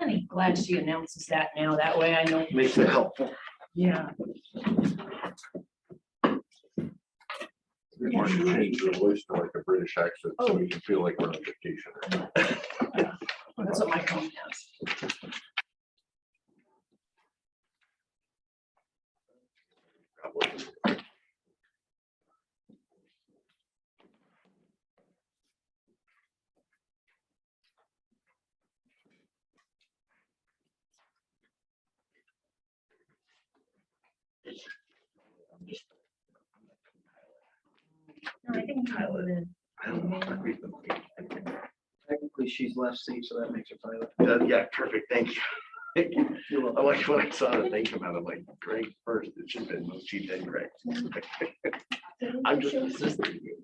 I'm glad she announces that now. That way I know. Makes it helpful. Yeah. We want to change the voice to like a British accent so we can feel like we're on vacation. That's what my phone does. No, I think Tyler did. Technically, she's left seat, so that makes her pilot. Yeah, perfect. Thank you. I like when I saw the thing come out, I'm like, Greg first. It should have been Mochi, then Greg. I'm just assisting you.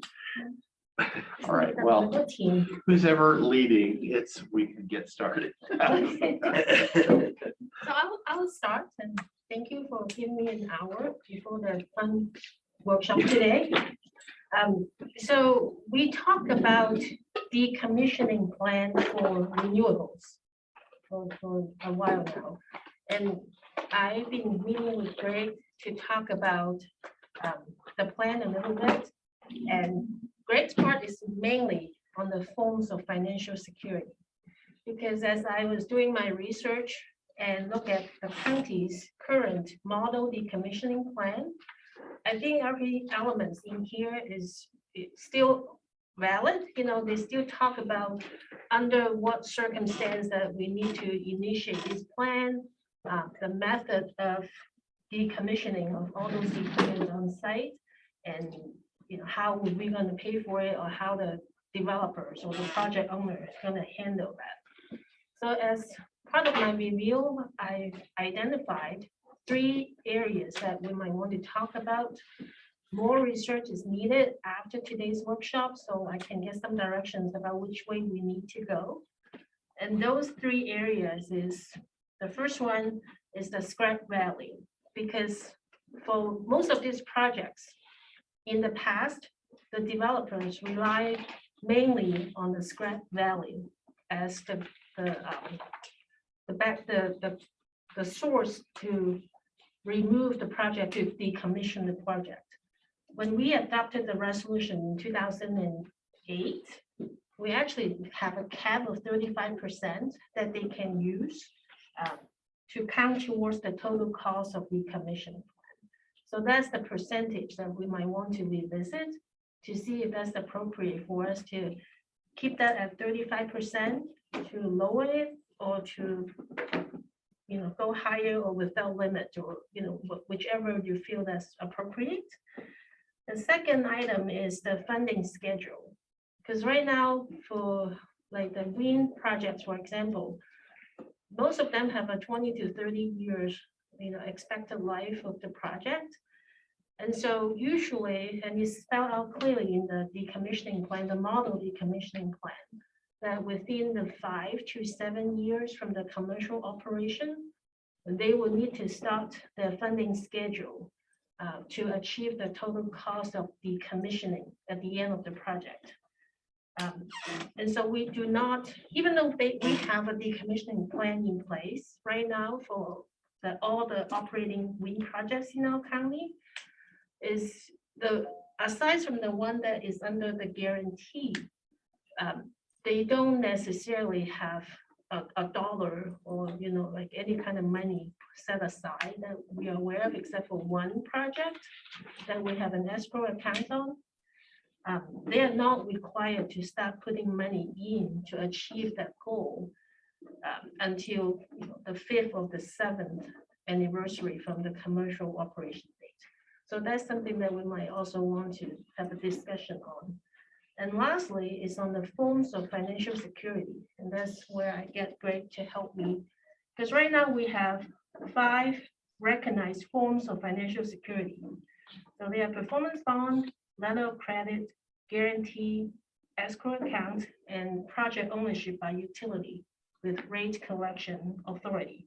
All right, well, What team? who's ever leading, we can get started. So I will start, and thank you for giving me an hour before the fun workshop today. So we talked about decommissioning plan for renewables for a while now. And I've been meeting with Greg to talk about the plan a little bit. And Greg's part is mainly on the forms of financial security. Because as I was doing my research and look at the county's current model decommissioning plan, I think every element in here is still valid. You know, they still talk about under what circumstance that we need to initiate this plan, the method of decommissioning of all those equipment on site, and how are we going to pay for it, or how the developers or the project owner is going to handle that. So as part of my review, I identified 3 areas that we might want to talk about. More research is needed after today's workshop, so I can get some directions about which way we need to go. And those 3 areas is, the first one is the scrap value, because for most of these projects in the past, the developers rely mainly on the scrap value as the source to remove the project, to decommission the project. When we adopted the resolution in 2008, we actually have a cap of 35% that they can use to count towards the total cost of decommissioning. So that's the percentage that we might want to revisit to see if that's appropriate for us to keep that at 35%, to lower it, or to go higher or without limit, or whichever you feel that's appropriate. The second item is the funding schedule, because right now for like the wind projects, for example, most of them have a 20 to 30 years expected life of the project. And so usually, and it's spelled out clearly in the decommissioning plan, the model decommissioning plan, that within the 5 to 7 years from the commercial operation, they will need to start their funding schedule to achieve the total cost of decommissioning at the end of the project. And so we do not, even though we have a decommissioning plan in place right now for all the operating wind projects in our county, aside from the one that is under the guarantee, they don't necessarily have a dollar or like any kind of money set aside that we are aware of, except for one project that we have an escrow account on. They are not required to start putting money in to achieve that goal until the 5th or the 7th anniversary from the commercial operation date. So that's something that we might also want to have a discussion on. And lastly, is on the forms of financial security. And that's where I get Greg to help me. Because right now we have 5 recognized forms of financial security. So they are performance bond, letter of credit, guarantee, escrow account, and project ownership by utility with rate collection authority.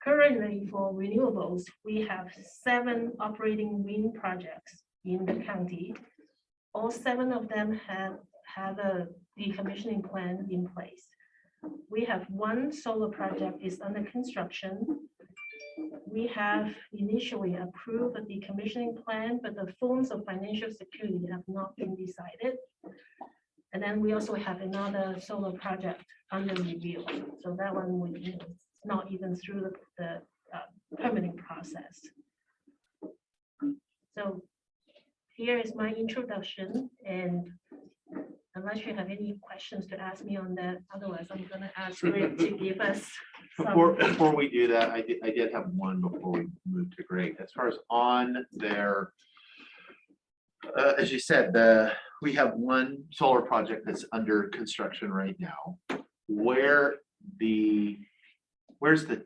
Currently for renewables, we have 7 operating wind projects in the county. All 7 of them have a decommissioning plan in place. we have one solar project is under construction. We have initially approved a decommissioning plan, but the forms of financial security have not been decided. And then we also have another solar project under review. So that one we, it's not even through the permitting process. So here is my introduction, and unless you have any questions to ask me on that, otherwise I'm gonna ask Greg to give us Before we do that, I did have one before we move to Greg. As far as on their, as you said, we have one solar project that's under construction right now. Where's the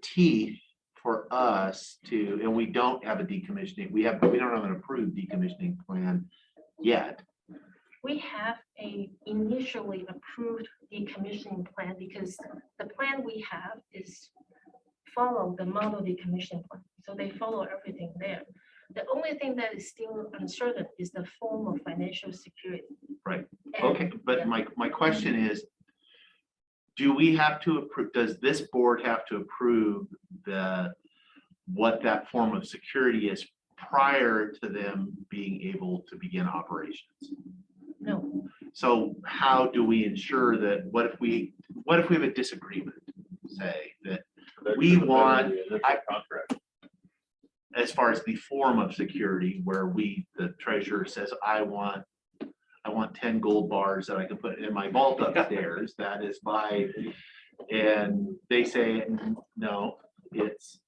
teeth for us to, and we don't have a decommissioning, we don't have an approved decommissioning plan yet. We have a initially approved decommissioning plan because the plan we have is follow the model decommissioning plan. So they follow everything there. The only thing that is still uncertain is the form of financial security. Right. And- Okay, but yeah. my question is, do we have to approve, does this board have to approve what that form of security is prior to them being able to begin operations? No, So how do we ensure that, what if we have a disagreement, say, that That We should have been in want- the initial Contract. as far as the form of security, where the treasurer says, I want 10 gold bars that I can put in my vault upstairs, that is and they say, no, it's,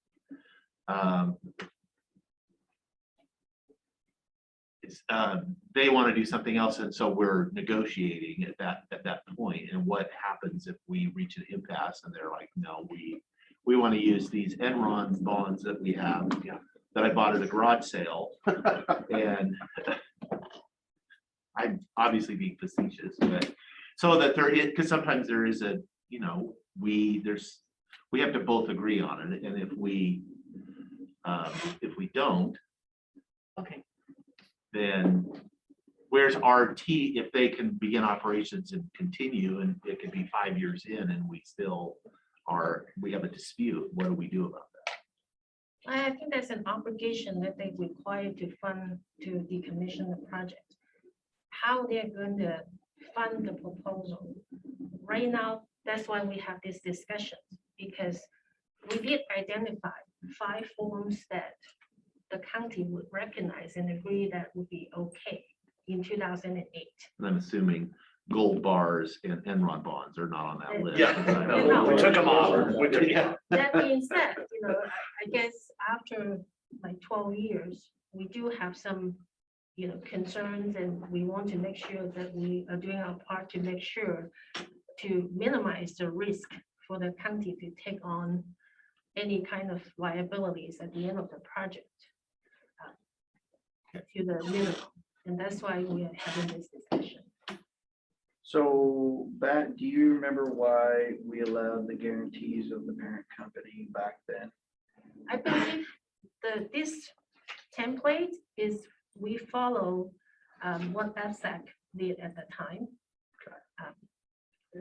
they want to do something else, and so we're negotiating at that point. And what happens if we reach an impasse and they're like, no, we want to use these Enron bonds that we have, that I bought at a garage sale, and I'm obviously being facetious, but so that there is, because sometimes there is a, we have to both agree on it, and if we don't, Okay, then where's RT if they can begin operations and continue, and it could be 5 years in and we still we have a dispute, what do we do about that? I think there's an obligation that they require to fund to decommission the project. How they're going to fund the proposal. Right now, that's why we have this discussion, because we did identify 5 forms that the county would recognize and agree that would be okay in 2008. And I'm assuming gold bars and Enron bonds are not on that list. Yeah, no, we took them off. We took them off. That being said, I guess after like 12 years, we do have some, concerns, and we want to make sure that we are doing our part to make sure to minimize the risk for the county to take on any kind of liabilities at the end of the project to the minimum. And that's why we are having this discussion. So do you remember why we allowed the guarantees of the parent company back then? I believe this template is, we follow what FSAC did at the time.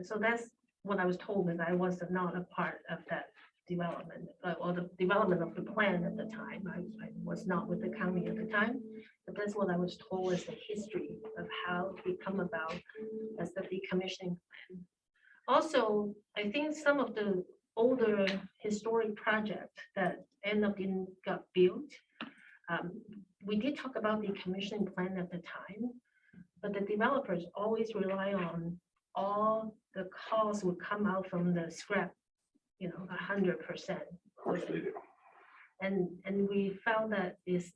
So that's what I was told, that I was not a part of that development, or the development of the plan at the time. I was not with the county at the time, but that's what I was told as the history of how it come about as the decommissioning plan. Also, I think some of the older historic projects that end up didn't got built, we did talk about the decommissioning plan at the time, but the developers always rely on all the costs would come out from the scrap, 100%. Of course they do. And we found that it's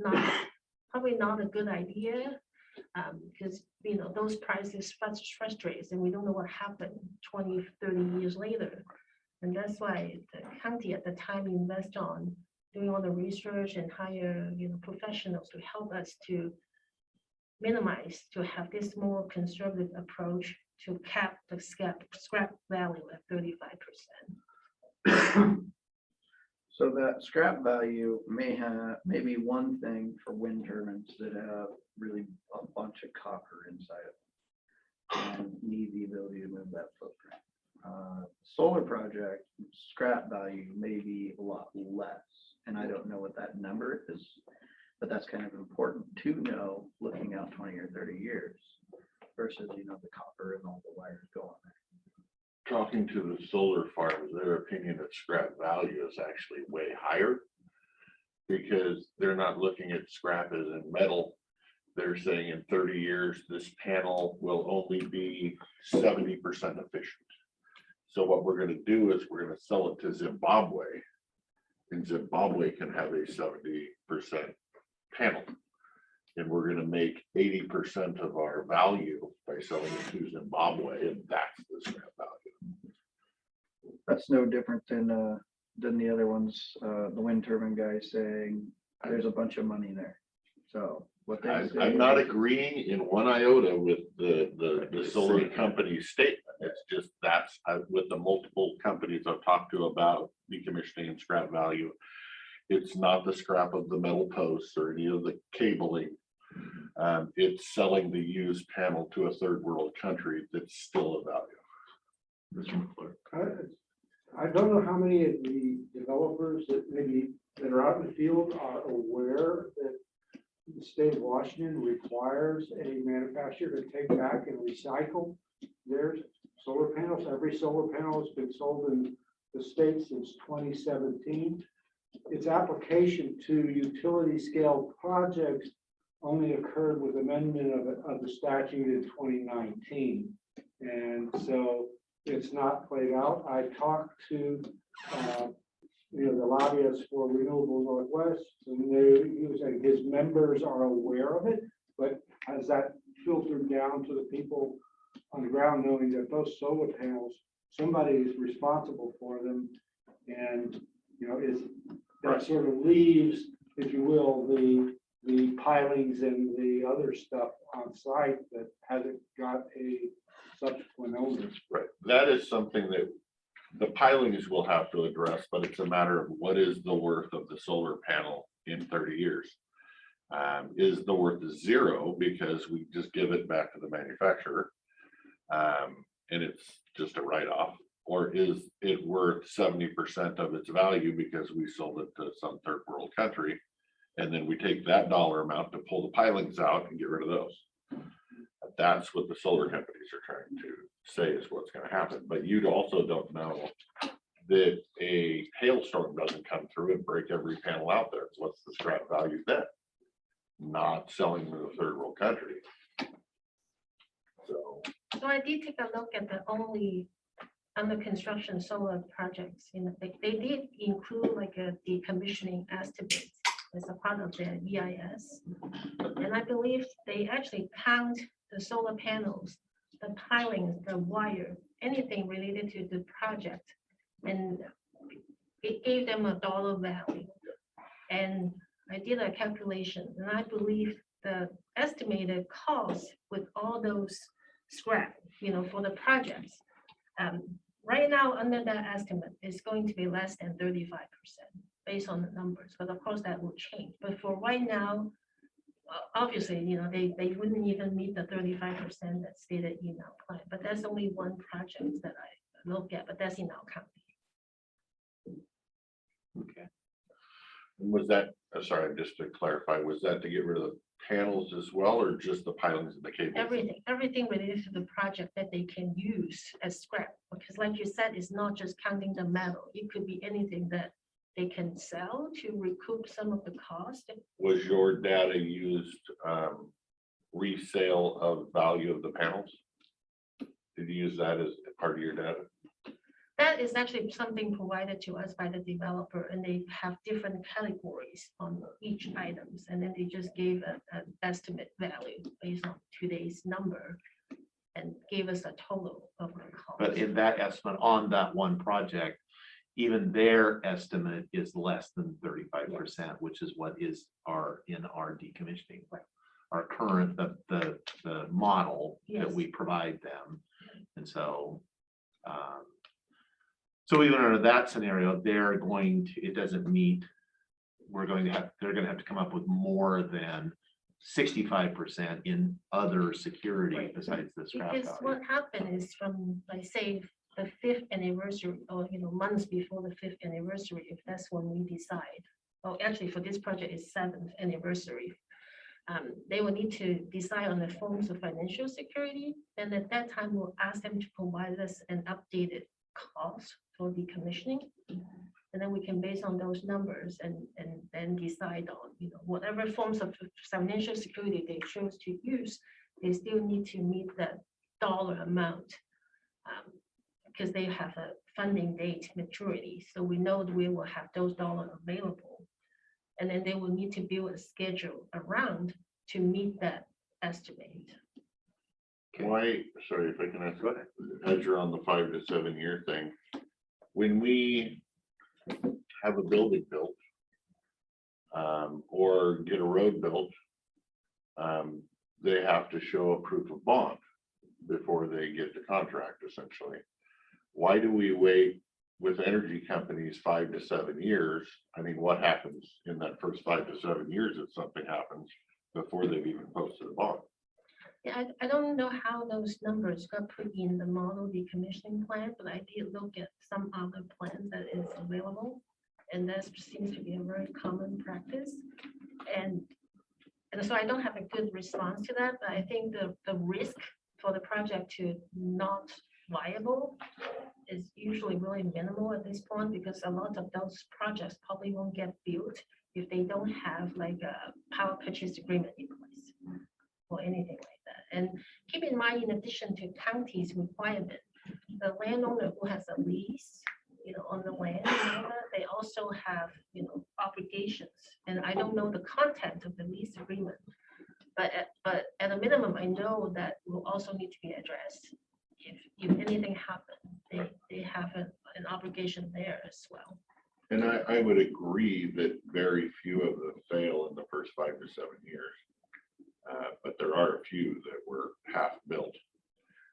probably not a good idea, because those prices frustrates, and we don't know what happened 20, 30 years later. And that's why the county at the time invest on doing all the research and hire professionals to help us to minimize, to have this more conservative approach to cap the scrap value at 35%. So that scrap value may be one thing for wind turbines that have really a bunch of copper inside it and need the ability to move that footprint. solar project, scrap value may be a lot less. And I don't know what that number is, but that's kind of important to know, looking out 20 or 30 years versus, you know, the copper and all the wires going there. Talking to the solar farms, their opinion of scrap value is actually way higher. Because they're not looking at scrap as in metal. They're saying in 30 years, this panel will only be 70% efficient. So what we're gonna do is we're gonna sell it to Zimbabwe. And Zimbabwe can have a 70% panel. And we're gonna make 80% of our value by selling it to Zimbabwe, and that's the scrap value. That's no different than the other ones, the wind turbine guy saying there's a bunch of money there. So what they say. I'm not agreeing in one iota with the solar company's statement. It's just that's with the multiple companies I've talked to about decommissioning and scrap value. It's not the scrap of the metal posts or any of the cabling. It's selling the used panel to a third world country that's still a value. I don't know how many of the developers that are out in the field are aware that the state of Washington requires a manufacturer to take back and recycle their solar panels. Every solar panel has been sold in the state since 2017. Its application to utility scale projects only occurred with amendment of the statute in 2019. And so it's not played out. I talked to the lobbyists for Renewable Northwest, and he was saying his members are aware of it, but has that filtered down to the people on the ground, knowing that those solar panels, somebody is responsible for them, and is that sort of leaves, if you will, the pilings and the other stuff on site that hasn't got a subsequent owner. Right, that is something that the pilings will have to address, but it's a matter of what is the worth of the solar panel in 30 years. Is the worth zero because we just give it back to the manufacturer and it's just a write-off, or is it worth 70% of its value because we sold it to some third world country, and then we take that dollar amount to pull the pilings out and get rid of those. That's what the solar companies are trying to say is what's going to happen. But you also don't know that a hailstorm doesn't come through and break every panel out there. So what's the scrap value then? Not selling to a third world country. So I did take a look at the only under construction solar projects. They did include like a decommissioning estimate as a part of their EIS. And I believe they actually count the solar panels, the pilings, the wire, anything related to the project. And it gave them a dollar value. And I did a calculation, and I believe the estimated cost with all those scrap, for the projects, right now under that estimate is going to be less than 35% based on the numbers. But of course that will change. But for right now, obviously, they wouldn't even meet the 35% that's stated in our plan. But that's only one project that I look at, but that's in our county. Okay. and was that, sorry, just to clarify, was that to get rid of the panels as well, or just the pilings and the cables? Everything related to the project that they can use as scrap, because like you said, it's not just counting the metal. It could be anything that they can sell to recoup some of the cost. Was your data used resale of value of the panels? Did you use that as part of your data? That is actually something provided to us by the developer, and they have different categories on each items, and then they just gave an estimate value based on today's number and gave us a total of the cost. But in that estimate on that one project, even their estimate is less than 35%, which is what is in our decommissioning. Our current, the model that we provide them. And so, so even under that scenario, they're going to, it doesn't meet, they're going to have to come up with more than 65% in other security besides the scrap Because value. what happened is from, like say, the 5th anniversary, or months before the 5th anniversary, if that's when we decide. Oh, actually, for this project, it's 7th anniversary. They will need to decide on the forms of financial security, and at that time, we'll ask them to provide us an updated cost for decommissioning. And then we can base on those numbers and then decide on, whatever forms of financial security they chose to use, they still need to meet that dollar amount. Because they have a funding date maturity. So we know that we will have those dollars available. And then they will need to build a schedule around to meet that estimate. Why, sorry if I can ask, as you're on the 5 to 7 year thing, when we have a building built or get a road built, they have to show a proof of bond before they get the contract, essentially. Why do we wait with energy companies 5 to 7 years? I mean, what happens in that first 5 to 7 years if something happens before they've even posted a bond? Yeah, I don't know how those numbers got put in the model decommissioning plan, but I did look at some other plans that is available. And that seems to be a very common practice. And so I don't have a good response to that, but I think the risk for the project to not viable is usually really minimal at this point, because a lot of those projects probably won't get built if they don't have like a power purchase agreement in place or anything like that. And keep in mind, in addition to county's requirement, the landowner who has a lease, on the land, they also have, obligations. And I don't know the content of the lease agreement, but at a minimum, I know that will also need to be addressed. If anything happens, they have an obligation there as well. And I would agree that very few of them fail in the first 5 to 7 years. But there are a few that were half built.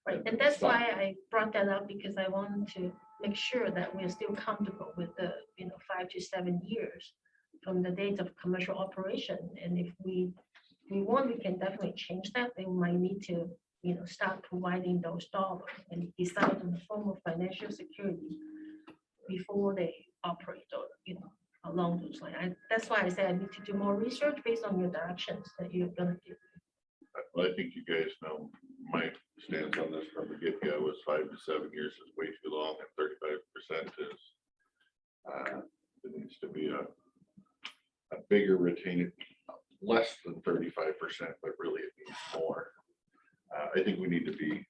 Right, and that's why I brought that up, because I wanted to make sure that we're still comfortable with the 5 to 7 years from the date of commercial operation. And if we want, we can definitely change that. They might need to start providing those dollars and decide on the form of financial security before they operate, or along those lines. That's why I said I need to do more research based on your directions that you're gonna give. Well, I think you guys know my stance on this from the get-go was 5 to 7 years is way too long, and 35% is it needs to be a bigger retaining, less than 35%, but really it needs more. I think we need to be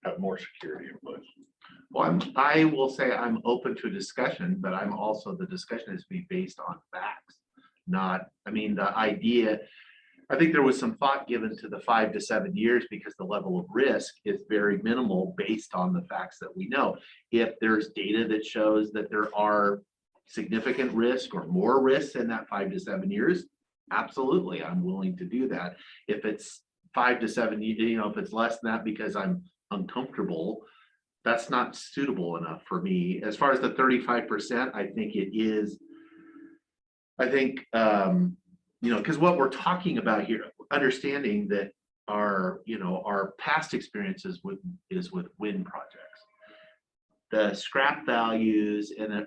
have more security in place. Well, I will say I'm open to discussion, but I'm also, the discussion is to be based on facts, not, the idea. I think there was some thought given to the 5 to 7 years because the level of risk is very minimal based on the facts that we know. If there's data that shows that there are significant risk or more risks in that 5 to 7 years, absolutely, I'm willing to do that. If it's 5 to 7, if it's less than that because I'm uncomfortable, that's not suitable enough for me. As far as the 35%, I think it is. I think because what we're talking about here, understanding that our past experiences with wind projects, the scrap values, and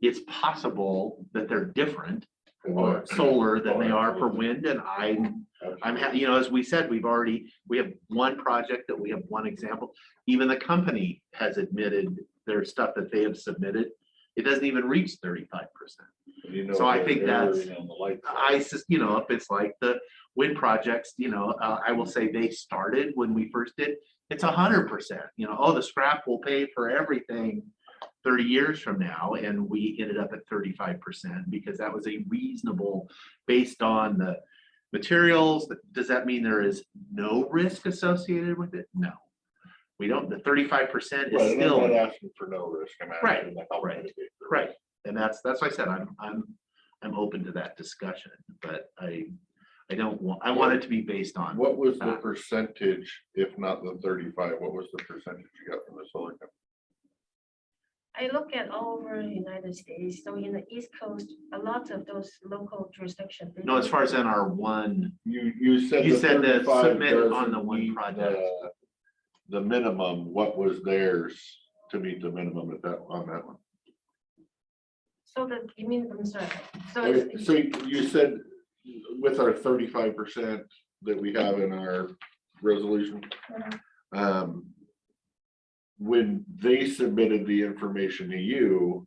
it's possible that they're different for solar than they are for wind. And I'm happy, as we said, we have one project that we have one example. Even the company has admitted their stuff that they have submitted. It doesn't even reach 35%. So I think that's, if it's like the wind projects, I will say they started when we first did, it's 100%, the scrap will pay for everything 30 years from now. And we ended up at 35% because that was a reasonable, based on the materials. Does that mean there is no risk associated with it? No, we don't. The 35% is still. I'm not asking for no risk. I'm asking to help mitigate the risk. Right. And that's why I said I'm open to that discussion, but I want it to be based on. What was the percentage, if not the 35, what was the percentage you got from the solar company? I look at all over the United States. So in the East Coast, a lot of those local jurisdictions. No, as far as in our one, You said you the said that 35 submit on doesn't the one meet project. the minimum, what was theirs to meet the minimum at that, on that one? So that, you mean, I'm sorry, so Okay, it's, so you said with our 35% that we have in our resolution, when they submitted the information to you,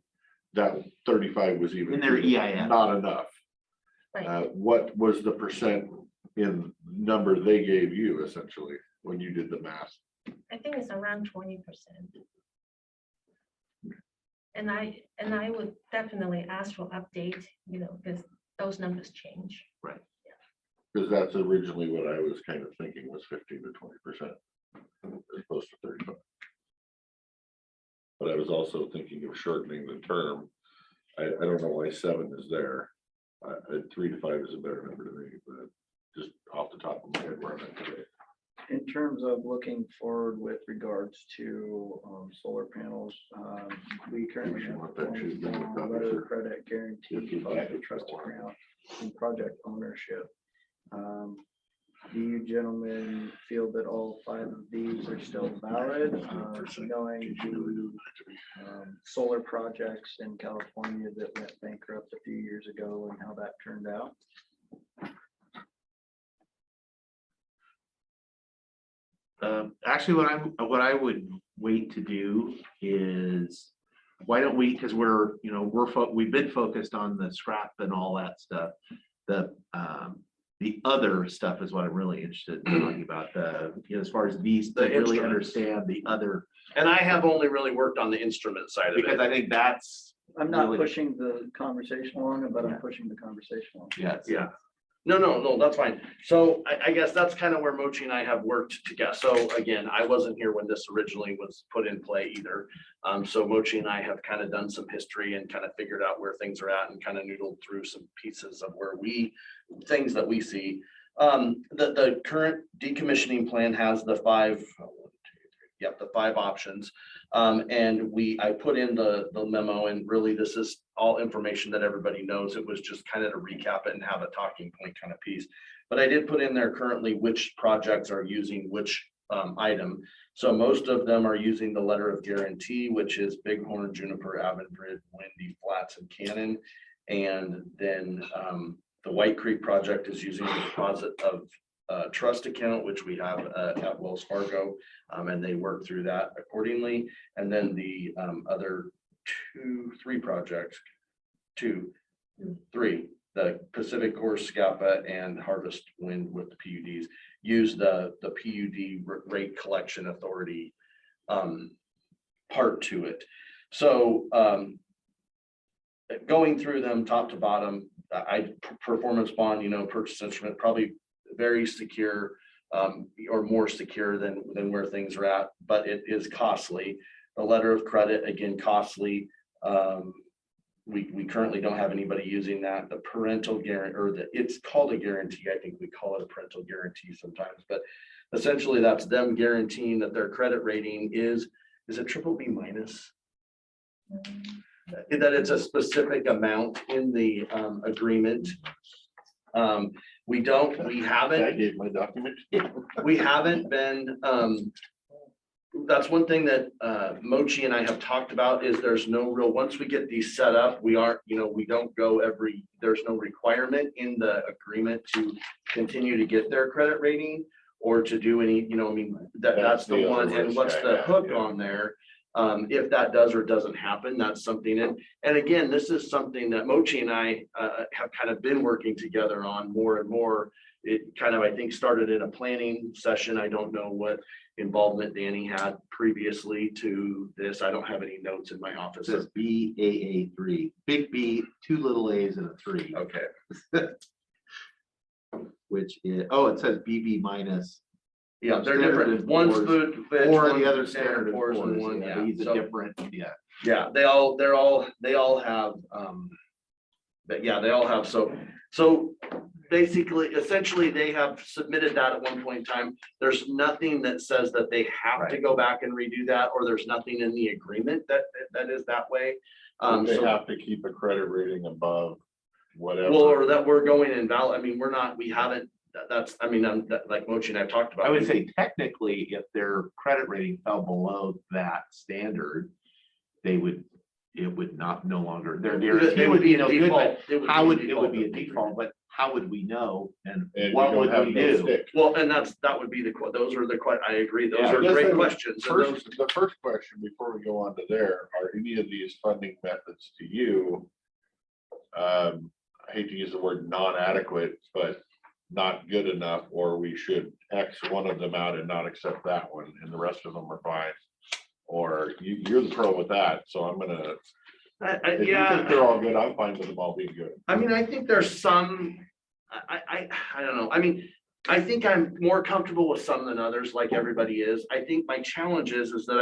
that 35 was even In their EIS. not enough. right, What was the percent in number they gave you essentially when you did the math? I think it's around 20%. And I would definitely ask for update, you know, because those numbers change. Because that's originally what I was kind of thinking was 15 to 20% as opposed to 35. But I was also thinking of shortening the term. I don't know why 7 is there. 3 to 5 is a better number to me, but just off the top of my head where I'm at today. In terms of looking forward with regards to solar panels, we currently should have want that sheet done with a copies, letter sir. of credit guarantee, If you project back it, trust don't worry. account, and project ownership. Do you gentlemen feel that all 5 of these are still valid? Knowing the solar projects in California that went bankrupt a few years ago and how that turned out? Actually, what I would wait to do is, why don't we, because we're, you know, we've been focused on the scrap and all that stuff. The other stuff is what I'm really interested in talking about, you know, as far as these, to The really instruments. understand the other, And I have only really worked on the instrument side of because it. I think that's, I'm not Really? pushing the conversation along, but I'm pushing the conversation along. yeah, Yeah. No, that's fine. So I guess that's kind of where Mochi and I have worked together. So again, I wasn't here when this originally was put in play either. So Mochi and I have kind of done some history and kind of figured out where things are at and kind of noodled through some pieces of where things that we see. The current decommissioning plan has the 5 options. And I put in the memo, and really this is all information that everybody knows. It was just kind of to recap it and have a talking point kind of piece. But I did put in there currently which projects are using which item. So most of them are using the letter of guarantee, which is Bighorn, Juniper, Avangrid, Windy, Flats, and Cannon. And then the White Creek project is using the deposit of trust account, which we have at Wells Fargo, and they work through that accordingly. And then the other 3 projects, the Pacific Core, Scapa, and Harvest Wind with the PUDs use the PUD rate collection authority part to it. So going through them top to bottom, performance bond, you know, purchase instrument, probably very secure, or more secure than where things are at, but it is costly. The letter of credit, again, costly. We currently don't have anybody using that. The parental guarantee, or it's called a guarantee. I think we call it a parental guarantee sometimes, but essentially that's them guaranteeing that their credit rating is it BBB minus? That it's a specific amount in the agreement. We haven't. I gave my document. We haven't been, that's one thing that Mochi and I have talked about is there's no real, once we get these set up, we aren't, you know, we don't go there's no requirement in the agreement to continue to get their credit rating or to do any, you know, I mean, that's the the one. other And risk what's I the have, hook yeah. on there? If that does or doesn't happen, that's something. And again, this is something that Mochi and I have kind of been working together on more and more. It kind of, I think, started in a planning session. I don't know what involvement Danny had previously to this. I don't have any notes in my it office. says BAA3, big B, 2 little A's and a 3, Okay, which is, oh, it says BB minus. yeah, they're Standard different. and One's Poor's, food, veg, or one's the other standard and pours, and pours, one, yeah, yeah. these are So- different, yeah. Yeah, they all have, but yeah, they all have, so basically, essentially, they have submitted that at one point in time. There's nothing that says that they have to go back and redo that, or there's nothing in the agreement that is that way. They So, have to keep a credit rating above whatever. well, or that we're going invalid, I mean, we haven't, that's, I mean, like Mochi and I've talked about. I would say technically, if their credit rating fell below that standard, it would not no longer, their guarantee They would be in no good, default. but how would, it would be a default, but how would we know? And And what don't would have we no do? stick. Well, and that would be those are the I agree. Those Yeah, I are guess great I would- questions. And those, First, the first question before we go on to there, are any of these funding methods to you? I hate to use the word non-adequate, but not good enough, or we should X one of them out and not accept that one, and the rest of them are fine. Or you're the pro with that, so I'm gonna, if you think they're all good, I'm fine with them all being good. I mean, I think there's some, I don't know. I mean, I think I'm more comfortable with some than others, like everybody is. I think my challenge is that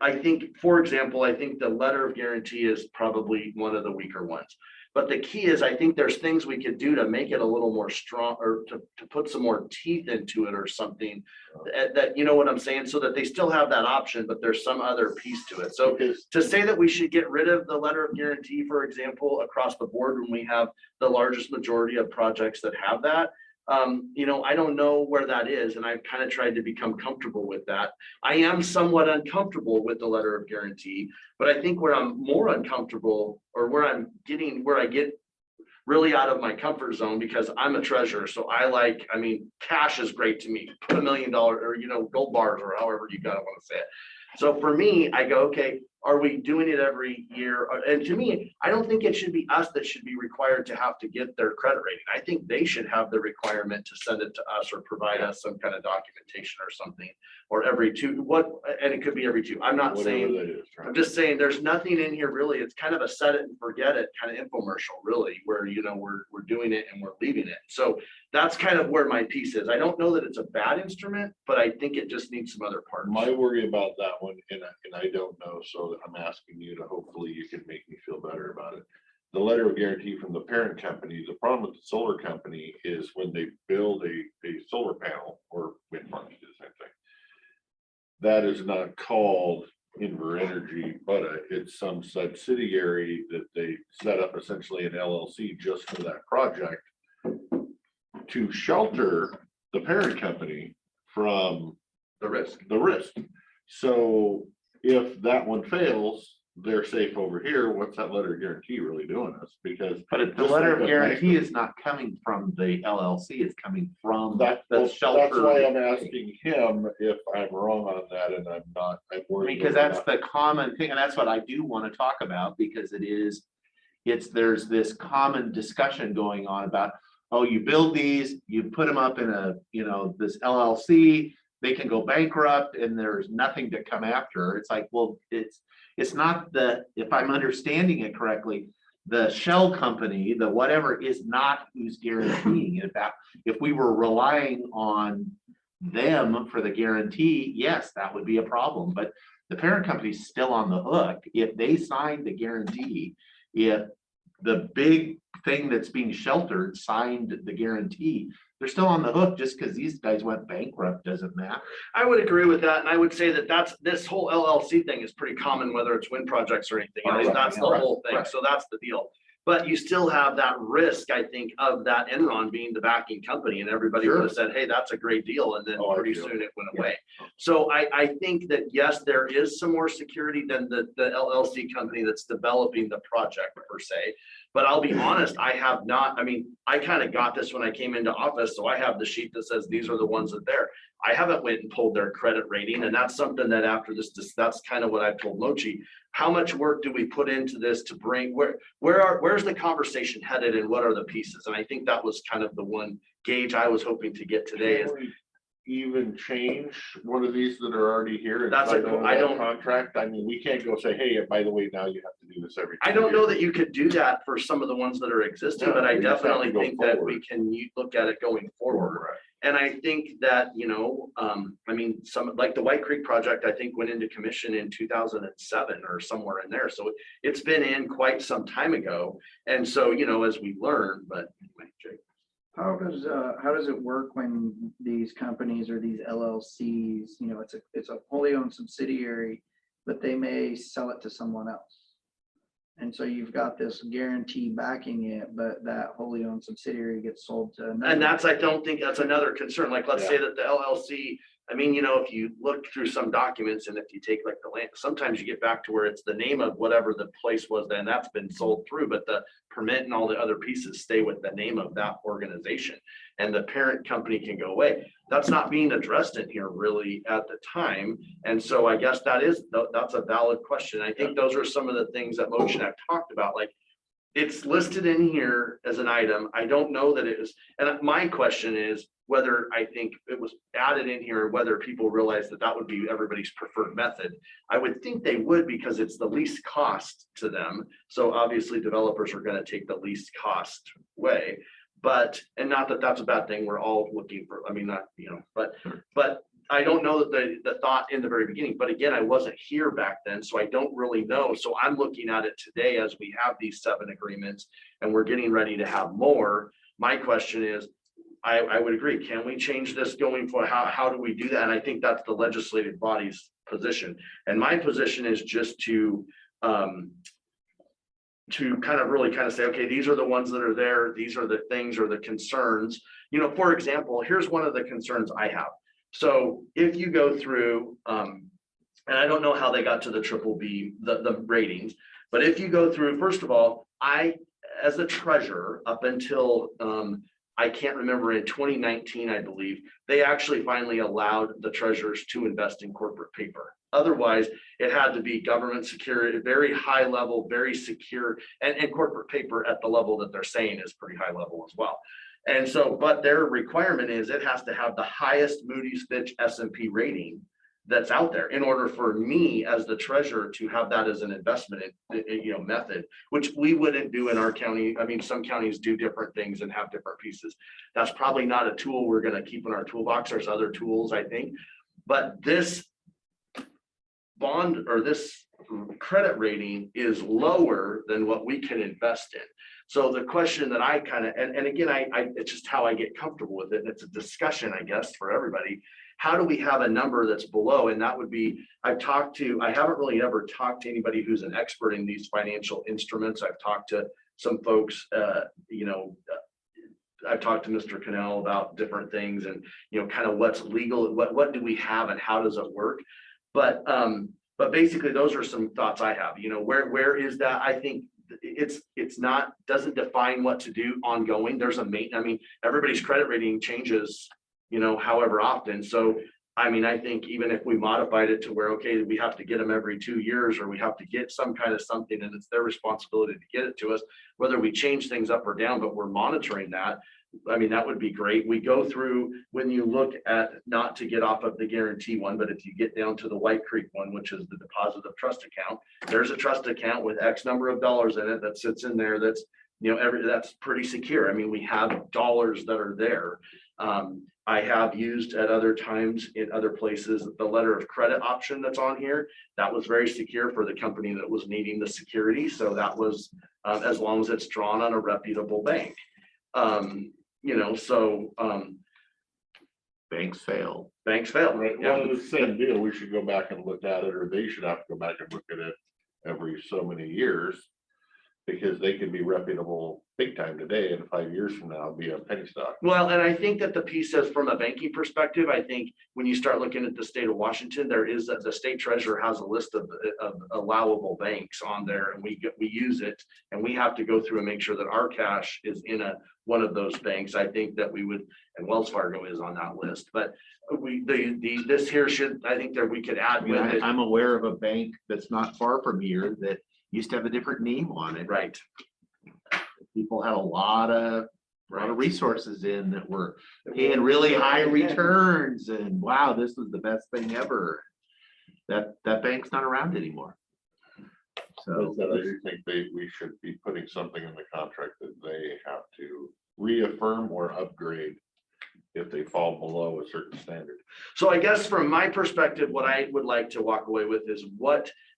I think, for example, I think the letter of guarantee is probably one of the weaker ones. But the key is, I think there's things we could do to make it a little more strong, or to put some more teeth into it or something that, you know what I'm saying? So that they still have that option, but there's some other piece to it. So Because to say that we should get rid of the letter of guarantee, for example, across the board, when we have the largest majority of projects that have that, you know, I don't know where that is, and I've kind of tried to become comfortable with that. I am somewhat uncomfortable with the letter of guarantee, but I think where I'm more uncomfortable, or where I get really out of my comfort zone, because I'm a treasurer, so I mean, cash is great to me. Put $1 million, or, you know, gold bars, or however you gotta want to say it. So for me, I go, okay, are we doing it every year? And to me, I don't think it should be us that should be required to have to get their credit rating. I think they should have the requirement to send it to us or provide us some kind of documentation or something, or every two, and it could be every two. I'm not whatever saying, that is. I'm just saying there's nothing in here really. It's kind of a set it and forget it kind of infomercial, really, where, you know, we're doing it and we're leaving it. So that's kind of where my piece is. I don't know that it's a bad instrument, but I think it just needs some other parts. My worry about that one, and I don't know, so I'm asking you to, hopefully you can make me feel better about it. The letter of guarantee from the parent company, the problem with the solar company is when they build a solar panel, or wind farm, do the same thing. That is not called Inver Energy, but it's some subsidiary that they set up, essentially an LLC just for that project, to shelter the parent company from The risk. the risk. So if that one fails, they're safe over here. What's that letter of guarantee really doing us? Because But if the just letter like of the guarantee bank- is not coming from the LLC, it's coming from That's the why shelter. I'm asking him if I'm wrong on that, and I'm not, I'm worried. Because that we're that's not- the common thing, and that's what I do want to talk about, because there's this common discussion going on about, oh, you build these, you put them up in a, you know, this LLC, they can go bankrupt and there's nothing to come after. It's like, well, it's not if I'm understanding it correctly, the shell company, the whatever, is not who's guaranteeing it. In fact, if we were relying on them for the guarantee, yes, that would be a problem, but the parent company's still on the hook. If they signed the guarantee, if the big thing that's being sheltered signed the guarantee, they're still on the hook. Just because these guys went bankrupt doesn't matter. I would agree with that, and I would say that this whole LLC thing is pretty common, whether it's wind projects or anything else. Right, That's the right, whole thing. right. So that's the deal. But you still have that risk, I think, of that Enron being the backing company, and everybody would have said, hey, that's a great deal, and then Oh, I pretty do. soon it went away. So I think that, yes, there is some more security than the LLC company that's developing the project per se. But I'll be honest, I have not, I mean, I kind of got this when I came into office, so I have the sheet that says these are the ones that there. I haven't went and pulled their credit rating, and that's something that after this, that's kind of what I've told Mochi. How much work do we put into this to bring, where's the conversation headed, and what are the pieces? And I think that was kind of the one gauge I was hoping to get today is, Can we even change one of these that are already here? and That's a- sign on to I that don't- Contract, I mean, we can't go say, hey, by the way, now you have to do this every. I 2 don't know years. that you could do that for some of the ones that are existing, No, but I we just have to definitely go think that forward. we can look at it going forward. Right. And I think that, you know, I mean, some, like the White Creek project, I think went into commission in 2007 or somewhere in there. So it's been in quite some time ago. And so, you know, as we learn, but anyway, Jake. How does it work when these companies or these LLCs, you know, it's a wholly owned subsidiary, but they may sell it to someone else? And so you've got this guarantee backing it, but that wholly owned subsidiary gets sold to And another. that's, I don't think that's another concern. Like, let's say that the LLC, I mean, you know, if you look through some documents and if you take like the land, sometimes you get back to where it's the name of whatever the place was, then that's been sold through, but the permit and all the other pieces stay with the name of that organization. And the parent company can go away. That's not being addressed in here really at the time. And so I guess that's a valid question. I think those are some of the things that Motion Act talked about, like, it's listed in here as an item. I don't know that it is, and my question is whether I think it was added in here, whether people realize that that would be everybody's preferred method. I would think they would, because it's the least cost to them. So obviously developers are going to take the least cost way, but, and not that that's a bad thing. We're all looking for, I mean, not, you know, but I don't know that the thought in the very beginning, but again, I wasn't here back then, so I don't really know. So I'm looking at it today as we have these 7 agreements and we're getting ready to have more. My question is, I would agree. Can we change this going forward? How do we do that? And I think that's the legislative body's position. And my position is just to kind of really kind of say, okay, these are the ones that are there. These are the things or the concerns. You know, for example, here's one of the concerns I have. So if you go through, and I don't know how they got to the BBB, the ratings, but if you go through, first of all, I, as a treasurer, up until I can't remember, in 2019, I believe, they actually finally allowed the treasurers to invest in corporate paper. Otherwise, it had to be government security, very high level, very secure, and corporate paper at the level that they're saying is pretty high level as well. And so, but their requirement is it has to have the highest Moody's, Fitch, S&P rating that's out there in order for me as the treasurer to have that as an investment, you know, method, which we wouldn't do in our county. I mean, some counties do different things and have different pieces. That's probably not a tool we're going to keep in our toolbox. There's other tools, I think, but this bond or this credit rating is lower than what we can invest in. So the question that I kind of, and again, it's just how I get comfortable with it. And it's a discussion, I guess, for everybody. How do we have a number that's below? And that would be, I haven't really ever talked to anybody who's an expert in these financial instruments. I've talked to some folks, you know, I've talked to Mr. Cannell about different things and, you know, kind of what's legal, what do we have and how does it work? But basically those are some thoughts I have, you know, where is that? I think doesn't define what to do ongoing. There's I mean, everybody's credit rating changes, you know, however often. So, I mean, I think even if we modified it to where, okay, we have to get them every 2 years, or we have to get some kind of something and it's their responsibility to get it to us, whether we change things up or down, but we're monitoring that. I mean, that would be great. We go through, when you look at, not to get off of the guarantee one, but if you get down to the White Creek one, which is the deposit of trust account, there's a trust account with X number of dollars in it that sits in there. That's, you know, that's pretty secure. I mean, we have dollars that are there. I have used at other times in other places the letter of credit option that's on here. That was very secure for the company that was needing the security. So that was as long as it's drawn on a reputable bank. You know, so Banks fail. Right, Yeah. well, it's the same deal. We should go back and look at it, or they should have to go back and look at it every so many years. Because they could be reputable big time today, and 5 years from now be a penny stock. Well, and I think that the piece says from a banking perspective, I think when you start looking at the state of Washington, there is the state treasurer has a list of allowable banks on there, and we use it, and we have to go through and make sure that our cash is in one of those banks. I think that we would, and Wells Fargo is on that list, but this here should, I think that we could add with it. I'm aware of a bank that's not far from here that used to have a different name on it. Right. People had a lot of resources in that were paying really high returns, and wow, this was the best thing ever. That bank's not around anymore. So I do think we should be putting something in the contract that they have to reaffirm or upgrade if they fall below a certain standard. So I guess from my perspective, what I would like to walk away with is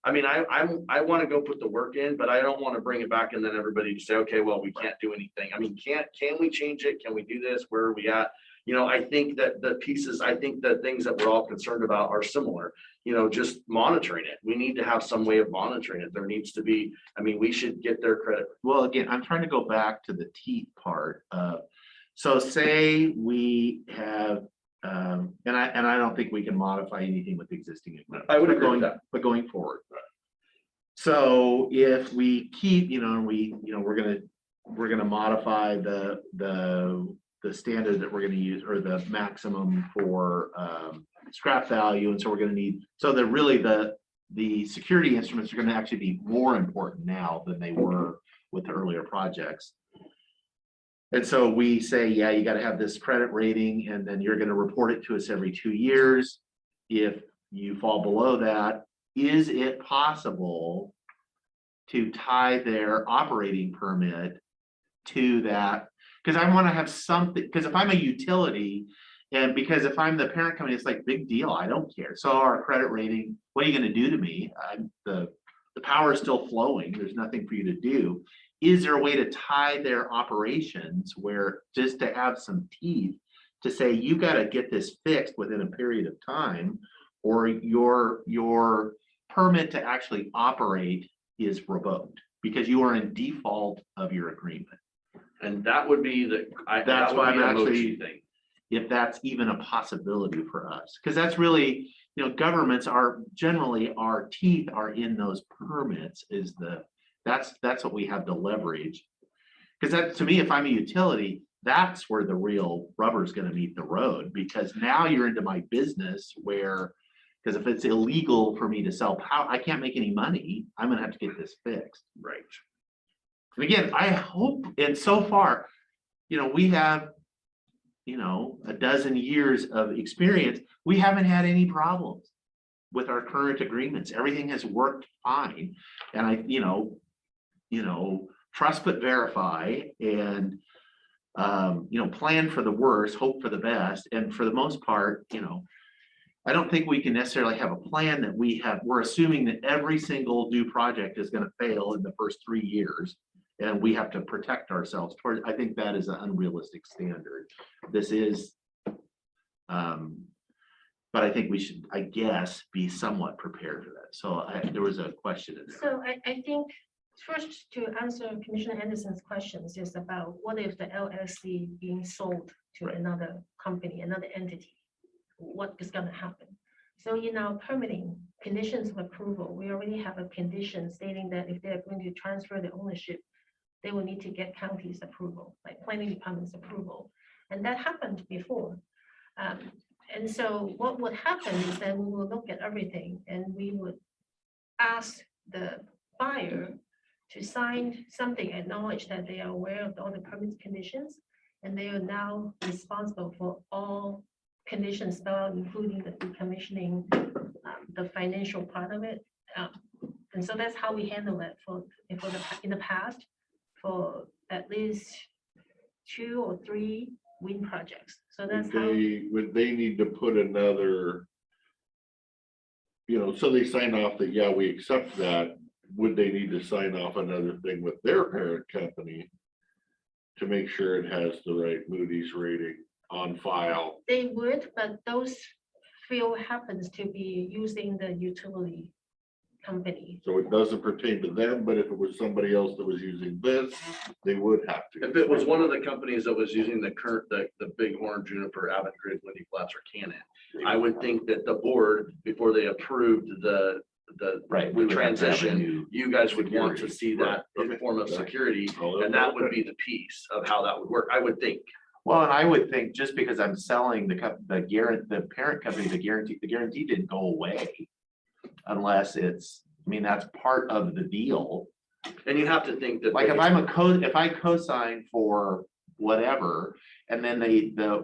I mean, I want to go put the work in, but I don't want to bring it back and then everybody say, okay, well, we can't do anything. I mean, can we change it? Can we do this? Where are we at? You know, I think that the pieces, I think the things that we're all concerned about are similar. You know, just monitoring it. We need to have some way of monitoring it. There needs to be, I mean, we should get their credit. Well, again, I'm trying to go back to the teeth part. So say we have, and I don't think we can modify anything with existing equipment. I would but agree with going- that. But going forward. So if we keep, we're gonna modify the standard that we're gonna use, or the maximum for scrap value, and so we're gonna need, so that really the security instruments are gonna actually be more important now than they were with the earlier projects. And so we say, yeah, you gotta have this credit rating, and then you're gonna report it to us every 2 years. If you fall below that, is it possible to tie their operating permit to that? Because I want to have something, because if I'm a utility, and because if I'm the parent company, it's like big deal, I don't care. So our credit rating, what are you going to do to me? The power is still flowing, there's nothing for you to do. Is there a way to tie their operations where, just to have some teeth, to say you got to get this fixed within a period of time, or your permit to actually operate is revoked because you are in default of your agreement? And that would be That's that would why be I'm a actually- mochi thing. If that's even a possibility for us, because that's really, governments are generally, our teeth are in those permits, that's what we have to leverage. Because that, to me, if I'm a utility, that's where the real rubber is going to meet the road, because now you're into my business where, because if it's illegal for me to sell power, I can't make any money. I'm gonna have to get this fixed. Right. And again, I hope, and so far, we have, a dozen years of experience. We haven't had any problems with our current agreements. Everything has worked fine. And I, trust but verify, and plan for the worst, hope for the best. And for the most part, I don't think we can necessarily have a plan that we're assuming that every single new project is going to fail in the first 3 years. And we have to protect ourselves toward, I think that is an unrealistic standard. This is, but I think we should, I guess, be somewhat prepared for that. So there was a question in there. So I think first, to answer Commissioner Anderson's questions, is about what if the LLC being sold to another company, another entity? What is going to happen? So in our permitting conditions of approval, we already have a condition stating that if they're going to transfer the ownership, they will need to get county's approval, like planning department's approval. And that happened before. And so what would happen is then we will look at everything, and we would ask the buyer to sign something, acknowledge that they are aware of all the permit conditions, and they are now responsible for all conditions, including the decommissioning, the financial part of it. And so that's how we handle it in the past for at least 2 or 3 wind projects. So that's how. Would they need to put another, so they sign off that, yeah, we accept that. Would they need to sign off another thing with their parent company to make sure it has the right Moody's rating on file? They would, but those field happens to be using the utility company. So it doesn't pertain to them, but if it was somebody else that was using this, they would have to. If it was one of the companies that was using the Bighorn, Juniper, Avangrid, Windy Flats, or Cannon, I would think that the board, before they approved the Right, we would have to have a transition, new you guys would want to see that Right. in form of Okay. security, Oh, and that would be the piece of how that would work, I would think. Well, and I would think just because I'm selling the parent company, the guarantee didn't go away. Unless that's part of the deal. And you have to think that. Like if I co-sign for whatever, and then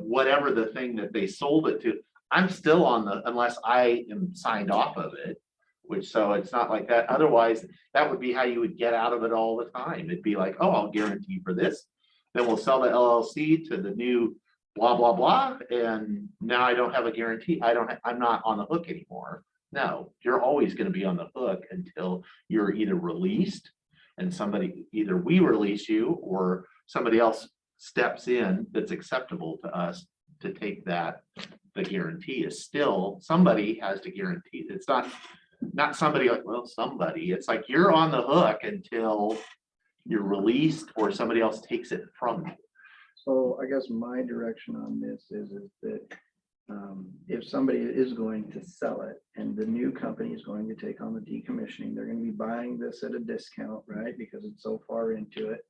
whatever the thing that they sold it to, I'm still on unless I am signed off of it. So it's not like that. Otherwise, that would be how you would get out of it all the time. It'd be like, oh, I'll guarantee for this. Then we'll sell the LLC to the new blah, blah, blah. And now I don't have a guarantee. I'm not on the hook anymore. No, you're always going to be on the hook until you're either released and either we release you or somebody else steps in that's acceptable to us to take that, the guarantee is still, somebody has to guarantee. It's not somebody like, well, somebody, it's like you're on the hook until you're released or somebody else takes it from you. So I guess my direction on this is that if somebody is going to sell it and the new company is going to take on the decommissioning, they're going to be buying this at a discount, right? Because it's so far into it.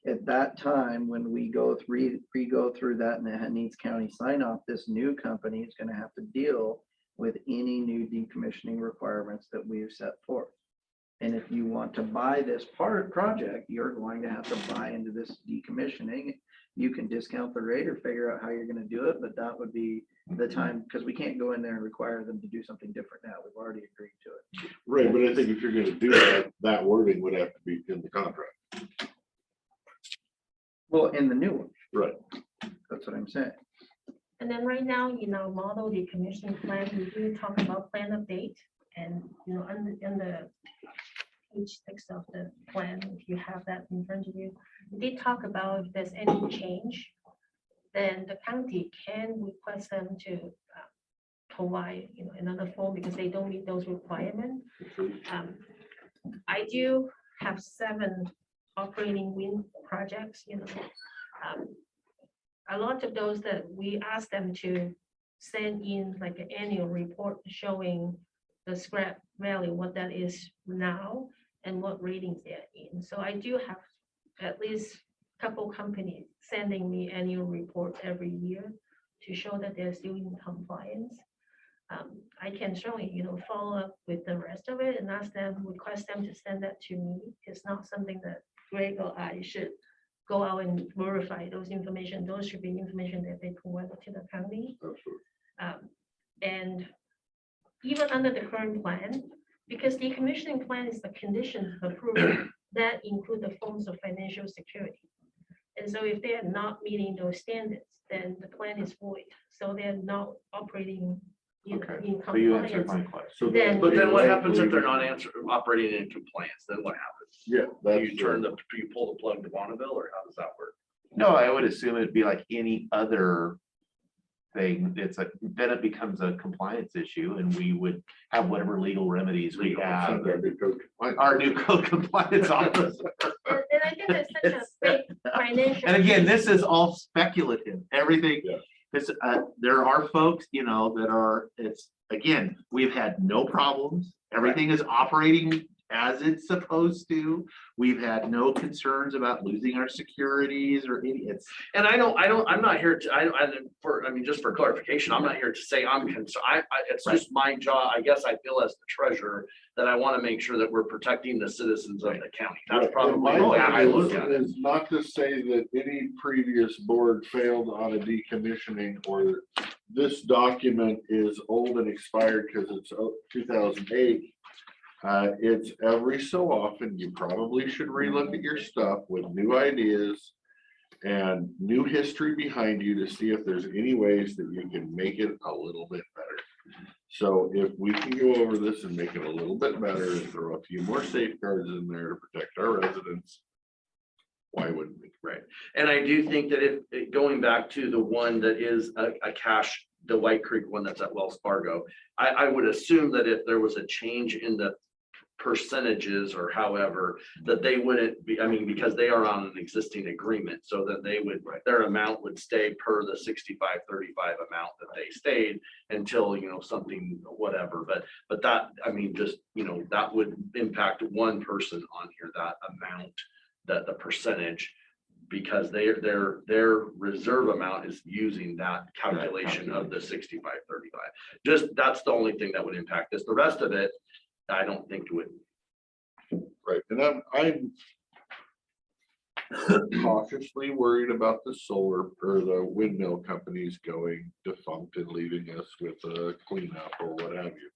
At that time, when we go through that and it needs county sign off, this new company is going to have to deal with any new decommissioning requirements that we've set forth. And if you want to buy this project, you're going to have to buy into this decommissioning. You can discount the rate or figure out how you're going to do it, but that would be the time, because we can't go in there and require them to do something different now. We've already agreed to it. Right, but I think if you're gonna do that, that wording would have to be in the contract. Well, in the new one. Right. That's what I'm saying. And then right now, model decommissioning plan, we do talk about plan update and, in the page 6 of the plan, if you have that in front of you, we did talk about if there's any change, then the county can request them to provide, another form because they don't meet those requirements. I do have 7 operating wind projects, a lot of those that we asked them to send in like an annual report showing the scrap value, what that is now and what ratings they're in. So I do have at least a couple companies sending me annual report every year to show that they're still in compliance. I can certainly, follow up with the rest of it and request them to send that to me. It's not something that Greg or I should go out and verify those information. Those should be information that they provide to the county. And even under the current plan, because the decommissioning plan is the conditions of approval that include the forms of financial security. And so if they are not meeting those standards, then the plan is void. So they're not operating in So you answered compliance. my question. So Then- But then what happens if they're not? not operating in compliance? Then what happens? Yeah. Do that's you pull the plug to Bonneville, or how does that work? No, I would assume it'd be like any other thing. It's like, then it becomes a compliance issue and we would have whatever legal remedies we have. Our new code compliance officer. And I think that's such a big financial. And again, this is all speculative, everything. Yeah. This, there are folks, that are, again, we've had no problems. Everything is operating as it's supposed to. We've had no concerns about losing our securities or And I'm not here to, just for clarification, I'm not here to say I'm concerned. It's just my job. I guess I feel as the treasurer that I want to make sure that we're protecting the citizens of the county. That's probably My the way I look thing at it. is not to say that any previous board failed on a decommissioning or this document is old and expired because it's 2008. It's every so often, you probably should relook at your stuff with new ideas and new history behind you to see if there's any ways that you can make it a little bit better. So if we can go over this and make it a little bit better and throw a few more safeguards in there to protect our residents, why wouldn't we? Right. And I do think that if going back to the one that is a cash, the White Creek one that's at Wells Fargo, I would assume that if there was a change in the percentages or however, that they wouldn't be, because they are on an existing agreement, so that they would, their amount would stay per the 65-35 amount that they stayed until, something, whatever. But that, that would impact one person on here, that amount, that the percentage, because their reserve amount is using that calculation of the 65-35. Just, that's the only thing that would impact this. The rest of it, I don't think would. Right, and I'm cautiously worried about the solar or the windmill companies going defunct and leaving us with a cleanup or what have you.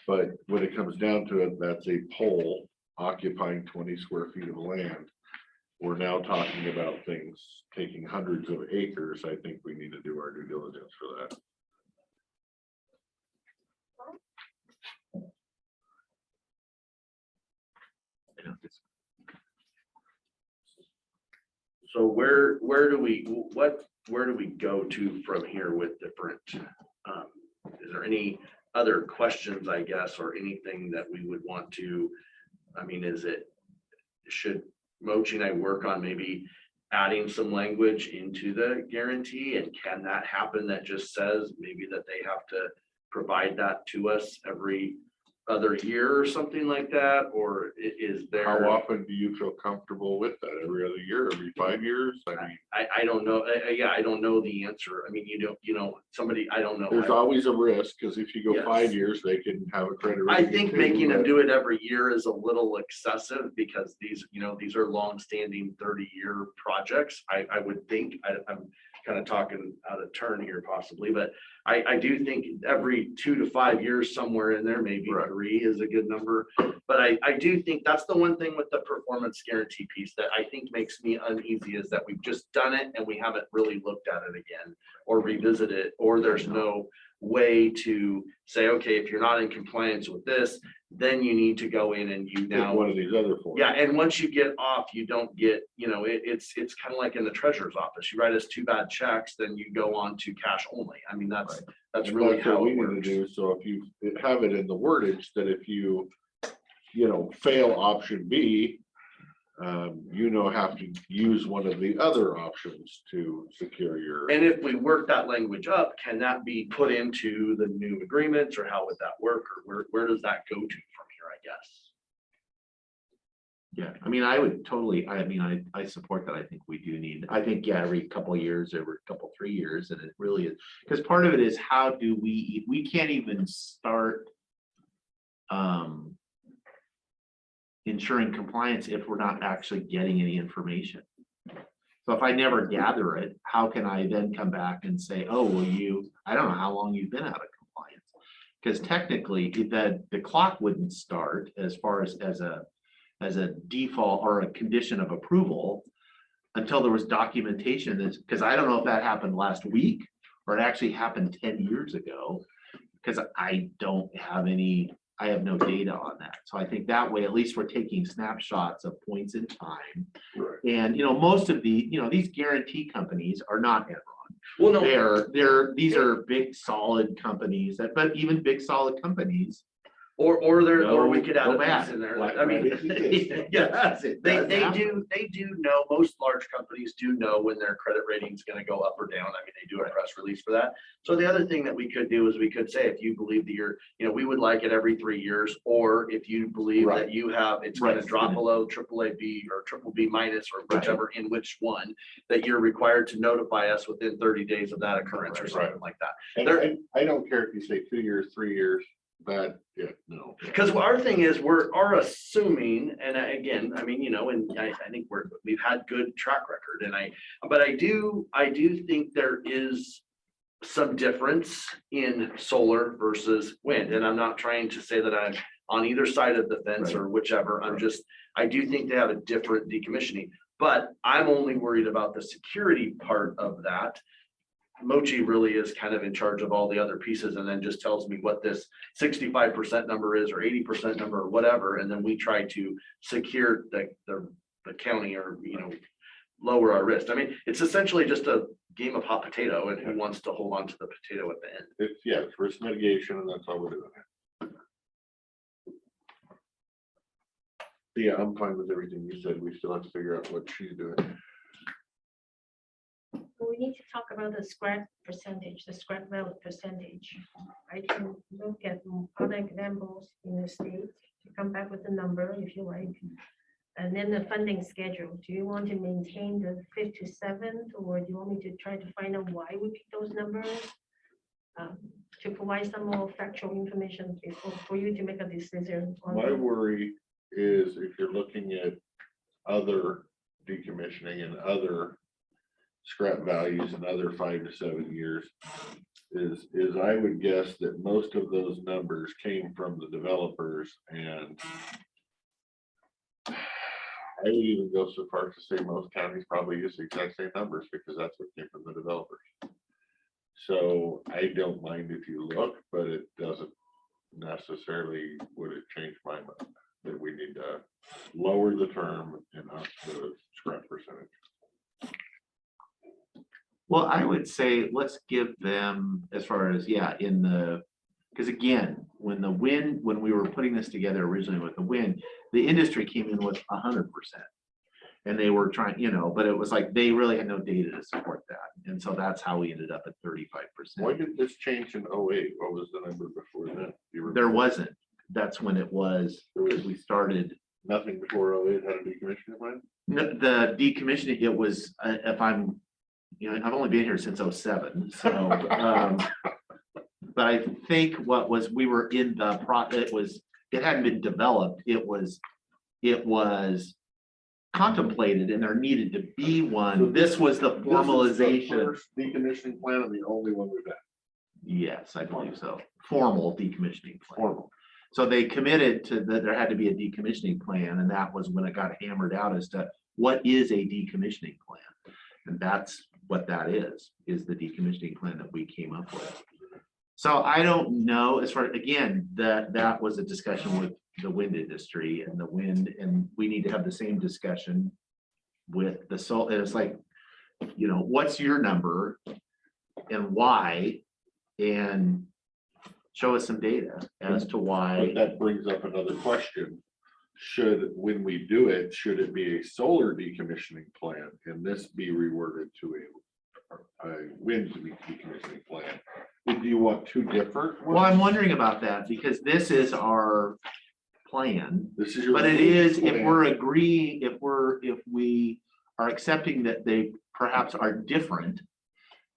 But when it comes down to it, that's a pole occupying 20 square feet of land. We're now talking about things taking hundreds of acres. I think we need to do our due diligence for that. So where do we, where do we go to from here with different, is there any other questions, I guess, or anything that we would want to, I mean, should Mochi and I work on maybe adding some language into the guarantee? And can that happen that just says maybe that they have to provide that to us every other year or something like that? Or is there? How often do you feel comfortable with that? Every other year, every 5 years? I mean, I don't know. Yeah, I don't know the answer. I mean, somebody, I don't know. there's always a risk, because if you go Yes. 5 years, they can have a credit. I rating think too, making them but- do it every year is a little excessive because these are long-standing 30-year projects. I would think, I'm kind of talking out of turn here possibly, but I do think every 2 to 5 years somewhere in there, maybe Right. 3 is a good number. But I do think that's the one thing with the performance guarantee piece that I think makes me uneasy, is that we've just done it and we haven't really looked at it again or revisited it, or there's no way to say, okay, if you're not in compliance with this, then you need to go in and you Pick now. one of these other four. Yeah, and once you get off, you don't get, it's kind of like in the treasurer's office. You write us 2 bad checks, then you go on to cash only. I mean, that's And really that's what how we it need to works. do. So if you have it in the wordage that if you fail option B, have to use one of the other options to secure your. And if we work that language up, can that be put into the new agreements, or how would that work? Or where does that go to from here, I guess? Yeah, I mean, I would totally, I support that. I think we do need, every couple of years, every couple, 3 years, and it really is, because part of it is how do we can't even start ensuring compliance if we're not actually getting any information. So if I never gather it, how can I then come back and say, oh, well, I don't know how long you've been out of compliance? Because technically the clock wouldn't start as far as a default or a condition of approval until there was documentation. Because I don't know if that happened last week or it actually happened 10 years ago, because I have no data on that. So I think that way, at least we're taking snapshots of points in time. Right. And, most of these guarantee companies are not Enron. Well, no, These are big, solid companies but even big, solid companies. or we could add Go a back. piece in there. Like I mean, Reddit. yeah, That's it. they That's do know, most large companies do know when their credit rating is going to go up or down. I mean, they do a press release for that. So the other thing that we could do is we could say, if you believe that we would like it every 3 years, or if you believe Right. that it's going to Right. drop below AAA B or triple B minus, or Right. whichever in which one, that you're required to notify us within 30 days of that occurrence or Right. something like that. And I don't care if you say 2 years, 3 years, no. Because our thing is, we're assuming, and again, I mean, and I think we've had good track record, but I do think there is some difference in solar versus wind, and I'm not trying to say that I'm on either side of the fence or whichever. I do think they have a different decommissioning, but I'm only worried about the security part of that. Mochi really is kind of in charge of all the other pieces, and then just tells me what this 65% number is, or 80% number, or whatever, and then we try to secure the county, or lower our risk. I mean, it's essentially just a game of hot potato, and who wants to hold on to the potato at the end. It's risk mitigation, and that's all we're doing. Yeah, I'm fine with everything you said. We still have to figure out what she's doing. We need to talk about the scrap percentage, the scrap value percentage. I can look at other examples in the state to come back with a number if you like. And then the funding schedule. Do you want to maintain the 5th to 7th, or do you want me to try to find out why we pick those numbers? To provide some more factual information for you to make a decision on. My worry is if you're looking at other decommissioning and other scrap values and other 5 to 7 years, is I would guess that most of those numbers came from the developers, and I would even go so far as to say most counties probably use the exact same numbers, because that's what came from the developers. So I don't mind if you look, but it doesn't necessarily would it change my mind that we need to lower the term and not the scrap percentage. Well, I would say, let's give them as far as, yeah, because again, when we were putting this together originally with the wind, the industry came in with 100%. And they were trying, but it was like, they really had no data to support that. And so that's how we ended up at 35%. Why did this change in 08? What was the number before that? There wasn't. That's when it was, because we started. Nothing before 08 had a decommissioning plan? The decommissioning, it was, if I'm, I've only been here since 07, so, but I think we were in the it hadn't been developed, it was contemplated and there needed to be one. So This was the This is the formalization. first decommissioning plan and the only one we've had. Yes, I believe so. Formal decommissioning plan. Formal. So they committed to that there had to be a decommissioning plan, and that was when it got hammered out as to what is a decommissioning plan. And that's what that is the decommissioning plan that we came up with. So I don't know, as far, again, that was a discussion with the wind industry and the wind, and we need to have the same discussion with the solar. It's like, what's your number and why? And show us some data as to But why. that brings up another question. When we do it, should it be a solar decommissioning plan and this be reworded to a wind decommissioning plan? Do you want two different? Well, I'm wondering about that because this is our plan, This is your. but it is, if plan. we're agreeing, if we are accepting that they perhaps are different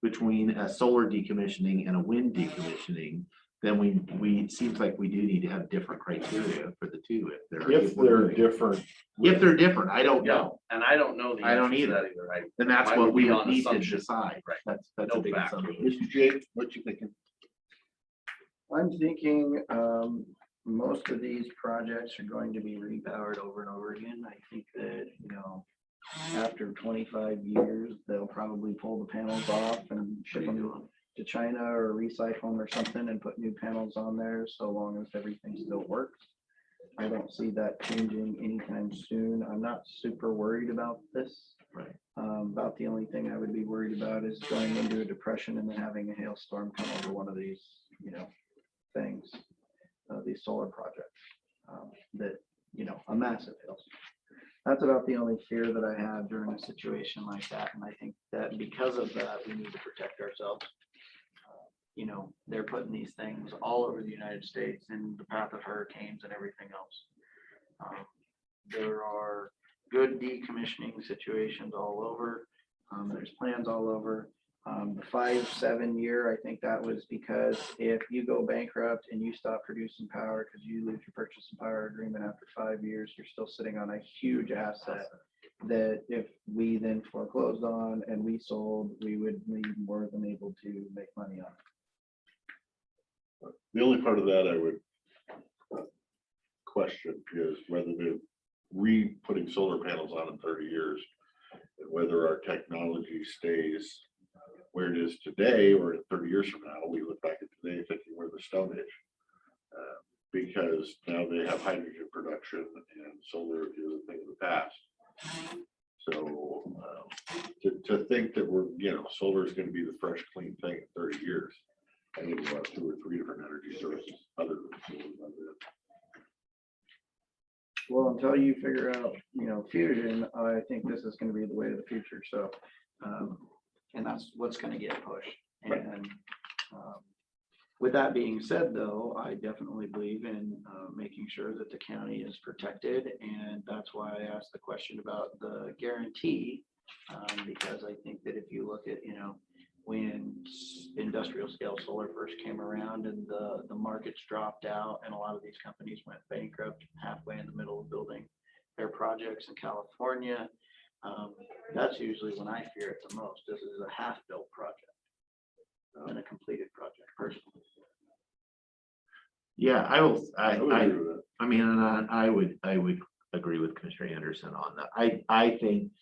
between a solar decommissioning and a wind decommissioning, then it seems like we do need to have different criteria for the two. If they're different. If they're different, I don't Yeah, know. and I don't know the I don't answer to either. that either. And that's Mine what would we be would on need to assumption. decide. Right. That's a No big fact. assumption. Mr. Jake, what you thinking? I'm thinking, most of these projects are going to be repowered over and over again. I think that, after 25 years, they'll probably pull the panels off and ship them to China or recycle them or something and put new panels on there, so long as everything still works. I don't see that changing anytime soon. I'm not super worried about this. Right. About the only thing I would be worried about is going into a depression and then having a hailstorm come over one of these, things, these solar projects, that, a massive hailstorm. That's about the only fear that I have during a situation like that. And I think that because of that, we need to protect ourselves. They're putting these things all over the United States in the path of hurricanes and everything else. There are good decommissioning situations all over. There's plans all over. The 5-7 year, I think that was because if you go bankrupt and you stop producing power because you lose your purchase and power agreement after 5 years, you're still sitting on a huge asset that if we then foreclosed on and we sold, we would be more than able to make money on. The only part of that I would question is whether they're putting solar panels on in 30 years and whether our technology stays where it is today, or in 30 years from now, we look back at today thinking we're the Stone Age. Because now they have hydrogen production and solar is a thing of the past. So to think that solar is going to be the fresh, clean thing in 30 years, I think we have 2 or 3 different energy sources other than solar. Well, until you figure out, fusion, I think this is going to be the way of the future. So, and that's what's going to get pushed. And with that being said, though, I definitely believe in making sure that the county is protected. And that's why I asked the question about the guarantee, because I think that if you look at, when industrial scale solar first came around and the markets dropped out and a lot of these companies went bankrupt halfway in the middle of building their projects in California, that's usually when I fear it the most. This is a half-built project than a completed project, personally. Yeah, I will. I would agree with that. I mean, and I would agree with Commissioner Anderson on that. I think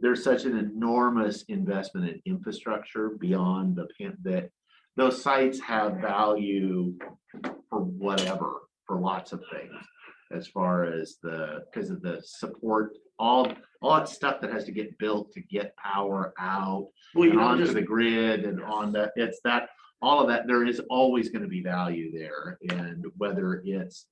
there's such an enormous investment in infrastructure beyond that those sites have value for whatever, for lots of things. as far as because of the support, all that stuff that has to get built to get power out Well, you and know, onto just, the grid and on that, it's that, all of that, there is always going to be value there. And whether it's,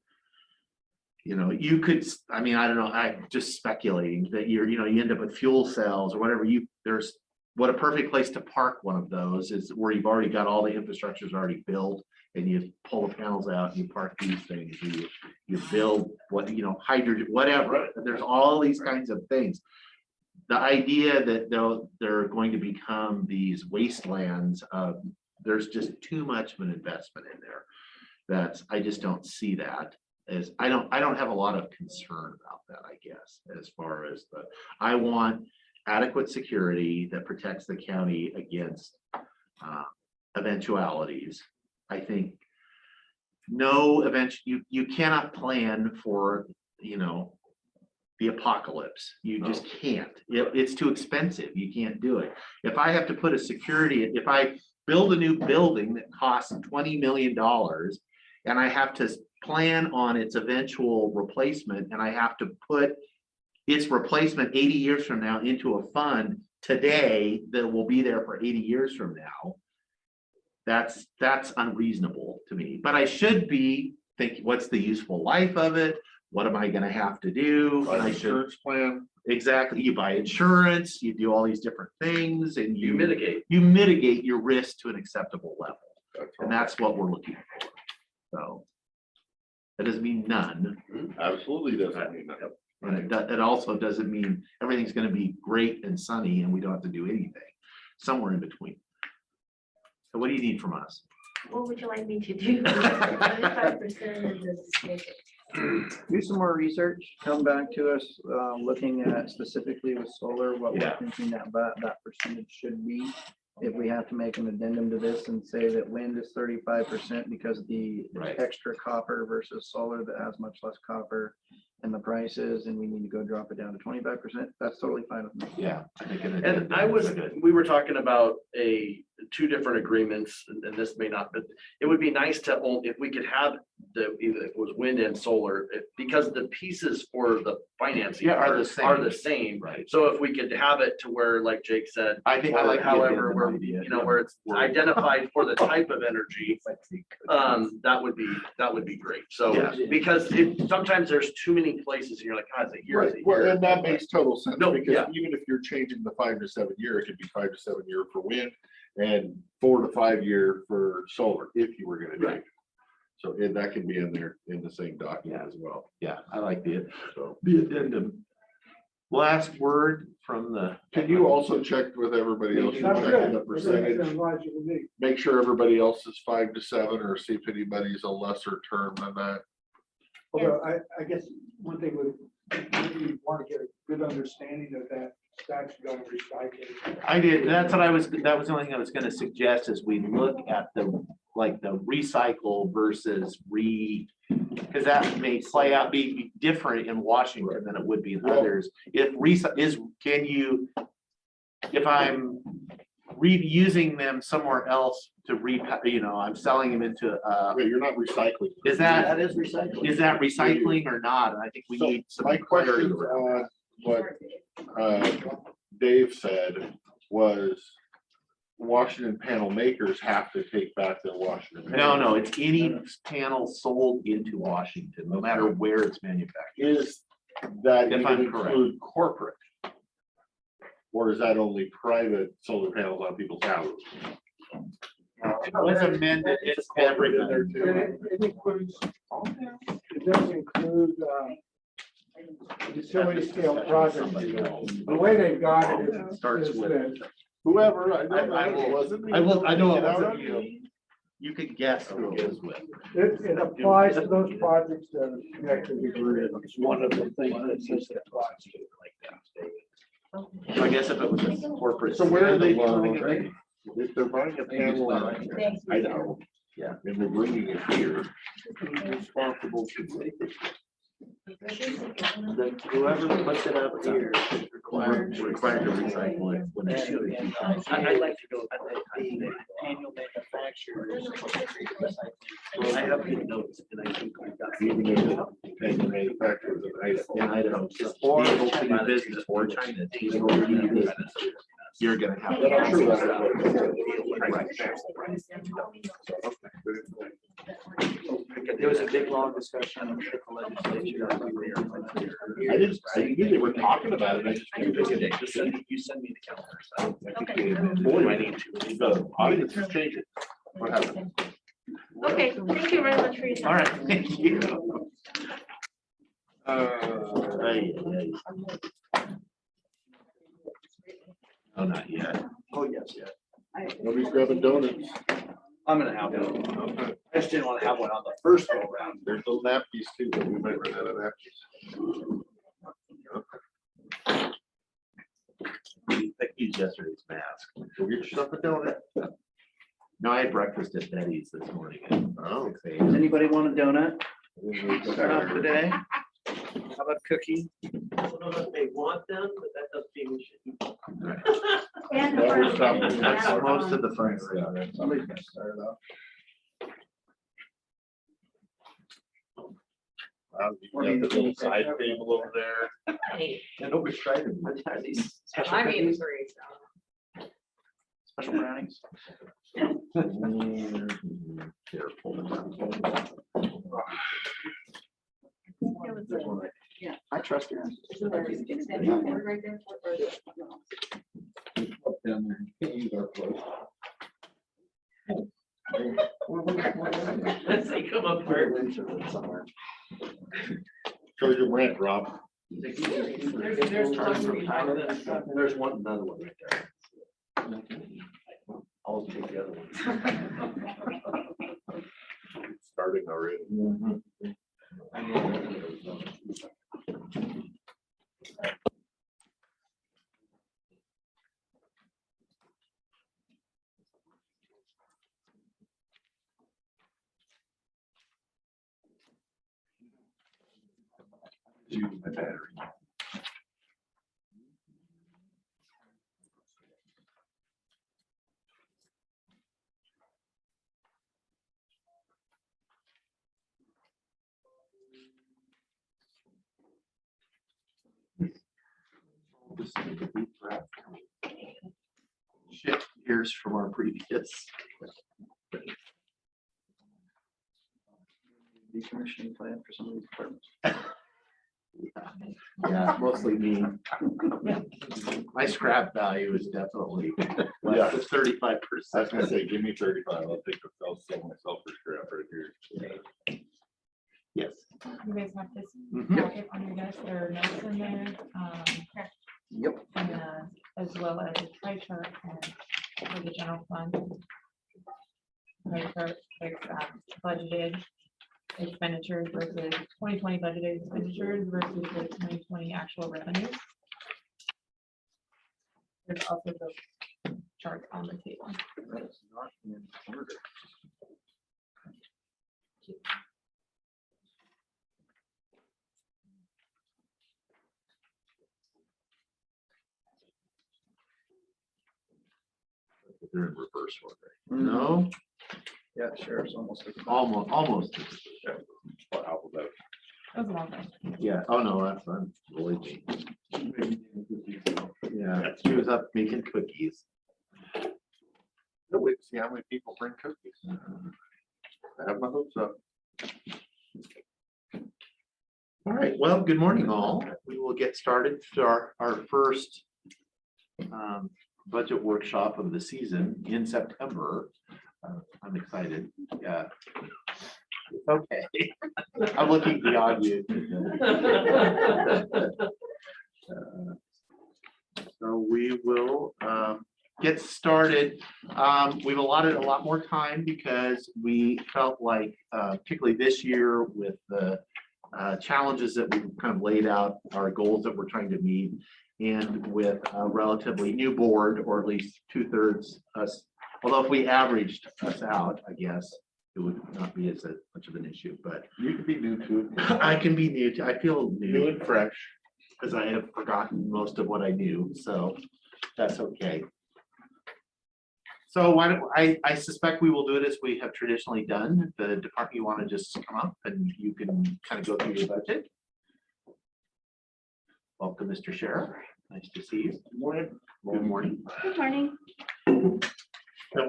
you could, I mean, I don't know, I'm just speculating that you end up with fuel cells or whatever what a perfect place to park one of those is where you've already got all the infrastructure's already built and you pull the panels out and you park these things, you build hydrogen, whatever. There's all these kinds of things. The idea that they're going to become these wastelands of, there's just too much of an investment in there. I just don't see that as, I don't have a lot of concern about that, I guess, as far as I want adequate security that protects the county against eventualities. I think you cannot plan for, the apocalypse. You just can't. It's too expensive. You can't do it. If I have to put if I build a new building that costs $20 million and I have to plan on its eventual replacement and I have to put its replacement 80 years from now into a fund today that will be there for 80 years from now, that's unreasonable to me. But I should be thinking, what's the useful life of it? What am I going to have to do? Buy an insurance plan. Exactly. You buy insurance, you do all these different things, and you mitigate. you mitigate your risk to an acceptable level. That's And that's what we're looking for. So that doesn't mean none. Absolutely doesn't mean that. And it also doesn't mean everything's going to be great and sunny and we don't have to do anything. Somewhere in between. So what do you need from us? What would you like me to do? 35% of this ticket. Do some more research, come back to us, looking at specifically with solar, what we're Yeah. thinking that percentage should be. If we have to make an addendum to this and say that wind is 35% because the Right. extra copper versus solar that has much less copper and the prices, and we need to go drop it down to 25%, that's totally fine with me. Yeah, I think. And we were talking about two different agreements, and this may not, but it would be nice to own, if we could have either if it was wind and solar, because the pieces for the financing Yeah, are the same. Right. So if we could have it to where, like Jake said, I think I or like the however, addendum where, idea. where it's identified for the type of energy, that would be great. So, Yeah. because sometimes there's too many places and you're like, God, is it here? Is it Well, here? and that makes total sense, No, because yeah. even if you're changing the 5 to 7 year, it could be 5 to 7 year for wind and 4 to 5 year for solar, if you were gonna do it. Right. So and that can be in there in the same document as well. Yeah, I like the So addendum. Last word from the. can you also check with everybody else? That's Check good. the That percentage, sounds logical to me. make sure everybody else is 5 to 7, or see if anybody's a lesser term than that. Although I guess one thing we want to get a good understanding of that statute on recycling. I did, that was the only thing I was gonna suggest is we look at the recycle versus because that may play out, be different in Washington than it would be in others. If I'm reusing them somewhere else to I'm selling them into, Wait, you're not recycling. is that is recycling. recycling or not? And I think we So need some my clarity question around on what Dave said was Washington panel makers have to take back their Washington. No, it's any panel sold into Washington, no matter where it's manufactured. Is that If even I'm correct. include corporate? Or is that only private solar panels on people's houses? It was amended, it's everything. There too. It includes, it does include utility scale projects. The way they've got it is. Starts is with- that Whoever, I I know it wasn't me. I know it Get out wasn't on you. me. You could guess who it is with. It applies to those projects that are connected to the grid. It's one of the things that says it applies to. So I guess if it was a corporate. So where are they standalone, turning it? If they're buying a panel, I know. Yeah. And they're bringing it here. Who's responsible to take it? Whoever puts it up here is required to recycle it when they shoot it. I'd like to go. Annual manufacturers. I have good notes, and I think we've got. Even if Manufacturers of ice. in Idaho, or able to do business or China, to be able to do business, you're gonna have. But I'm sure that's what There was a big, long discussion with the legislature. I didn't, I knew they were talking about it. I just didn't think it. You send me the calendars. Boy, do I need to. The audience is changing. What happened? Okay, thank you very much for your time. All right, thank you. Oh, not yet. Oh, yes, yeah. Nobody's grabbing donuts. I'm gonna have one. I just didn't want to have one on the first go round. There's those napkins too, but we might run out of napkins. I used yesterday's mask. Go get yourself a donut. No, I had breakfast at Betty's this morning. At Oh. 6 Does a.m. anybody want a donut? Start off the day. How about cookie? I don't know if they want them, but that doesn't mean we should. That was something. That's most of the fun stuff. Somebody's gonna start it off. Wow, you got the little side table over there. Hey, And nobody's trying to. Are these special I'm eating cookies? free, so. Special brownies? Careful. There's one right there. I trust you. Down there. Can't use our clothes. Let's say come apart. Somewhere. Show your rent, Rob. There's tons of time. There's one, another one right there. I'll take the other one. Starting already. Use my battery. Shift gears from our previous. Decommissioning plan for some of these departments. Yeah, mostly me. My scrap value is definitely less than 35%. I was gonna say, give me 35. I'll take the, I'll sell myself for scrap right here. Yes. You guys have this Mhm. packet on your desk, there are notes in there, Yep. and, as well as a pie chart and for the general fund. Pie chart, like, budgeted expenditures versus 2020 budgeted expenditures versus the 2020 actual revenues. There's also the chart on the table. That's not in order. They're in reverse order. No, Yeah, sheriff's almost. almost. Or alphabet. That was a long time. Yeah, oh no, that's fun. Believe me. Yeah, she was up making cookies. No, wait, see how many people bring cookies. I have my hopes up. All right, well, good morning all. We will get started to our first budget workshop of the season in September. I'm excited. Yeah. It's okay. I'm looking beyond you. So we will get started. We've allotted a lot more time because we felt like, particularly this year with the challenges that we've kind of laid out, our goals that we're trying to meet, and with a relatively new board, or at least 2/3 us. Although if we averaged us out, I guess it would not be as much of an issue, but You can be new to it. I can be new to, I feel New new and fresh. because I have forgotten most of what I knew, so that's okay. So why don't, I suspect we will do it as we have traditionally done. The department, you want to just come up and you can kind of go through your budget. Welcome, Mr. Sheriff. Nice to see you. Morning. Good morning. Good morning. And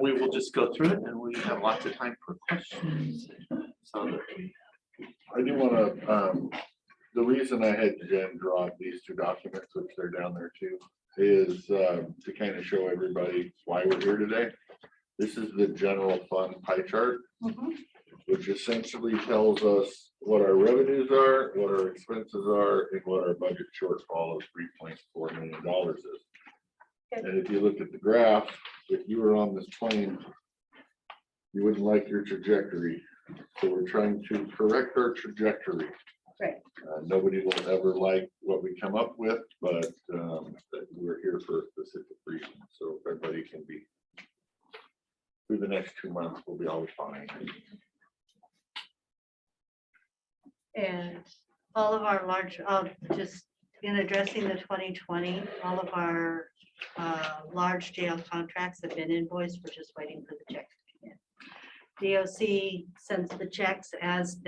we will just go through it and we have lots of time for questions. So that we I do want to, the reason I had Jen draw these two documents, which they're down there too, is to kind of show everybody why we're here today. This is the general fund pie chart, which essentially tells us what our revenues are, what our expenses are, and what our budget shortfall of $3.4 million is. And if you look at the graph, if you were on this plane, you wouldn't like your trajectory. So we're trying to correct our trajectory. Right. Nobody will ever like what we come up with, but that we're here for a specific reason. So if everybody can be through the next 2 months, we'll be always fine. And all of our large, just in addressing the 2020, all of our large jail contracts have been invoiced. We're just waiting for the checks to come in. DOC sends the checks as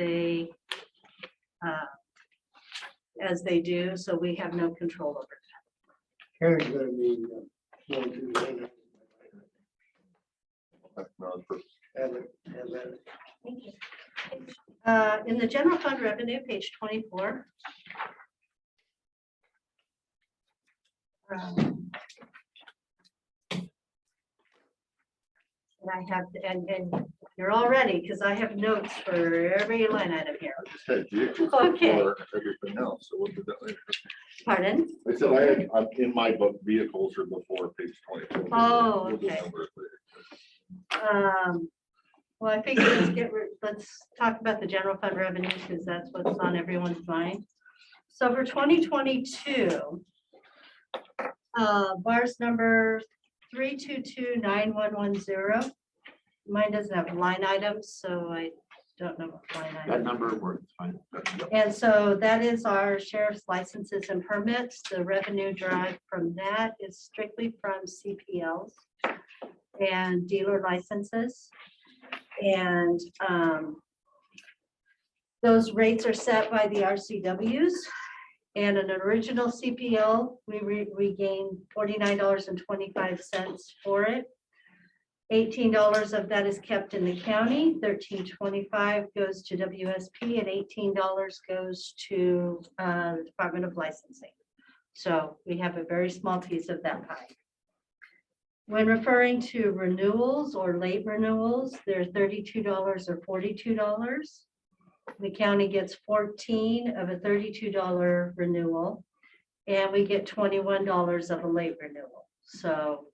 they do, so we have no control over that. Karen's gonna be going to the and then Thank you. In the general fund revenue, page 24. And I have, and you're all ready, because I have notes for every line item here. I just had vehicles Okay. before everything else, so we'll do that later. Pardon? I said I'm in my book, vehicles are before page 24. Oh, We'll do okay. numbers later. Well, I figured let's talk about the general fund revenue, because that's what's on everyone's mind. So for 2022, bars number 3229110. Mine doesn't have line items, so I don't know what line that item. number works fine. And so that is our sheriff's licenses and permits. The revenue derived from that is strictly from CPLs and dealer licenses. And those rates are set by the RCWs. And an original CPL, we gain $49.25 for it. $18 of that is kept in the county, $13.25 goes to WSP, and $18 goes to the Department of Licensing. So we have a very small piece of that pie. When referring to renewals or late renewals, they're $32 or $42. The county gets 14 of a $32 renewal, and we get $21 of a late renewal. So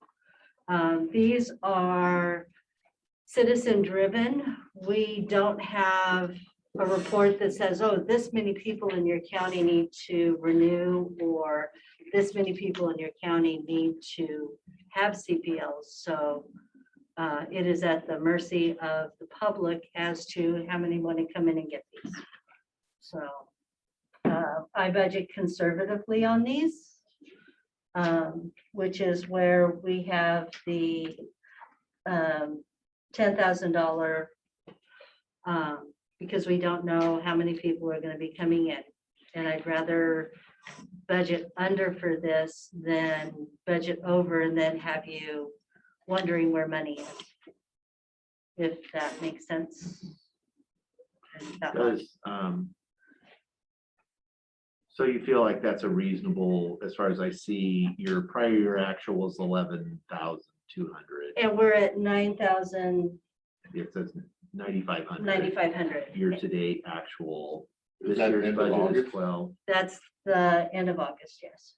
these are citizen driven. We don't have a report that says, oh, this many people in your county need to renew, or this many people in your county need to have CPLs. So it is at the mercy of the public as to how many want to come in and get these. So I budget conservatively on these, which is where we have the $10,000 because we don't know how many people are going to be coming in. And I'd rather budget under for this than budget over and then have you wondering where money is. If that makes sense. Does, so you feel like that's a reasonable, as far as I see, your prior year actual was 11,200. And we're at 9,000, It says 9,500. 9,500. Year to date actual. Is This that year's end of budget is August? 12. That's the end of August, yes.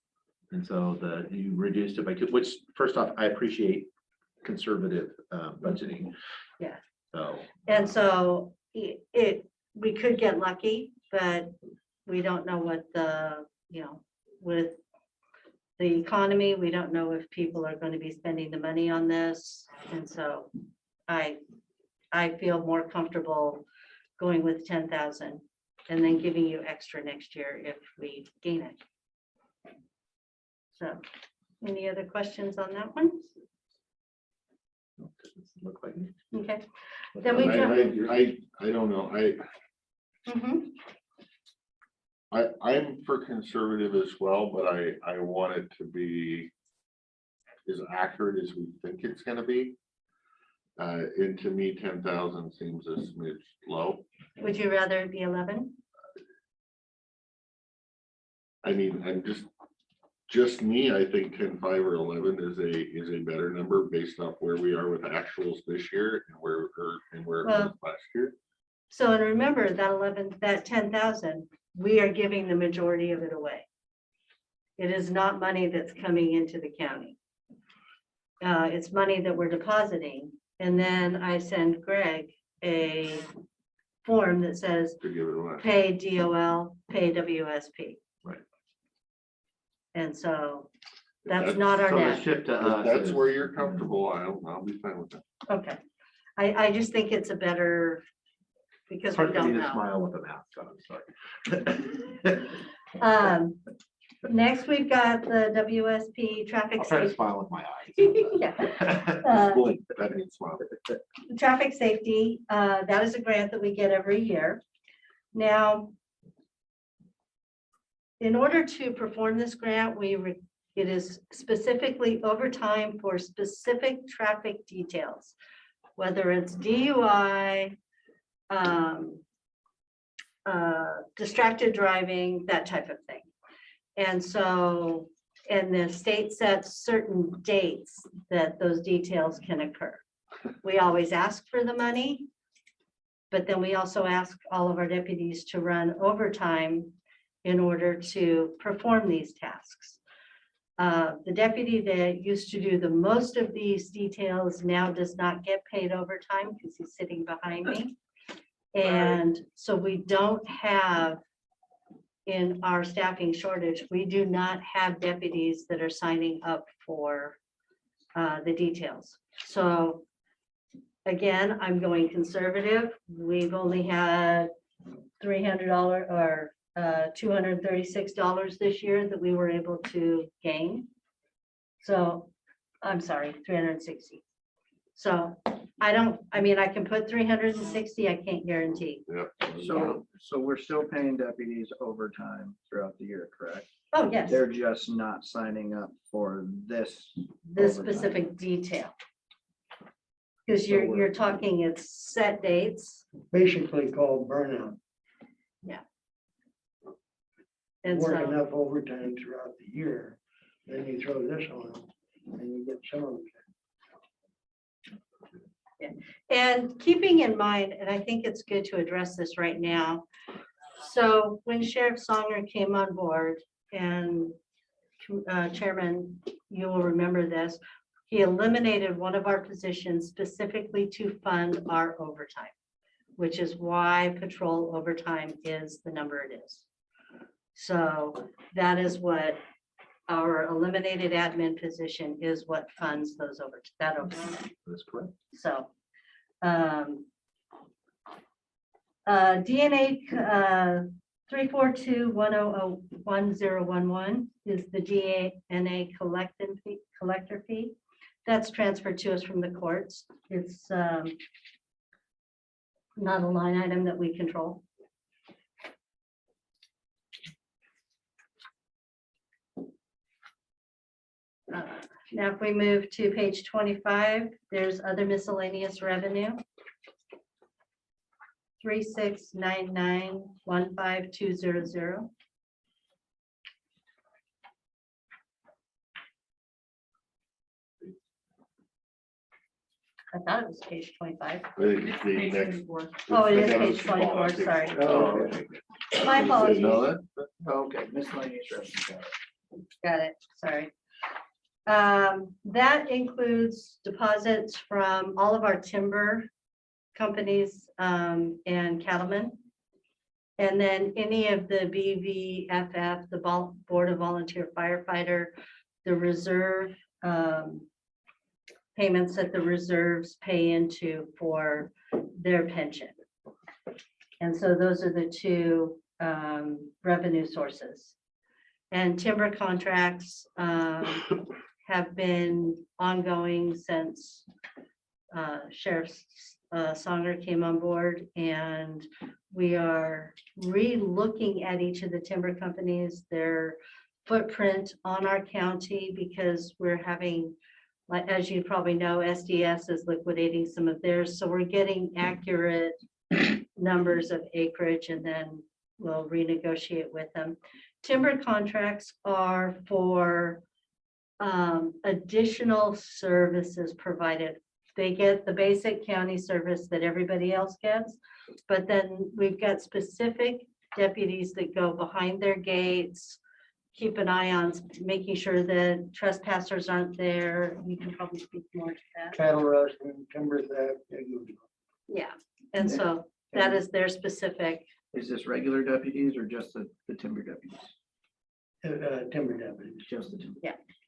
And so you reduced it by two, which first off, I appreciate conservative budgeting. Yeah. So. And so we could get lucky, but we don't know what with the economy, we don't know if people are going to be spending the money on this. And so I feel more comfortable going with 10,000 and then giving you extra next year if we gain it. So any other questions on that one? Doesn't look like it. Okay. Then we jump. I don't know, Mhm. I'm for conservative as well, but I want it to be as accurate as we think it's gonna be. And to me, 10,000 seems a smidge low. Would you rather it be 11? I mean, I'm just me, I think 10.5 or 11 is a better number based off where we are with actuals this year and where it was Well- last year. So, and remember that 11, that 10,000, we are giving the majority of it away. It is not money that's coming into the county. It's money that we're depositing, and then I send Greg a form that says, To give it away. pay DOL, pay WSP. Right. And so that's That's- not our So the net. shift to If us. that's is- where you're comfortable, I'll be fine with that. Okay. I just think it's a better, because It's we hard for me don't to know. smile with a mask on, sorry. Next, we've got the WSP traffic I'll try to safety. smile with my eyes. Yeah. Uh, Blink, that means smile. Traffic safety, that is a grant that we get every year. Now, in order to perform this grant, it is specifically overtime for specific traffic details, whether it's DUI, distracted driving, that type of thing. And so, and the state sets certain dates that those details can occur. We always ask for the money, but then we also ask all of our deputies to run overtime in order to perform these tasks. The deputy that used to do the most of these details now does not get paid overtime because he's sitting behind me. And so we don't have, in our staffing shortage, we do not have deputies that are signing up for the details. So again, I'm going conservative. We've only had $300 or $236 this year that we were able to gain. So I'm sorry, 360. So I mean, I can put 360, I can't guarantee. So we're still paying deputies overtime throughout the year, correct? Oh, yes, They're just not signing up for this. this overtime. specific detail. Because So you're we're- talking, it's set dates. Basically called burnout. And Work so, enough overtime throughout the year, then you throw this on them, and you get some of it. and keeping in mind, and I think it's good to address this right now. So when Sheriff Songer came on board, and Chairman, you will remember this, he eliminated one of our positions specifically to fund our overtime, which is why patrol overtime is the number it is. So that is what our eliminated admin position is, what funds those overtime. That's correct. So, DNA 342-100-1011 is the DNA collector fee. That's transferred to us from the courts. It's not a line item that we control. Now, if we move to page 25, there's other miscellaneous revenue. 36991520. I thought it was page 25. I think it's the Page next. 24. Oh, it is the page next 24, policy. sorry. Oh, okay. My apologies. No, that- Okay, miscellaneous revenue. Got it, sorry. That includes deposits from all of our timber companies and cattlemen. And then any of the BVFF, the Board of Volunteer Firefighter, the reserve payments that the reserves pay into for their pension. And so those are the two revenue sources. And timber contracts have been ongoing since Sheriff Songer came on board, and we are re-looking at each of the timber companies, their footprint on our county, because we're having, like, as you probably know, SDS is liquidating some of theirs, so we're getting accurate numbers of acreage, and then we'll renegotiate with them. Timber contracts are for additional services provided. They get the basic county service that everybody else gets, but then we've got specific deputies that go behind their gates, keep an eye on making sure that trespassers aren't there. You can probably speak more to that. Cattle rush and timber theft. Yeah, and so that is their specific. Is this regular deputies or just the timber deputies? Timber deputies. Just the timber.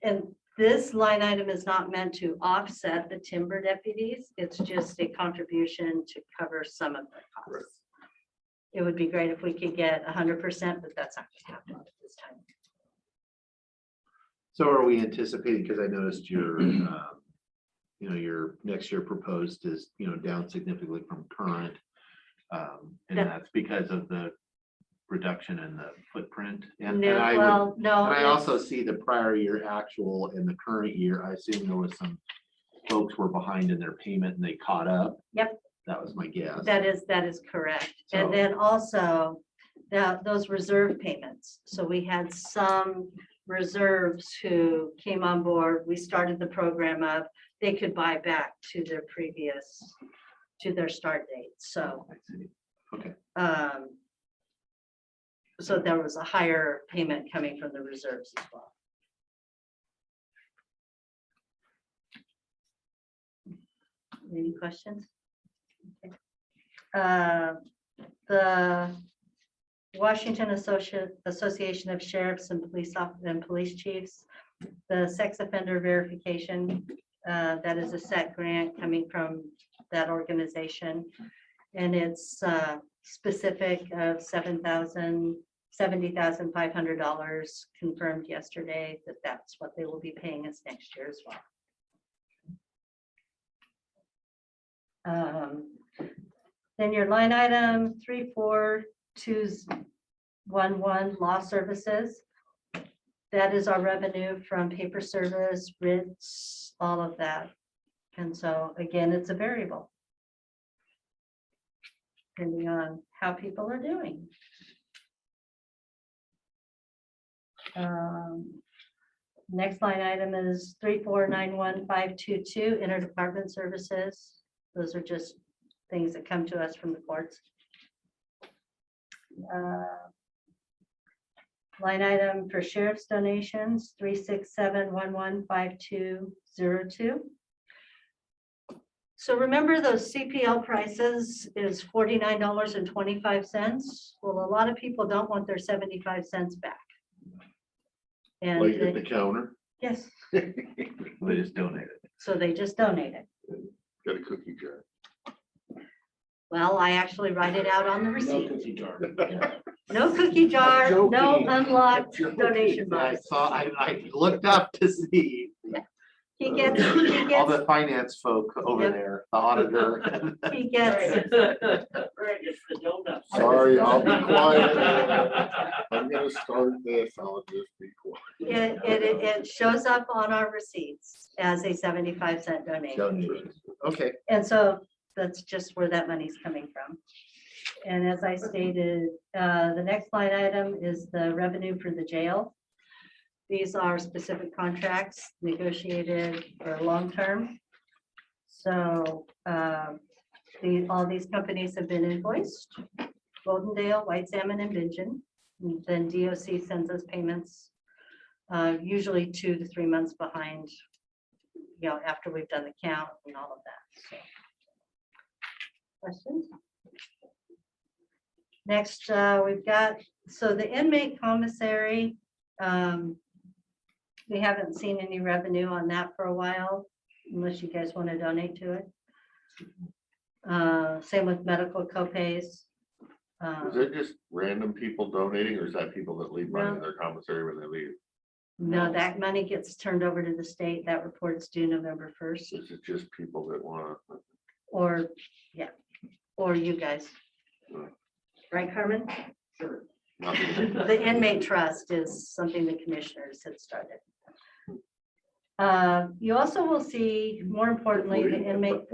And this line item is not meant to offset the timber deputies. It's just a contribution to cover some of the costs. It would be great if we could get 100%, but that's not going to happen at this time. So are we anticipating, because I noticed your, your next year proposed is, down significantly from current. And Yeah. that's because of the reduction in the footprint. And No, I would, well, no. and I also it's- see the prior year actual and the current year. I assume there was some folks were behind in their payment and they caught up. Yep. That was my guess. That is correct. And So- then also those reserve payments. So we had some reserves who came on board. We started the program of, they could buy back to their previous, to their start date. So, I see. Okay. so there was a higher payment coming from the reserves as well. Any questions? Okay. The Washington Association of Sheriffs and Police Chiefs, the sex offender verification, that is a set grant coming from that organization. And it's specific of $70,500 confirmed yesterday that that's what they will be paying us next year as well. Then your line item 34211 law services. That is our revenue from paper service, writs, all of that. And so again, it's a variable, depending on how people are doing. Next line item is 3491522 interdepartment services. Those are just things that come to us from the courts. Line item for sheriff's donations, 367115202. So remember those CPL prices is $49.25. Well, a lot of people don't want their 75 cents back. And Like at the counter, yes, They just donated. so they just donate it. got a cookie jar. Well, I actually write it out on the No receipt. cookie jar. No cookie jar, no Joking. unlocked donation I box. saw, I looked up to see He gets, all the finance folk over Yep. there, the auditor. he gets, Right, it's the donut. Sorry, I'll be quiet. I'm gonna start this, I'll just be quiet. it shows up on our receipts as a 75-cent donation. Donated. Okay. And so that's just where that money's coming from. And as I stated, the next line item is the revenue for the jail. These are specific contracts negotiated for long term. So all these companies have been invoiced, Goldendale, White Salmon, and Bingen. And then DOC sends us payments, usually 2 to 3 months behind, after we've done the count and all of that. So. Questions? Next, we've got, so the inmate commissary, we haven't seen any revenue on that for a while, unless you guys want to donate to it. Same with medical copays. Is it just random people donating, or is that people that leave money in their commissary when they leave? No, that money gets turned over to the state. That report's due November 1st, Is it just people that want to? or, yeah, or you guys. Right, Carmen? Sure. The inmate trust is something the commissioners had started. You also will see, more importantly, the inmate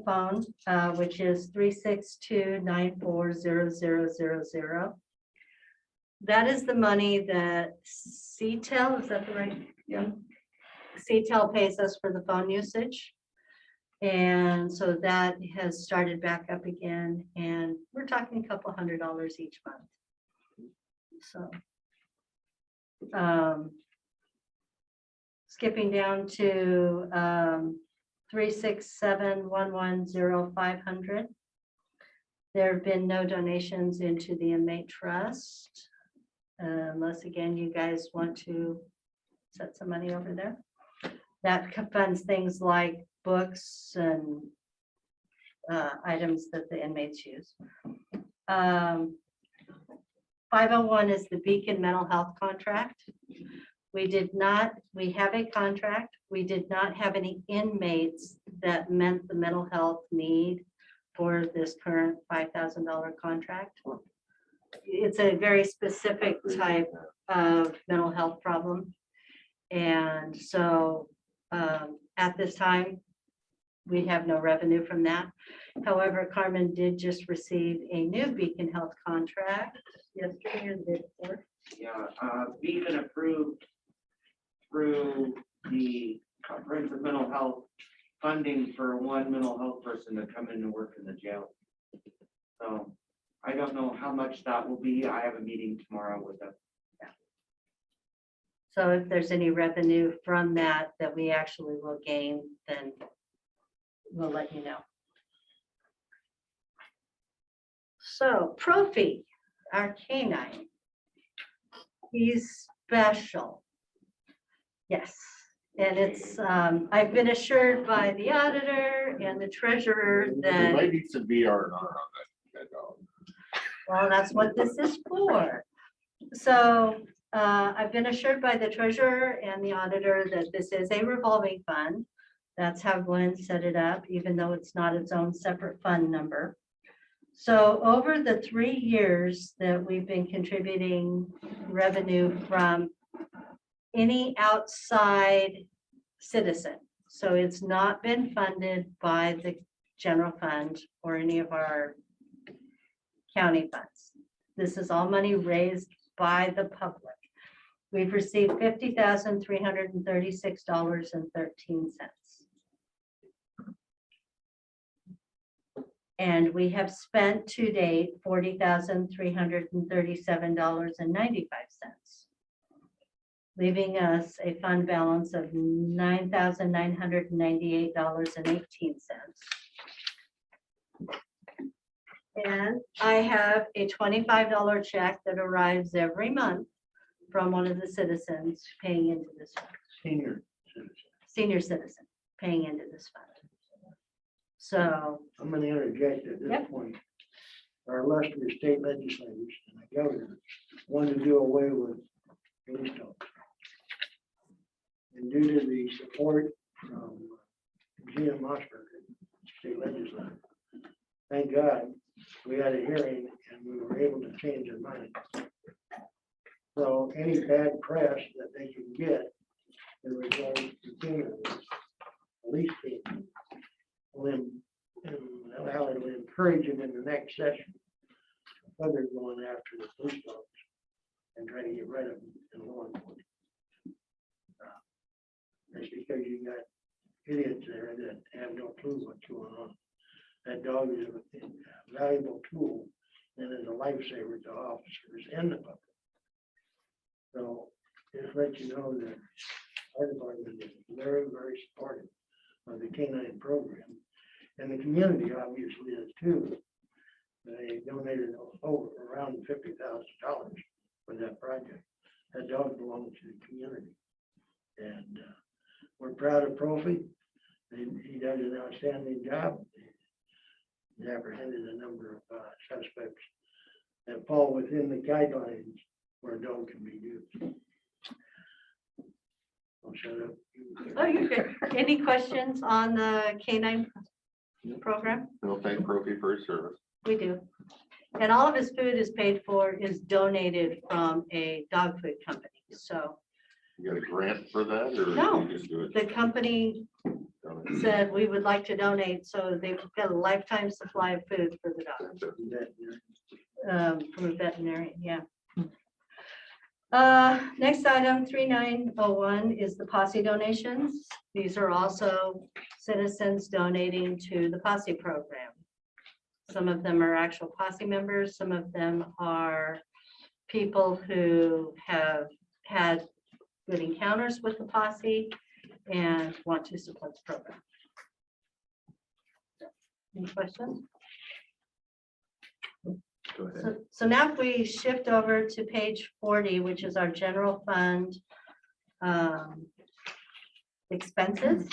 phone, which is 362-940-0000. That is the money that CTEL, is that the right? Yeah. CTEL pays us for the phone usage. And so that has started back up again, and we're talking a couple $100 each month. So. Skipping down to 367-110-500. There have been no donations into the inmate trust. Unless again, you guys want to set some money over there. That funds things like books and items that the inmates use. 501 is the Beacon Mental Health Contract. We have a contract. We did not have any inmates that met the mental health need for this current $5,000 contract. It's a very specific type of mental health problem. And so at this time, we have no revenue from that. However, Carmen did just receive a new Beacon Health contract yesterday or the day before. Yeah, Beacon approved through the comprehensive mental health funding for one mental health person to come in and work in the jail. So I don't know how much that will be. I have a meeting tomorrow with them. So if there's any revenue from that we actually will gain, then we'll let you know. So Profi, our canine, he's special. Yes, and it's, I've been assured by the auditor and the treasurer There that, might be some VR on that dog. well, that's what this is for. So I've been assured by the treasurer and the auditor that this is a revolving fund. That's how Glenn set it up, even though it's not its own separate fund number. So over the 3 years that we've been contributing revenue from any outside citizen, so it's not been funded by the general fund or any of our county funds. This is all money raised by the public. We've received $50,336.13. And we have spent to date $40,337.95, leaving us a fund balance of $9,998.18. And I have a $25 check that arrives every month from one of the citizens paying into this fund, senior citizen paying into this fund. So, I'm gonna interject at this Yep. point. Our illustrious state legislators and the governor wanted to do away with police dogs. And due to the support from Gina Mossberg, state legislator, thank God, we had a hearing and we were able to change their mind. So any bad press that they can get in regards to police team will it'll encourage them in the next session. Whether going after the police dogs and trying to get rid of them in law enforcement. That's because you got idiots there that have no clue what's going on. That dog is a valuable tool and is a lifesaver to officers and the public. So just let you know that our department is very, very supportive of the canine program. And the community obviously is too. They donated around $50,000 for that project. That dog belongs to the community. And we're proud of Profi. He does an outstanding job. He apprehended a number of suspects that fall within the guidelines where a dog can be used. I'll shut up. Oh, you're good. Any questions on the K-9 program? We'll thank Brophy for his service. We do. And all of his food is paid for, is donated from a dog food company. So You got a grant for that or? No. you just do it? the company said we would like to donate, so they've got a lifetime supply of food for the dog. From a veterinarian, yeah. Next item, 3901 is the posse donations. These are also citizens donating to the posse program. Some of them are actual posse members, some of them are people who have had good encounters with the posse and want to support the program. Any questions? Go ahead. So now if we shift over to page 40, which is our general fund expenses.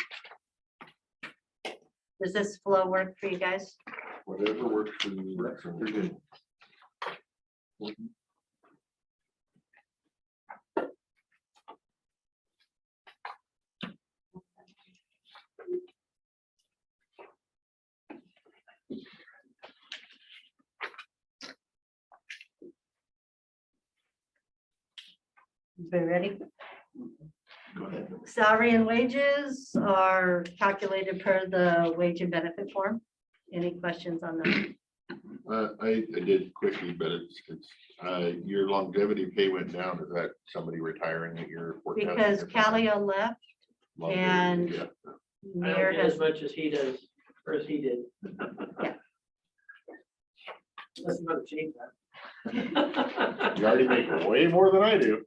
Does this flow work for you guys? Whatever works for you. works for me. You're good. Everybody ready? Go ahead. Salary and wages are calculated per the wage and benefit form. Any questions on that? I did quickly, but your longevity pay went down. Is that somebody retiring that you're? forecasting Because or something? Calio left, Longevity, and- yeah. I Mayor don't get has, as much as he does, or as he did. Let's not change that. You already make way more than I do.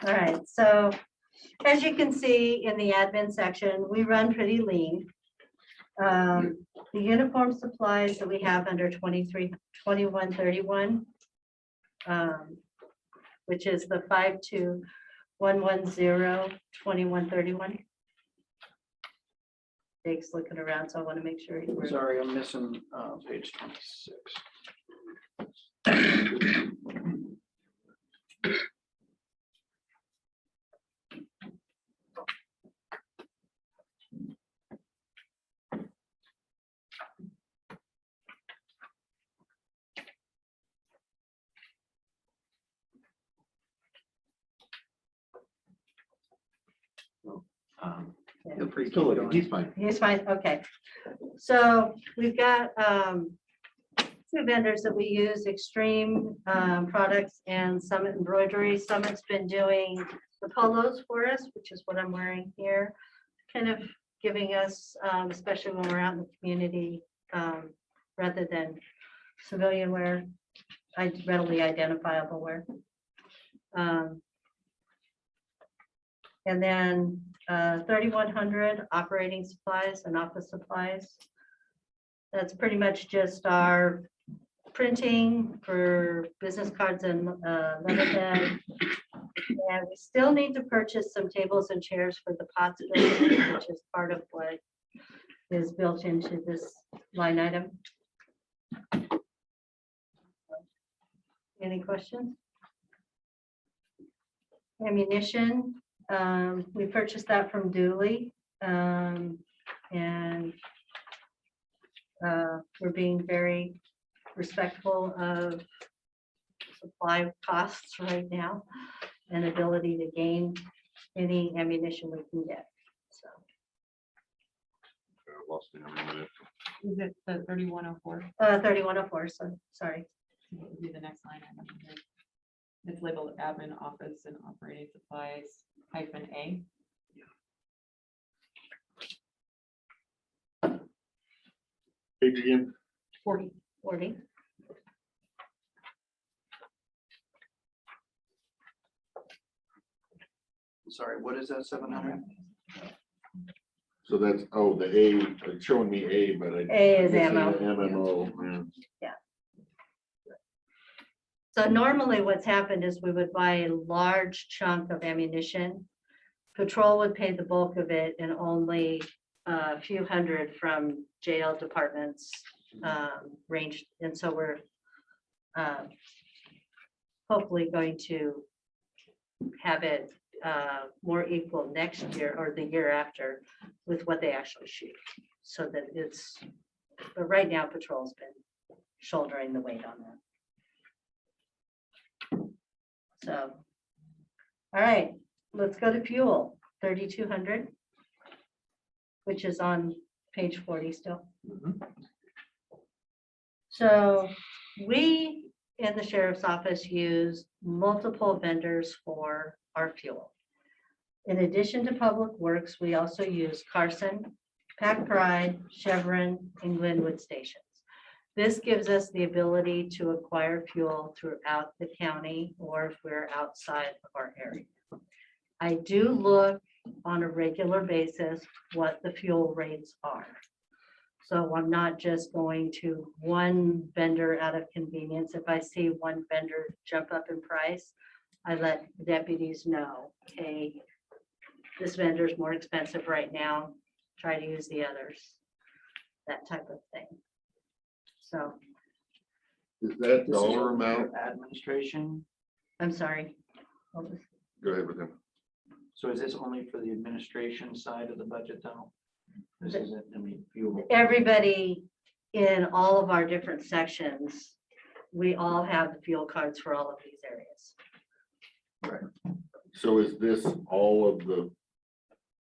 all right, so as you can see in the admin section, we run pretty lean. The uniform supplies that we have under 2131, which is the 521102131. Jake's looking around, so I want to make sure. we're- Sorry, I'm missing page 26. Feel free to Still keep looking, going. he's fine. He's fine, okay. So we've got two vendors that we use, Extreme Products and Summit Embroidery. Summit's been doing the polos for us, which is what I'm wearing here, kind of giving us, especially when we're out in the community, rather than civilian wear, readily identifiable wear. And then 3,100 operating supplies and office supplies. That's pretty much just our printing for business cards and letterhead. And we still need to purchase some tables and chairs for the POTS building, which is part of what is built into this line item. Any questions? Ammunition. We purchased that from Dooley, and we're being very respectful of supply costs right now and ability to gain any ammunition we can get. So Lost me on a minute. Is it the 3104? 3104, so sorry. What would be the next line item here? It's labeled admin office and operating supplies -A. Page again. 40. 40. Sorry, what is that, 700? So that's, oh, the A, it's showing me A, but I. A is I'm missing ammo. the MMO, yeah. So normally what's happened is we would buy a large chunk of ammunition. Patrol would pay the bulk of it and only a few hundred from jail departments ranged. And so we're hopefully going to have it more equal next year or the year after with what they actually shoot. So that it's, but right now patrol's been shouldering the weight on that. So, all right, let's go to fuel, 3,200, which is on page 40 still. So we in the sheriff's office use multiple vendors for our fuel. In addition to Public Works, we also use Carson, Pack Pride, Chevron, and Glenwood stations. This gives us the ability to acquire fuel throughout the county or if we're outside of our area. I do look on a regular basis what the fuel rates are. So I'm not just going to one vendor out of convenience. If I see one vendor jump up in price, I let the deputies know, hey, this vendor is more expensive right now. Try to use the others, that type of thing. So, Is that This is dollar for amount? Administration, I'm sorry. What was- Go ahead with him. so is this only for the administration side of the budget though? This isn't, I mean, fuel. Everybody in all of our different sections, we all have the fuel cards for all of these areas. So is this all of the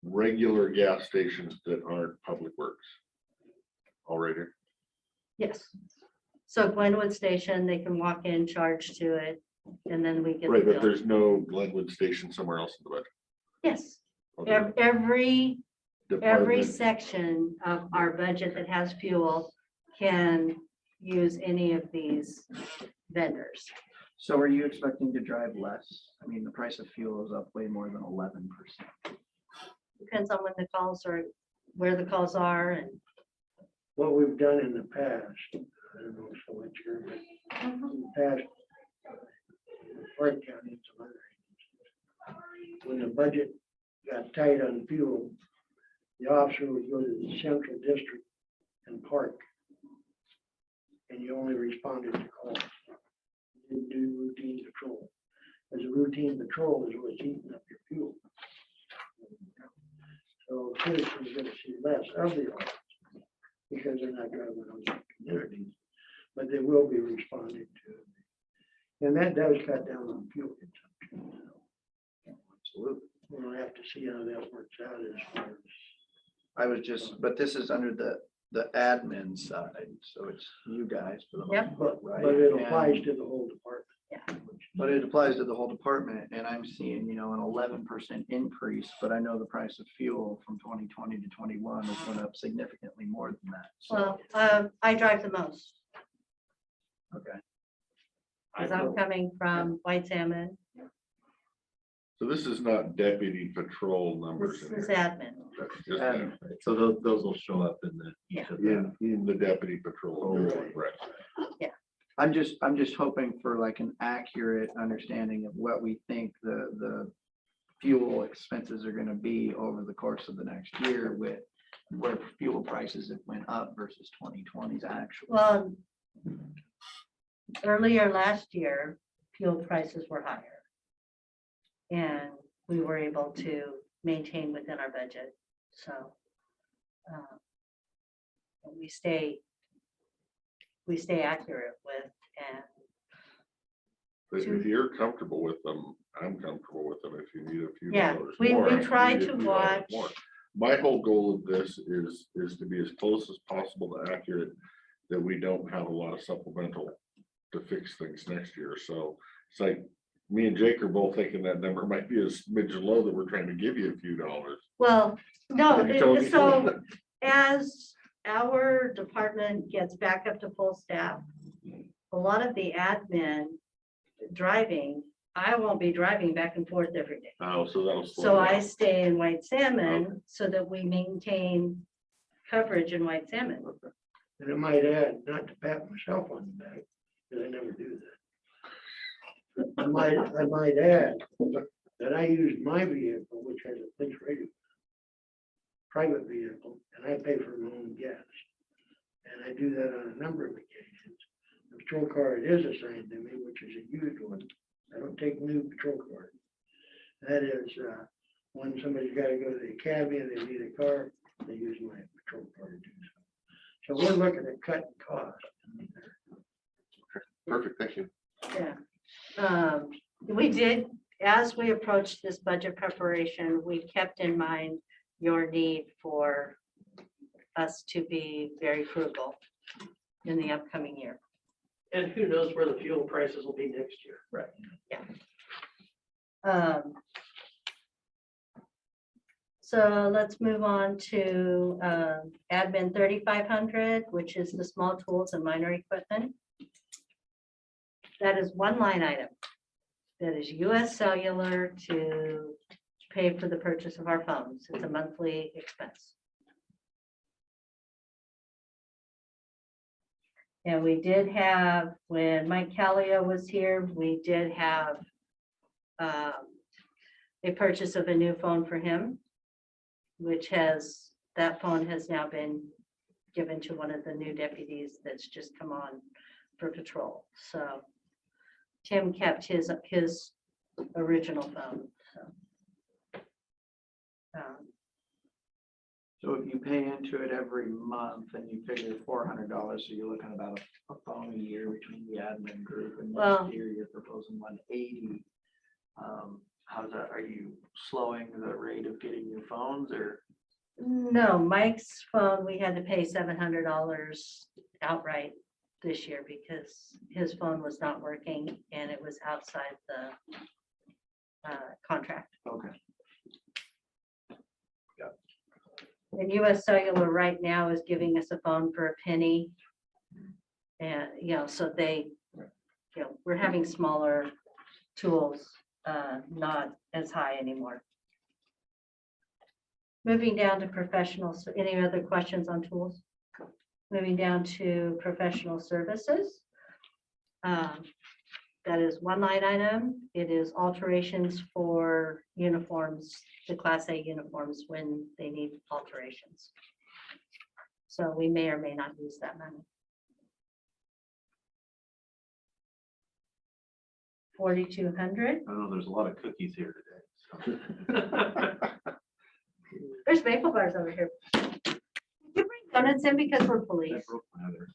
regular gas stations that aren't Public Works? Already? Yes. So Glenwood Station, they can walk in, charge to it, and then we get. the Right, but bill. there's no Glenwood station somewhere else in the budget? Yes, Okay. every Department- section of our budget that has fuel can use any of these vendors. So are you expecting to drive less? I mean, the price of fuel is up way more than 11%. Depends on when the calls are, where the calls are, and What we've done in the past, I don't know so much here, but in the past, Park County and some other agencies, when the budget got tight on fuel, the officer would go to the central district and park. And you only responded to calls. You didn't do routine patrol. As a routine patrol is what's eating up your fuel. So citizens are gonna see less of the officers because they're not driving on the communities, but they will be responding to. And that does cut down on fuel consumption. Absolutely. We'll have to see how that works out as far as. I was just, but this is under the admin side, so it's you guys for the most Yep. part, right? But it applies And- to the whole department. But it applies to the whole department, and I'm seeing, an 11% increase, but I know the price of fuel from 2020 to 21 has went up significantly more than that. So, well, I drive the most. okay. Because I'm coming from White Salmon. So this is not deputy patrol numbers This in is here. admin. That's just And that. so those will show up in the. Yeah. In the deputy patrol. Right. Right. I'm just hoping for like an accurate understanding of what we think the fuel expenses are gonna be over the course of the next year with where fuel prices have went up versus 2020's actual. Well, earlier last year, fuel prices were higher. And we were able to maintain within our budget, so. We stay accurate with, and But if you're comfortable with them, I'm comfortable with them. If you need a few Yeah, dollars we more, if you try need a to few dollars watch. more. My whole goal of this is to be as close as possible to accurate, that we don't have a lot of supplemental to fix things next year. So it's like, me and Jake are both thinking that number might be a smidge low, that we're trying to give you a few dollars. well, no, And you told me so as our department gets back up to full staff, a lot of the admin driving, I won't be driving back and forth every day. Oh, so that'll. slow So I down. stay in White Salmon so that we maintain coverage in White Salmon. And I might add, not to pat myself on the back, because I never do that. I might add that I use my vehicle, which has a police radio, private vehicle, and I pay for my own gas. And I do that on a number of occasions. The patrol car is assigned to me, which is a used one, I don't take new patrol card. That is, when somebody's gotta go to the academy and they need a car, they use my patrol card to do so. So we're looking at cutting costs. Perfect, thank you. Yeah. We did, as we approached this budget preparation, we kept in mind your need for us to be very frugal in the upcoming year. And who knows where the fuel prices will be next year. Right. So let's move on to admin 3,500, which is the small tools and minor equipment. That is one line item. That is US Cellular to pay for the purchase of our phones. It's a monthly expense. And we did have, when Mike Callio was here, we did have a purchase of a new phone for him, which that phone has now been given to one of the new deputies that's just come on for patrol. So Tim kept his original phone. So. So if you pay into it every month and you figure $400, so you're looking about a phone a year between the admin group and Well- next year you're proposing 180. How's that? Are you slowing the rate of getting new phones or? No, Mike's phone, we had to pay $700 outright this year because his phone was not working and it was outside the contract. Okay. And US Cellular right now is giving us a phone for a penny. And, so they, we're having smaller tools, not as high anymore. Moving down to professionals, any other questions on tools? Moving down to professional services. That is one line item. It is alterations for uniforms, the Class A uniforms when they need alterations. So we may or may not use that money. 4,200. I know there's a lot of cookies here today. So. There's bagel bars over here. Did you bring donuts in because we're police? No,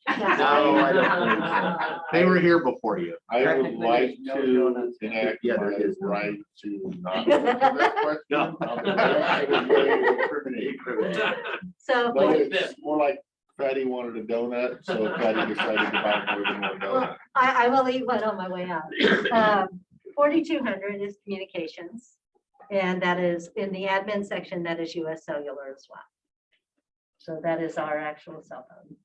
Yeah. I don't. think so. They were here before you. I would Technically, like no to donuts. enact Yeah, my there is no right to not answer that question. No. I was very incriminating. So, But it's more like Fatty wanted a donut, so Fatty decided to buy more than one donut. I will eat one on my way out. 4,200 is communications. And that is in the admin section, that is US Cellular as well. So that is our actual cell phone.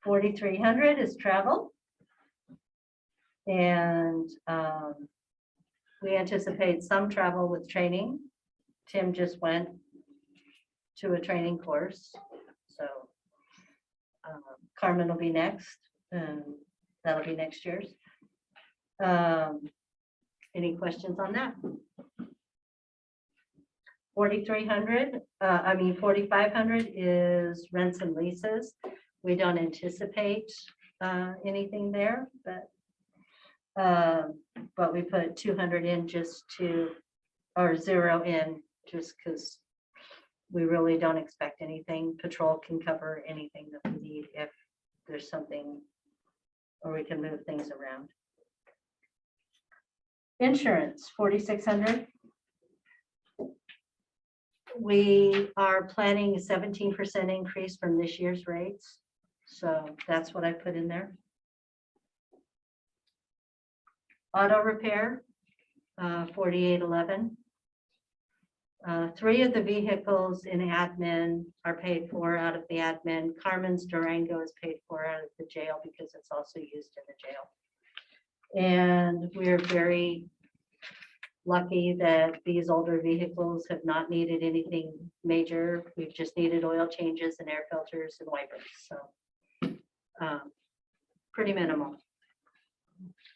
4,300 is travel. And we anticipate some travel with training. Tim just went to a training course. So Carmen will be next, and that'll be next year's. Any questions on that? 4,300, 4,500 is rents and leases. We don't anticipate anything there, but we put 200 in or 0 in just because we really don't expect anything. Patrol can cover anything that we need if there's something, or we can move things around. Insurance, 4,600. We are planning a 17% increase from this year's rates. So that's what I put in there. Auto repair, 4,811. 3 of the vehicles in admin are paid for out of the admin. Carmen's Durango is paid for out of the jail because it's also used in the jail. And we're very lucky that these older vehicles have not needed anything major. We've just needed oil changes and air filters and wipers. So pretty minimal.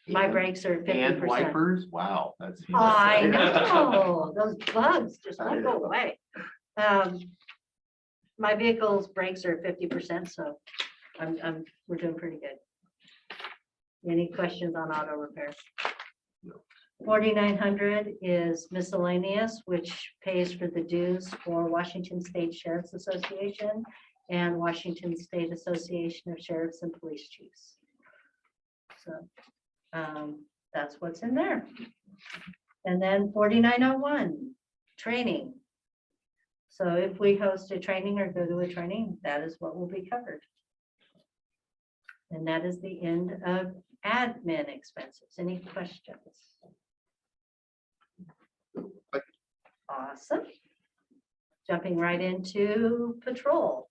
My brakes are 50%. And wipers, wow, that's. I know, those bugs just won't go away. My vehicle's brakes are 50%, so we're doing pretty good. Any questions on auto repair? No. 4,900 is miscellaneous, which pays for the dues for Washington State Sheriff's Association and Washington State Association of Sheriffs and Police Chiefs. So that's what's in there. And then 4,901, training. So if we host a training or go to a training, that is what will be covered. And that is the end of admin expenses. Any questions? Awesome. Jumping right into patrol.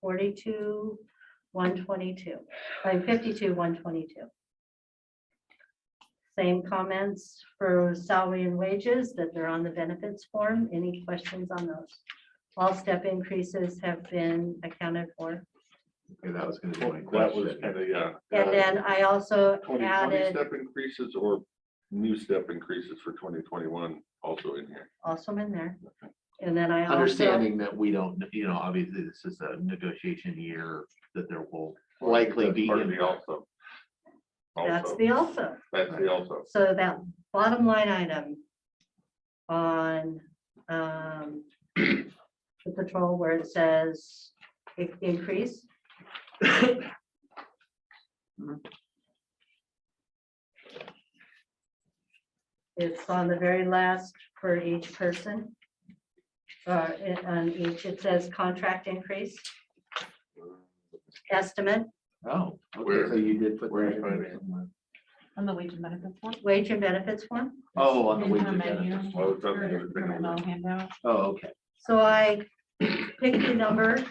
42,122, 52,122. Same comments for salary and wages that they're on the benefits form. Any questions on those? All step increases have been accounted for. Okay, that was gonna be my That was question. kind of, yeah. And then I also 2020 added step increases or new step increases for 2021 also in here. also in there. And then I also, Understanding that we don't, obviously this is a negotiation year, that there will likely That's be. part of the impact. also. that's Also, the also. that's the also. So that bottom line item on the patrol where it says increase. It's on the very last for each person. On each, it says contract increase. Estimate, Oh, Where- okay, so you did put where that you in find there it? somewhere. On the wage and benefits one. wage and benefits one. Oh, on the In wage her and menu, benefits. Oh, it's on the her- other thing her over memo there. handout. Oh, okay. So I picked a number,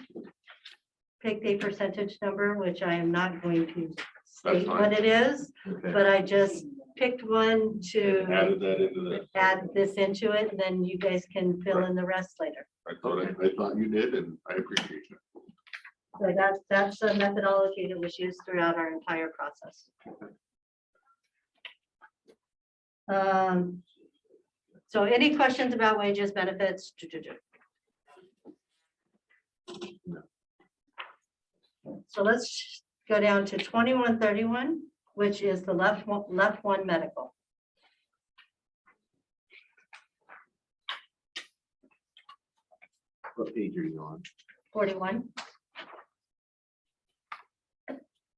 picked a percentage number, which I am not going to state fine. what it is, Okay. but I just picked one to Added that into this. add this into it, and then you guys can fill in the rest later. I thought you did, and I appreciate it. So that's the methodology that was used throughout our entire process. So any questions about wages, benefits? So let's go down to 2131, which is the left one medical. What page are you on? 41.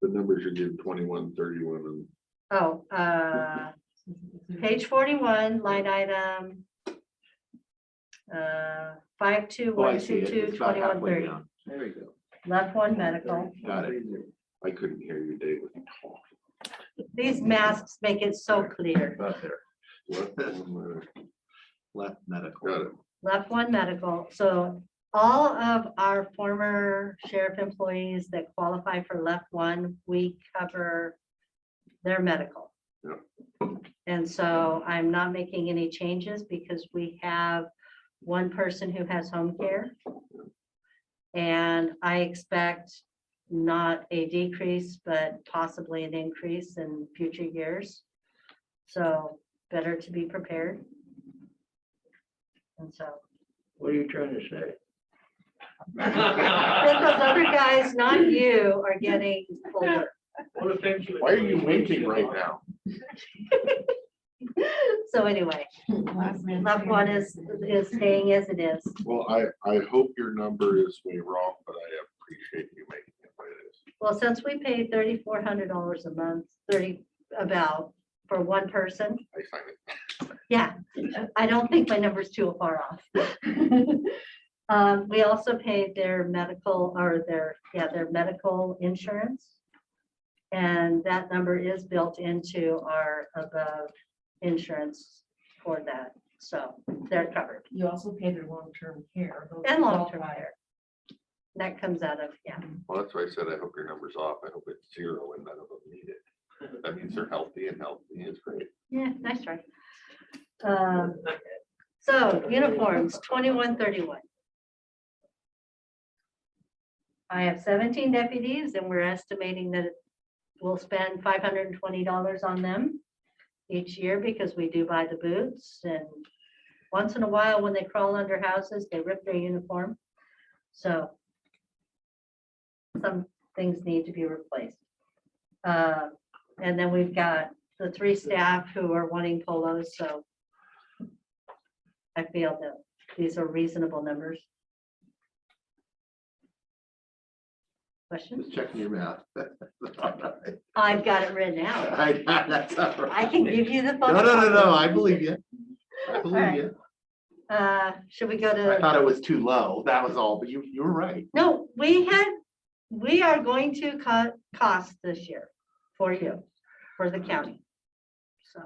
The numbers you're getting 21, 31, and Oh, page 41, line item. Oh, I see it. 52,122, It's about halfway 2130. down. There we go. Left one medical. Got it. I couldn't hear you, Dave, when you talked. These masks make it so clear. About there. What? Left medical. Got it. Left one medical. So all of our former sheriff employees that qualify for left one, we cover their medical. Yeah. And so I'm not making any changes because we have one person who has home care. And I expect not a decrease, but possibly an increase in future years. So better to be prepared. And so, What are you trying to say? that those other guys, not you, are getting older. What affects you? Why are you winking right now? So anyway, Last man left one is staying as it is. Well, I hope your number is way wrong, but I appreciate you making it what it is. Well, since we pay $3,400 a month, about for one person, I sign it. yeah, I don't think my number's too far off. We also paid their medical or their medical insurance. And that number is built into our above insurance for that. So they're covered. You also pay their long-term care. those And long-term qualify. care. That comes out of, yeah. Well, that's why I said I hope your number's off. I hope it's zero and none of them need it. That means they're healthy, and healthy is great. Yeah, nice try. So uniforms, 2131. I have 17 deputies and we're estimating that we'll spend $520 on them each year because we do buy the boots, and once in a while when they crawl under houses, they rip their uniform. So some things need to be replaced. And then we've got the 3 staff who are wanting polos, so I feel that these are reasonable numbers. Questions? Just checking your math. I've got it written out. That's all right. I can give you the. No, I believe you. I All believe right. you. Should we go I to, thought it was too low, that was all, but you were right. no, we are going to cut costs this year for you, for the county. So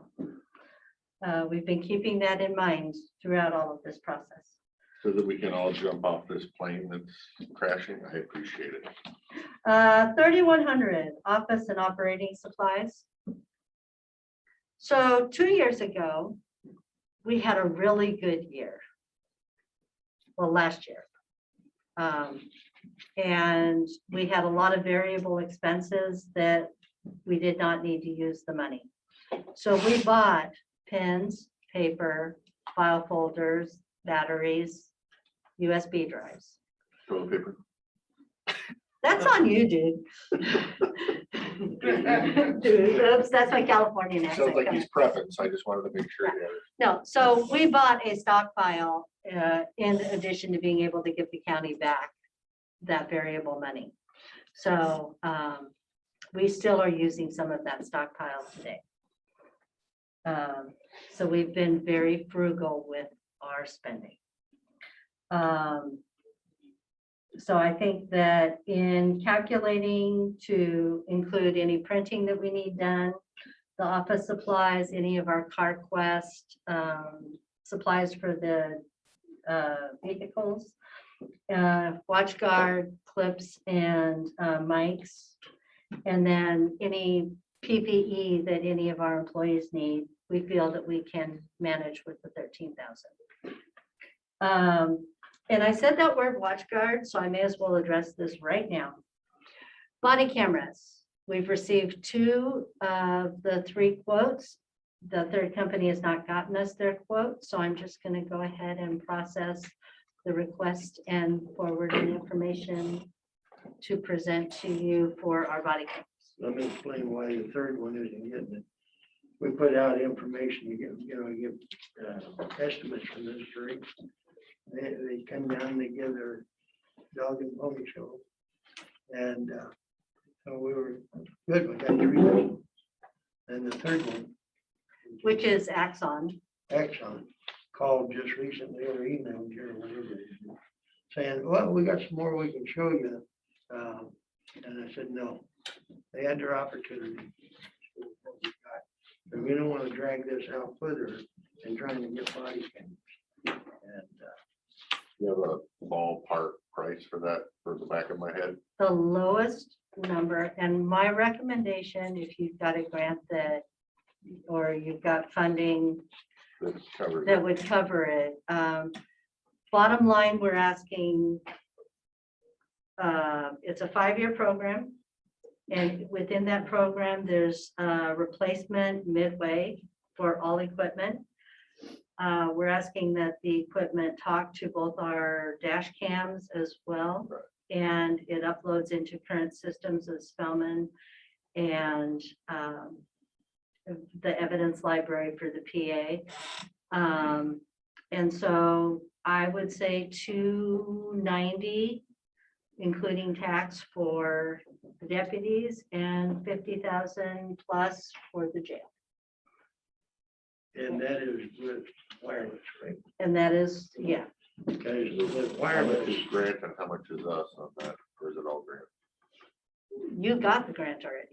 we've been keeping that in mind throughout all of this process. So that we can all jump off this plane that's crashing. I appreciate it. 3,100 office and operating supplies. So 2 years ago, we had a really good year. Well, last year. And we had a lot of variable expenses that we did not need to use the money. So we bought pens, paper, file folders, batteries, USB drives. Toilet paper. That's on you, dude. Dude, oops, that's my Californian accent. Sounds like coming. he's prepping, so I just wanted to make sure. he had it. No, so we bought a stockpile in addition to being able to give the county back that variable money. So we still are using some of that stockpile today. So we've been very frugal with our spending. So I think that in calculating to include any printing that we need done, the office supplies, any of our CarQuest supplies for the vehicles, watch guard clips and mics, and then any PPE that any of our employees need, we feel that we can manage with the 13,000. And I said that word watch guard, so I may as well address this right now. Body cameras. We've received 2 of the 3 quotes. The third company has not gotten us their quote, so I'm just going to go ahead and process the request and forward the information to present to you for our body cameras. Let me explain why the third one isn't getting it. We put out information, you get estimates from this three. They come down, they give their dog and pony show. And so we were good, we got 3 estimates. And the third one, Which is Axon. Exxon, called just recently or emailed you or whatever, it is, saying, well, we got some more we can show you. And I said, no, they had their opportunity. And we don't want to drag this out further and trying to get body cams. And You have a ballpark price for that, for the back of my head? The lowest number, and my recommendation, if you've got a grant that, or you've got funding That's covered. that would cover it. Bottom line, we're asking, it's a 5-year program. And within that program, there's a replacement midway for all equipment. We're asking that the equipment talk to both our dash cams as well. And it uploads into current systems of Spellman and the evidence library for the PA. And so I would say $290, including tax for the deputies, and $50,000 plus for the jail. that is with wireless, right? And that is, yeah, Because with How much wireless, is grant and how much is us on that, or is it all grant? you got the grant already.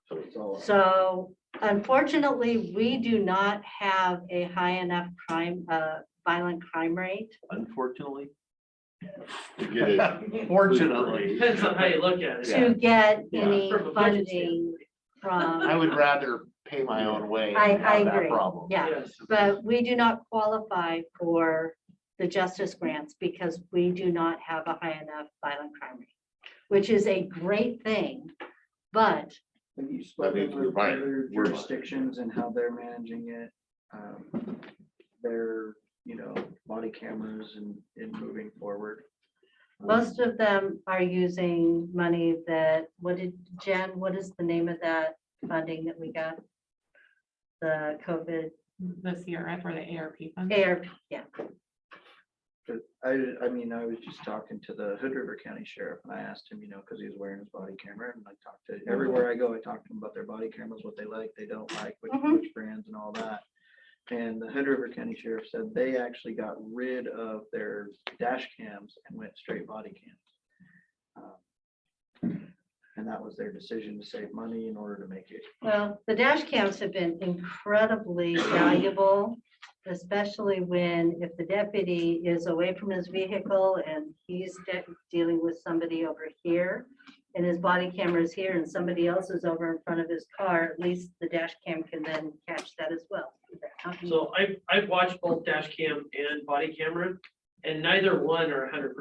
So it's all. So unfortunately, we do not have a high enough violent crime rate. Unfortunately. To get it. Fortunately. Depends on how you look at it. To get Yeah. any From a budget funding I from, would rather pay my own way. and I have that agree, problem. yeah. Yes. But we do not qualify for the justice grants because we do not have a high enough violent crime rate, which is a great thing, but Have you That spoken means we're with buying- other we're buying. jurisdictions and how they're managing it? Their, body cameras and moving forward? most of them are using money that, what is the name of that funding that we got. The COVID The CRF or the ARP fund? ARP, yeah. But I mean, I was just talking to the Hood River County Sheriff and I asked him, because he was wearing his body camera and I talked to, everywhere I go, I talk to them about their body cameras, what they like, they don't like, which brands and all that. And the Hood River County Sheriff said they actually got rid of their dash cams and went straight body cams. And that was their decision to save money in order to make it. Well, the dash cams have been incredibly valuable, especially when if the deputy is away from his vehicle and he's dealing with somebody over here and his body camera is here and somebody else is over in front of his car, at least the dash cam can then catch that as well. So I've watched both dash cam and body camera, and neither one are 100%.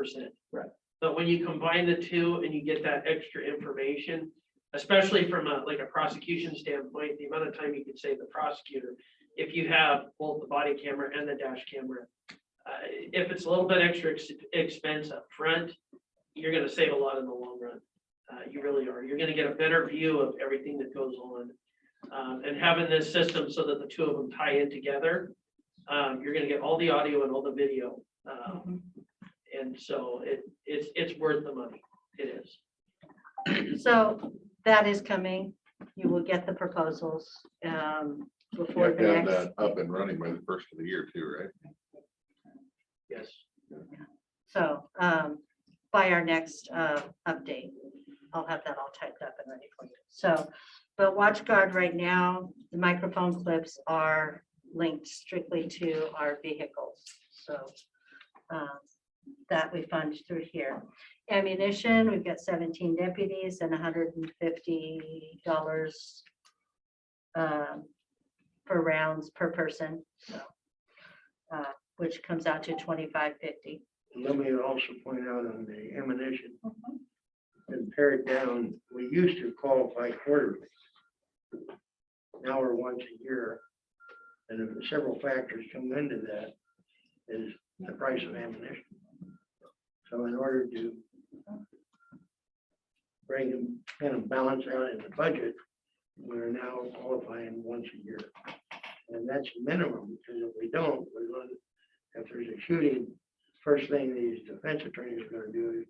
Right. But when you combine the two and you get that extra information, especially from a prosecution standpoint, the amount of time you could save the prosecutor, if you have both the body camera and the dash camera, if it's a little bit extra expense up front, you're gonna save a lot in the long run. You really are. You're gonna get a better view of everything that goes on. And having this system so that the two of them tie in together, you're gonna get all the audio and all the video. And so it's worth the money. It is. So that is coming. You will get the proposals You before have the to have next. that up and running by the first of the year too, right? Yes. So by our next update, I'll have that all typed up and ready for you. So, but WatchGuard right now, the microphone clips are linked strictly to our vehicles. So that we fund through here. Ammunition, we've got 17 deputies and $150 per rounds per person. So, which comes out to $25.50. Let me also point out on the ammunition, and pared down, we used to qualify quarterly. Now we're once a year. And if several factors come into that, is the price of ammunition. So in order to bring them kind of balance out in the budget, we're now qualifying once a year. And that's minimum, because if we don't, we're going to, if there's a shooting, first thing these defense attorneys are going to do is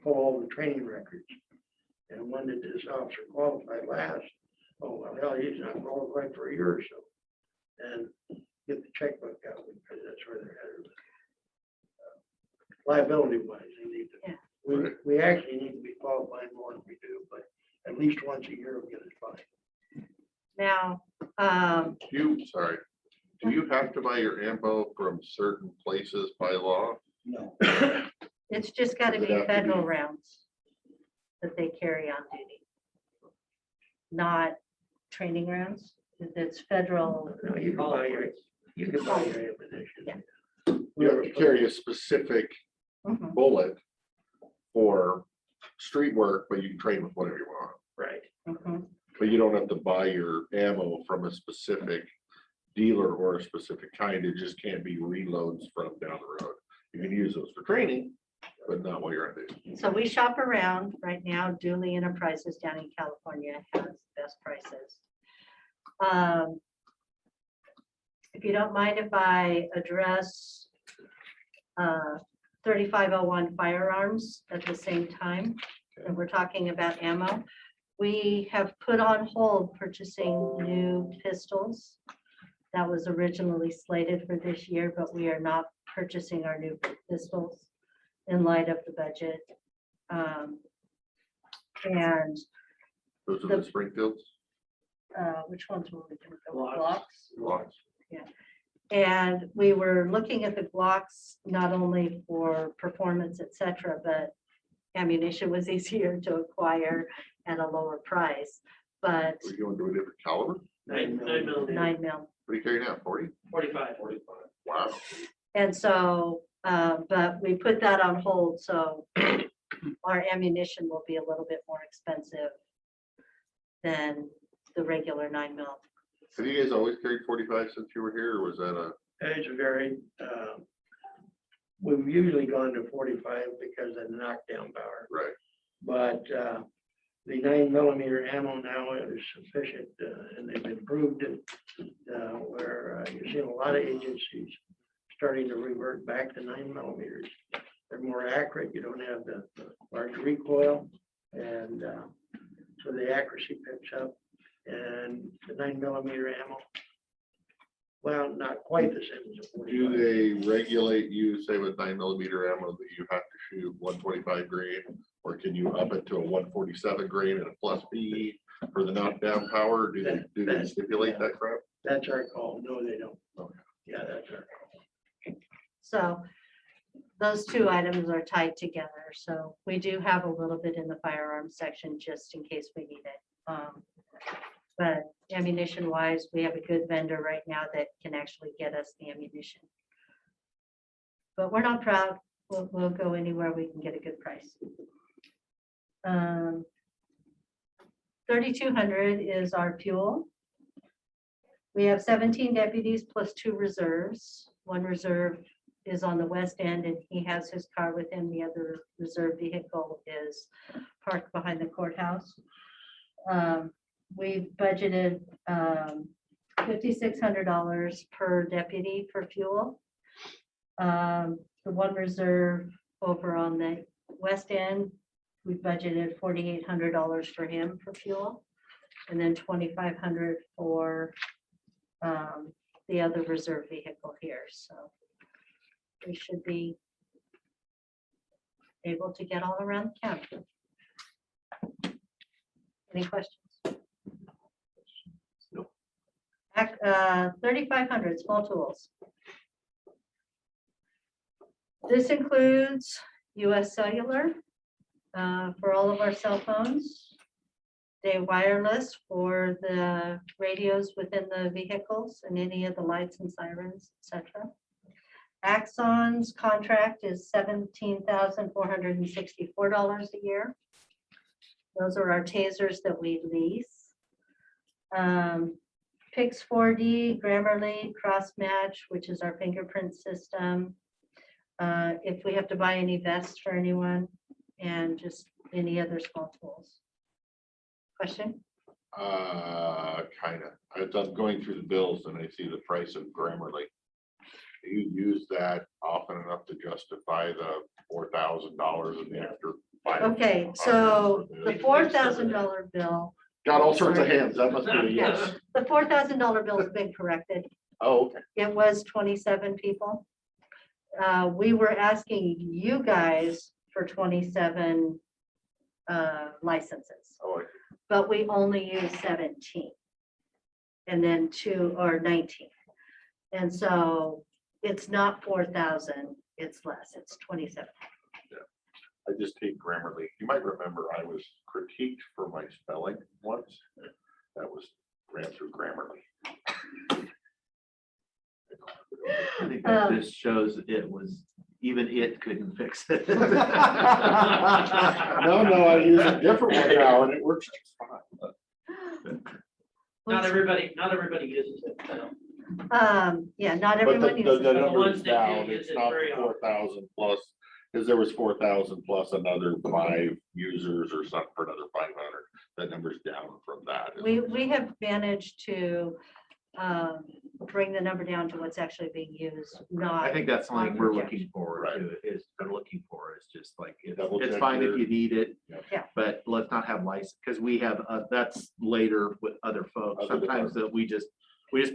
pull all the training records. And when did this officer qualify last? Oh, well, hell, he's not qualified for a year or so. And get the checkbook out, because that's where they're headed. Liability wise, they need to, Yeah. we actually need to be qualified more than we do, but at least once a year will get us by. Now, Do you have to buy your ammo from certain places by law? No. it's just got to Does be it have to be- federal rounds that they carry on duty, not training rounds. It's federal. No, you can buy your ammunition. Yeah. You have to carry a specific Mhm. bullet for street work, but you can train with whatever you want. Right. Mhm. But you don't have to buy your ammo from a specific dealer or a specific kind. It just can't be reloads from down the road. You can use those for training, but not while you're on duty. So we shop around right now. Dooley Enterprises down in California has the best prices. If you don't mind if I address 3501 firearms at the same time, and we're talking about ammo. We have put on hold purchasing new pistols. That was originally slated for this year, but we are not purchasing our new pistols in light of the budget. And Those are the Springfields. which ones were we gonna go with? Glocks. Glocks? Lots. And we were looking at the Glocks, not only for performance, et cetera, but ammunition was easier to acquire at a lower price. But Are you going to a different caliber? 9 millimeter, 9 mil. What do you carry now? 40? 45. Wow. And so, but we put that on hold, so our ammunition will be a little bit more expensive than the regular 9 mil. Have you guys always carried 45 since you were here, or was that a? It's very, we've usually gone to 45 because of the knockdown power. Right. But the 9mm ammo now is sufficient, and they've improved it. Where you're seeing a lot of agencies starting to revert back to 9mm. They're more accurate, you don't have the large recoil, and so the accuracy picks up. And the 9mm ammo, well, not quite the same as a 45. Do they regulate you, say with 9mm ammo, that you have to shoot 125 grain? Or can you up it to a 147 grain and a plus PE for the knockdown power? Do they stipulate that crap? That's our call. No, they don't. Okay. Yeah, that's our call. So those two items are tied together. So we do have a little bit in the firearms section just in case we need it. But ammunition wise, we have a good vendor right now that can actually get us the ammunition. But we're not proud. We'll go anywhere we can get a good price. 3,200 is our fuel. We have 17 deputies plus 2 reserves. One reserve is on the west end and he has his car with him. The other reserve vehicle is parked behind the courthouse. We've budgeted $5,600 per deputy for fuel. The one reserve over on the west end, we budgeted $4,800 for him for fuel, and then $2,500 for the other reserve vehicle here. So we should be able to get all around the county. Any questions? No. 3,500 small tools. This includes US Cellular for all of our cell phones, Day Wireless for the radios within the vehicles and any of the lights and sirens, etc. Axon's contract is $17,464 a year. Those are our tasers that we lease. Pix 4D, Grammarly, Crossmatch, which is our fingerprint system. If we have to buy any vests for anyone, and just any other small tools. Question? Kind of. I'm going through the bills and I see the price of Grammarly. Do you use that often enough to justify the $4,000 and the extra? Okay, so the $4,000 bill, Got all sorts of hands. That must be a yes. the $4,000 bill has been corrected. Oh, okay. It was 27 people. We were asking you guys for 27 licenses, Oh, but we only used 17. And then 2 or 19. And so it's not 4,000, it's less, it's 27. I just hate Grammarly. You might remember I was critiqued for my spelling once. That was ran through Grammarly. I think that just shows it was, even it couldn't fix it. No, I use a different one now and it works just fine. Not everybody uses it. So. Yeah, not But everyone the uses it. number ones is that down. do use It's it not very often. 4,000 plus, because there was 4,000 plus another 5 users or something for another 500. That number's down from that. We have managed to bring the number down to what's actually being used, not. I think that's something we're projection. looking forward to, is they're looking for, is just like, Double it's check fine if your- you need it. Yeah. But let's not have license, because we have, that's later with other folks. Other Sometimes that we just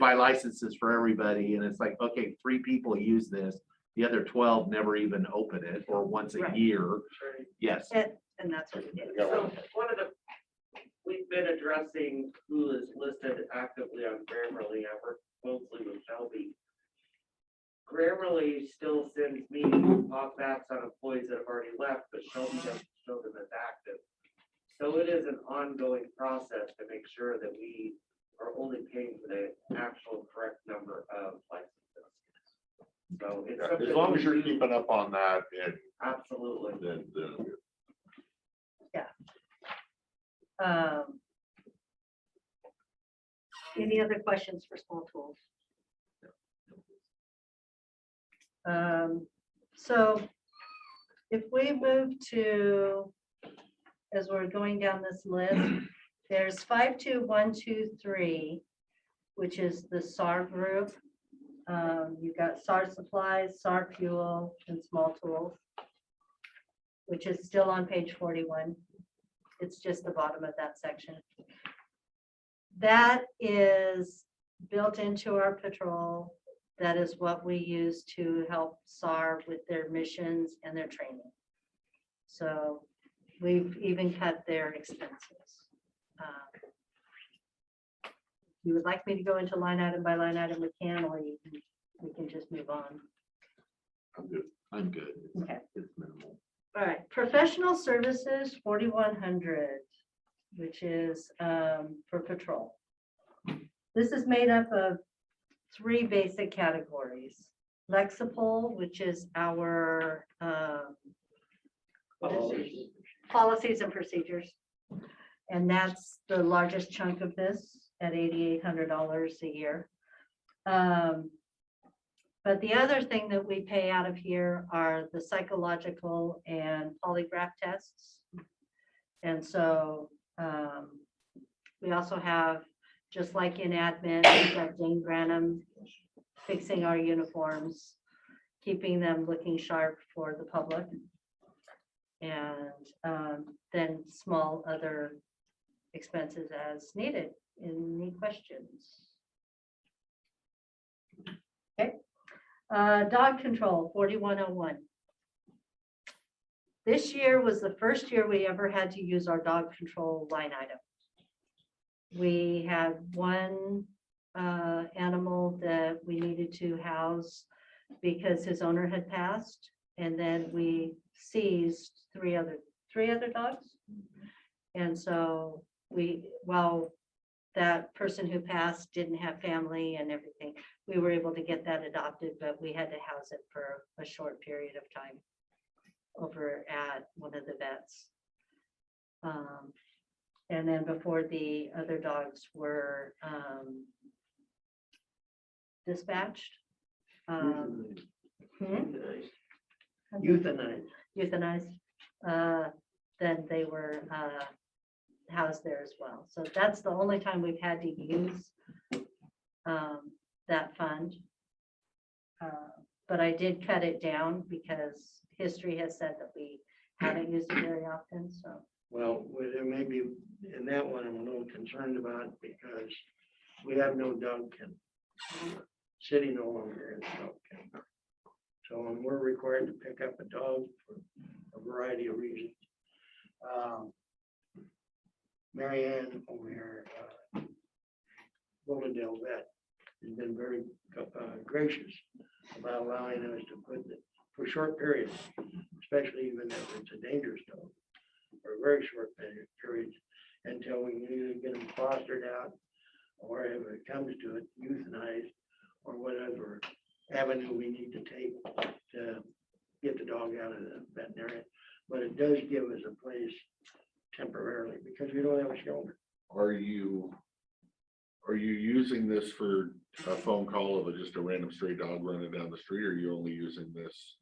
buy licenses for everybody and it's like, okay, 3 people use this. The other 12 never even open it, or once a Right. year. Yes. And that's what we did. So one of the, we've been addressing who is listed actively on Grammarly. I work closely with Shelby. Grammarly still sends me pop-backs on employees that have already left, but Shelby doesn't show them as active. So it is an ongoing process to make sure that we are only paying for the actual correct number of licenses. So it's As something long as we you're do- keeping up on that and Absolutely. then Any other questions for small tools? So if we move to as we're going down this list, there's 52123, which is the SAR group. You've got SAR supplies, SAR fuel, and small tools, which is still on page 41. It's just the bottom of that section. That is built into our patrol. That is what we use to help SAR with their missions and their training. So we've even cut their expenses. If you would like me to go into line item by line item, we can, or we can just move on. I'm good. I'm good. Okay. It's minimal. All right, professional services, 4,100, which is for patrol. This is made up of 3 basic categories. Lexipol, which is our policies and procedures. And that's the largest chunk of this at $8,800 a year. But the other thing that we pay out of here are the psychological and polygraph tests. And so we also have, just like in admin, we've got Dane Branham fixing our uniforms, keeping them looking sharp for the public. And then small other expenses as needed. Any questions? Okay. Dog control, 4,101. This year was the first year we ever had to use our dog control line item. We had one animal that we needed to house because his owner had passed, and then we seized three other dogs. And so while that person who passed didn't have family and everything, we were able to get that adopted, but we had to house it for a short period of time over at one of the vets. And then before the other dogs were dispatched. Euthanized, then they were housed there as well. So that's the only time we've had to use that fund. But I did cut it down because history has said that we haven't used it very often, so. Well, there may be, in that one, I'm a little concerned about because we have no dog kennel. City no longer has a dog kennel. So when we're required to pick up a dog for a variety of reasons. Mary Ann over here, Willowdale vet, has been very gracious about allowing us to put it for short periods, especially even if it's a dangerous dog, for very short periods, until we can either get them fostered out, or if it comes to it, euthanized, or whatever avenue we need to take to get the dog out of the veterinarian. But it does give us a place temporarily because we don't have a shelter. Are you using this for a phone call of just a random stray dog running down the street? Or are you only using this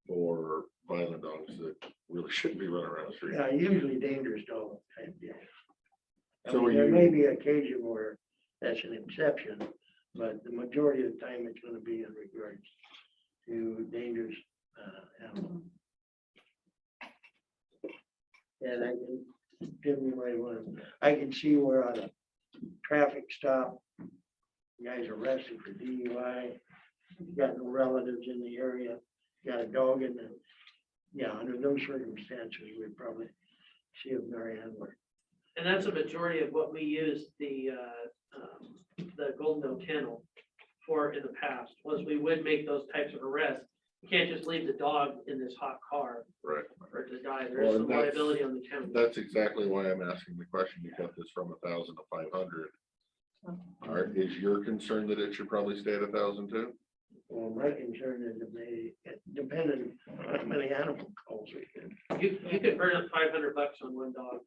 for violent dogs that really shouldn't be running around the street? Yeah, usually dangerous dog type deal. I So mean, are there you- may be occasion where that's an exception, but the majority of the time it's going to be in regards to dangerous animals. And I can, Jim, you might want to, I can see where on a traffic stop, guys arrested for DUI, you got no relatives in the area, got a dog in the, yeah, under those circumstances, we'd probably see a Mary Ann where. And that's a majority of what we use the Golden Oak Kennel for in the past, was we would make those types of arrests. You can't just leave the dog in this hot car Right. for it to die. Well, There's and some that's- liability on the county. That's exactly why I'm asking the question. You got this from 1,000 to 500. Is your concern that it should probably stay at 1,000 too? Well, my concern is it may, depending on how many animal calls we can. You could burn up $500 on one dog.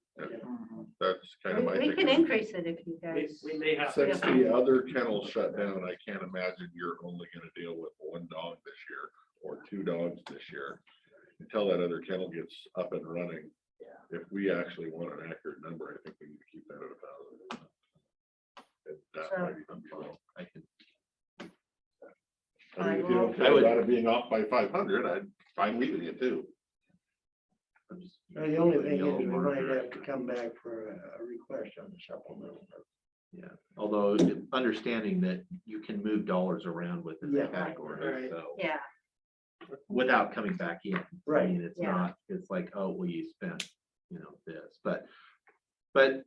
That's kind of my We can thinking. increase it if you guys. We may have. Since the other kennels shut down, I can't imagine you're only gonna deal with one dog this year or 2 dogs this year. Until that other kennel gets up and running, if we actually want an accurate number, I think we need to keep that at 1,000. That So- might be something wrong. I can, I mean, if you I don't will- care about it being off by 500, I'd fine leaving it too. I'm just- The only thing is, we might have to come back for a request on the supplemental. Yeah, although understanding that you can move dollars around within the Yeah. category, Right. so Yeah, without coming back in. I Right. mean, it's Yeah. not, it's like, oh, well, you spent, this, but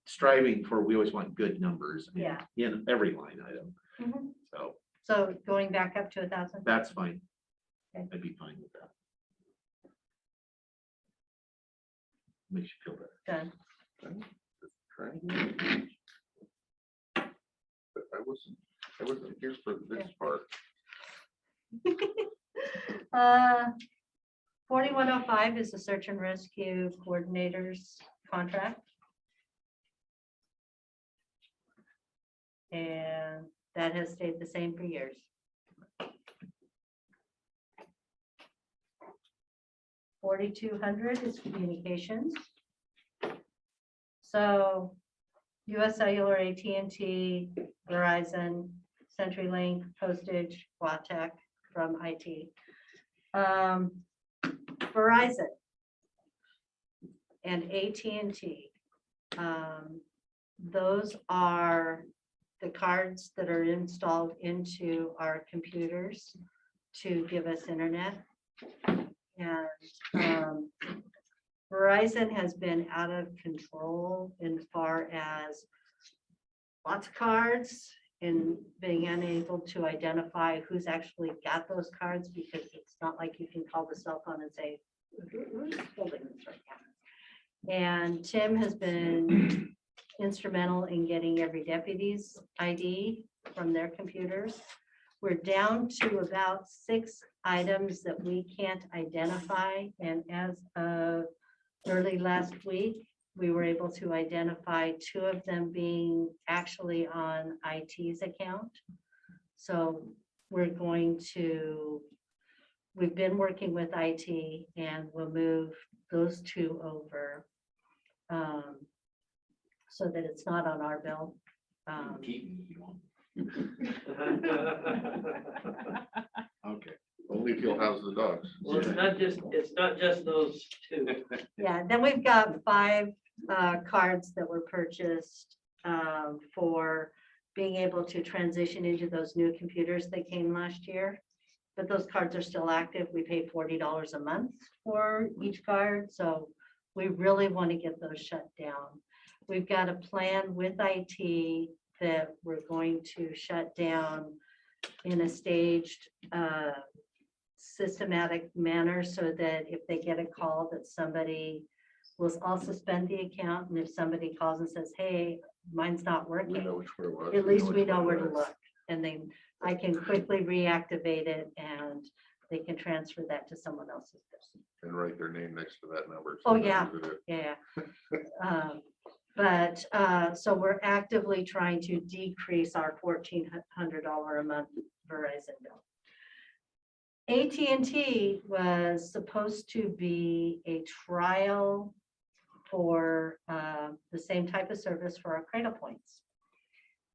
striving for, we always want good numbers Yeah. in every line item. Mhm. So So going back up to 1,000? that's fine. Okay. I'd be fine with that. Makes you feel better. Done. Trying. But I wasn't here for this part. 4105 is the search and rescue coordinators contract. And that has stayed the same for years. 4200 is communications. So US Cellular, AT&T, Verizon, CenturyLink, Postage, Watech from IT. Verizon and AT&T. Those are the cards that are installed into our computers to give us internet. And Verizon has been out of control in far as lots of cards and being unable to identify who's actually got those cards, because it's not like you can call the cell phone and say, who's holding this right now? And Tim has been instrumental in getting every deputy's ID from their computers. We're down to about 6 items that we can't identify. And as of early last week, we were able to identify 2 of them being actually on IT's account. So we've been working with IT and we'll move those 2 over so that it's not on our bill. Okay, only if you'll house the dogs. Well, it's not just those 2. Yeah, then we've got 5 cards that were purchased for being able to transition into those new computers that came last year. But those cards are still active. We pay $40 a month for each card, so we really want to get those shut down. We've got a plan with IT that we're going to shut down in a staged, systematic manner, so that if they get a call that somebody will, I'll suspend the account, and if somebody calls and says, hey, mine's not We working, know which one it was. at least we which know one where it to was. look, and then I can quickly reactivate it and they can transfer that to someone else's bill. And write their name next to that number. Oh, so they yeah. know who it is. Yeah. So we're actively trying to decrease our $1,400 a month Verizon bill. AT&T was supposed to be a trial for the same type of service for our Cradle Points.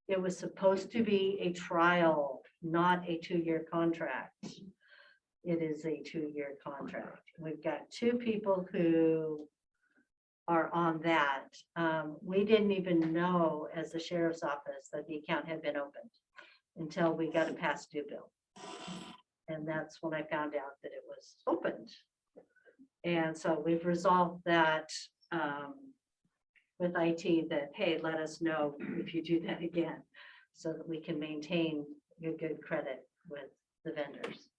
It was supposed to be a trial, not a 2-year contract. It is a 2-year contract. We've got 2 people who are on that. We didn't even know as the sheriff's office that the account had been opened until we got a past due bill. And that's when I found out that it was opened. And so we've resolved that with IT that, hey, let us know if you do that again, so that we can maintain your good credit with the vendors.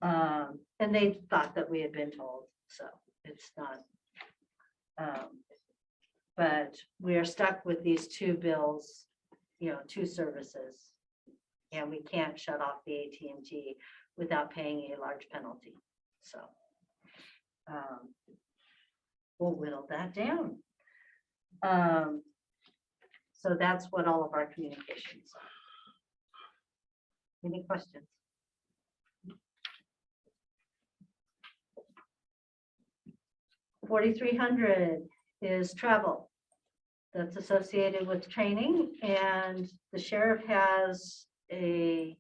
And they thought that we had been told, so it's not. But we are stuck with these 2 bills, 2 services. And we can't shut off the AT&T without paying a large penalty. So we'll whittle that down. So that's what all of our communications are. Any questions? $4,300 is travel that's associated with training, and the sheriff has a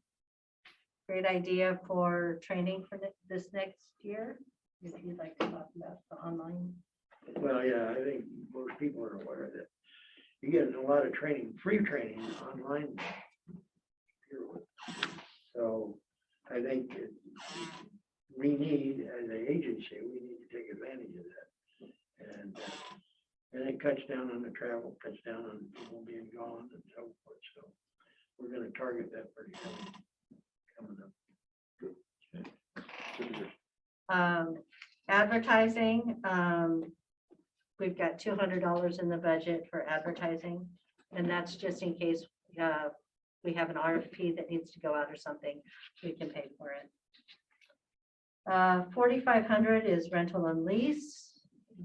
great idea for training for this next year. If you'd like to talk about the online. Well, yeah, I think most people are aware that you get a lot of training, free training online. So I think we need, as an agency, we need to take advantage of that. And it cuts down on the travel, cuts down on people being gone and so forth. So we're gonna target that pretty heavily coming up. Advertising, we've got $200 in the budget for advertising, and that's just in case we have an RFP that needs to go out or something, we can pay for it. 4,500 is rental and lease.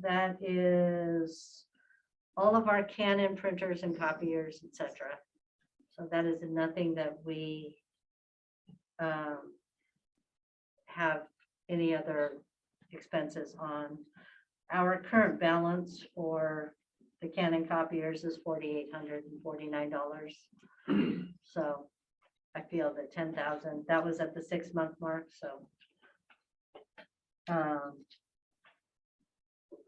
That is all of our Canon printers and copiers, etc. So that is nothing that we have any other expenses on. Our current balance for the Canon copiers is $4,849. So I feel that 10,000, that was at the 6-month mark, so.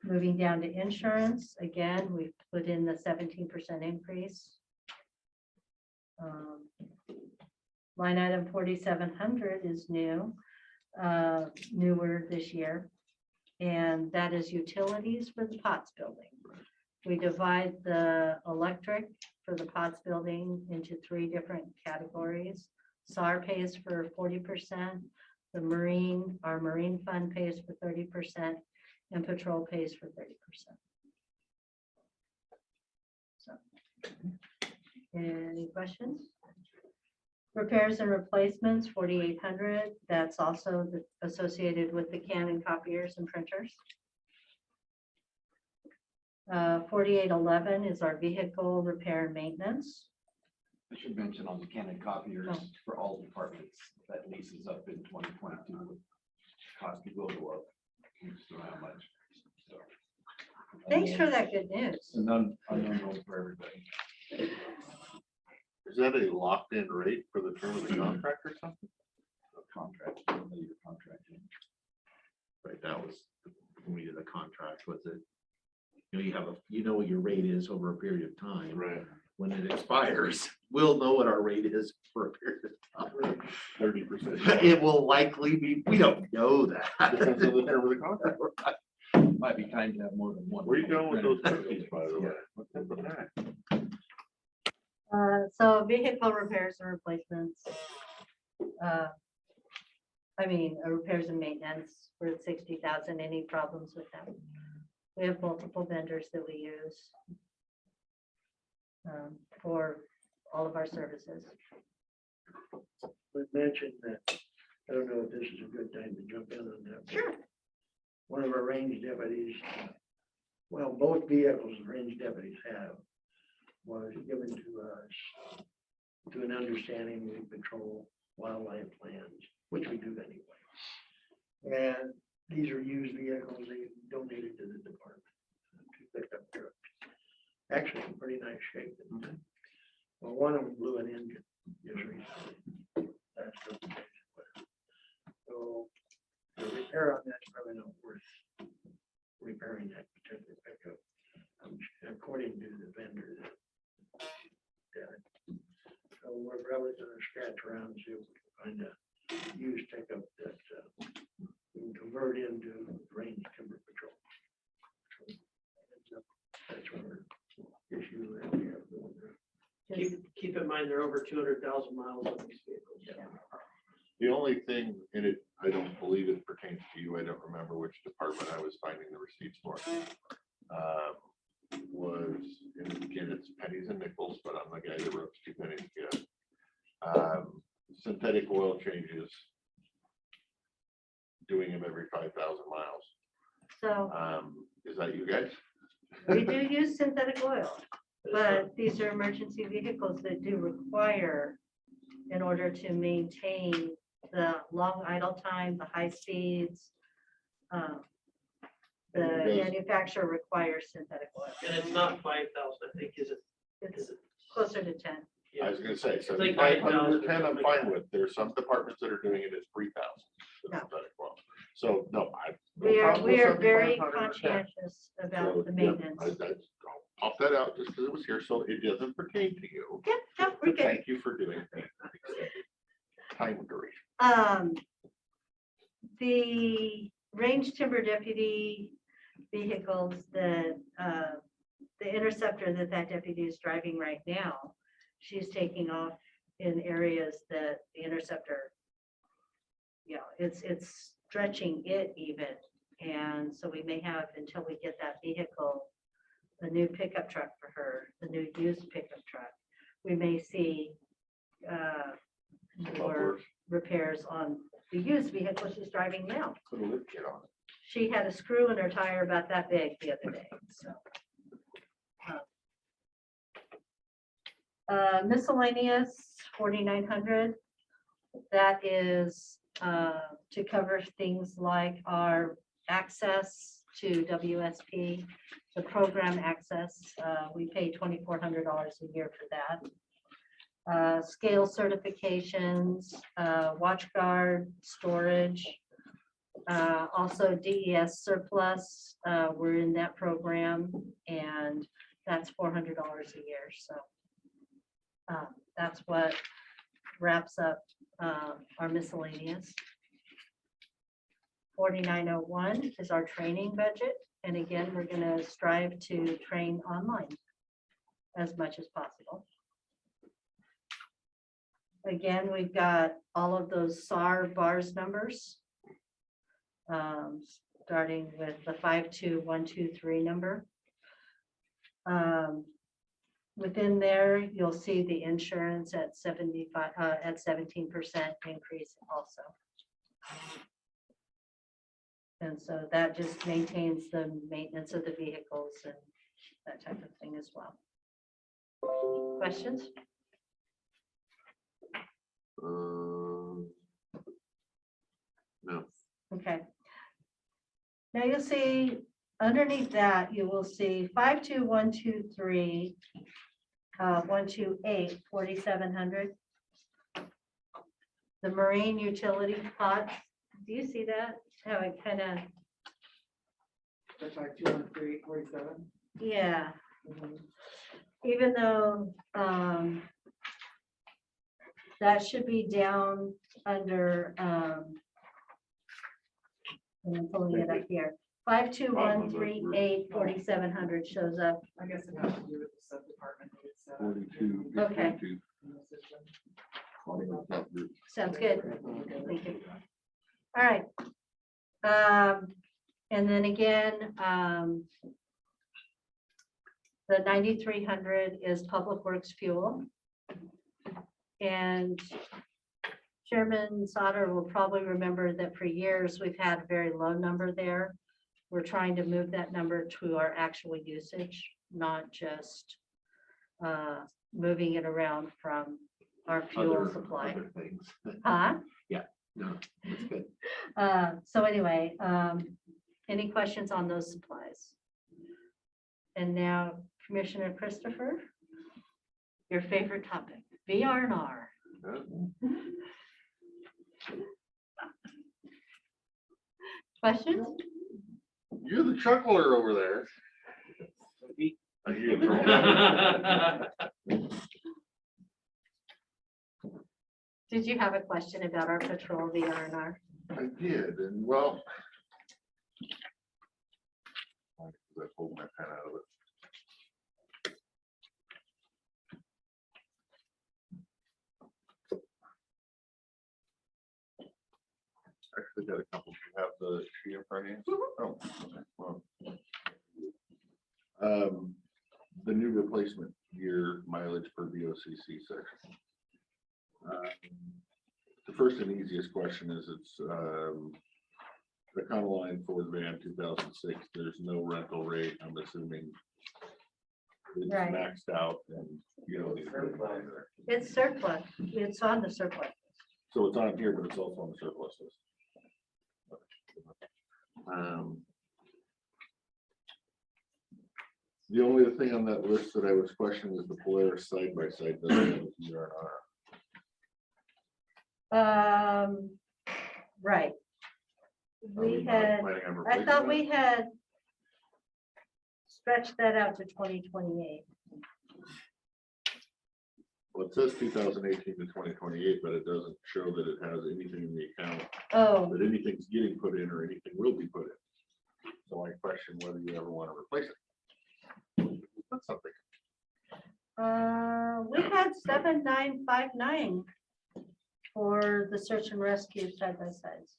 Moving down to insurance, again, we put in the 17% increase. Line item 4,700 is new, newer this year. And that is utilities for the Potts building. We divide the electric for the Potts building into 3 different categories. SAR pays for 40%, the marine, our marine fund pays for 30%, and patrol pays for 30%. So, any questions? Repairs and replacements, 4,800. That's also associated with the Canon copiers and printers. 4,811 is our vehicle repair and maintenance. I should mention on the Canon copiers Oh. for all departments, that lease is up in 2022. Cost will go up. We just don't know how much. So, Thanks for that good news. It's an unknown for everybody. Is that a locked in rate for the term of the contract or something? Contract, your contract. Right, that was, when we did the contract, was it? You know, you have you know what your rate is over a period of time. Right. When it expires, we'll know what our rate is for a period of time. 30%. It will likely be, we don't know that. Depends on the term of the contract. Might be time to have more than one. Where are you going with those cookies, by the way? What's up with that? So vehicle repairs and replacements. Repairs and maintenance, we're at 60,000. Any problems with them? We have multiple vendors that we use for all of our services. We mentioned that, I don't know if this is a good time to jump in on that. Sure. One of our range deputies, well, both vehicles the range deputies have, was given to us to an understanding we patrol wildlife lands, which we do anyway. And these are used vehicles they donated to the department to pick up trucks. Actually, in pretty nice shape. Well, one of them blew an engine just recently. That's the so the repair on that's probably not worth repairing that particular pickup, according to the vendor. So we're probably gonna scratch around and see if we can find a used pickup that we can convert into range timber patrol. That's our issue that we have going there. Keep in mind, they're over 200,000 miles on these vehicles. The only thing in it, I don't believe it pertains to you. I don't remember which department I was finding the receipts for. Was, and again, it's pennies and nickels, but I'm the guy that wrote 2 pennies together. Synthetic oil changes, doing them every 5,000 miles. So Is that you guys? we do use synthetic oil, but these are emergency vehicles that do require, in order to maintain the long idle time, the high speeds, the Because- manufacturer requires synthetic oil. And it's not 5,000, I think, is it? It's closer to 10. I was gonna say, like 7,500 or 9,000 10, I'm something like fine that. with. There's some departments that are doing it at 3,000. No. So, no, I. We are, we are very 7,500 or 10. conscientious So, about the yeah, maintenance. I'll pop that out just because it was here, so it doesn't pertain to you. Yep, yep, we're But good. thank you for doing that. Time duration. The range timber deputy vehicles that, the interceptor that deputy is driving right now, she's taking off in areas that the interceptor, it's stretching it even. And so we may have, until we get that vehicle, a new pickup truck for her, the new used pickup truck, we may see more repairs on the used vehicle she's driving now. Put a lift kit on it. She had a screw in her tire about that big the other day, so. Miscellaneous, 4,900. That is to cover things like our access to WSP, the program access. We pay $2,400 a year for that. Scale certifications, watch guard, storage. Also DES surplus, we're in that program, and that's $400 a year, so. That's what wraps up our miscellaneous. 4,901 is our training budget, and again, we're gonna strive to train online as much as possible. Again, we've got all of those SAR bars numbers. Starting with the 52123 number. Within there, you'll see the insurance at 75, at 17% increase also. And so that just maintains the maintenance of the vehicles and that type of thing as well. Questions? No. Okay. Now you'll see underneath that, you will see 52123, 128, 4,700. The marine utility pot, do you see that? How it kind of, That's like 203, 47. yeah. Even though that should be down under, I'm pulling it up here. 52138 4,700 shows up. I guess it has to do with the sub-department. It's, 42. Okay. 52. in the system. Sounds good. Thank you. All right. And then again, the 9,300 is Public Works fuel. And Chairman Sauter will probably remember that for years, we've had a very low number there. We're trying to move that number to our actual usage, not just moving it around from our fuel supply. Other things. Huh? No, that's good. So anyway, any questions on those supplies? And now Commissioner Christopher, your favorite topic, VR&R. Questions? You're the chuckler over there. I hear you throwing out. Did you have a question about our patrol VR&R? I did, and well. I pulled my pen out of it. Actually got a couple. Do you have the sheet in front of you? Oh, okay, well. The new replacement year mileage per VOCC section. The first and easiest question is it's the Econoline Ford van 2006. There's no rental rate. I'm assuming it's Right. maxed out and you don't need to put it on there. It's surplus. It's on the surplus. So it's on here, but it's also on the surplus list. The only other thing on that list that I was questioning is the Polaris side by side. Right. We had, I thought we had stretched that out to 2028. Well, it says 2018 to 2028, but it doesn't show that it has anything in the account, Oh, that anything's getting put in or anything will be put in. So I question whether you ever want to replace it. That's something. we had 7959 for the search and rescue side by sides.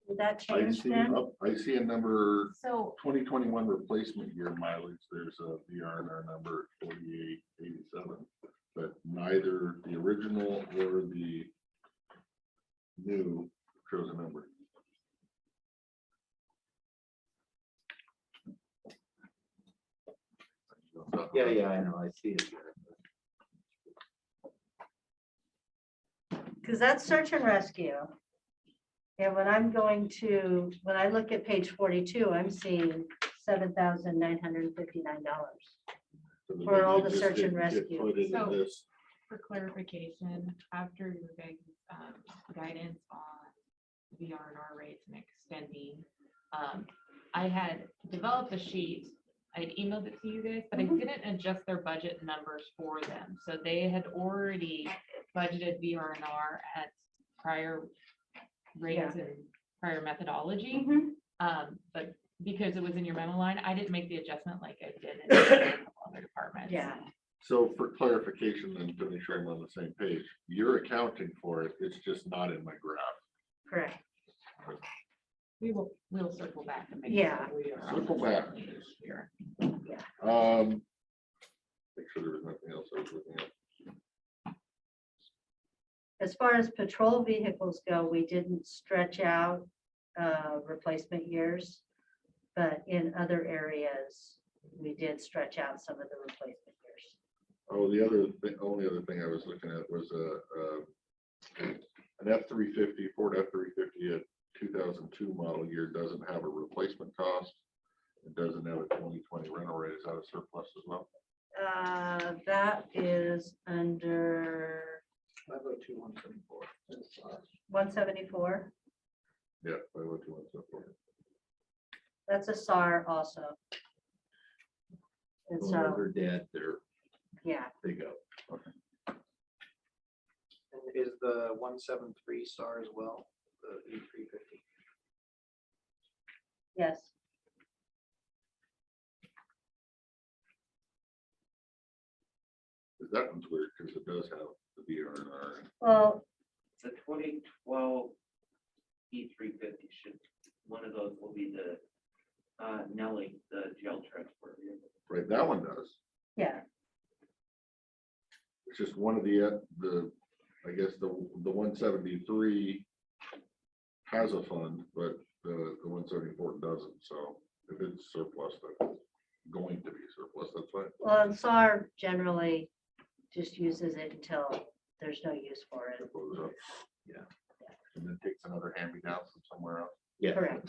Did that change then? I see a number So 2021 replacement year mileage. There's a VRNR number 4887, but neither the original or the new shows a number. Yeah, I know, I see it here. Because that's search and rescue. And when I'm going to, when I look at page 42, I'm seeing $7,959 So for all maybe the it just search and didn't get rescue. put into So- this. for clarification, after your guys' guidance on VRNR rates and extending, I had developed a sheet. I emailed it to you guys, but I didn't adjust their budget numbers for them. So they had already budgeted VRNR at prior rates and prior methodology. But because it was in your memo line, I didn't make the adjustment like I did in a couple other departments. Yeah. So for clarification, then to make sure I'm on the same page, you're accounting for it. It's just not in my graph. Correct. We'll circle back and make. Yeah. sure we are on Circle the back. same page here. Make sure there was nothing else I was looking at. As far as patrol vehicles go, we didn't stretch out replacement years. But in other areas, we did stretch out some of the replacement years. Oh, only other thing I was looking at was an F-350, Ford F-350 at 2002 model year doesn't have a replacement cost. It doesn't have a 2020 rental rate. Is that a surplus as well? That is under 502-174. 174. Yeah, 502-174. That's a SAR also. And When so, they're dead, yeah, they go. And is the 173 star as well, the E350? yes. That one's weird because it does have the VRNR. Well, The 2012 E350 should, one of those will be the Nelly, the jail transport vehicle. Right, that one does. yeah, It's just one of the, I guess the 173 has a fund, but the 174 doesn't. So if it's surplus, that's going to be surplus, that's fine. well, and SAR generally just uses it until there's no use for it. It goes up. Yeah. And then takes another hand-me-down from somewhere else. Yeah. Correct.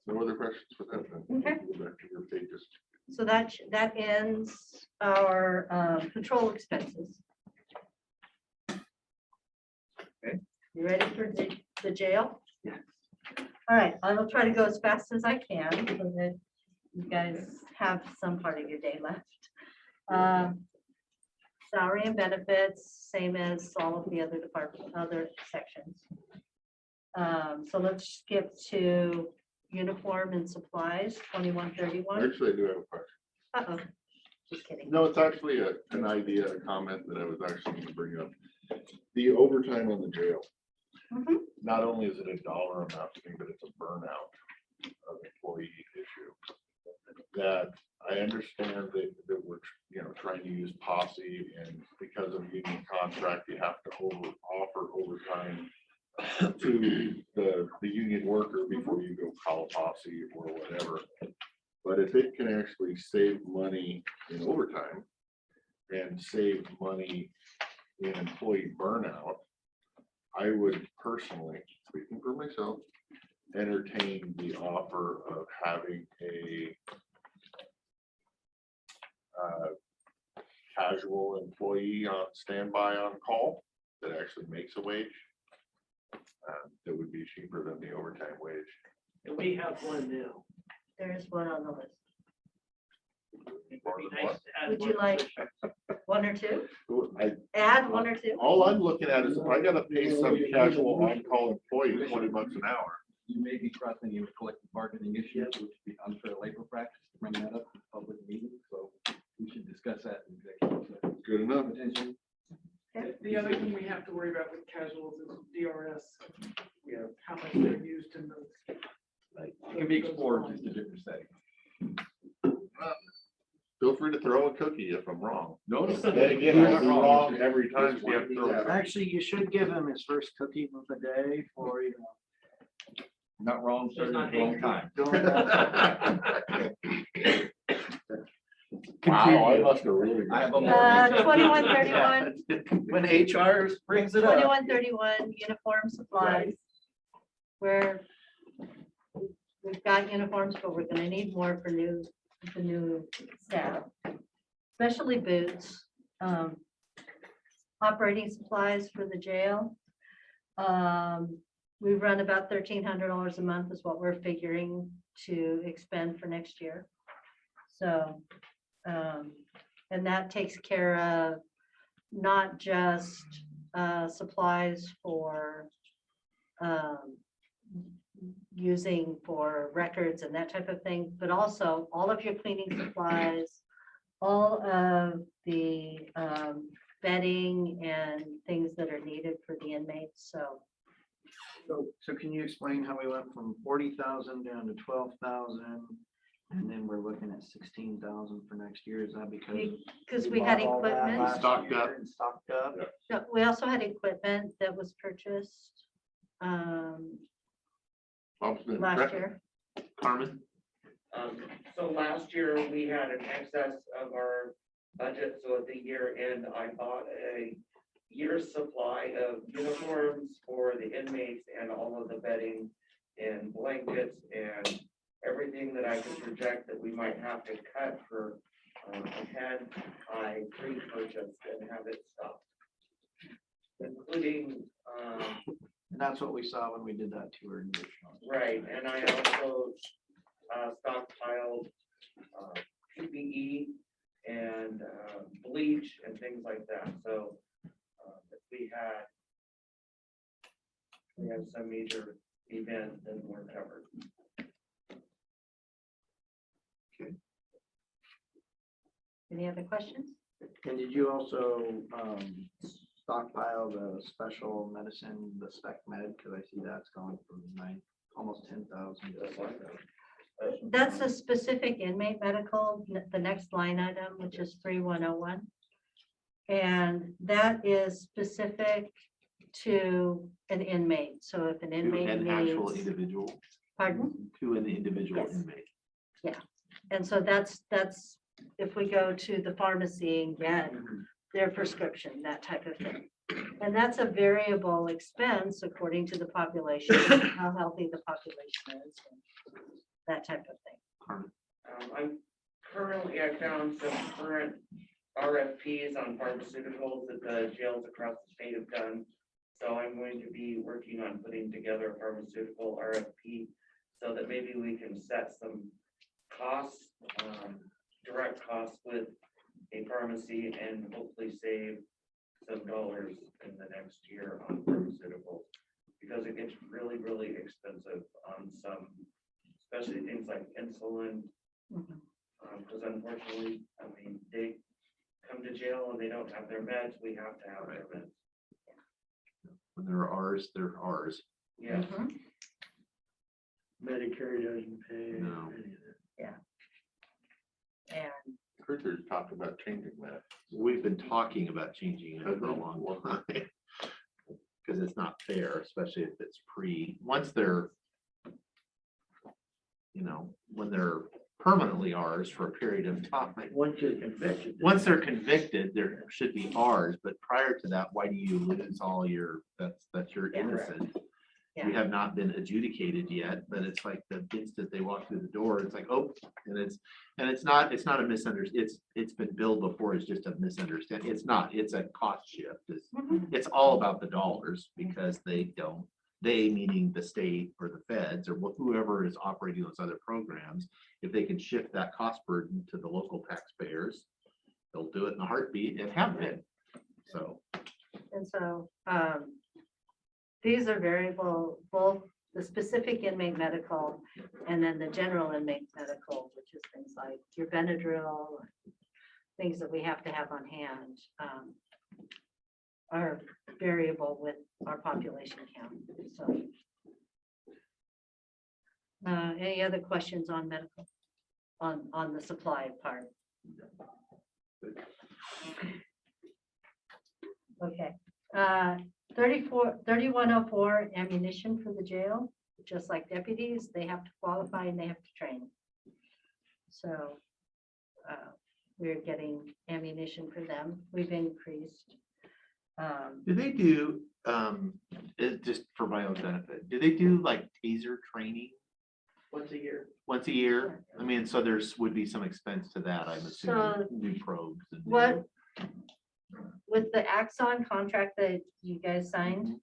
No other questions for that? Then? Okay. Go back to your pages. So that ends our patrol expenses. Okay. You ready for the jail? Yeah. All right, I will try to go as fast as I can so that you guys have some part of your day left. Salary and benefits, same as all of the other other sections. So let's skip to uniform and supplies, 2131. Actually, I do have a question. Uh-oh, just kidding. No, it's actually an idea, a comment that I was actually going to bring up. The overtime on the jail. Mhm. Not only is it a dollar amount thing, but it's a burnout of employee issue. That I understand that we're, trying to use posse, and because of union contract, you have to offer overtime to the union worker before you go call a posse or whatever. But if it can actually save money in overtime, and save money in employee burnout, I would personally, speaking for myself, entertain the offer of having a casual employee on standby on call that actually makes a wage. That would be cheaper than the overtime wage. And we have one now. There is one on the list. It would be nice to add Would more you like positions. one or two? I, Add one or two? all I'm looking at is if I gotta pay some casual on-call employee $20 an hour. You may be crossing a collective bargaining issue, which would be unfair labor practice, to bring that up in public meeting, so we should discuss that in executive session. Good enough. Potentially. The other thing we have to worry about with casuals is DRS, you know, how much they're used in those. It can be explored just a different setting. Feel free to throw a cookie if I'm wrong. No, no. Then again, You're I'm not wrong. wrong every time. So you have to throw a cookie. Actually, you should give him his first cookie of the day for, you know. Not wrong, Just started not at the wrong angry. time. Wow, I must have really. I have a 2131, When HR brings it up. 2131, uniform supplies. Where we've got uniforms, but we're gonna need more for the new staff, especially boots. Operating supplies for the jail. We run about $1,300 a month is what we're figuring to expend for next year. So, and that takes care of not just supplies for using for records and that type of thing, but also all of your cleaning supplies, all of the bedding and things that are needed for the inmates. So can you explain how we went from 40,000 down to 12,000? And then we're looking at 16,000 for next year? Is that Because we had bought all that equipment. last Stocked year up. and stocked up? No, we also had equipment that was purchased Bob's been last prepping. year. Carmen? So last year, we had an excess of our budget, so at the year end, I bought a year's supply of uniforms for the inmates and all of the bedding and blankets and everything that I could project that we might have to cut for ahead. I pre-purchased and have it stocked, including And that's what we saw when we did that tour. in Richmond. right, and I also stockpiled PPE and bleach and things like that. So if we have some major event, then we're covered. Any other questions? And did you also stockpile the special medicine, the spec med? Because I see that's going from almost 10,000. That's a specific inmate medical, the next line item, which is 3101. And that is specific to an inmate. So if an To inmate an actual needs, individual, pardon? to an individual Yes. inmate. And so that's if we go to the pharmacy and get their prescription, that type of thing. And that's a variable expense according to the population, how healthy the population is, and that type of thing. Carmen? I found some current RFPs on pharmaceuticals that the jails across the state have done. So I'm going to be working on putting together a pharmaceutical RFP so that maybe we can set some costs, direct costs with a pharmacy and hopefully save some dollars in the next year on pharmaceuticals. Because it gets really, really expensive on some, especially things like insulin. Mhm. Because unfortunately, I mean, they come to jail and they don't have their meds, we have to have their meds. When they're ours, they're ours. Yeah, Mhm. Medicare doesn't pay. No. any of that. And Richard talked about changing that. We've been talking about changing it for a long time. Because it's not fair, especially if it's once they're, when they're permanently ours for a period of time. Once you're convicted. Once they're convicted, there should be ours, but prior to that, why do you lose all your, that's your Yeah. innocent? Yeah. You have not been adjudicated yet, but it's like the instant they walk through the door, it's like, oh, and it's not a misunderstanding. It's been billed before. It's just a misunderstanding. It's not, it's a cost shift. It's all about the dollars because they meaning the state or the feds or whoever is operating those other programs, if they can shift that cost burden to the local taxpayers, they'll do it in a heartbeat and have been. So. And so, these are variable, both the specific inmate medical and then the general inmate medical, which is things like your Benadryl, things that we have to have on hand, are variable with our population count. So, any other questions on medical, on the supply part? Okay, 3104 ammunition for the jail, just like deputies, they have to qualify and they have to train. So we're getting ammunition for them. We've increased. Do they do, just for my own benefit, do they do like taser training Once a year. once a year? I mean, so would be some expense to that, I'm assuming, new probes. And What, with the Axon contract that you guys signed,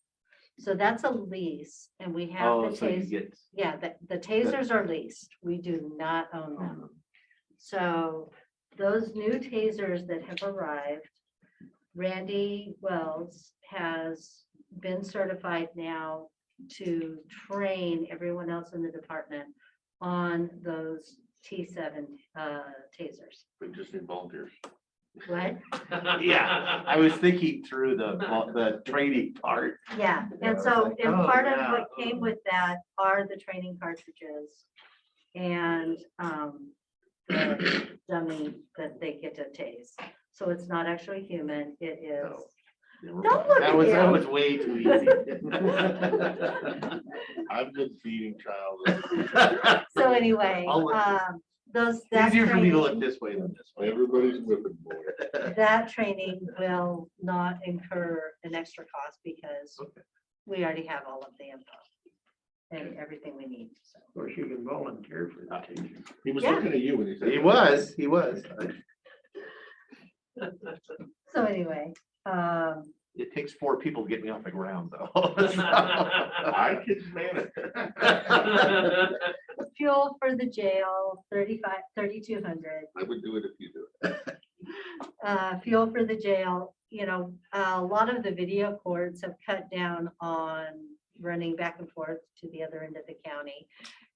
so that's a lease and we have Oh, the so you tasers. get, Yeah, the tasers are leased. We do not own them. So those new tasers that have arrived, Randy Wells has been certified now to train everyone else in the department on those T7 tasers. We just need volunteers. What? yeah, I was thinking through the training part. Yeah, and was so, like, and oh, part of yeah. what came with that are the training cartridges and the dummy that they get to tase. So it's not actually human, it is. No. Don't look at That him. was way too easy. I've been feeding child. So anyway, I'll look. those, It's that easier for me to look training, this way than this way. Everybody's whipping boy. that training will not incur an extra cost because Okay. we already have all of the info and everything we need, so. Of course, you can volunteer for that. He was Yeah. looking at you when he said. He that. was. So anyway, It takes 4 people to get me off the ground, though. I can manage. fuel for the jail, 3,200. I would do it if you do it. Fuel for the jail, you know, a lot of the video courts have cut down on running back and forth to the other end of the county.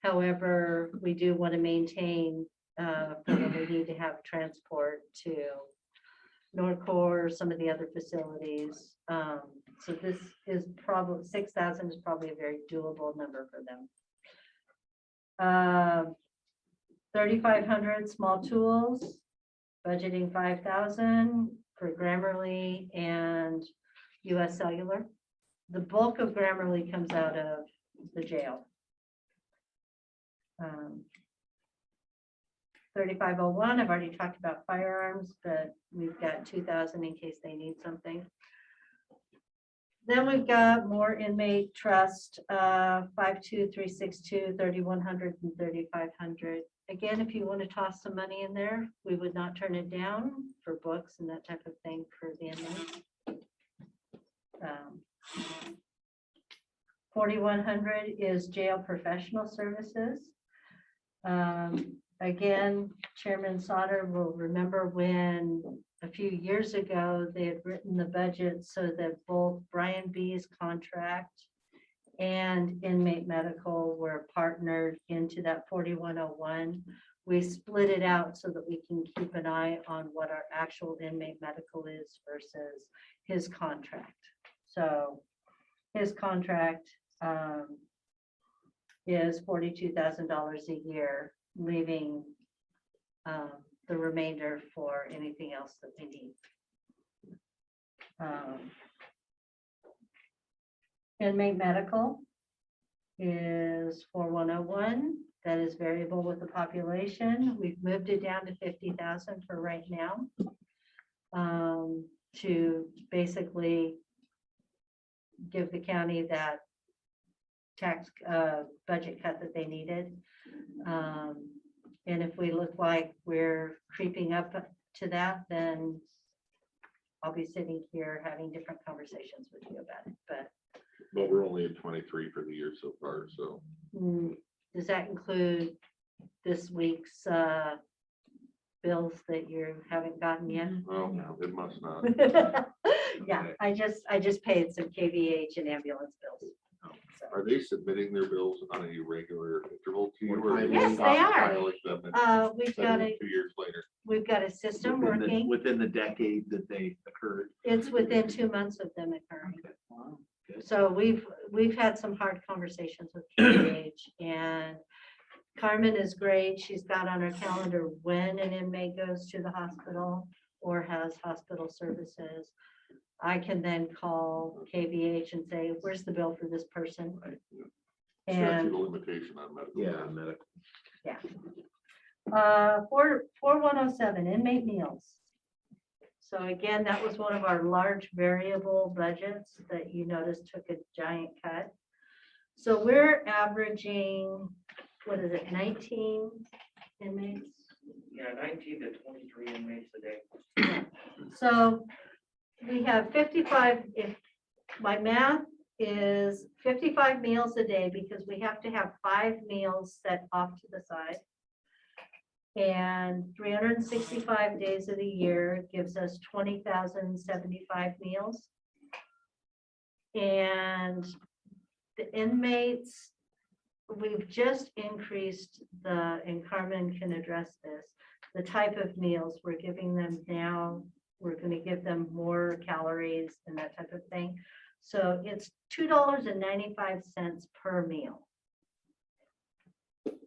However, we do want to maintain, when we need to have transport to Norcor, some of the other facilities. So this is probably, 6,000 is probably a very doable number for them. 3,500 small tools, budgeting 5,000 for Grammarly and US Cellular. The bulk of Grammarly comes out of the jail. 3501, I've already talked about firearms, but we've got 2,000 in case they need something. Then we've got more inmate trust, 52362, 3,100 and 3,500. Again, if you want to toss some money in there, we would not turn it down for books and that type of thing for the inmates. 4,100 is jail professional services. Again, Chairman Sauter will remember when a few years ago, they had written the budget so that both Brian B's contract and inmate medical were partnered into that 4,101. We split it out so that we can keep an eye on what our actual inmate medical is versus his contract. So his contract is $42,000 a year, leaving the remainder for anything else that we need. Inmate medical is 4,101. that is variable with the population. We've moved it down to 50,000 for right now. To basically give the county that tax budget cut that they needed. And if we look like we're creeping up to that, then I'll be sitting here having different conversations with you about it. But we're only at 23 for the year so far, so. Does that include this week's bills that you haven't gotten yet? Well, no, it must not. Yeah, I just paid some KVH and ambulance bills. So, Are they submitting their bills on a regular interval to you? or are Yes, they are. stockpiling them and we've sending got them a 2 years later? system Within the- working. Within the decade that they occurred. It's within 2 months of them occurring. Wow, good. So we've had some hard conversations with KVH, and Carmen is great. She's got on her calendar when an inmate goes to the hospital or has hospital services. I can then call KVH and say, where's the bill for this person? Statute And of limitation on medical. Yeah, medical. 4107 inmate meals. So again, that was one of our large variable budgets that you noticed took a giant cut. So we're averaging, what is it, 19 inmates? Yeah, 19 to 23 inmates a day. So we have 55, if my math is 55 meals a day, because we have to have 5 meals set off to the side. And 365 days of the year gives us 20,075 meals. And the inmates, we've just increased and Carmen can address this, the type of meals we're giving them now. We're going to give them more calories and that type of thing. So it's $2.95 per meal.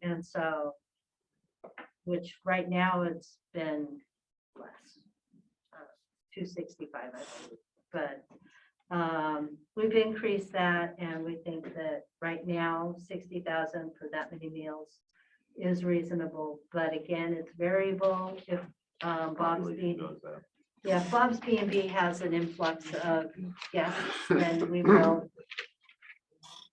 And so, which right now it's been less, $2.65, I believe. But we've increased that, and we think that right now 60,000 for that many meals is reasonable. But again, it's variable. If Bob's B&B has an influx of guests, then we will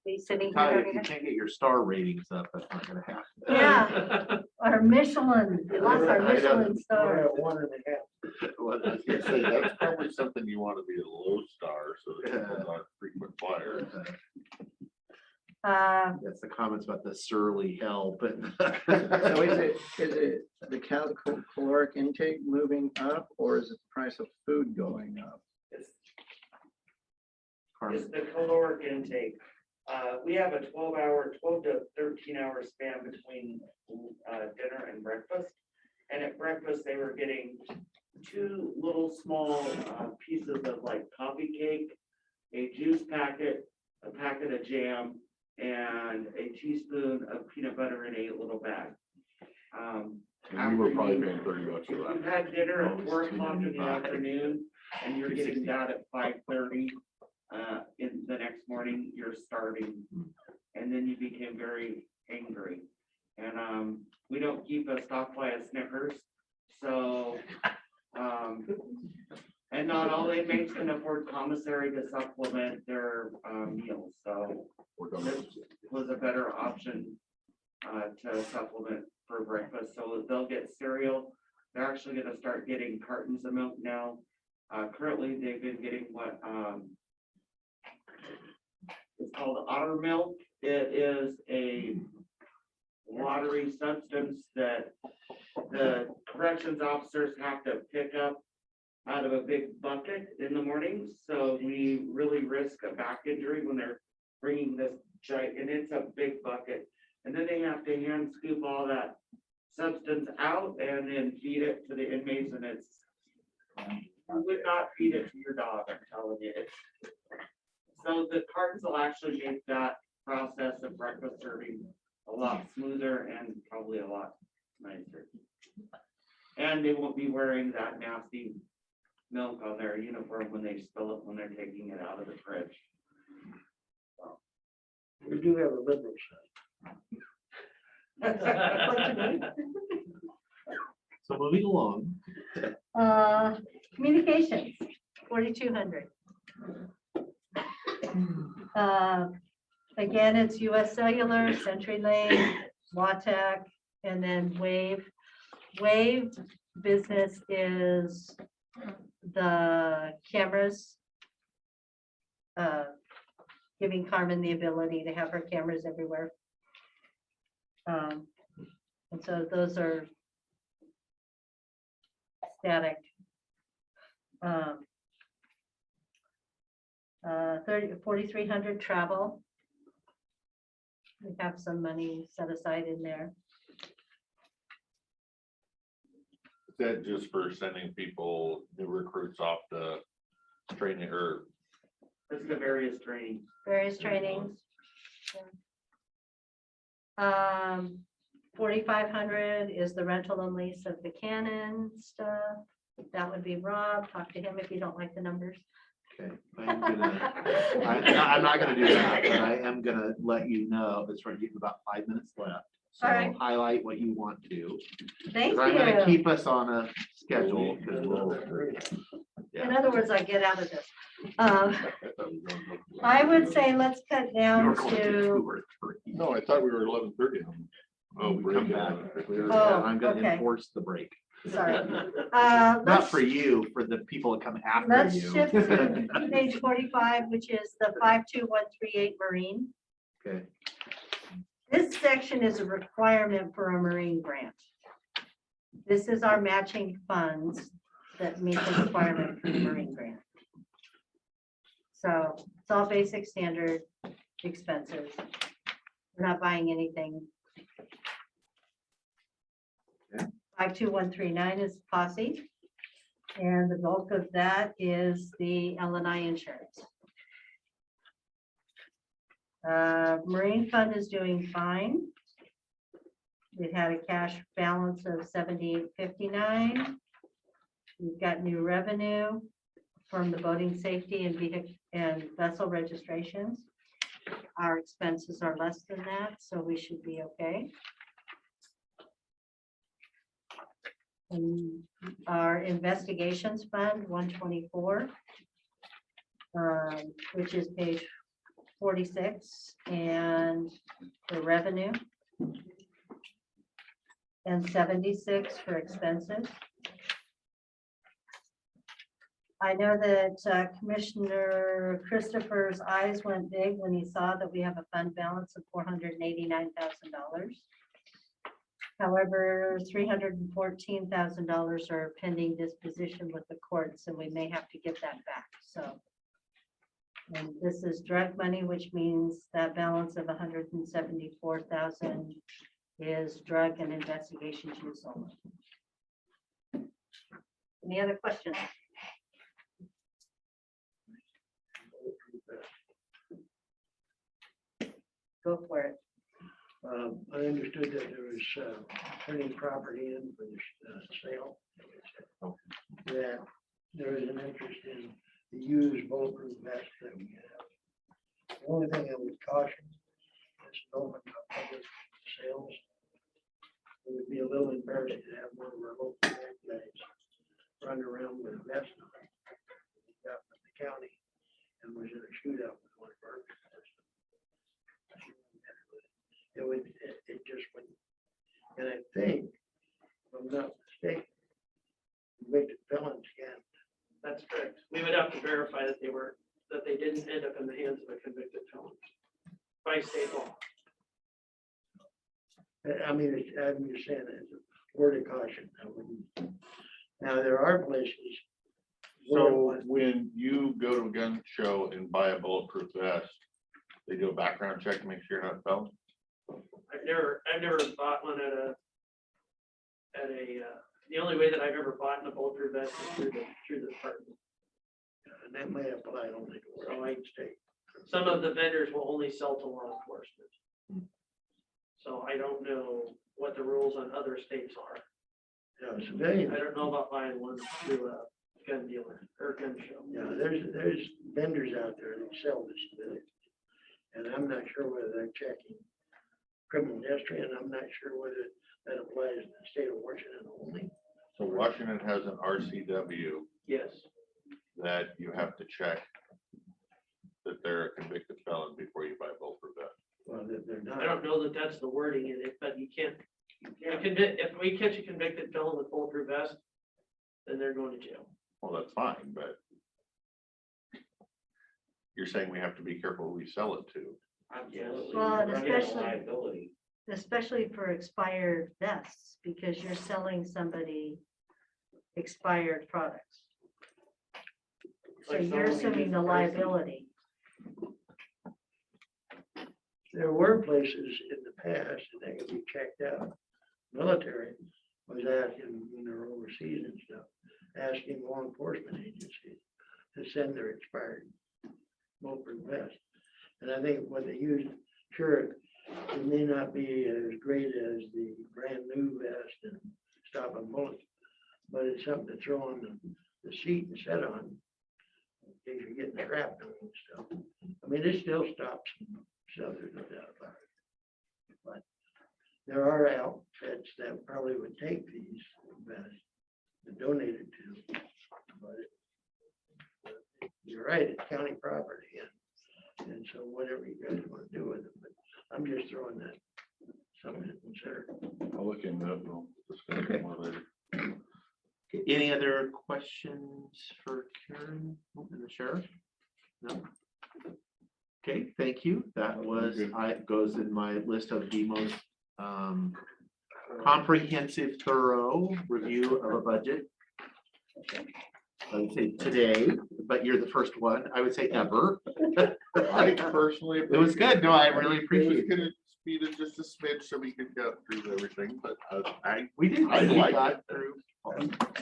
be sitting Ty, if here. you can't get your star ratings up, that's not gonna happen. Yeah, our Michelin, we lost our I know. Michelin We're star. at 1.5. Well, I was gonna say, that's probably something you want to be a low star, so that people aren't frequent flyers. That's the comments about the surly hell, but. So is it the caloric intake moving up, or is it the price of food going up? It's the caloric intake. We have a 12 to 13 hour span between dinner and breakfast. And at breakfast, they were getting 2 little small pieces of like coffee cake, a juice packet, a packet of jam, and a teaspoon of peanut butter in a little bag. And you were probably paying $30 for If that. you had dinner at 4 o'clock in the afternoon and you're getting that at 5:30 in the next morning, you're starving. And then you became very angry. And we don't keep a stockpile of Snickers. So, and not all inmates can afford commissary to supplement their meals. So this was a better option to supplement for breakfast. So they'll get cereal. They're actually going to start getting cartons of milk now. Currently, they've been getting what it's called otter milk. It is a watery substance that the corrections officers have to pick up out of a big bucket in the morning. So we really risk a back injury when they're bringing this giant, and it's a big bucket. And then they have to hand scoop all that substance out and then feed it to the inmates. And it's, you would not feed it to your dog, I'm telling you. So the cartons will actually make that process of breakfast serving a lot smoother and probably a lot nicer. And they won't be wearing that nasty milk on their uniform when they spill it, when they're taking it out of the fridge. We do have a liberal side. So moving along. Communications, 4,200. Again, it's US Cellular, CenturyLink, Watech, and then Wave. Wave business is the cameras. Giving Carmen the ability to have her cameras everywhere. And so those are static. 4,300 travel. We have some money set aside in there. Is that just for sending people, new recruits off the training or? This is the various trainings. Various trainings. 4,500 is the rental and lease of the Canon stuff. That would be Rob. Talk to him if you don't like the numbers. Okay, I'm not gonna do that, but I am gonna let you know, it's right, you have about 5 minutes left. So All right. highlight what you want to. Thank 'Cause I'm gonna you. keep us on a schedule. 'Cause we'll- In yeah. other words, I get out of this. I would say let's cut You down were going to to, 2 or 3. No, I thought we were 11:30. Oh, we come back. Oh, I'm gonna okay. enforce the break. sorry. Not for you, for the people that come after Let's you. shift to page 45, which is the 52138 Marine. Okay, This section is a requirement for a Marine grant. This is our matching funds that meet the requirement for the Marine grant. So it's all basic standard expenses. We're not buying anything. Okay. 52139 is posse. And the bulk of that is the L&I insurance. Marine fund is doing fine. We've had a cash balance of 7859. We've got new revenue from the boating safety and vehicle and vessel registrations. Our expenses are less than that, so we should be okay. And our investigations fund, 124, which is page 46, and the revenue, and 76 for expenses. I know that Commissioner Christopher's eyes went big when he saw that we have a fund balance of $489,000. However, $314,000 are pending disposition with the courts, and we may have to get that back, so. And this is drug money, which means that balance of 174,000 is drug and investigations use only. Any other questions? Go for it. I understood that there was turning property in for the sale. That there is an interest in the used bulletproof vest that we have. The only thing I would caution is open public sales. It would be a little embarrassing to have one of our local guys run around with a vest on. He got from the county and was in a shootout with one of our. It just went, and I think, if I'm not mistaken, convicted felons can't. That's correct. We would have to verify that they didn't end up in the hands of a convicted felon by state law. I mean, I'm just saying, as a word of caution, I wouldn't. Now, there are places. So when you go to a gun show and buy a bulletproof vest, they do a background check to make sure you're not a felon? I've never bought one the only way that I've ever bought in a bulletproof vest is through the department. And that may apply only to Washington State. Some of the vendors will only sell to law enforcement. So I don't know what the rules on other states are. Yeah, civilians. I don't know about buying one through a gun dealer or gun show. Yeah, there's vendors out there that sell this civilians. And I'm not sure whether they're checking criminal history, and I'm not sure whether that applies to the state of Washington only. So Washington has an RCW Yes. that you have to check that they're a convicted felon before you buy bulletproof vest. Well, that they're not. I don't know that that's the wording in it, but you can't, if we catch a convicted felon with bulletproof vest, then they're going to jail. Well, that's fine, but you're saying we have to be careful who we sell it to. Absolutely. Well, and You're running a especially- liability. Especially for expired vests, because you're selling somebody expired products. So Like you're someone who assuming the used liability. There were places in the past that they could be checked out. Military was asking when they're overseas and stuff, asking law enforcement agencies to send their expired bulletproof vests. And I think what they use, sure, it may not be as great as the brand new vest and stopping bullets, but it's something to throw on the seat and set on in case you're getting shrapnel and stuff. I mean, it still stops, so there's no doubt about it. But there are outfits that probably would take these vests and donate it to. But you're right, it's county property, and so whatever you guys want to do with it, but I'm just throwing that something to consider. I'll look into it. We'll discuss Okay. it more later. Okay, any other questions for Karen and the sheriff? No? Okay, thank you. That was, goes in my list of the most comprehensive, thorough review of a budget. I would say today, but you're the first one, I would say ever. I personally. It was good. No, I really It appreciate was it. gonna speed it just a smidge so we could get through everything, but We did. I We like got it. through.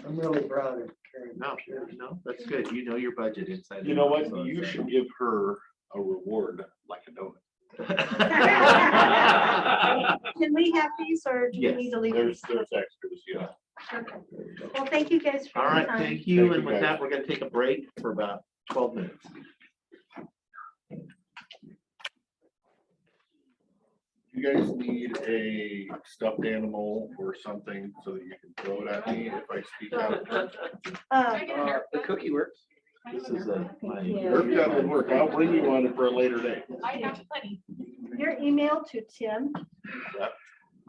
I'm really proud of Karen. No, no, that's good. You know your budget inside. you know and what? out, so You it's, should give her a reward like a donut. Can we have these or do we Yes, need to leave? There's these? extras, yeah. Okay. Well, thank you guys for All your right, time. thank you. Thank you, And with guys. that, we're gonna take a break for about 12 minutes. You guys need a stuffed animal or something so that you can throw it at me if I speak out. The cookie works. This is my. That would work. I'll bring you one for a later date. I have plenty. Your email to Tim, Yep.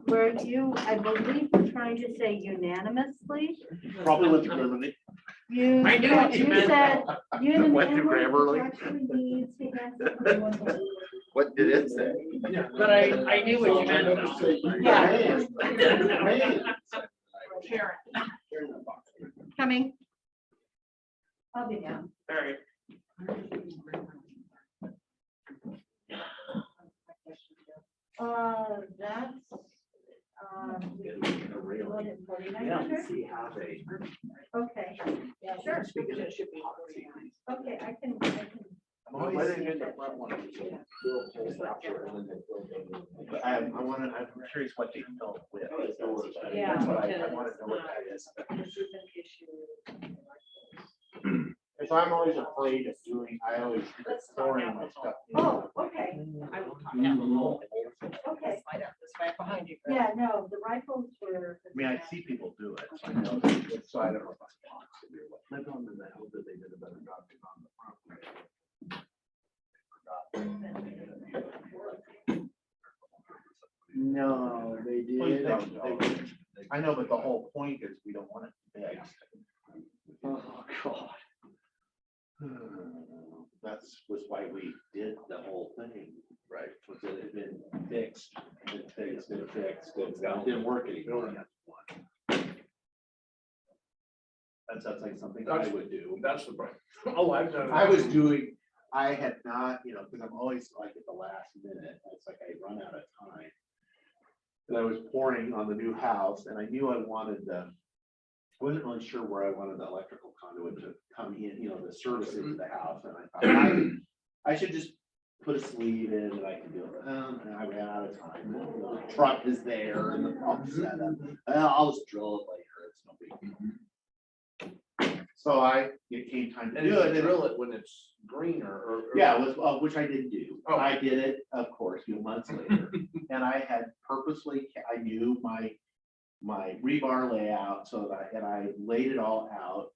where you, I believe, were trying to say unanimously. Probably with Germany. You, I knew what you meant. said Went through unanimously Grammarly. actually needs to have something. What did it say? But I knew what you meant. Karen. Coming. I'll be down. All right. That's, what is 4,900? Okay, yeah, sure. Okay, I can. I'm curious what they felt with. Yeah, That's what I because, want to know what that is. This is an issue. If I'm always afraid of doing, I always storing my stuff. Oh, okay, I will talk down a little bit. okay. Slide out this way behind you. Yeah, no, the rifles were. I mean, I see people do it, so I know, so I don't know if it's possible. I don't know, I hope that they did a better job on the property. No, they did. I know, but the whole point is we don't want it fixed. Oh, God. That's was why we did the whole thing, right? Was that it had been fixed, it fixed, it fixed, it didn't work anymore. That sounds like something I would do. That's the problem. Oh, I've done. I was doing, I had not, because I'm always like at the last minute, it's like I run out of time. And I was pouring on the new house and I knew I wanted I wasn't really sure where I wanted the electrical conduit to come in, the service into the house. And I thought I should just put a sleeve in and I can do it. And I ran out of time. The truck is there and the pump's set up. I'll just drill it later. It's no big deal. So it came time to And do you it. and- drill it when it's greener or. Yeah, it was, which I did do. Oh. I did it, of course, a few months later. And I had purposely, I knew my rebar layout so that, and I laid it all out.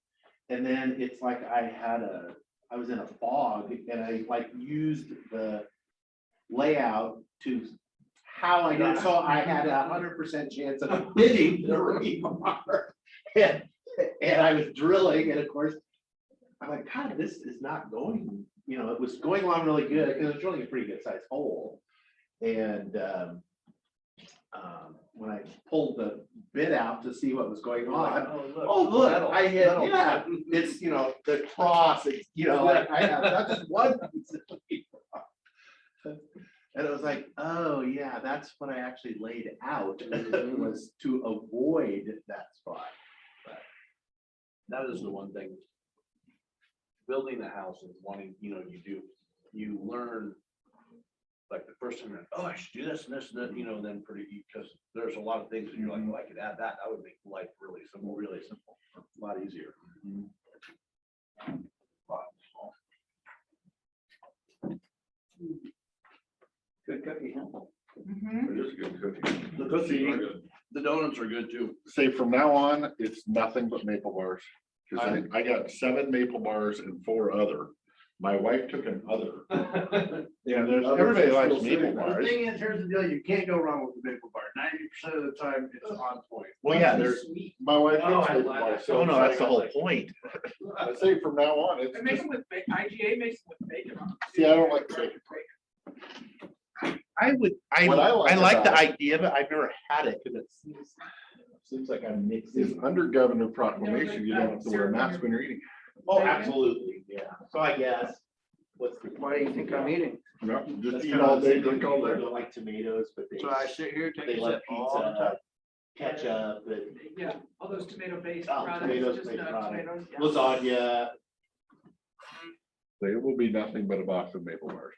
And then it's like I was in a fog and I like used the layout to how I did, so I had 100% chance of hitting the rebar. And I was drilling and of course, I'm like, God, this is not going, it was going along really good because it was drilling a pretty good sized hole. And when I pulled the bit out to see what was going on, oh, look, I hit, yeah, it's, the cross, it's, like I have not just one piece of rebar. And it was like, oh, yeah, that's what I actually laid out was to avoid that spot. That is the one thing. Building a house and wanting, you learn. Like the first time, oh, I should do this and this, and then, then because there's a lot of things that you're like, oh, I could add that, that would make life really simple, a lot easier. Good cookie, huh? It is a good cookie. The cookie, the donuts are good too. Say from now on, it's nothing but maple bars. Cause I got 7 maple bars and 4 other. My wife took an other. Yeah, everybody likes maple The bars. thing is, here's the deal, you can't go wrong with the maple bar. 90% of the time, it's on point. Well, yeah, my wife Oh, hates I maple love bars. it. so Oh, no, that's the whole like- point. I say from now on, it's And make just, them with IGA makes them with bacon on. it. see, I don't like bacon. I What I like like the about it- idea, but I've never had it because it seems like I'm Is mixing. under governor proclamation, you don't have to wear a mask when you're eating. Oh, absolutely, yeah. So I guess, what's the? Why do you think I'm eating? No, just That's eat kinda all the day, same drink thing. all People day. don't like tomatoes, but So I sit here, take they a love sip all the time. pizza, ketchup, and Yeah, all those tomato-based Oh, products, tomatoes, just based products. tomatoes. yeah. lasagna. So it will be nothing but a box of maple bars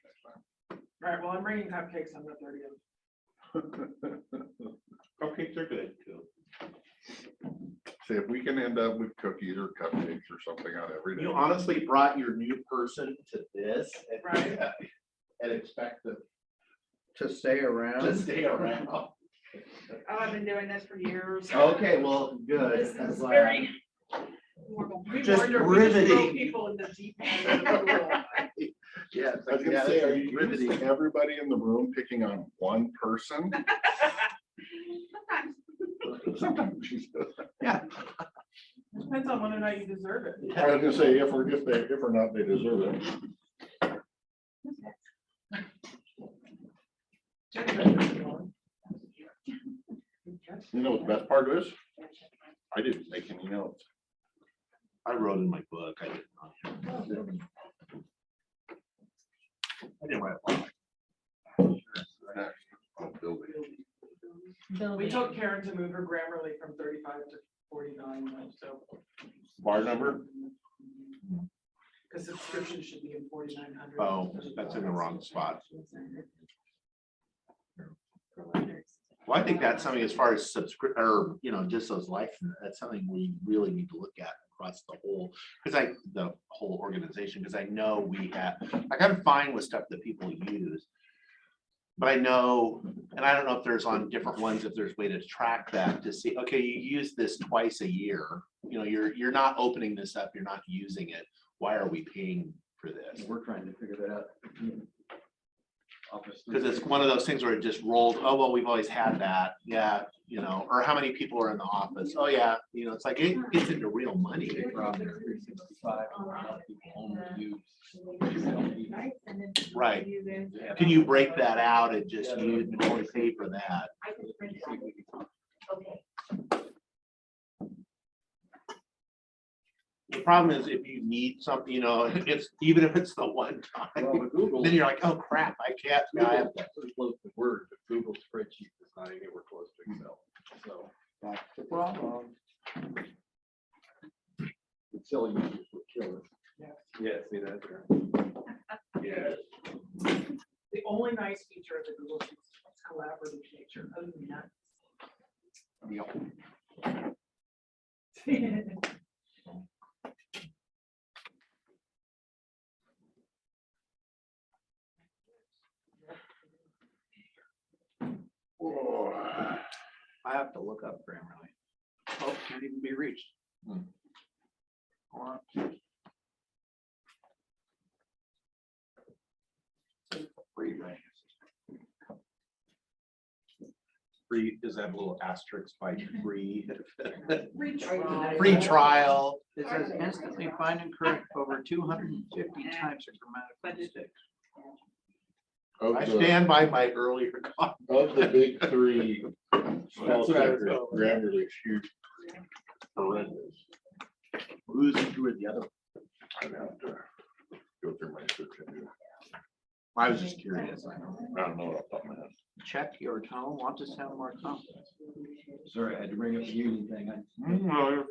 All right, well, I'm bringing cupcakes on the 30th. next time. Cupcakes are good too. See, if we can end up with cookies or cupcakes or something on every day. You honestly brought your new person to this and, Right. and expect them To stay around. to stay around. Oh, I've been doing this for years. Okay, well, good. This I'm is glad. very. We Just wonder if we just throw riveting. people in the deep end. of the pool. Yeah. I was gonna say, are you used to everybody in the room picking on one person? Sometimes she says. Depends on whether or not you deserve it. I was gonna say, if or not, they deserve it. You know, what the best part of this, I didn't make any notes. I wrote in my book. I didn't. I didn't write a lot. Oh, building. We Building. told Karen to move her Grammarly from 35 to 49, so. Bar number? Because subscription should be in 4,900. Oh, that's in the wrong spot. Well, I think that's something as far as or, just those licenses, that's something we really need to look at across the whole, the whole organization, because I know we have, like, I'm fine with stuff that people use. But I know, and I don't know if there's on different ones, if there's a way to track that to see, okay, you use this twice a year. You're not opening this up, you're not using it. Why are we paying for this? We're trying to figure that out. Because it's one of those things where it just rolled, oh, well, we've always had that, yeah, or how many people are in the office, oh, yeah, it's like, it gets into real money. Right, can you break that out and just use and only pay for that? The problem is if you need something, it's, even if it's the one time, Well, with Google, then you're like, oh, crap, I can't, I have That's pretty close to Word, but Google spreadsheet is not anywhere close to Excel. So That's the problem. Excel users would kill it. Yeah, see that there. Yeah. The only nice feature of the Google Sheets is its collaborative nature. Other than that. I have to look up Grammarly. Oh, can't even be reached. Hmm. Hold on. Free, right? Free, does that have a little asterisk by free? Free trial. Free trial. It says instantly find and correct over 250 types of grammatical mistakes. Of I the, stand by my earlier comment. of the big three, spell That's what I was checker, going. Grammarly's huge. Horrendous. Who's who the other? I'd have to go through my search engine. I was just curious. I don't know off the top of my head. Check your tone, want to sound more confident. Sorry, I had to bring up the union thing. No,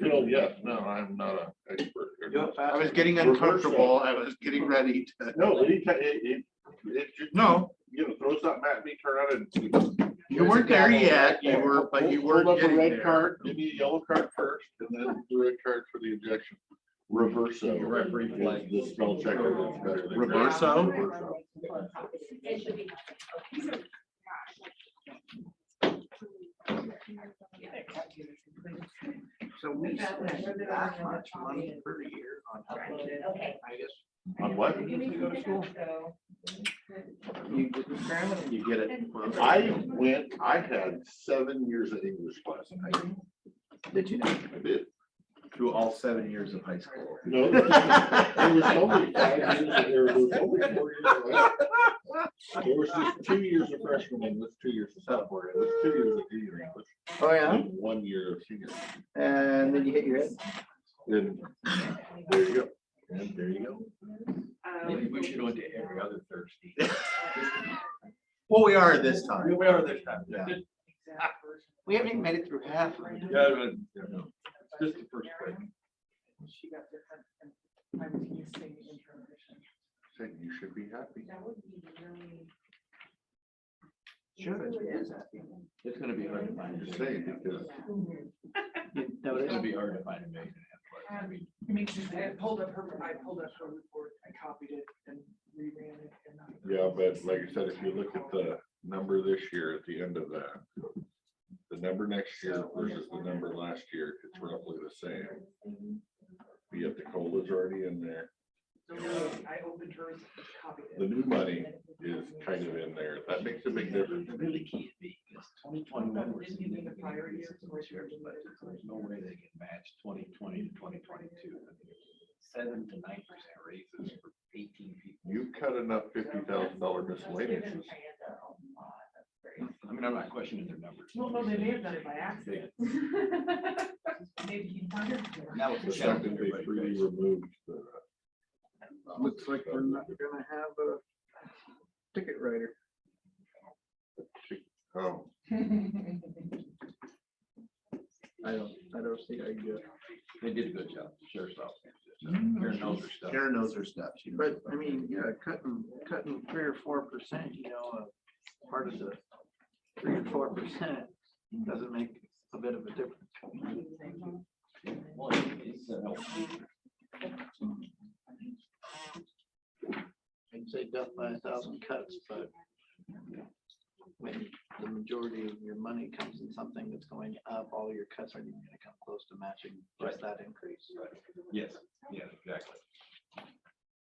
Phil, yes, no, I'm not an expert. Do it I fast. was getting uncomfortable. I was getting ready to. No, but it No. You know, throw something at me, turn around and. You weren't there yet. You were, but you were Hold up a getting red there. card, give me a yellow card first, and then the red card for the objection. Reverso. The referee flag. is the spell checker that's better than. Reverso? Reverso. So we spend that much money per year on health. I guess On what? you go to school. You get the grammar and you get it. I had 7 years of English class in high school. Did you? I did. Through all 7 years of high school. No, there was only 5 years, there was only 4 years of life. There was just 2 years of freshman English, 2 years of sophomore English, 2 years of junior English, Oh, yeah? and 1 year of senior. And then you hit your head. And there you go. And there you go. Maybe we should have went to every other Thursday. Well, we are this time. We are this time. Yeah. We haven't even made it through half of it. Yeah, just the first break. She got different, and I was using information. Said you should be happy. Sure, it is happy. It's gonna be hard to find. I'm just saying, because No, It's gonna be hard to find a million. I mean, I pulled up her report, I copied it and reran it. And yeah, but like I said, if you look at the number this year at the end of that, the number next year versus the number last year, it's roughly the same. But yet the COLA's already in there. So I opened hers, copied it. The new money is kind of in there. That makes a big difference. it really can't be, because 2021 was Didn't even the prior year, so much years, but there's no way they can match 2020 to 2022. 7 to 9% raises for 18 people. You cut enough $50,000 miscellaneous. I mean, I'm not questioning their numbers. Well, no, they may have done it by accident. Maybe he wondered. That was The the fact challenge. that they freely removed the. Looks like we're not gonna have a ticket writer. Oh, I don't see how you do it. They did a good job. Sheriff's office. Karen knows her stuff. Karen knows her stuff. She knows. But I mean, yeah, cutting 3 or 4%, you know, part of the 3 or 4% doesn't make a bit of a difference. Well, it's, I'd say death by 1,000 cuts, but when the majority of your money comes in something that's going up, all your cuts aren't even gonna come close to matching just that increase. yes, yeah, exactly.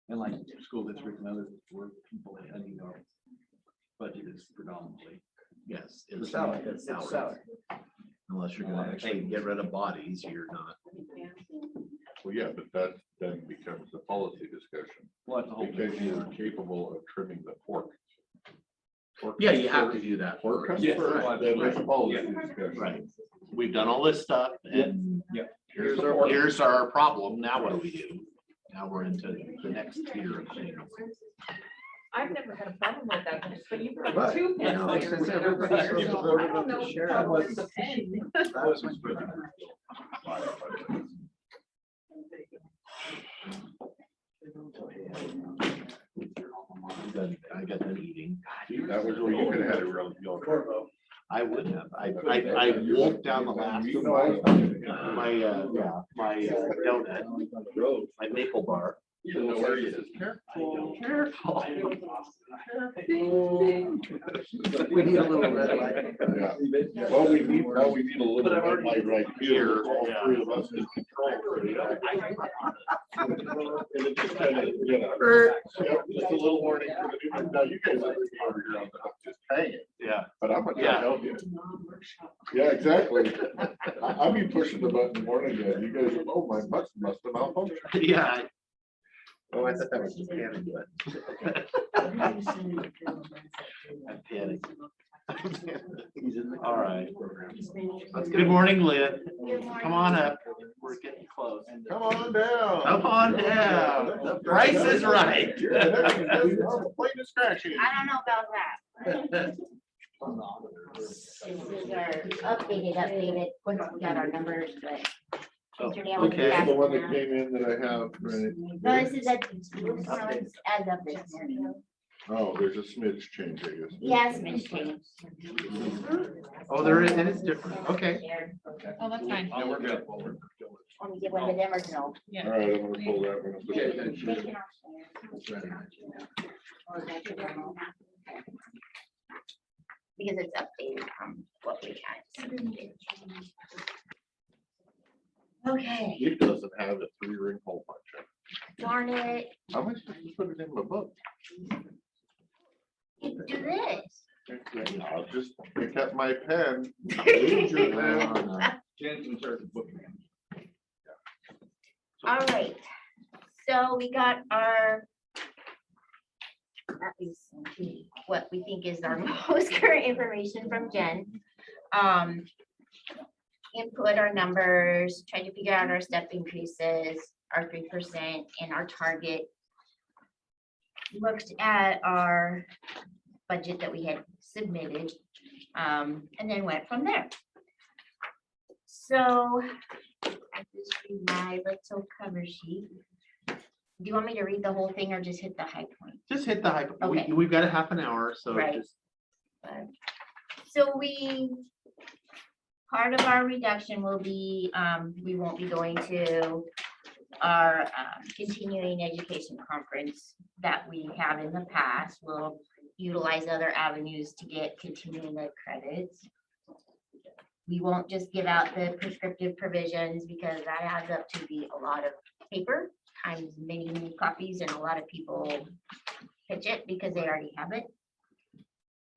And like school district and other where people, and you know, budget is predominantly. Yes. The salary, it's salary. Unless you're gonna actually get rid of bodies, you're not. well, yeah, but that then becomes a policy discussion Well, that's the whole because thing. you are capable of trimming the pork. Pork Yeah, comes you have to first. do that. Pork comes Yes, first, right, then there's a right, policy yeah. discussion. Right. We've done all this stuff and Here's the pork. here's our problem. Now what do we do? Now we're into the next tier of things. I've never had a problem with that, but you've But, got 2 you pens know, there. since everybody's So so I voted don't up know the if sheriff, that was was- the pen. that was my I got that eating. That was where you could have had a real. I would have. I wolfed down the last You of know, I was talking to him. my donut, my maple bar. You don't know where he is. Careful, careful. We need a little red light. Yeah. Well, we need a little red light right here. All three of us in control. And it just kind of, you know, just a little warning for the new, now you guys are over here on the hook, just hanging, Yeah. but I'm gonna try to help you. Yeah, exactly. I'll be pushing the button in the morning, and you guys, oh, my must have malfunctioned. Yeah. Oh, I thought that was the panic button. I'm panicking. All right. Good morning, Lynn. Come on up. We're getting close. Come on down. Come on down. The price is right. You're the plain and scratchy. I don't know about that. This is our updated, once we got our numbers, but. Okay. That's the one that came in that I have, right? No, this is as of this morning. Oh, there's a smidge change, I guess. Yes, Ms. James. Oh, there is, it is different. Okay. Oh, that's fine. Yeah, we're good. Want me to give one to them or no? All right, I'm gonna pull that one. They can Because it's updated from what we had. Okay, It doesn't have a 3-ring hole punch. darn it, How am I supposed to put it in my book? you do this. I'll just pick up my pen. Use your pen. Jen's in charge of booking. All right, so we got our, at least what we think is our most current information from Jen. Input our numbers, try to figure out our step increases, our 3% and our target. Looked at our budget that we had submitted, and then went from there. So I just read my little cover sheet. Do you want me to read the whole thing or just hit the high point? Just hit the high. Okay. We've got a half an hour, so Right. just. So part of our reduction will be, we won't be going to our continuing education conference that we have in the past. We'll utilize other avenues to get continuing ed credits. We won't just give out the prescriptive provisions because that adds up to be a lot of paper times many copies, and a lot of people pitch it because they already have it.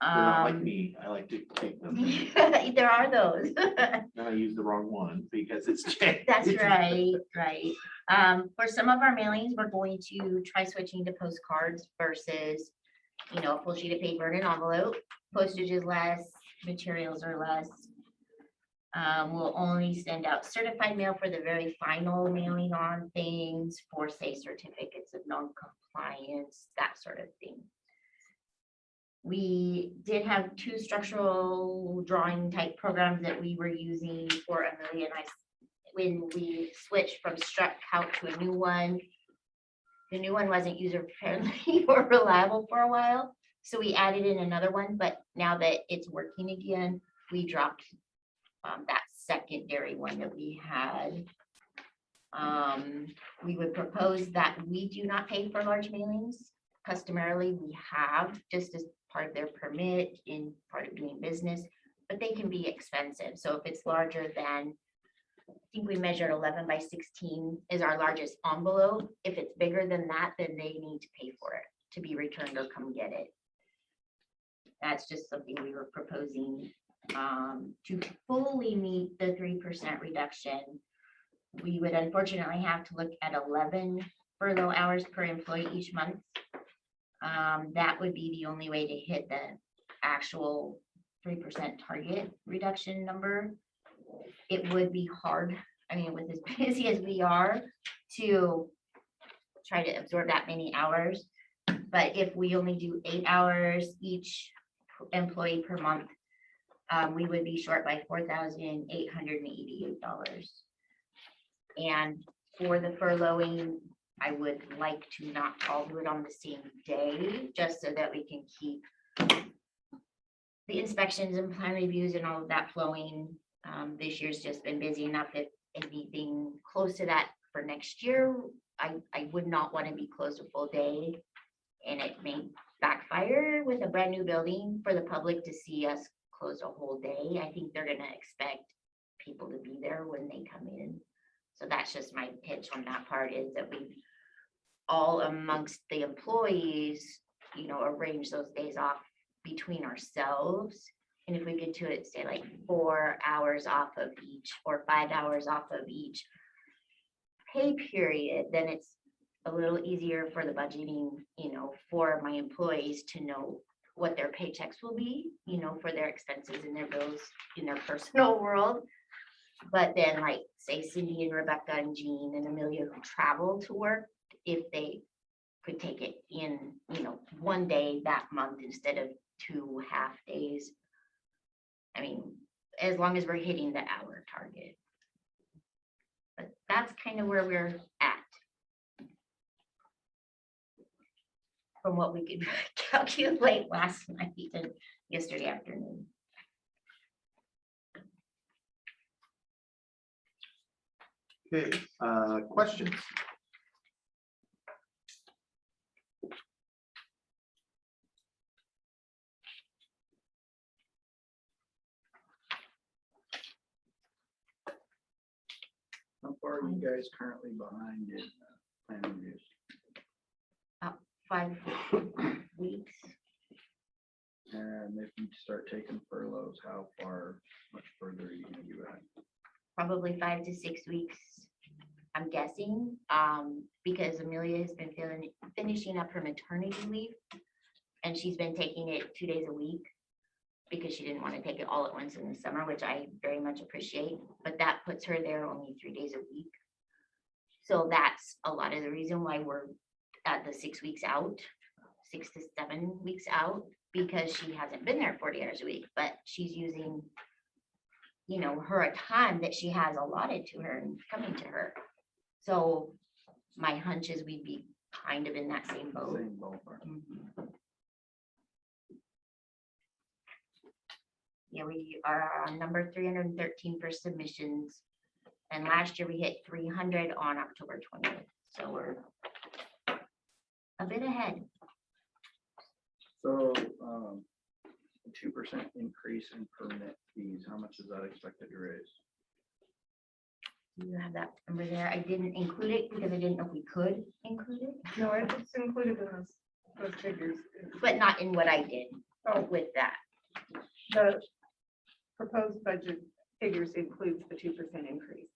They're not like me. I like to take them. There are those. Then I use the wrong one because it's changed. That's right, right. For some of our mailings, we're going to try switching to postcards versus, a full sheet of paper in an envelope. Postage is less, materials are less. We'll only send out certified mail for the very final mailing on things for, say, certificates of non-compliance, that sort of thing. We did have 2 structural drawing type programs that we were using for Amelia and I. When we switched from Struck Calc to a new one, the new one wasn't user friendly or reliable for a while. So we added in another one, but now that it's working again, we dropped that secondary one that we had. We would propose that we do not pay for large mailings. Customarily, we have, just as part of their permit in part of doing business, but they can be expensive. So if it's larger than, I think we measured 11 by 16 is our largest envelope. If it's bigger than that, then they need to pay for it to be returned or come get it. That's just something we were proposing to fully meet the 3% reduction. We would unfortunately have to look at 11 furlough hours per employee each month. That would be the only way to hit the actual 3% target reduction number. It would be hard, with as busy as we are, to try to absorb that many hours. But if we only do 8 hours each employee per month, we would be short by $4,888. And for the furloughing, I would like to not all do it on the same day, just so that we can keep the inspections and plan reviews and all of that flowing. This year's just been busy enough. If anything close to that for next year, I would not want to be closed a full day. And it may backfire with a brand new building for the public to see us close a whole day. I think they're gonna expect people to be there when they come in. So that's just my pitch on that part, is that we all amongst the employees, arrange those days off between ourselves. And if we get to it, say like 4 hours off of each or 5 hours off of each pay period, then it's a little easier for the budgeting, for my employees to know what their paychecks will be, for their expenses and their bills in their personal world. But then like, say Cindy and Rebecca and Jean and Amelia who travel to work, if they could take it in, one day that month instead of 2 half days. I mean, as long as we're hitting the hour target. But that's kind of where we're at. From what we could calculate last night and yesterday afternoon. Okay, questions? How far are you guys currently behind in plan reviews? 5 weeks. And if you start taking furloughs, how much further are you gonna be behind? Probably 5 to 6 weeks, I'm guessing, because Amelia has been finishing up her maternity leave. And she's been taking it 2 days a week because she didn't want to take it all at once in the summer, which I very much appreciate, but that puts her there only 3 days a week. So that's a lot of the reason why we're at the 6 weeks out, 6 to 7 weeks out, because she hasn't been there 40 hours a week, but she's using, her time that she has allotted to her and coming to her. So my hunch is we'd be kind of in that same boat. Same ballpark. Mhm. Yeah, we are on number 313 for submissions. And last year we hit 300 on October 20th. So we're a bit ahead. So, 2% increase in permit fees, how much is that expected to raise? You have that number there. I didn't include it because I didn't know if we could include it, No, it's included in those figures. but not in what I did Oh, with that. the proposed budget figures includes the 2% increase.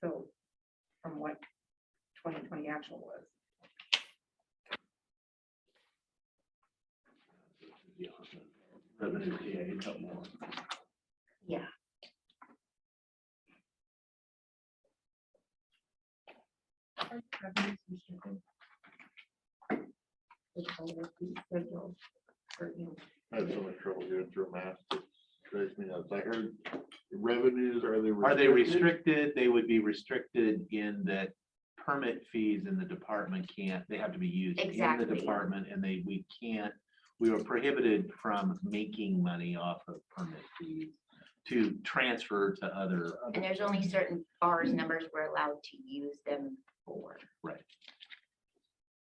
So from what 2020 actual was. Revenue, yeah, you got more. Yeah. I have so much trouble getting through math. It drives me nuts. I heard revenues, are they? Are they restricted? They would be restricted in that permit fees in the department they have to be used in the Exactly. department, and we were prohibited from making money off of permit fees to transfer to other. And there's only certain bars numbers we're allowed to use them for.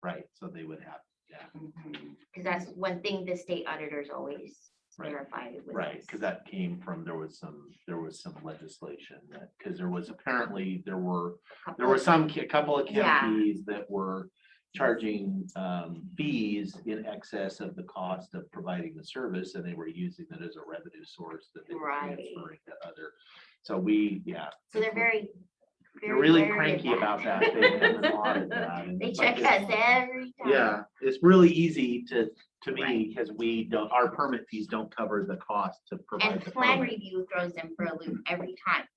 Right, so they would have, yeah, Because that's one thing the state auditors always Right. verify with right, us. because that came from, there was some legislation that, because there was apparently, there were a couple of Yeah. counties that were charging fees in excess of the cost of providing the service, and they were using it as a revenue source that they were Right. transferring to other. So So they're very they're really wary of cranky about that. They haven't audited that, and They it's check like, us every time. yeah, it's really easy to me, Right. because our permit fees don't cover the cost to provide And the plan permit. review throws them for a loop every time.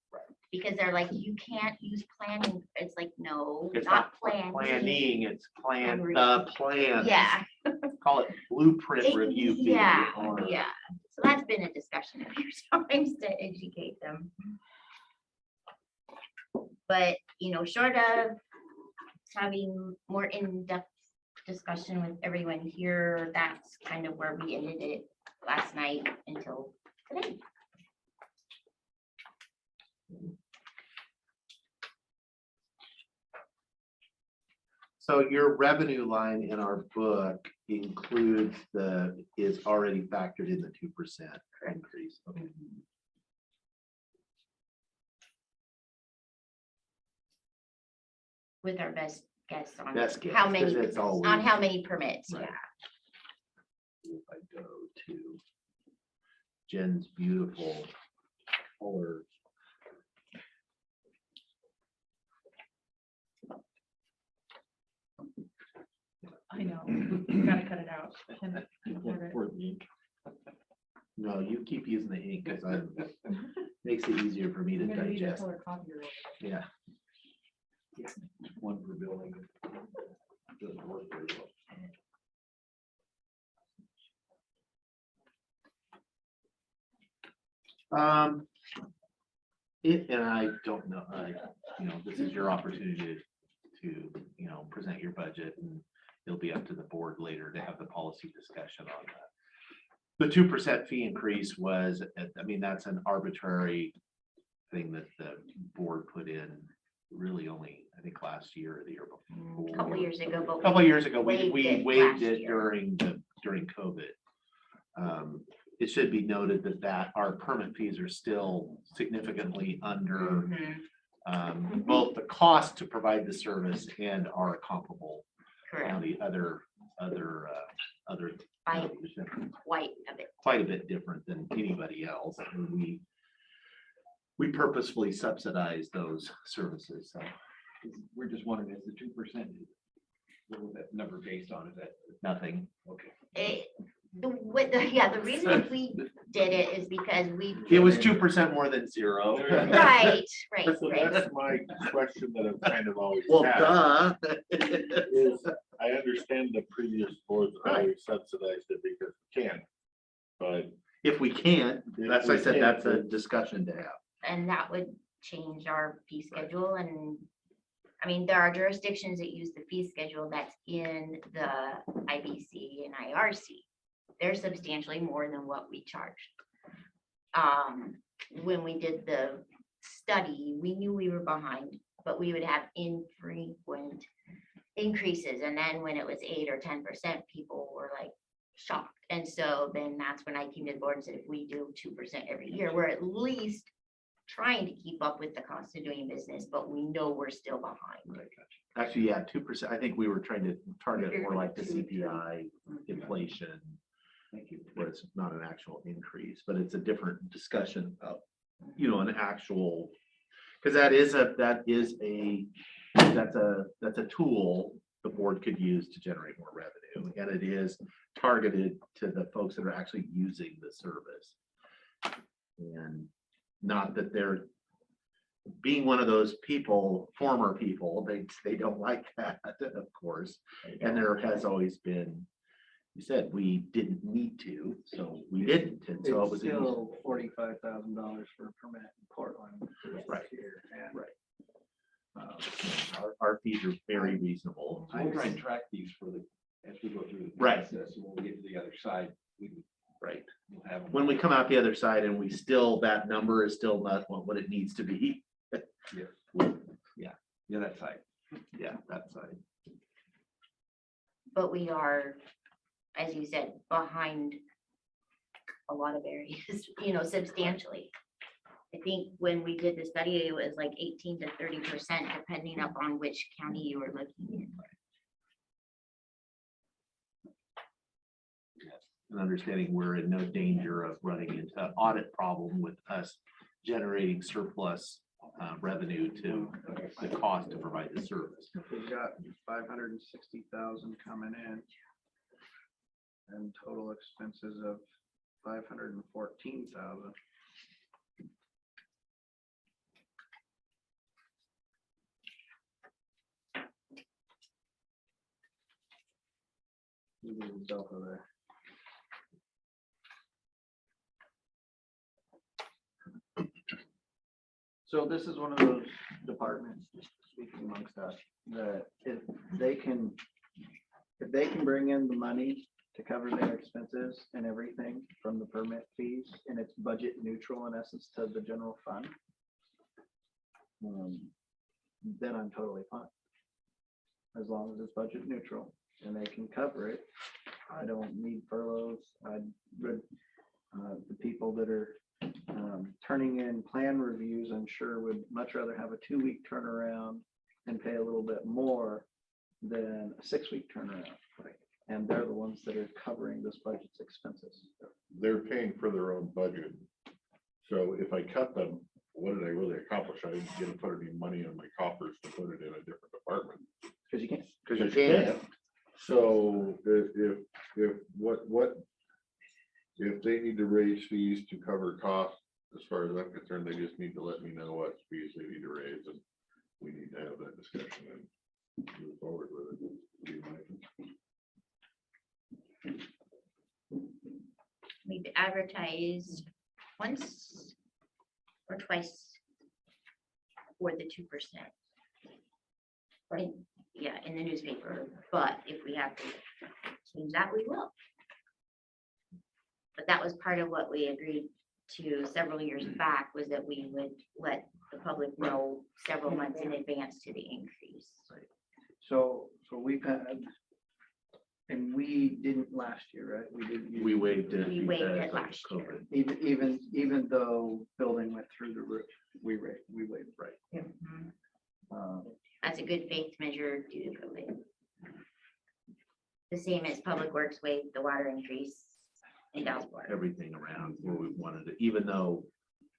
Because they're like, you can't use planning. It's like, no, It's not not planning. planning, it's Plan the plan. Yeah. Call it blueprint review fee. Yeah, or- yeah. So that's been a discussion a few times to educate them. But, short of having more in-depth discussion with everyone here, that's kind of where we ended it last night until today. So your revenue line in our book includes is already factored in the 2% increase. Okay. With our best guess on Best guess, how 'cause many, it's always- on how many permits, Right. yeah. If I go to Jen's beautiful color. I know, you gotta cut it out. and record it. For the ink. No, you keep using the ink because I makes it easier for me to I'm gonna need a digest. color copier. Yeah. One per building. Doesn't work very well. And I don't know, this is your opportunity to, present your budget, and it'll be up to the board later to have the policy discussion on that. The 2% fee increase was, that's an arbitrary thing that the board put in really only, I think, last year or the year before. A couple years ago, but. A Couple of years ago, we waived waived last it year. during COVID. It should be noted that our permit fees are still significantly under Mhm, both the cost to provide the service and our comparable correct, county, other by counties that are quite a bit. quite a bit different than anybody else. And we purposefully subsidize those services. So We're just wondering, is the 2%, what was that number based on? Is that, nothing. okay. The reason we did it is because we. It was 2% more than zero. Right. So that's my question that I've kind of always Well, had. duh. Is I understand the previous boards always subsidized it because we can. But If we can't, that's, I said, we that's can't, a discussion to have. And that would change our fee schedule and, there are jurisdictions that use the fee schedule that's in the IBC and IRC. They're substantially more than what we charged. When we did the study, we knew we were behind, but we would have infrequent increases. And then when it was 8 or 10%, people were like shocked. And so then that's when I came to the board and said, if we do 2% every year, we're at least trying to keep up with the cost of doing business, but we know we're still behind. Actually, yeah, 2%. I think we were trying to target more like the CPI inflation. Thank you. Where it's not an actual increase, but it's a different discussion of, an actual, because that's a tool the board could use to generate more revenue, and it is targeted to the folks that are actually using the service. And not that they're being one of those people, former people, they don't like that, of course. And there has always been, you said we didn't need to, so we didn't, and so it It's was. still $45,000 for a permit in Portland. Right. Here, and, Our fees are very reasonable. We'll try and track these as we go through the Right. process, and when we get to the other side, Right. we'll have. them. When we come out the other side and that number is still not what it needs to be. Yeah, that side. Yeah, that side. But we are, as you said, behind a lot of areas, substantially. I think when we did the study, it was like 18 to 30%, depending upon which county you were looking in. And understanding we're in no danger of running into an audit problem with us generating surplus revenue to the cost to provide the service. We've got 560,000 coming in. And total expenses of 514,000. Maybe the delta there. So this is one of those departments, just speaking amongst us, that if they can bring in the money to cover their expenses and everything from the permit fees, and it's budget neutral in essence to the general fund, then I'm totally fine. as long as it's budget neutral and they can cover it. I don't need furloughs. The people that are turning in plan reviews, I'm sure would much rather have a 2-week turnaround and pay a little bit more than a 6-week turnaround. And they're the ones that are covering this budget's expenses. They're paying for their own budget. So if I cut them, what did I really accomplish? I didn't get to put any money in my coffers to put it in a different department. Because you can't. Because you can't. So if they need to raise fees to cover costs, as far as I'm concerned, they just need to let me know what fees they need to raise, and we need to have that discussion and move forward with it. Be my- We've advertised once or twice for the 2%. Right, yeah, in the newspaper, but if we have to change that, we will. But that was part of what we agreed to several years back, was that we would let the public know several months in advance to the increase. So we've had, and we didn't last year, right? We didn't. use- We waived it. We waived because it of last year. COVID. Even though building went through the roof, we waived, right? Mhm. Um, That's a good faith measure due to COVID. The same as Public Works waived the water increase in Dallas. Everything around where we wanted it, even though,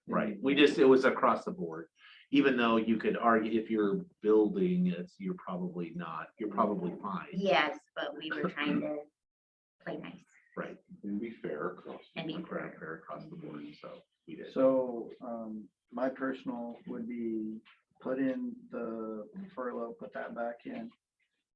right, it was across the board. Even though you could argue if you're building, you're probably fine. Yes, but we were trying to play nice. Right. And be fair across. And be Fair across the board, so we did. So my personal would be put in the furlough, put that back in.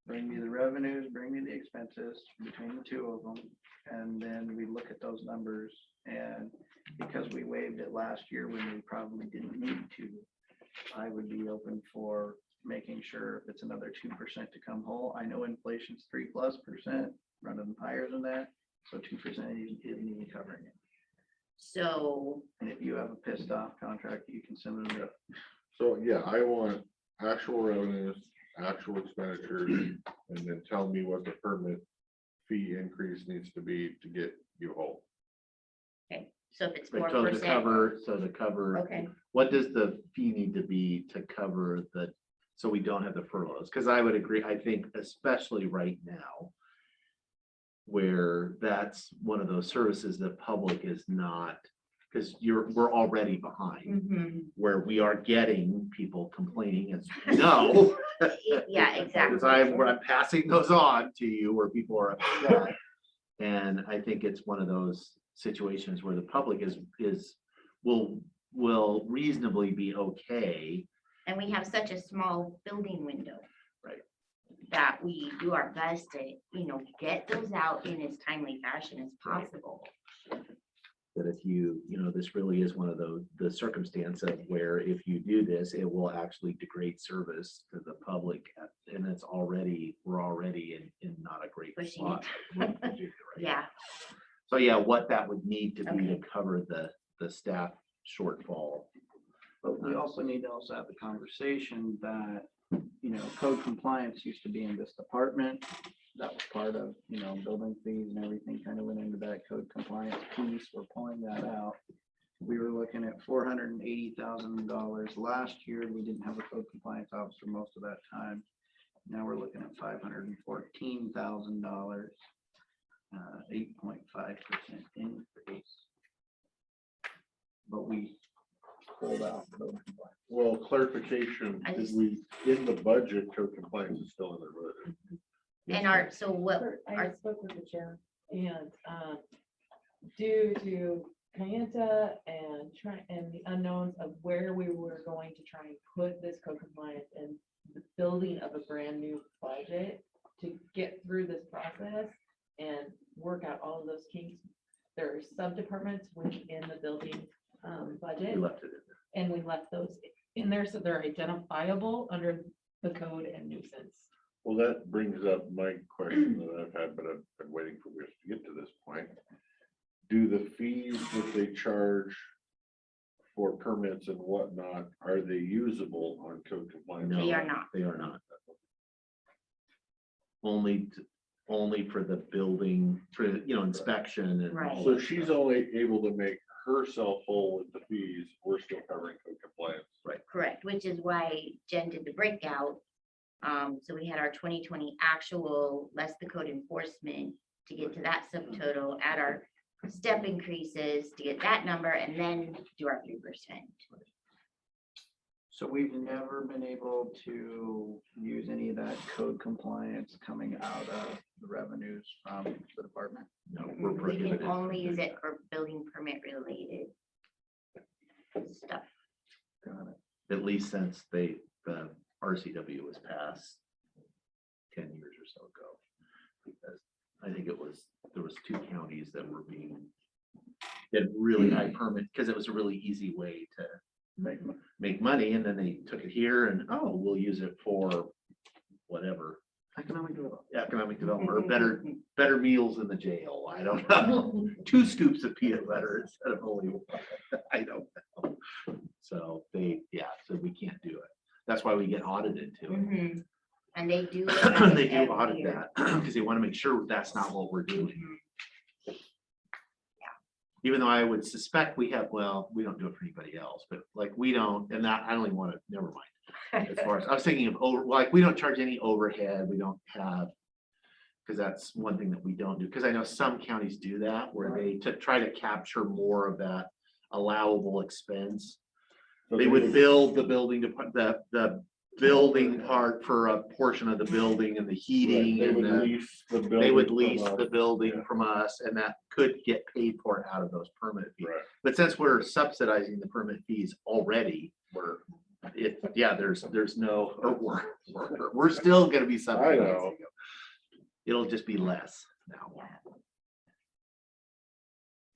Bring me the revenues, bring me the expenses between the two of them. And then we look at those numbers, and because we waived it last year when we probably didn't need to, I would be open for making sure if it's another 2% to come whole. I know inflation's 3+%, running higher than that. So 2% isn't even covering it. So, And if you have a pissed off contract, you can send them up. So, yeah, I want actual revenues, actual expenditures, and then tell me what the permit fee increase needs to be to get you whole. okay, so if it's But 4%. to cover, Okay, what does the fee need to be to cover the, so we don't have the furloughs? Because I would agree, I think especially right now, where that's one of those services that public is not, because we're already behind, mhm. where we are getting people complaining, as you know. Yeah, exactly. Because I'm passing those on to you where people are upset. And I think it's one of those situations where the public will reasonably be okay. And we have such a small building window. Right. That we do our best to, get those out in as timely fashion as possible. That if this really is one of the circumstance of where if you do this, it will actually degrade service to the public. And we're already in not a great Pushing spot. Yeah, So yeah, what that would need to be to Okay. cover the staff shortfall. But we also need to also have the conversation that, code compliance used to be in this department. That was part of, building fees and everything kind of went into that code compliance piece. We're pulling that out. We were looking at $480,000 last year. We didn't have a code compliance officer most of that time. Now we're looking at $514,000, 8.5% increase. But we pulled out code compliance. Well, clarification, I did just- we, in the budget, code compliance is still in the budget. and so what, I spoke with the chair, and due to Kayenta and the unknowns of where we were going to try and put this code compliance and the building of a brand new budget to get through this process and work out all of those kinks. There are sub-departments within the building budget. We left it in there. And we left those in there, so they're identifiable under the code and nuisance. Well, that brings up my question that I've had, but I've been waiting for us to get to this point. Do the fees that they charge for permits and whatnot, are they usable on code compliance? They are not. They are not. only for the building, for, inspection and. Right. So she's only able to make herself whole with the fees. We're still covering code compliance. Correct, which is why Jen did the breakout. So we had our 2020 actual, less the code enforcement to get to that subtotal, add our step increases to get that number, and then do our 3%. So we've never been able to use any of that code compliance coming out of the revenues from the department. No, we're We prohibited. can only use it for building permit related stuff. Got it. At least since the RCW was passed 10 years or so ago. Because I think there was 2 counties that were had really high permit, because it was a really easy way to make money, and then they took it here and, we'll use it for whatever. Economic development. Economic development, or better meals in the jail. I don't know. 2 scoops of peanut butter instead of only one. I don't know. So so we can't do it. That's why we get audited too. Mhm. And they do. They do audit that because they want to make sure that's not what we're doing. Even though I would suspect we have, we don't do it for anybody else, but like we don't, and that I don't even want to, never mind. As far as I was thinking of we don't charge any overhead, we don't have, because that's one thing that we don't do. Because I know some counties do that where they try to capture more of that allowable expense. They would build the building to put the building part for a portion of the building and the heating They and would the. lease the building. They would from lease us. the building Yeah. from us, and that could get paid for out of those permit fees. Right. But since we're subsidizing the permit fees already, there's no, we're still gonna be subsidizing know. them. It'll just be less now.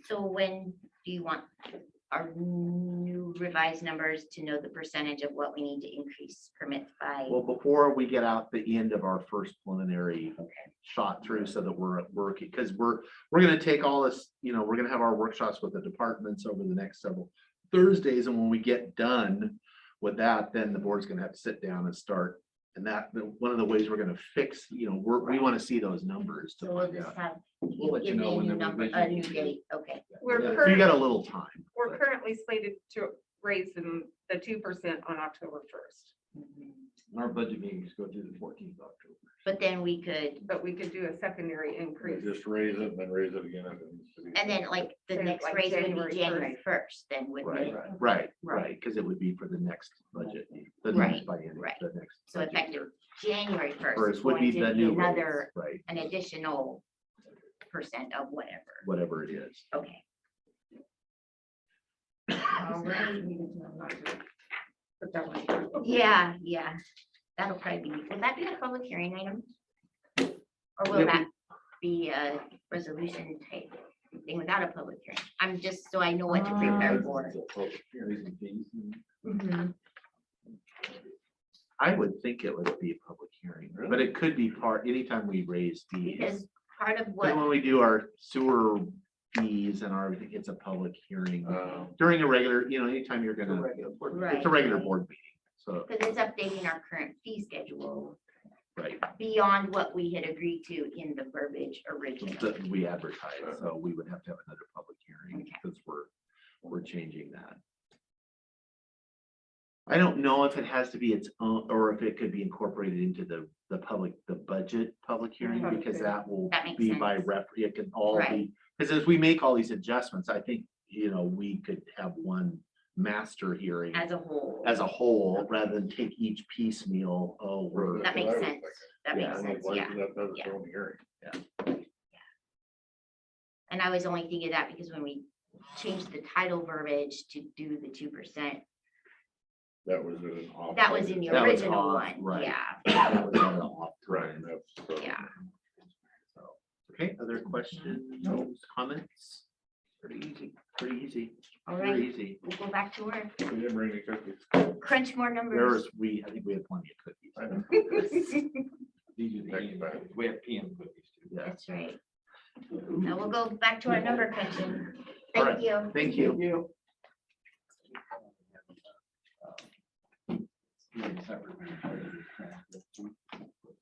So when do you want our new revised numbers to know the percentage of what we need to increase permits by? Well, before we get out the end of our first preliminary shot through, so that we're working, because we're gonna take all this, we're gonna have our workshops with the departments over the next several Thursdays, and when we get done with that, then the board's gonna have to sit down and start. And one of the ways we're gonna fix, we want to see those numbers to So we'll find just out. have, We'll let you give me know a when new the number, a revision new is due. date, okay. We're So you currently, got a little time. we're but- currently slated to raise them the 2% on October 1st. Our budget meetings go through the 14th of October. But then we could, But we could do a secondary increase. Just raise it and then raise it again. if it needs to be. and then like the Say next like raise would January be January 1st, then wouldn't it? Right, because it would be for the next budget, the Right, next biennium, right. the next. So budget effective year. January 1st is First would going be to the be new raise, another, right, an additional percent of whatever. whatever it is. Okay. All right. Put that one. Yeah, that'll probably be, will that be a public hearing item? Or will Yeah, that be a resolution type thing without a public hearing? I'm just, so I know what to prepare for. Raising fees and- Mhm. I would think it would be a public hearing, but it could be anytime we raise fees. Because part of But what, when we do our sewer fees and everything, it's a public hearing during a regular, anytime you're gonna, it's a regular Right. board meeting. So, because it's updating our current fee schedule right, beyond what we had agreed to in the verbiage originally. that we advertise, so we would have to have another public hearing Okay. because we're changing that. I don't know if it has to be its own, or if it could be incorporated into the budget public hearing, Public because hearing. that will That makes be by sense. it can all Right. be, because as we make all these adjustments, I think, we could have one master hearing As a whole. as a whole, rather than take each piecemeal, That makes sense. That Yeah, makes I'm like, sense, why yeah. does that have its yeah. own hearing? And I was only thinking of that because when we changed the title verbiage to do the 2%, That was an off. that was in the That was original off, one, right. yeah, That was on the off Right, time. that's. yeah. So, okay, other questions, comments? Pretty easy, All very right, easy. we'll go back to work. We didn't bring any cookies. Crunch more numbers. I think we have plenty of cookies. I know. These are the Next PM time. cookies. We have PM cookies too. Yeah, That's right. Now we'll go back to our number crunching. All Thank right. you. thank you. Separate.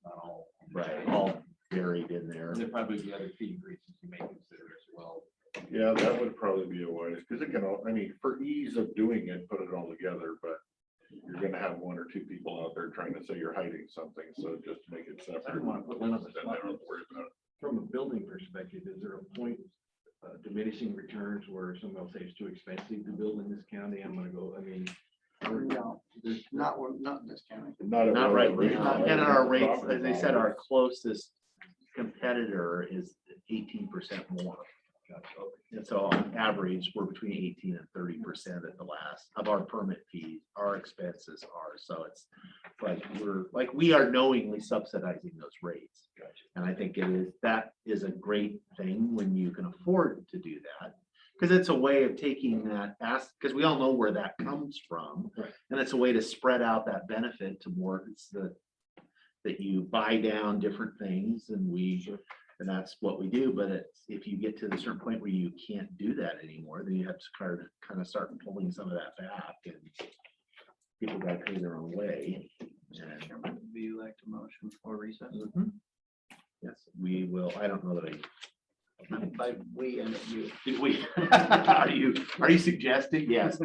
Not all right, all buried in there. And there probably be other fee increases you may consider as well. Yeah, that would probably be a wise, because it can, I mean, for ease of doing it, put it all together, but you're gonna have one or two people out there trying to say you're hiding something, so just make it I separate. don't want to put one on the Then they spot. don't worry about it. From a building perspective, is there a point diminishing returns where someone will say it's too expensive to build in this county? I'm gonna go, I mean. No, not in this county. Not right now, and our rates, Property as they said, values. our closest competitor is 18% more. And so on average, we're between 18 and 30% at the last of our permit fees, our expenses are, so it's like we are knowingly subsidizing those rates. And I think that is a great thing when you can afford to do that. Because it's a way of taking that, because we all know where that comes from. Right. And it's a way to spread out that benefit to more, that you buy down different things and that's what we do. But if you get to a certain point where you can't do that anymore, then you have to kind of start pulling some of that back, and people gotta pay their own way. And Do you like to motion for recess? yes, we will, I don't know that By we and you. did we, are you suggesting? Yes.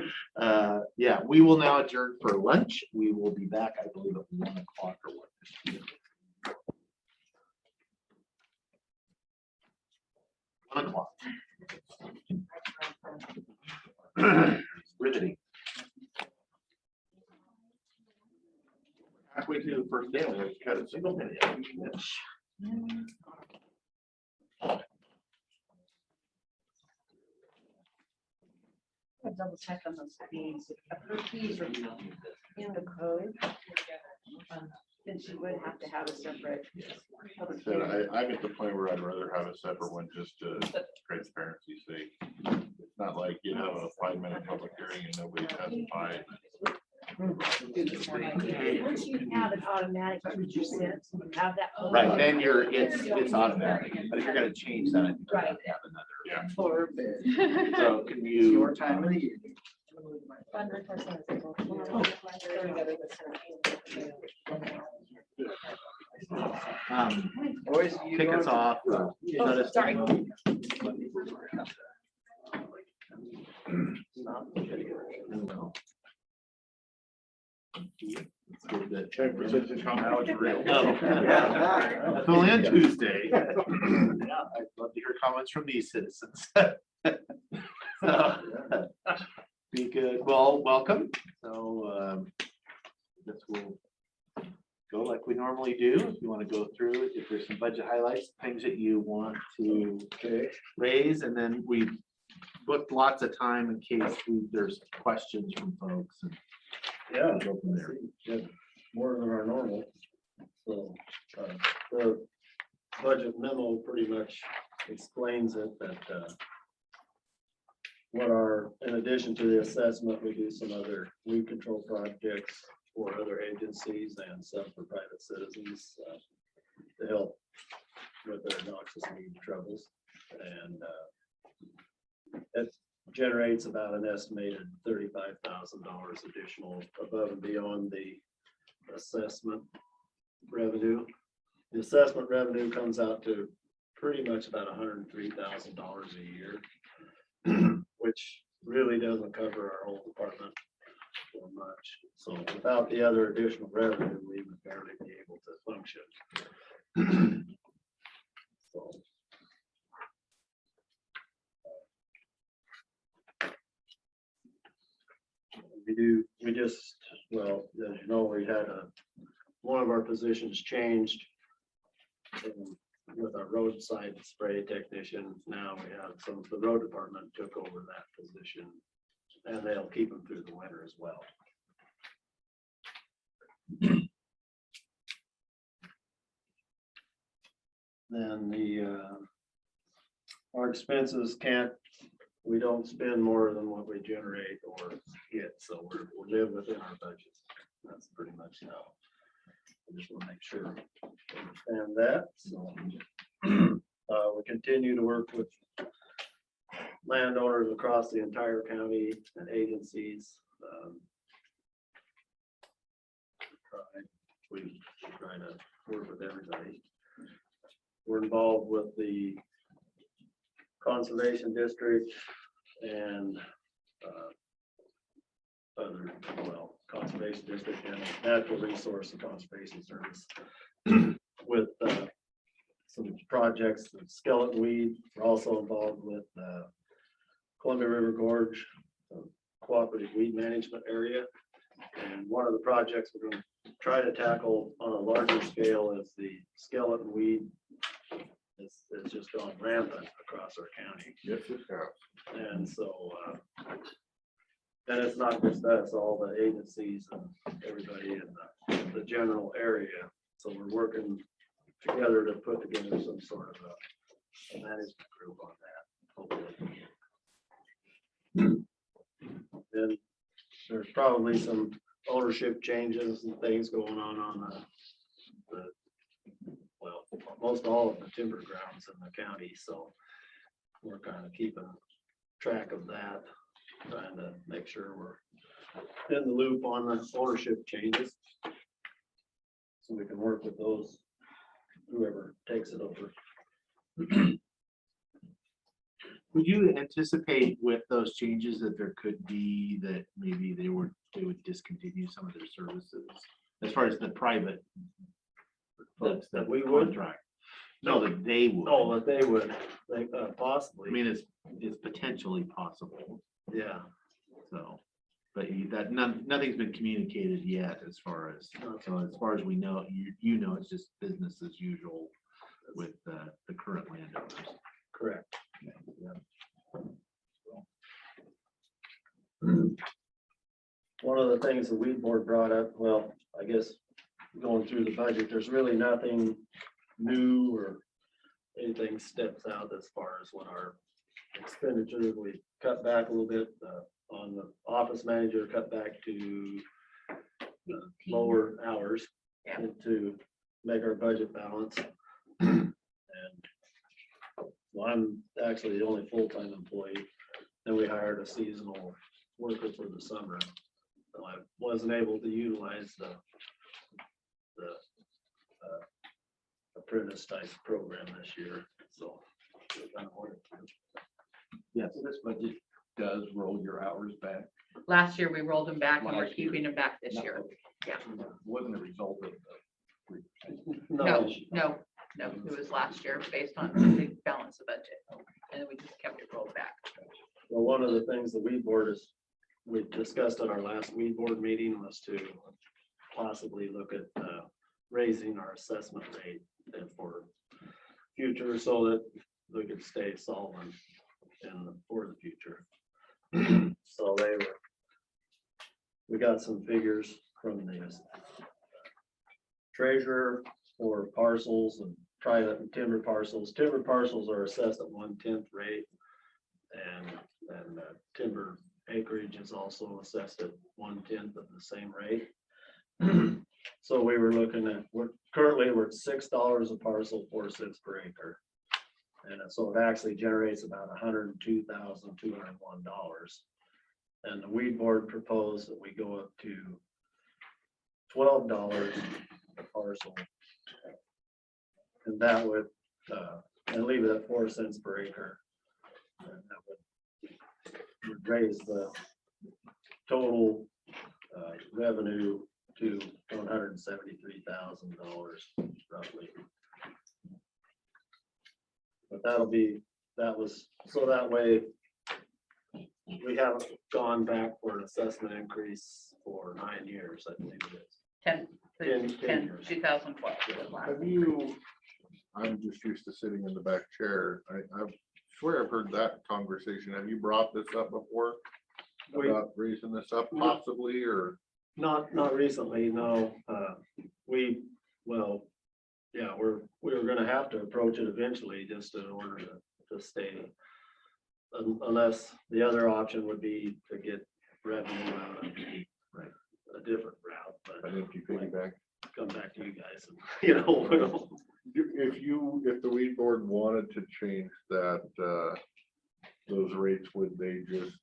Yeah, we will now adjourn for lunch. We will be back, I believe, at 1 o'clock or what. 1 o'clock. Riveting. Halfway through the first day, we got a single minute. Double check on those fees. If her fees are in the code, then she would have to have a separate. public Said, hearing. I'm at the point where I'd rather have a separate one just to transparency's sake. It's not like you have a 5-minute public hearing and nobody testified. Once you have an automatic 2%, you have that. Right, then it's automatic, but if you're gonna change that, I think you have to have another. For So can It's you? your time of the year. Boys, you Kick us going- off. Let us Sorry. know. Let's give it Check for such a comment, it's real. Oh. Well, and Tuesday. Yeah, I'd love to hear comments from these citizens. So, be good. Well, welcome. So, guess we'll go like we normally do. If you want to go through it, if there's some budget highlights, things that you want to raise, and then we booked lots of time in case there's questions from folks. And Yeah, we'll go from there. get more than our normal. So, the budget memo pretty much explains it that, in addition to the assessment, we do some other weed control projects for other agencies and some for private citizens, to help with their noxious weed troubles. And, it generates about an estimated $35,000 additional above and beyond the assessment revenue. The assessment revenue comes out to pretty much about $103,000 a year, which really doesn't cover our whole department so much. So without the other additional revenue, we would barely be able to function. So. Well, as you know, we had one of our positions changed with our roadside spray technician. Now we have the road department took over that position, and they'll keep them through the winter as well. Then our expenses we don't spend more than what we generate or get, so we live within our budget. That's pretty much how. I just want to make sure you understand that, so. We continue to work with landowners across the entire county and agencies. We try to work with everybody. we're involved with the Conservation District and other, well, Conservation District and Natural Resource and Conservation Service with some projects, skeleton weed. We're also involved with Columbia River Gorge Cooperative Weed Management Area. And one of the projects we're going to try to tackle on a larger scale is the skeleton weed. It's just gone rampant across our county. Yes, it has. And so, and it's not just us, all the agencies and everybody in the general area. So we're working together to put together some sort of a management group on that, hopefully. And there's probably some ownership changes and things going on the well, most all of the timber grounds in the county. So we're kind of keeping track of that, trying to make sure we're in the loop on the ownership changes. So we can work with those, whoever takes it over. Would you anticipate with those changes that there could be that maybe they would discontinue some of their services as far as the private folks that we would? contract? No, that they would. Oh, but they would, like, possibly. I mean, it's potentially possible. Yeah. So, but nothing's been communicated yet as far as, so as far as we know, you know, it's just business as usual with the current landowners. Correct. One of the things the weed board brought up, well, I guess going through the budget, there's really nothing new or anything steps out as far as what our expenditures, we cut back a little bit on the office manager, cut back to lower hours to make our budget balance. And well, I'm actually the only full-time employee. Then we hired a seasonal worker for the summer. So I wasn't able to utilize the apprentice type program this year, so. Yes. So this budget does roll your hours back. Last year, we rolled them back and we're Last year. keeping them back this Not- year. Yeah. Wasn't a result of the. No, it was last year based on the balance of budget. And then we just kept it rolled back. Well, one of the things the weed board is, we discussed at our last weed board meeting was to possibly look at raising our assessment rate and for future so that we could stay solvent for the future. So we got some figures from the treasurer for parcels and private and timber parcels. Timber parcels are assessed at 1/10 rate. And timber acreage is also assessed at 1/10 of the same rate. So we were looking at, we're at $6 a parcel, 4 cents per acre. And so it actually generates about $102,201. And the weed board proposed that we go up to $12 a parcel. And that would, and leave it at 4 cents per acre. And that would raise the total revenue to $173,000 roughly. But so that way we haven't gone back for an assessment increase for 9 years, I believe it is. 10, 10 years. 2012. was last. Have you, I'm just used to sitting in the back chair. I swear I've heard that conversation. Have you brought this up before? About raising this up possibly, or? Not recently, no. We were gonna have to approach it eventually just in order to stay. Unless the other option would be to get revenue out of a different route, but An empty piggy bank. come back to you guys and, If the weed board wanted to change that, those rates, would they just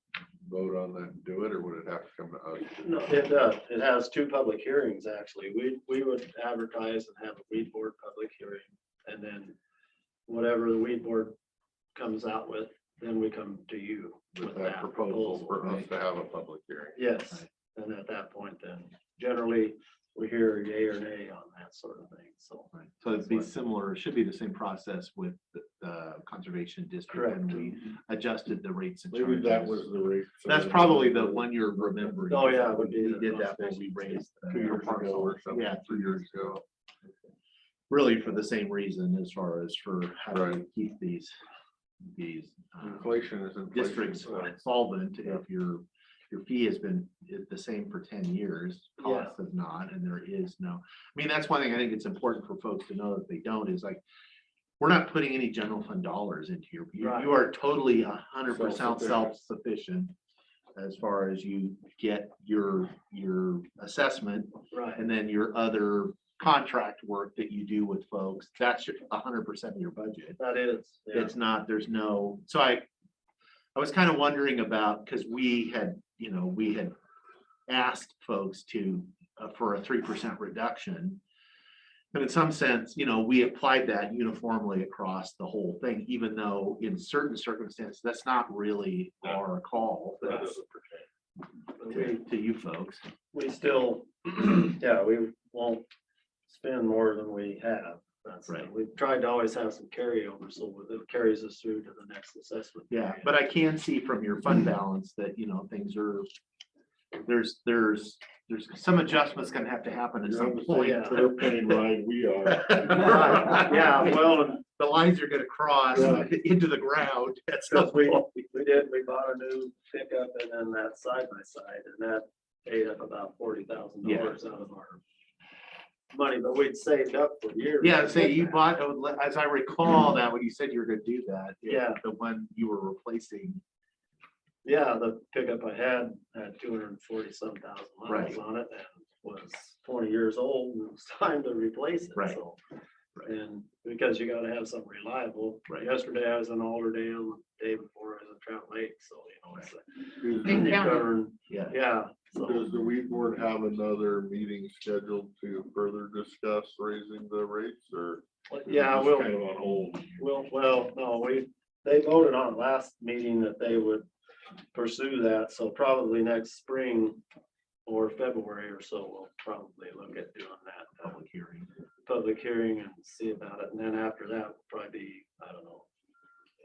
vote on that and do it, or would it have to come to us? No, it has 2 public hearings, actually. We would advertise and have a weed board public hearing, and then whatever the weed board comes out with, then we come to you With that proposal for us to have a public hearing. Yes, and at that point, then generally we hear yay or nay on that sort of thing, so. So it'd be similar, it should be the same process with the conservation district and we adjusted the rates and Maybe that charges. was the rate. That's probably the one you're remembering. Oh, yeah, it would be We the did that when we raised. 2 years ago or something. Yeah, 3 years ago. really for the same reason as far as for how to Right. keep these Inflation is inflation. districts so- solvent. If your fee has been the same for 10 years, Yeah. cost has not, and there is no, I mean, that's one thing I think it's important for folks to know that they don't is like, we're not putting any general fund dollars into you Right. are totally 100% Self-sufficient. self-sufficient as far as you get your assessment Right, and then your other contract work that you do with folks, that's 100% of your budget. that is, yeah, It's not, there's no, so I was kind of wondering about, because we had asked folks to, for a 3% reduction. But in some sense, we applied that uniformly across the whole thing, even though in certain circumstances, that's not really our call. That That's doesn't to you folks. we still, yeah, we won't spend more than we have. That's Right. We've tried to always have some carryover, so it carries us through to the next assessment. Yeah, period. but I can see from your fund balance that, things are, there's some adjustments gonna have to happen at some point. Yeah. They're paying ride, we are. Yeah, well, The lines are gonna cross Yeah. into the ground at some because we point. bought a new pickup and then that side by side, and that ate up about $40,000 out of our money, but we'd saved up for years. Yeah, say you bought, as I recall that when you said you were gonna do that. Yeah. The one you were replacing. Yeah, the pickup I had 240-some thousand Right. miles on it and was 20 years old and it was time to replace it, Right. so. And because you gotta have something reliable. Right. Yesterday I was in Alderdale, the day before I was in Trout Lake, so it's Does Big you're county. covering, Yeah. yeah. So, does the weed board have another meeting scheduled to further discuss raising the rates or? yeah, is it we'll, just Kind of on hold. no, they voted on last meeting that they would pursue that, so probably next spring or February or so, we'll probably look at doing that public hearing and see about it. And then after that, will probably be, I don't know,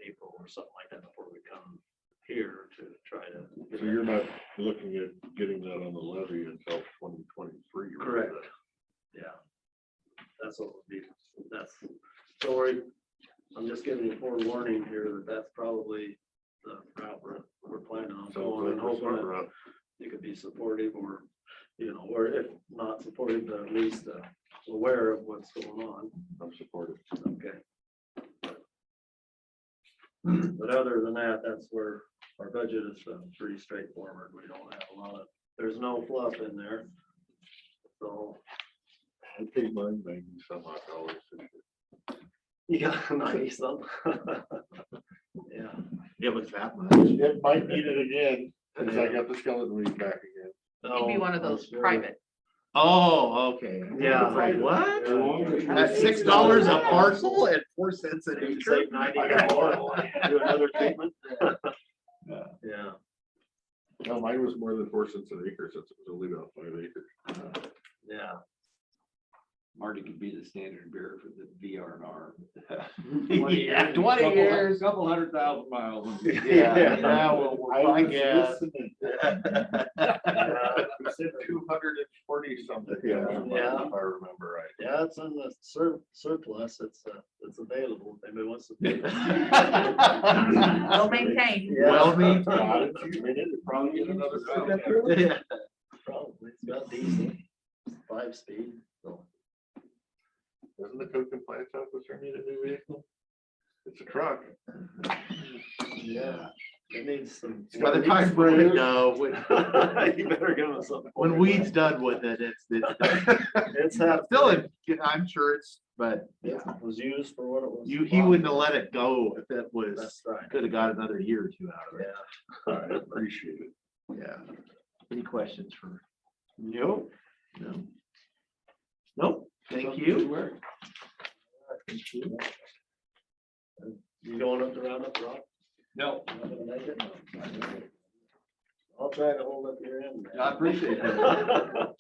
April or something like that before we come here to try to. So you're not looking at getting that on the levy until 2023? right? Correct. Yeah. That's what would be, sorry, I'm just giving you forewarning here that that's probably the route we're planning on So going and hoping that around. you could be supportive or, or if not supportive, but at least aware of what's going on. I'm supportive. Okay. But other than that, that's where our budget is pretty straightforward. We don't have a lot of, there's no fluff in there. So I paid mine $90-some-odd this year. you got 90 some. Yeah. It was that much. It might need it again, because I got the skeleton weed back again. It'd be one of those private. Oh, okay. Yeah. Like, what? Yeah. That's $6 a parcel and 4 cents an You acre? save 90 more, do another treatment. Yeah. No, mine was more than 4 cents an acre since it was only about 5 acres. Yeah. Marty could be the standard bearer for the VRNR. Yeah, 20 years. Couple 100,000 miles. Yeah. Well, I guess. He said 240 something. Yeah. If I remember right. Yeah, it's in the surplus. It's available. If anybody wants to. pay. Well maintained. Yeah. Well maintained. Got it. You made it. Probably get another. Yeah. Probably. It's got diesel, 5-speed, so. Doesn't the code compliance officer need a new vehicle? It's a truck. Yeah. It needs some. By the time we're done, You better give us something. when weed's done with it, it's done. It's had. Still, I'm sure it's, but It was used for what it was. he wouldn't have let it go if it was, That's right. could have got another year or two out of it. Yeah. I appreciate it. Yeah. Any questions for? Nope. No. Nope. Thank you. You going up the roundup, Rob? No, Not gonna make it? I'll try to hold up your end. man. I appreciate that.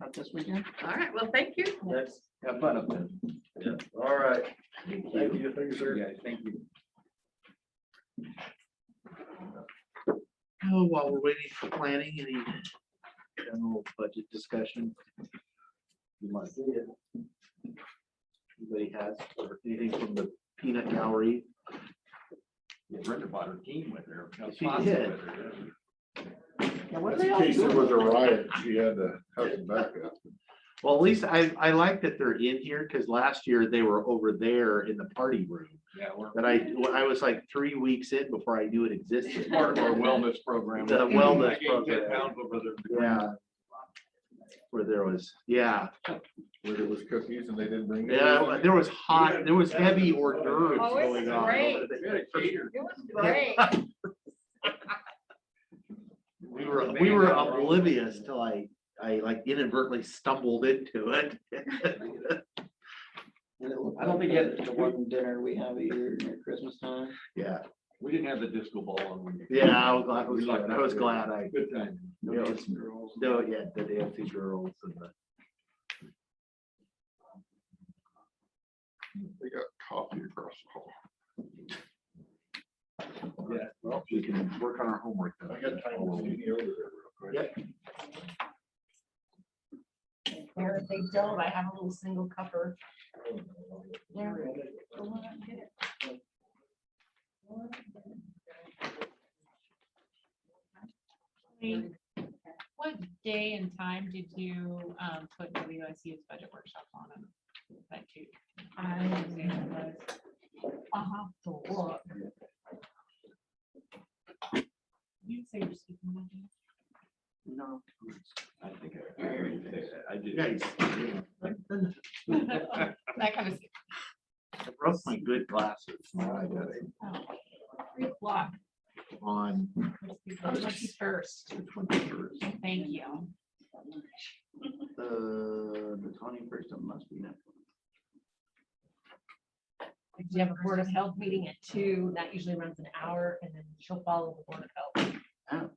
Not this weekend? All right, well, thank you. Next, Have fun up there. yeah, all right. Thank you, sir. Guys, thank you. Oh, while we're waiting for planning, any general budget discussion? You might see it. Anybody has, or anything from the peanut gallery? Brenda bought her team with her. She did. Now, what are they all In case there doing? was a riot, she had to have some backup. Well, at least I like that they're in here, because last year they were over there in the party room. Yeah, we're That I was like 3 weeks in before I knew it existed. part of our wellness program. The wellness I gained 10 program. pounds over there. Yeah. Where there was, yeah, Where there was cookies and they didn't bring. yeah, there was hot, there was heavy hors d'oeuvres Oh, it's going on. great. over there. We had a caterer. It was great. We were oblivious till I like inadvertently stumbled into it. I don't think you had the one dinner we have a year near Christmas time. Yeah, We didn't have the disco ball on. when- yeah, I was glad I, Good time. No dancing girls. No, yeah, the dancing girls and the. They got coffee across the hall. Yeah, well, we can work on our homework then. I got time to see you over there real quick. Yep. Or if they don't, I have a little single cupper. What day and time did you put WSU's budget workshop on? That too. I'll have to look. You say you're speaking with me. No. I think I did. Guys. That kind of. I broke my good glasses. Now I got it 3:00. on Lucky first. the 21st. Thank you. The 21st, it must be next. You have a Board of Health meeting at 2, that usually runs an hour, and then she'll follow the Board of Health. Oh.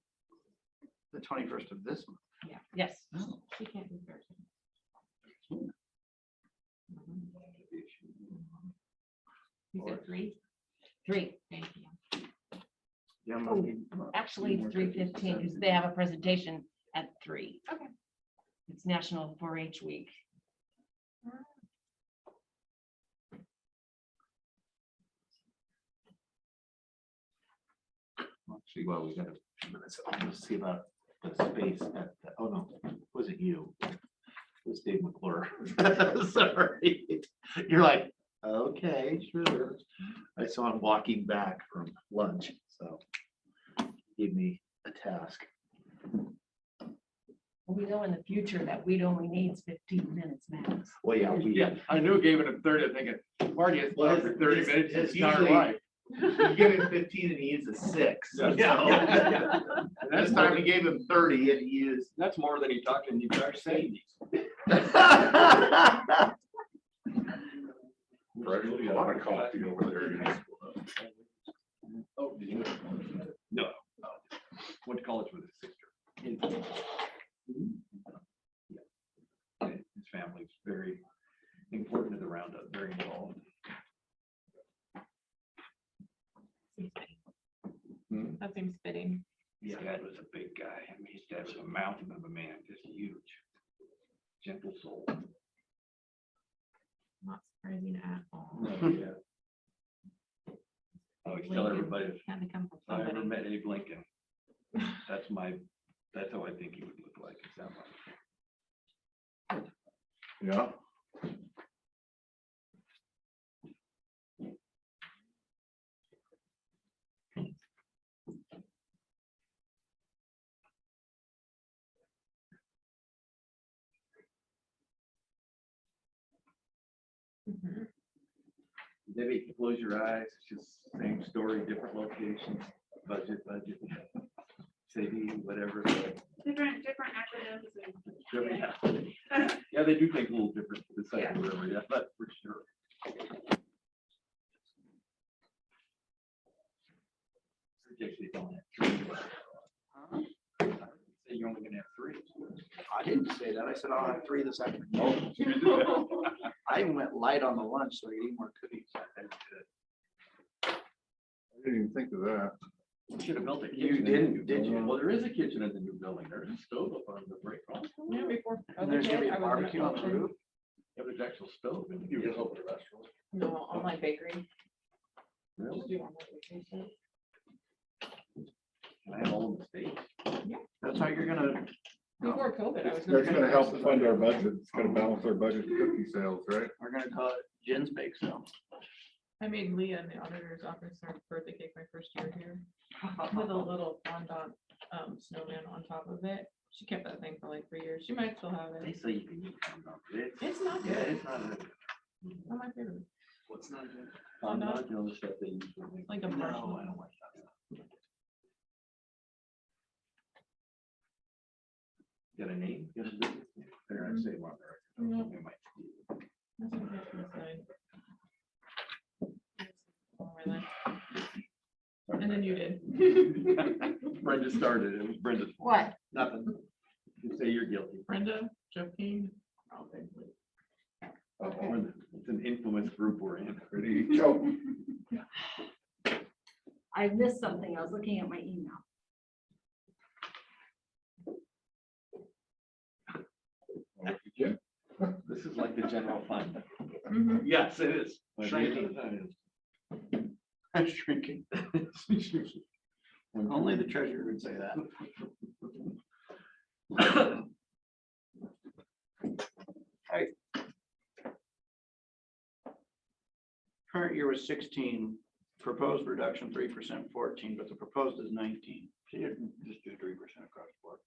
The 21st of this month. Yeah, yes. Oh. She can't do Thursday. You said 3? 3, thank you. Yeah, I'm Oh, gonna need- Actually, 3:15, because they have a presentation at 3. Okay. It's National 4-H Week. See, well, we got a few minutes. Let's see about the space at, oh no, was it you? It was Dave McClure. Sorry. You're like, okay, sure. I saw him walking back from lunch, so gave me a task. We know in the future that we'd only needs 15 minutes max. Well, yeah, we. Yeah, I knew it gave it a 30, I'm thinking, Marty has Well, for 30 it's- minutes, it's it's not usually- right. You give him 15 and he uses 6. Yeah. This time we gave him 30 and he used. That's more than he talked and you charged 70. Actually, a lot of coffee over there. Oh, did you? No. Went to college with his sister. Yeah. His family's very important to the roundup, very involved. That seems fitting. His dad was a big guy. I mean, his dad was a mountain of a man, just huge. Gentle soul. Not surprising at all. Yeah. I always tell everybody, if Had to come from I ever somebody. met Abe Lincoln, that's how I think he would look like, and sound like. Yeah. Mhm. Maybe close your eyes, it's just same story, different locations, budget, city, whatever. Different acronyms. Yeah, they do take a little different this side of the river, yeah, but for sure. Particularly don't have three. Say you're only gonna have three. I didn't say that. I said I'll have 3 this afternoon. I even went light on the lunch so I could eat more cookies. I didn't even think of that. You should have built a kitchen. You in the didn't, new did building. you? Well, there is a kitchen in the new building. There's a stove up on the break. Yeah, before. And there's gonna be a I was barbecue on the gonna- roof. Yeah, there's actual stove. in You the can open a restaurant. No, online bakery. Really? Just do online bakery, so. Can I have all the steaks? That's how you're gonna. Before COVID, I was. That's gonna help fund our budget. It's gonna balance our budget cookie sales, right? We're gonna call it Jen's Bake Sale. I made Leah in the auditor's office her birthday cake my first year here with a little fondant snowman on top of it. She kept that thing for like 3 years. She might still have They it. say you can use fondant. It's not Yeah, good. it's not. Not my favorite. What's not good? Fondant. Fondant, you know, the stuff they use. for making- Like a No, marshmallow. I don't like that. Got a name? Got a business name? There, I say one there. No. They might steal it. That's what that's inside. Oh, my life. And then you did. Brenda started, it was Brenda's. fault. What? Nothing. You say you're guilty. Brenda, joking. Okay. Okay. It's an infamous group we're in. Ready to choke. I missed something. I was looking at my email. This is like the general fund. Mhm. Yes, it is. But the Shrinking. other side is- I'm shrinking. Only the treasurer would say that. Right. Current year was 16, proposed reduction 3%, 14, but the proposed is 19. So you can just do 3% across the board.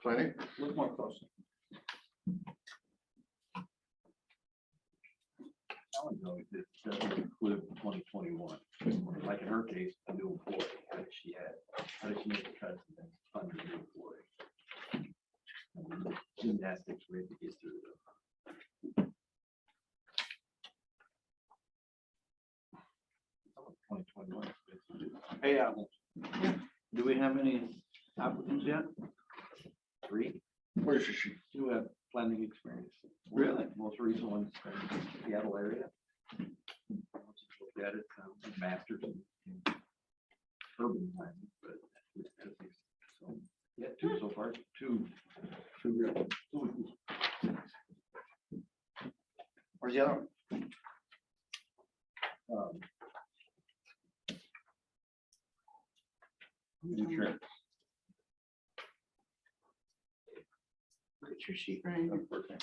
Plenty. Look more closely. Ellen knows it doesn't include 2021. Like in her case, a new employee, how did she make the cuts and then fund the new employee? And the Gymnastics we had to get through. 2021. Hey, do we have any applicants yet? 3, Where's your sheet? who have planning experience. Really? Most recent one's in Seattle area. Look at it, masters in urban planning, but. So, yeah, 2 so far, 2. Where's the other one? Insurance. Look at your sheet. Unfortunately.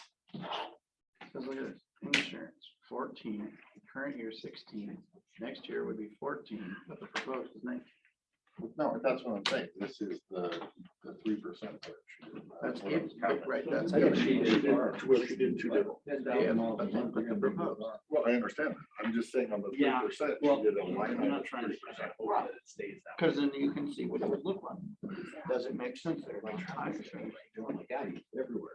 Because look at this, insurance, 14, current year 16, next year would be 14, but the proposed is 19. No, that's what I'm saying. This is the 3%. That's it, right, that's. Yeah, she did 2 different. Yeah, but then put the proposed. Well, I understand that. I'm just saying on the Yeah. 3%. Well, she did a line I'm item not of trying to 3%. That it stays that. Because then you can see what it would look like. Does it make sense there? Like, I see. Everywhere.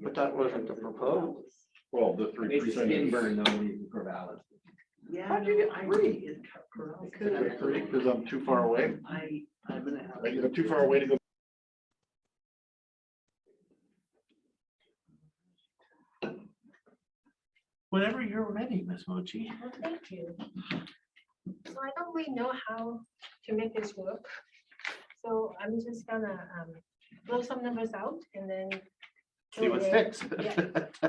But that wasn't the proposed. Well, the It's a 3% skin is. burn though, when you can corral it. Yeah. How'd you get 3? Could Because I'm too far away. I'm gonna have. You're too far away to go. Whenever you're ready, Ms. Mochi. Well, thank you. So I don't really know how to make this work. So I'm just gonna blow some numbers out and then. See what go sticks. there. Yeah.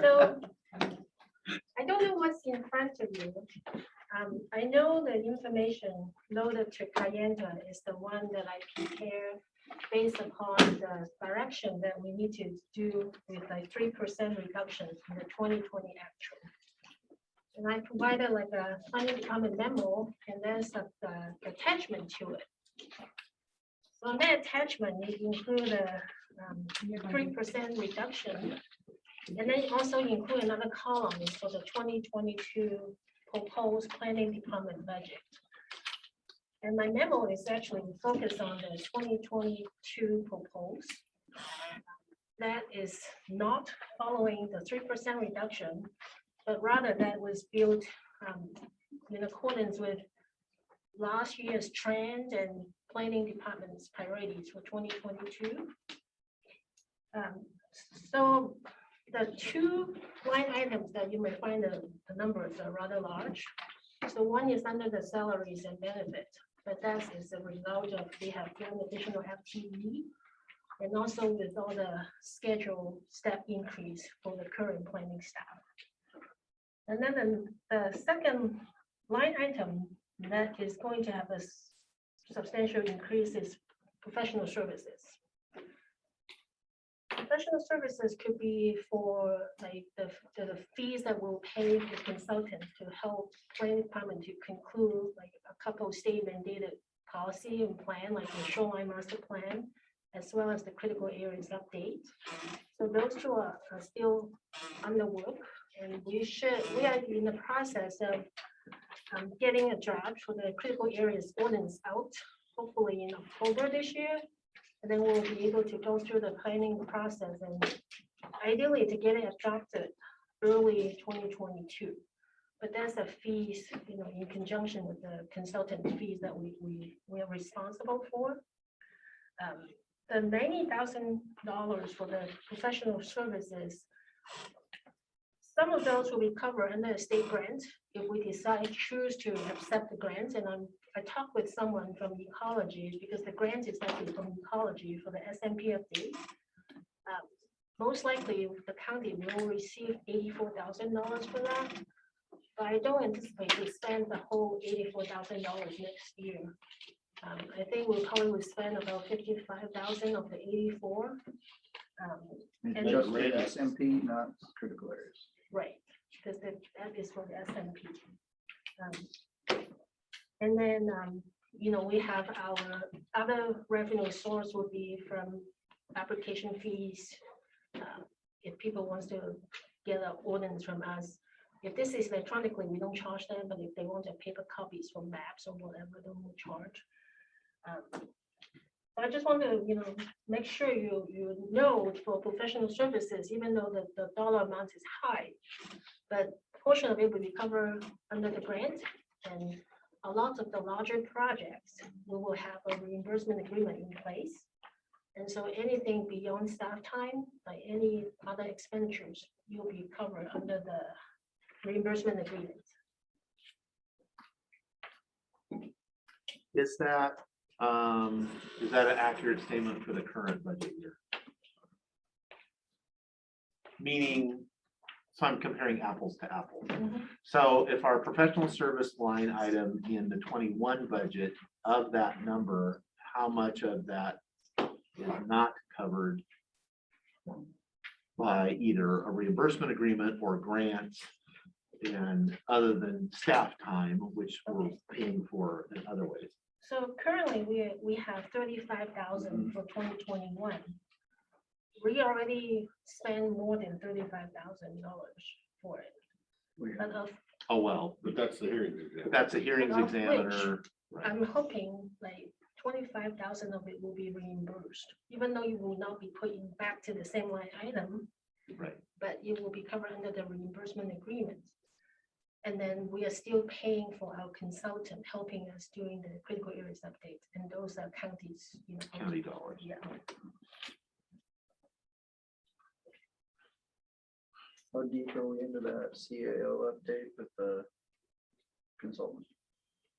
So I don't know what's in front of you. I know the information loaded to Kayenta is the one that I prepared based upon the direction that we need to do with like 3% reduction in the 2020 actual. And I provided like a planning department memo and there's a the attachment to it. So in that attachment, it include a 3% reduction. And then also include another column is for the 2022 proposed planning department budget. And my memo is actually focused on the 2022 proposed. That is not following the 3% reduction, but rather that was built in accordance with last year's trend and planning department's priorities for 2022. So the two line items that you may find the numbers are rather large. So one is under the salaries and benefits, but that is a result of we have given additional FTE and also with all the schedule step increase for the current planning staff. And then the second line item that is going to have a substantial increase is professional services. Professional services could be for like the fees that we'll pay the consultant to help planning department to conclude like a couple of state mandated policy and plan, like the shoreline master plan, as well as the critical areas update. So those two are still under work, and we are in the process of getting a draft for the critical areas ordinance out, hopefully in October this year. And then we'll be able to go through the planning process and ideally to get it adopted early 2022. But that's the fees, in conjunction with the consultant fees that we are responsible for. The $90,000 for the professional services, some of those will be covered under a state grant if we choose to accept the grants. And I talked with someone from ecology because the grant is actually from ecology for the SMP update. Most likely the county will receive $84,000 for that. But I don't anticipate we spend the whole $84,000 next year. I think we probably would spend about 55,000 of the 84. And Just the SMP, not critical areas. right, because that is for the SMP. And then, we have our other revenue source would be from application fees. If people wants to get an ordinance from us, if this is electronically, we don't charge them, but if they want paper copies for maps or whatever, then we'll charge. I just want to, make sure you know for professional services, even though the dollar amount is high, but portion of it will be covered under the grant, and a lot of the larger projects, we will have a reimbursement agreement in place. And so anything beyond staff time, like any other expenditures, you'll be covered under the reimbursement agreement. Is that an accurate statement for the current budget year? Meaning, so I'm comparing apples to apples. So if our professional service line item in the 21 budget, of that number, how much of that is not covered by either a reimbursement agreement or grants, and other than staff time, which we're paying for in other ways? So currently we have 35,000 for 2021. We already spent more than $35,000 for it. But Oh, well, But that's the hearing exam. that's a hearings Of which- examiner. Right. I'm hoping like 25,000 of it will be reimbursed, even though you will not be putting back to the same line item. Right. But it will be covered under the reimbursement agreement. And then we are still paying for our consultant helping us doing the critical areas update, and those are counties. County dollars. Yeah. How deep are we into that CAO update with the consultant?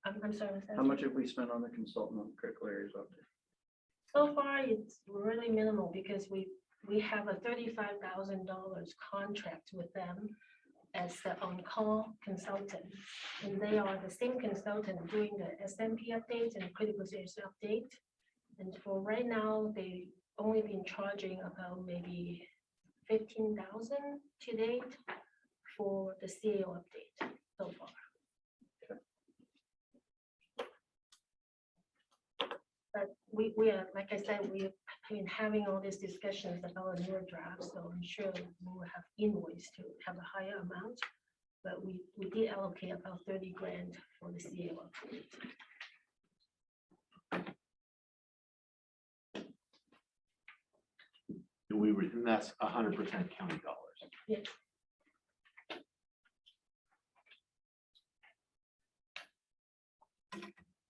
I'm sorry. what's that? How much have we spent on the consultant on critical areas update? So far, it's really minimal because we have a $35,000 contract with them as the on-call consultant. And they are the same consultant doing the SMP updates and critical areas update. And for right now, they've only been charging about maybe 15,000 to date for the CAO update so far. But we are, like I said, we've been having all these discussions about a newer draft, so I'm sure we will have invoice to have a higher amount. But we did allocate about 30 grand for the CAO update. And that's 100% county dollars. Yeah.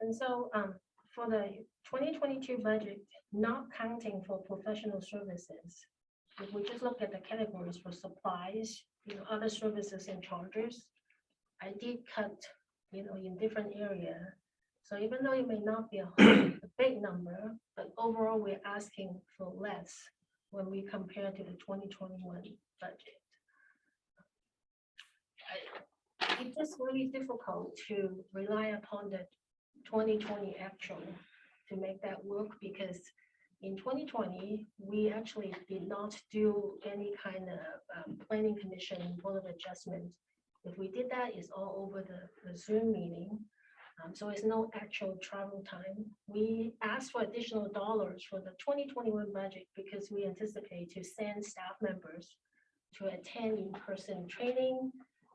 And so for the 2022 budget, not counting for professional services, if we just look at the categories for supplies, other services and charges, I did cut, in different area. So even though it may not be a big number, but overall we're asking for less when we compare to the 2021 budget. It's just really difficult to rely upon the 2020 actual to make that work, because in 2020, we actually did not do any kind of planning commission board of adjustment. If we did that, it's all over the Zoom meeting. So it's no actual travel time. We asked for additional dollars for the 2021 budget because we anticipate to send staff members to attend in-person training.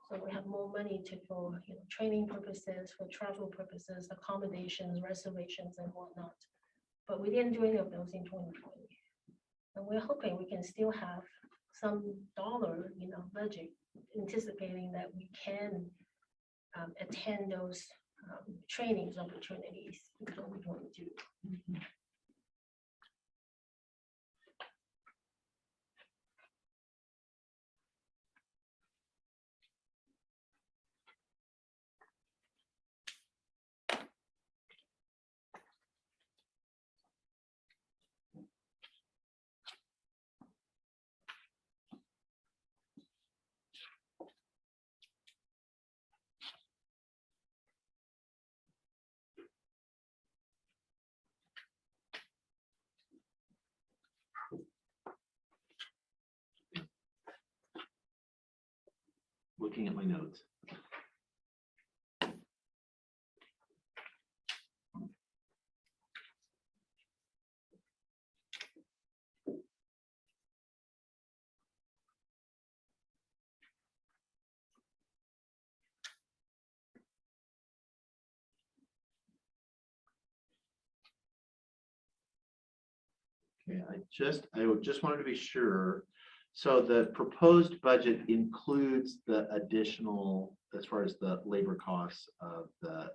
So we have more money for training purposes, for travel purposes, accommodations, reservations, and whatnot. But we didn't do any of those in 2020. And we're hoping we can still have some dollar, budget, anticipating that we can attend those trainings opportunities in 2022. Looking at my notes. Okay, I just wanted to be sure. So the proposed budget includes the additional, as far as the labor costs of the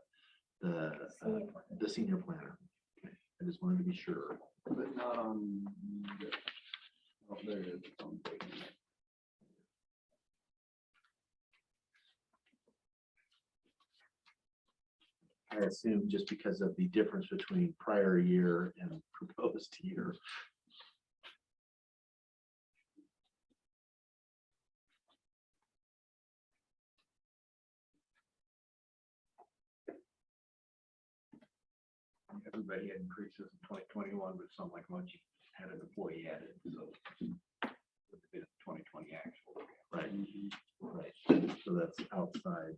senior planner. Okay, I just wanted to be sure. But not on. Oh, there it is. It's on page. I assume just because of the difference between prior year and proposed year. Everybody had increases in 2021, but it's not like much had an employee added, so. Would have been 2020 actual. Right. Right. So that's outside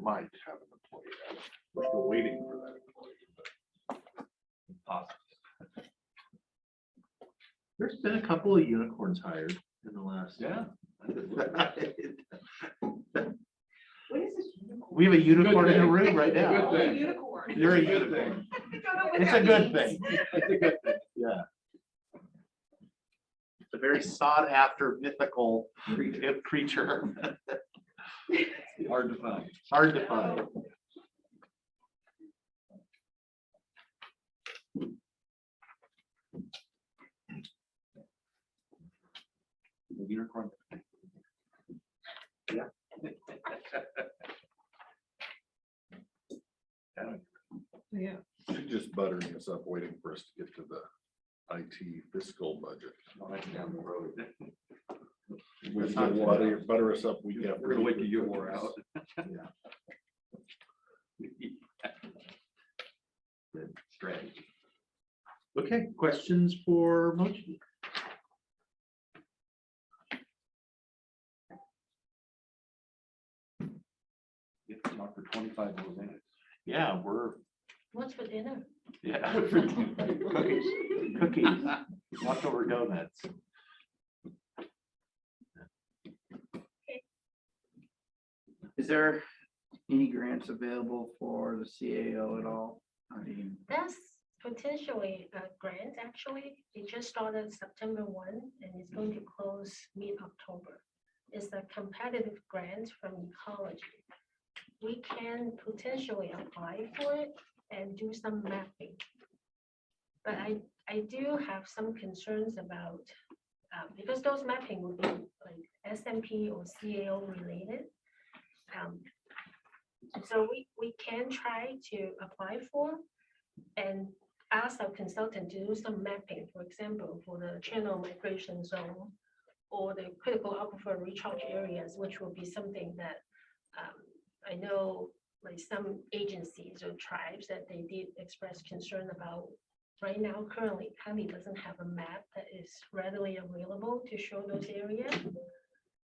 Might have an employee. We're still waiting for that employee. Possible. There's been a couple of unicorns hired in the last. Yeah. We have a unicorn in the room right now. Good thing. Unicorn. You're a Good unicorn. Don't know what It's that a good means. thing. It's a good thing. Yeah. It's a very sought after mythical creature. Hard to find. Hard to find. The unicorn. Yeah. Yeah. She's just buttering us up, waiting for us to get to the IT fiscal budget. Down the road. We just butter us up. We get. We're gonna wait till you wore out. Good strategy. Okay, questions for Mochi? You have to talk for 25 more minutes. Yeah, we're, What's for dinner? yeah. Cookies, leftover donuts. Is there any grants available for the CAO at all? I mean, That's potentially a grant, actually. It just started September 1 and it's going to close mid-October. is a competitive grant from ecology. We can potentially apply for it and do some mapping. But I do have some concerns about, because those mapping would be like SMP or CAO related. So we can try to apply for and ask our consultant to do some mapping, for example, for the channel migration zone or the critical aquifer recharge areas, which will be something that I know like some agencies or tribes that they did express concern about. Right now, currently, county doesn't have a map that is readily available to show those areas.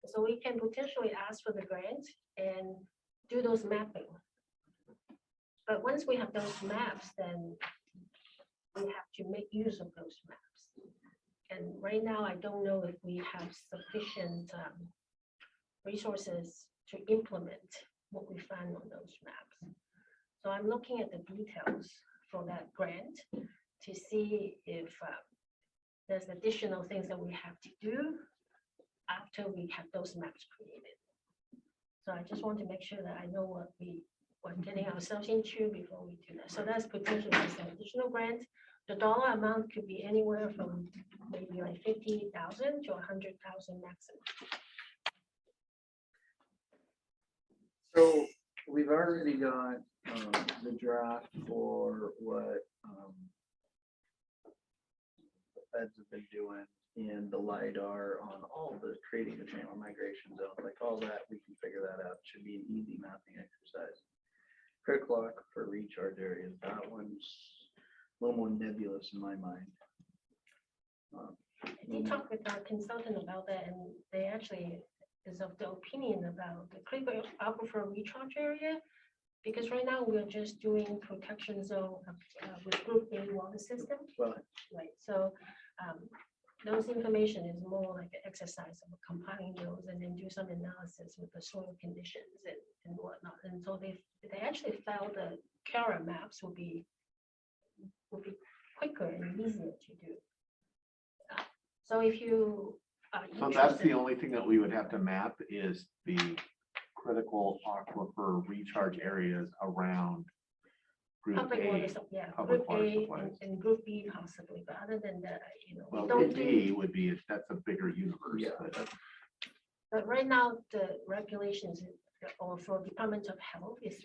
So we can potentially ask for the grant and do those mapping. But once we have those maps, then we have to make use of those maps. And right now, I don't know if we have sufficient resources to implement what we find on those maps. So I'm looking at the details for that grant to see if there's additional things that we have to do after we have those maps created. So I just want to make sure that I know what we're getting ourselves into before we do that. So that's potentially just an additional grant. The dollar amount could be anywhere from maybe like 50,000 to 100,000 maximum. So we've already got the draft for what the feds have been doing in the LiDAR on all the creating the channel migration zone, like all that, we can figure that out. Should be an easy mapping exercise. Critical aquifer recharge areas, that one's a little more nebulous in my mind. I did talk with our consultant about that, and they actually is of the opinion about the critical aquifer recharge area, because right now we're just doing protection zone with group A water system. Well, right. So those information is more like an exercise of compiling those and then do some analysis with the soil conditions and whatnot. And so they actually felt the Kara maps will be quicker and easier to do. So if you are So that's the interested- only thing that we would have to map is the critical aquifer recharge areas around Group Public water, A. yeah, public group water A supplies. and group B possibly, but other than that, we Well, don't Group do. B would be, that's a bigger universe. Yeah. But right now, the regulations or for Department of Health is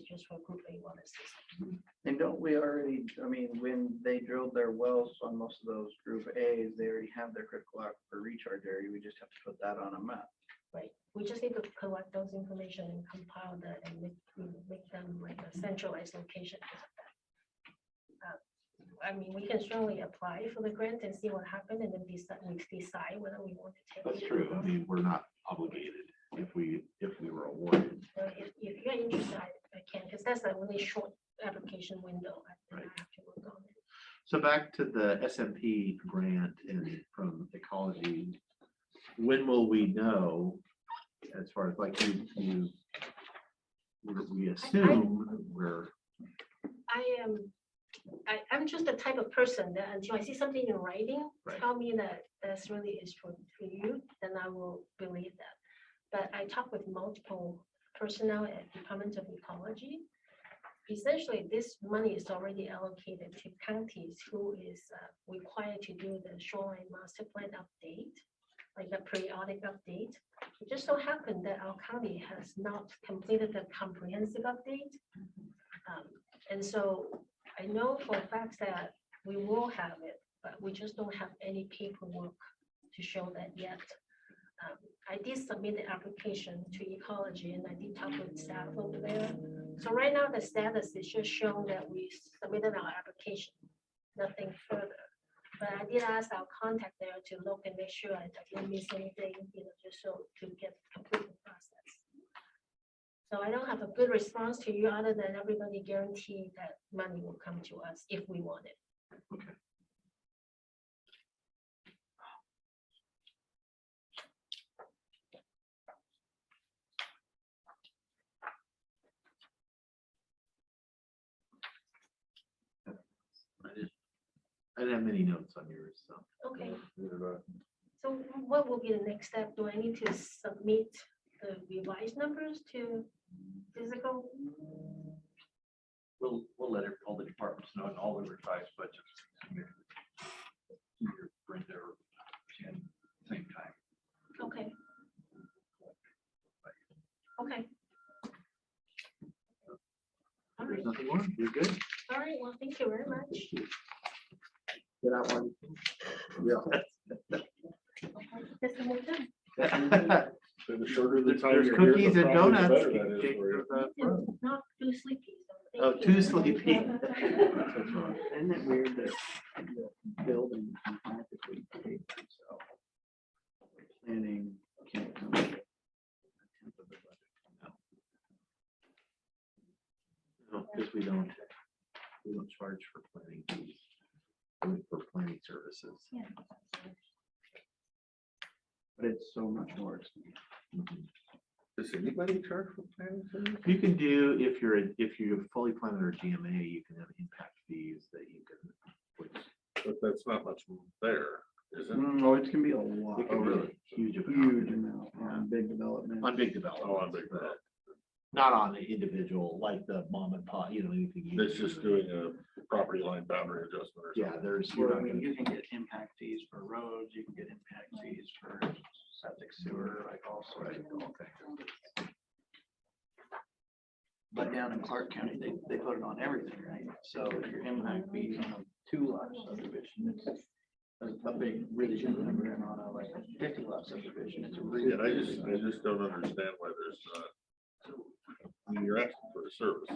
just for group A water system. and don't we already, I mean, when they drilled their wells on most of those group A's, they already have their critical aquifer recharge area. We just have to put that on a map. Right, we just need to collect those information and compile that and make them like a centralized location. I mean, we can certainly apply for the grant and see what happened and then decide whether we want to take it. That's true. I mean, we're not obligated if we were awarded. So if you're interested, I can, because that's a really short application window. I have to work on it. So back to the SMP grant and from ecology, when will we know, as far as like we assume we're, I'm just the type of person that until I see something in writing, Right. tell me that that's really is for you, then I will believe that. But I talk with multiple personnel at Department of Ecology. Essentially, this money is already allocated to counties who is required to do the shoreline master plan update, like a periodic update. It just so happened that our county has not completed the comprehensive update. And so I know for a fact that we will have it, but we just don't have any paperwork to show that yet. I did submit the application to ecology and I did talk with staff over there. So right now the status is just showing that we submitted our application, nothing further. But I did ask our contact there to look and make sure I didn't miss anything, just so to get complete the process. So I don't have a good response to you other than everybody guarantee that money will come to us if we want it. okay. I didn't have many notes on yours, so. Okay. So what will be the next step? Do I need to submit the revised numbers to physical? We'll let all the departments know and all the revised budgets. Bring their, same time. Okay. Okay. All right, There's nothing more. You're good. all right, well, thank you very much. Get out one. Just a more time. So the shorter the time There's you're here, cookies the and probably the donuts. better that is Take for you. the- Not too sleepy. so Oh, thank too you. sleepy. Isn't it weird that the building automatically paid for itself? Planning can't come up with a tenth of the budget. No, because we don't charge for planning fees. Only for planning services. But it's so much more expensive. Does anybody charge for planning service? You can do, if you're fully planning or GMA, you can have impact fees that you can. But that's not much there, is it? No, it can be a lot. It can be a huge amount. Huge amount on big development. On big development. Oh, on big development. Not on the individual, like the mom and pop, anything. you It's do. just doing a property line boundary adjustment or Yeah, something. there's, Well, you're I not mean, gonna, you can get impact fees for roads, you can get impact fees for septic sewer, like all sorts of things. But down in Clark County, they put it on everything, right? So if your impact fees on a 2-lot subdivision, it's a big, really good number, and on a like a 50-lot subdivision, it's a really. Yeah, I just don't understand why there's not. I mean, you're asking for a service.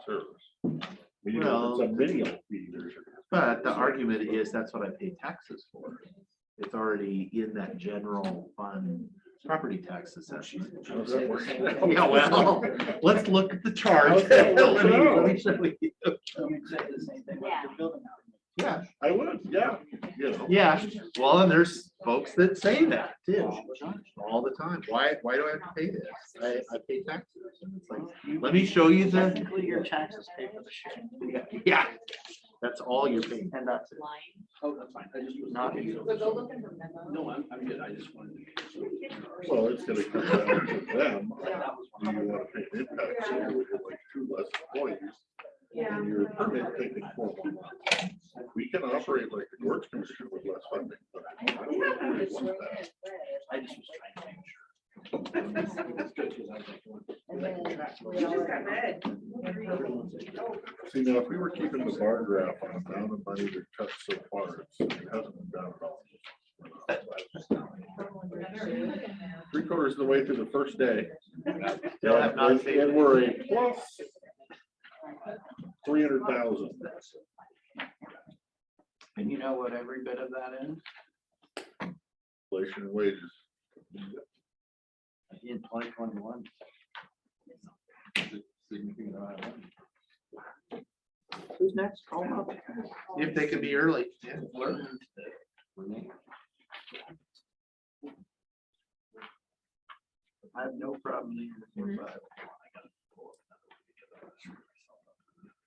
Service. I mean, you know, it's a minimal fee. but the argument is that's what I pay taxes for. It's already in that general fund property tax assessment. How's that work? Yeah, well, let's look at the chart. How's that Let working me- out? let me show you. Let me say the same thing with the building. Yeah, I would, yeah, you know. yeah, well, and there's folks that say that too, all the time. Why do I have to pay this? I pay taxes. And it's like, let me show you the, Technically, your taxes pay for the shit. yeah, that's all you're paying. And that's it. Oh, that's fine. I just was Not not. you. No, I'm good. I just wanted to. Well, it's gonna come down to them. Do you want to pay an impact? So you have like 2 less employees. And your permit taking 4 more months. We can operate like the courts commission with less funding, but I don't really want that. I just was trying to make sure. It's good because I was like, See, now, if we were keeping the bar graph on the amount of money that cut so far, it hasn't been down at all. 3/4 of the way through the first day. Still have not seen And we're a plus 300,000. And you know what every bit of that is? Inflation and wages. in 2021. Significant amount of money. Who's next? Call them up. If they could be early. Yeah. I have no problem leaving before 5.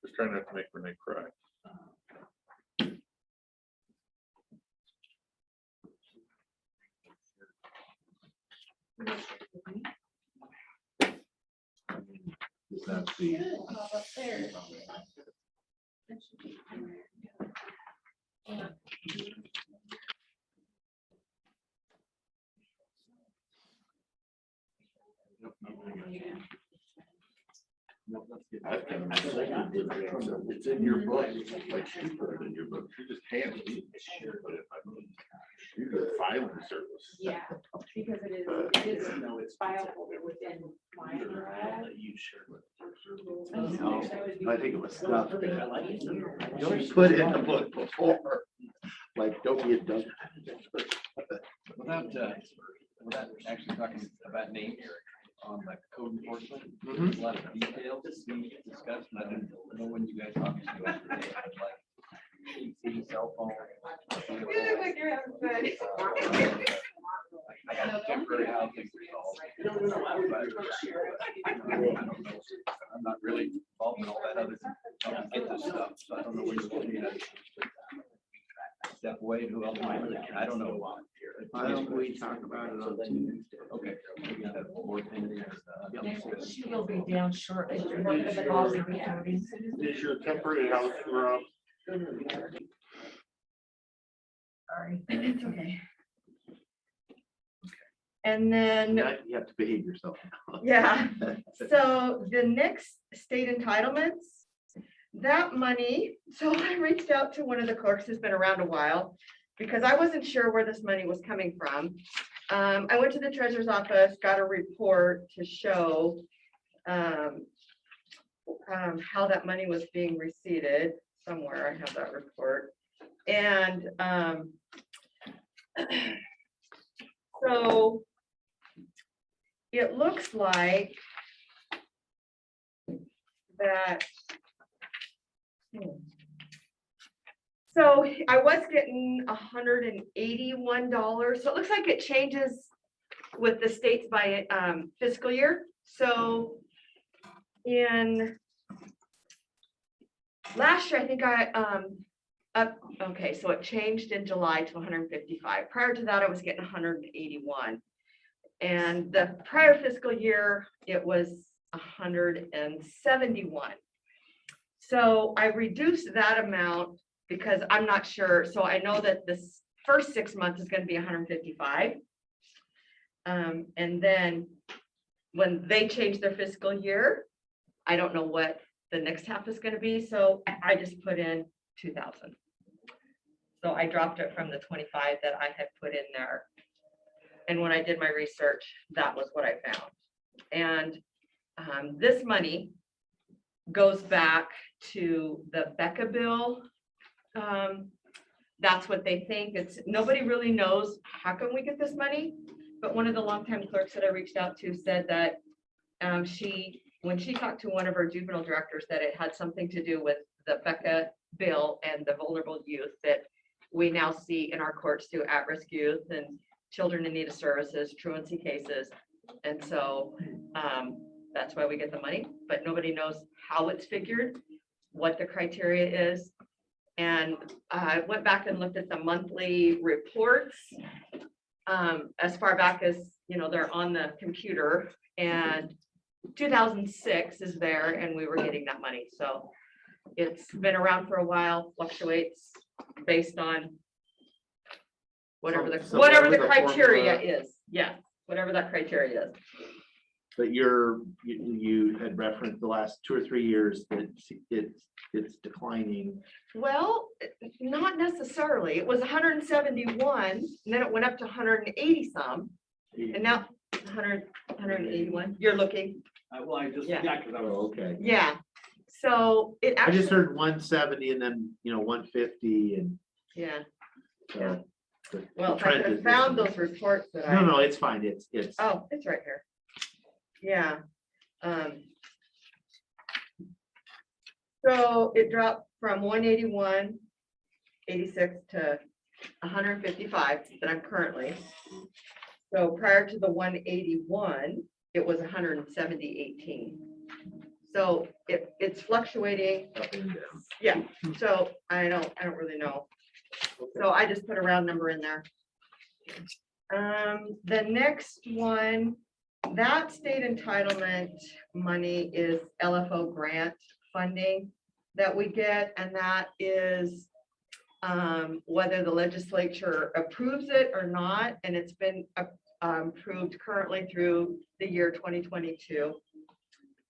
Just trying not to make Renee cry. Is that the? It's in your book, like she put it in your book, she just handed it. You do filing service. Yeah, because it is fileable within my. You shared with. I think it was stuff that you always put in the book before, like, don't be a dumb. Without actually talking about name here on the code enforcement, Mhm. there's a lot of details to be discussed, and I didn't know when you guys talked to us today, but like PC, cell phone. I got temporary housing resolved. I'm not really involved in all that other, I get this stuff, so I don't know where you want me to step away, who else, I don't know. don't we talk about it on Tuesday? Okay. We got that board thing. She will be down shortly. We're working at the policy recording. Is your temporary house, Rob? Sorry, it's okay. And then, You have to behave yourself. yeah, so the next state entitlements, that money, so I reached out to one of the clerks who's been around a while, because I wasn't sure where this money was coming from. I went to the treasurer's office, got a report to show how that money was being receipted. Somewhere I have that report. And so it looks like that. So I was getting $181. So it looks like it changes with the states by fiscal year. So in last year, I think okay, so it changed in July to 155. Prior to that, I was getting 181. And the prior fiscal year, it was 171. So I reduced that amount because I'm not sure. So I know that this first 6 months is going to be 155. And then when they change their fiscal year, I don't know what the next half is going to be. So I just put in 2,000. So I dropped it from the 25 that I had put in there. And when I did my research, that was what I found. And this money goes back to the Becca bill. That's what they think. Nobody really knows how come we get this money. But one of the longtime clerks that I reached out to said that when she talked to one of her juvenile directors, that it had something to do with the Becca bill and the vulnerable youth that we now see in our courts through at-risk youth and children in need of services, truancy cases. And so that's why we get the money, but nobody knows how it's figured, what the criteria is. And I went back and looked at the monthly reports as far back as, they're on the computer, and 2006 is there and we were getting that money. So it's been around for a while, fluctuates based on whatever the criteria is. Yeah, whatever that criteria is. But you had referenced the last 2 or 3 years that it's declining. Well, not necessarily. It was 171, and then it went up to 180 some, and now 181. You're looking. Well, I just, Yeah. because I was. Okay. Yeah. So it I actually. just heard 170 and then, 150 and. Yeah. So, the Well, if I trend could have is- found those reports that I. No, it's fine. It's. Oh, it's right here. Yeah. So it dropped from 181.86 to 155 that I'm currently. So prior to the 181, it was 170.18. So it's fluctuating. Up and down. Yeah, so I don't really know. So I just put a round number in there. The next one, that state entitlement money is LFO grant funding that we get, and that is whether the legislature approves it or not, and it's been approved currently through the year 2022.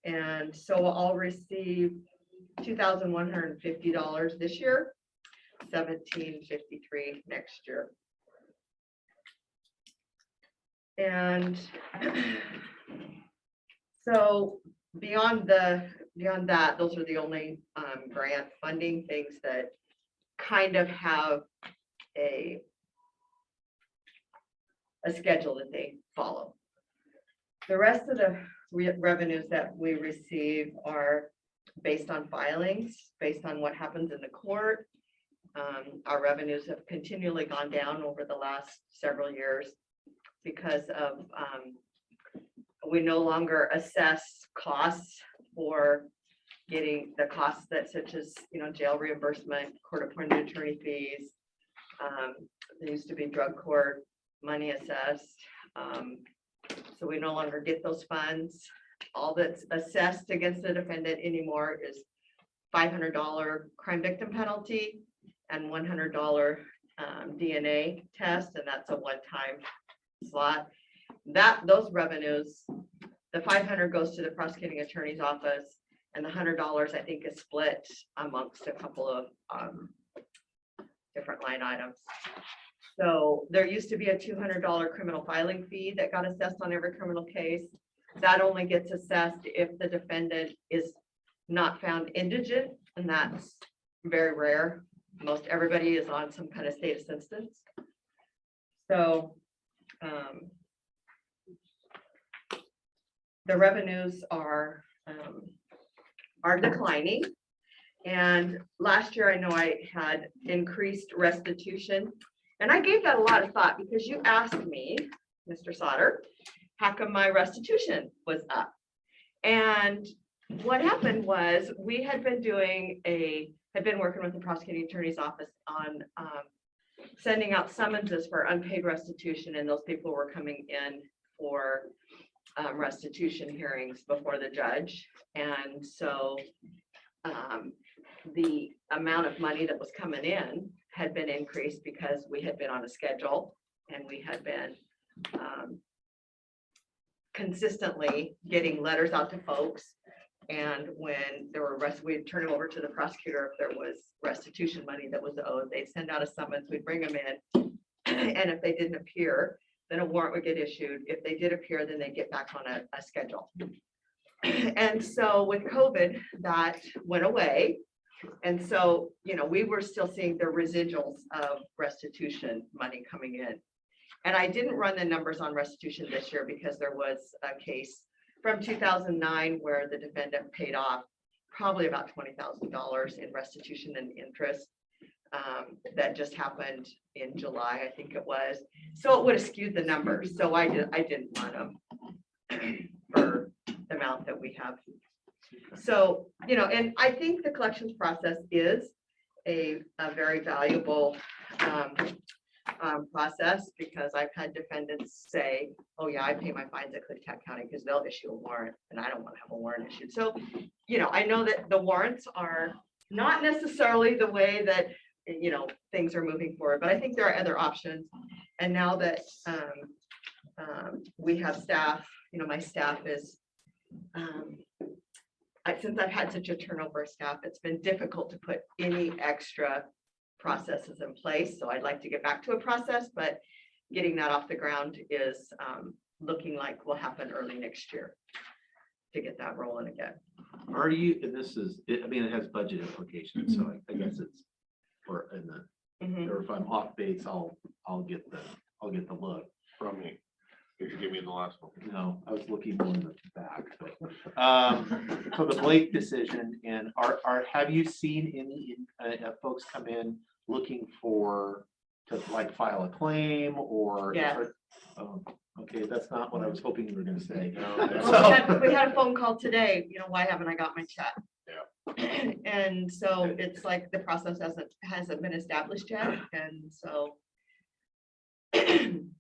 And so I'll receive $2,150 this year, $1,753 next year. And so beyond that, those are the only grant funding things that kind of have a schedule that they follow. The rest of the revenues that we receive are based on filings, based on what happens in the court. Our revenues have continually gone down over the last several years because of we no longer assess costs for getting the costs that such as jail reimbursement, court appointed attorney fees. There used to be drug court money assessed. So we no longer get those funds. All that's assessed against the defendant anymore is $500 crime victim penalty and $100 DNA test, and that's a one-time slot. Those revenues, the 500 goes to the prosecuting attorney's office, and the $100 I think is split amongst a couple of different line items. So there used to be a $200 criminal filing fee that got assessed on every criminal case. That only gets assessed if the defendant is not found indigent, and that's very rare. Most everybody is on some kind of state assistance. So the revenues are declining. And last year, I know I had increased restitution, and I gave that a lot of thought because you asked me, Mr. Sauter, how come my restitution was up? And what happened was we had been working with the prosecuting attorney's office on sending out summonses for unpaid restitution, and those people were coming in for restitution hearings before the judge. And so the amount of money that was coming in had been increased because we had been on a schedule and we had been consistently getting letters out to folks. And when there were we'd turn it over to the prosecutor if there was restitution money that was owed. They'd send out a summons, we'd bring them in. And if they didn't appear, then a warrant would get issued. If they did appear, then they get back on a schedule. And so with COVID, that went away. And so, we were still seeing the residuals of restitution money coming in. And I didn't run the numbers on restitution this year because there was a case from 2009 where the defendant paid off probably about $20,000 in restitution and interest. That just happened in July, I think it was. So it would have skewed the numbers. So I didn't run them for the amount that we have. So, and I think the collections process is a very valuable process, because I've had defendants say, oh yeah, I pay my fines at Klickitat County because they'll issue a warrant and I don't want to have a warrant issued. So, I know that the warrants are not necessarily the way that, things are moving forward, but I think there are other options. And now that we have staff, my staff is, since I've had such a turnover of staff, it's been difficult to put any extra processes in place. So I'd like to get back to a process, but getting that off the ground is looking like will happen early next year to get that rolling again. Are you, and this is, it has budget implications, so I guess it's for, or if I'm off base, I'll get the look. From me. Did you give me the last one? No, I was looking more in the back, but, so the Blake decision, and have you seen any folks come in looking to like file a claim or? Yes. Oh, okay, that's not what I was hoping you were gonna say. Well, we had a phone call today, why haven't I got my check? Yeah. And so it's like the process hasn't been established yet, and so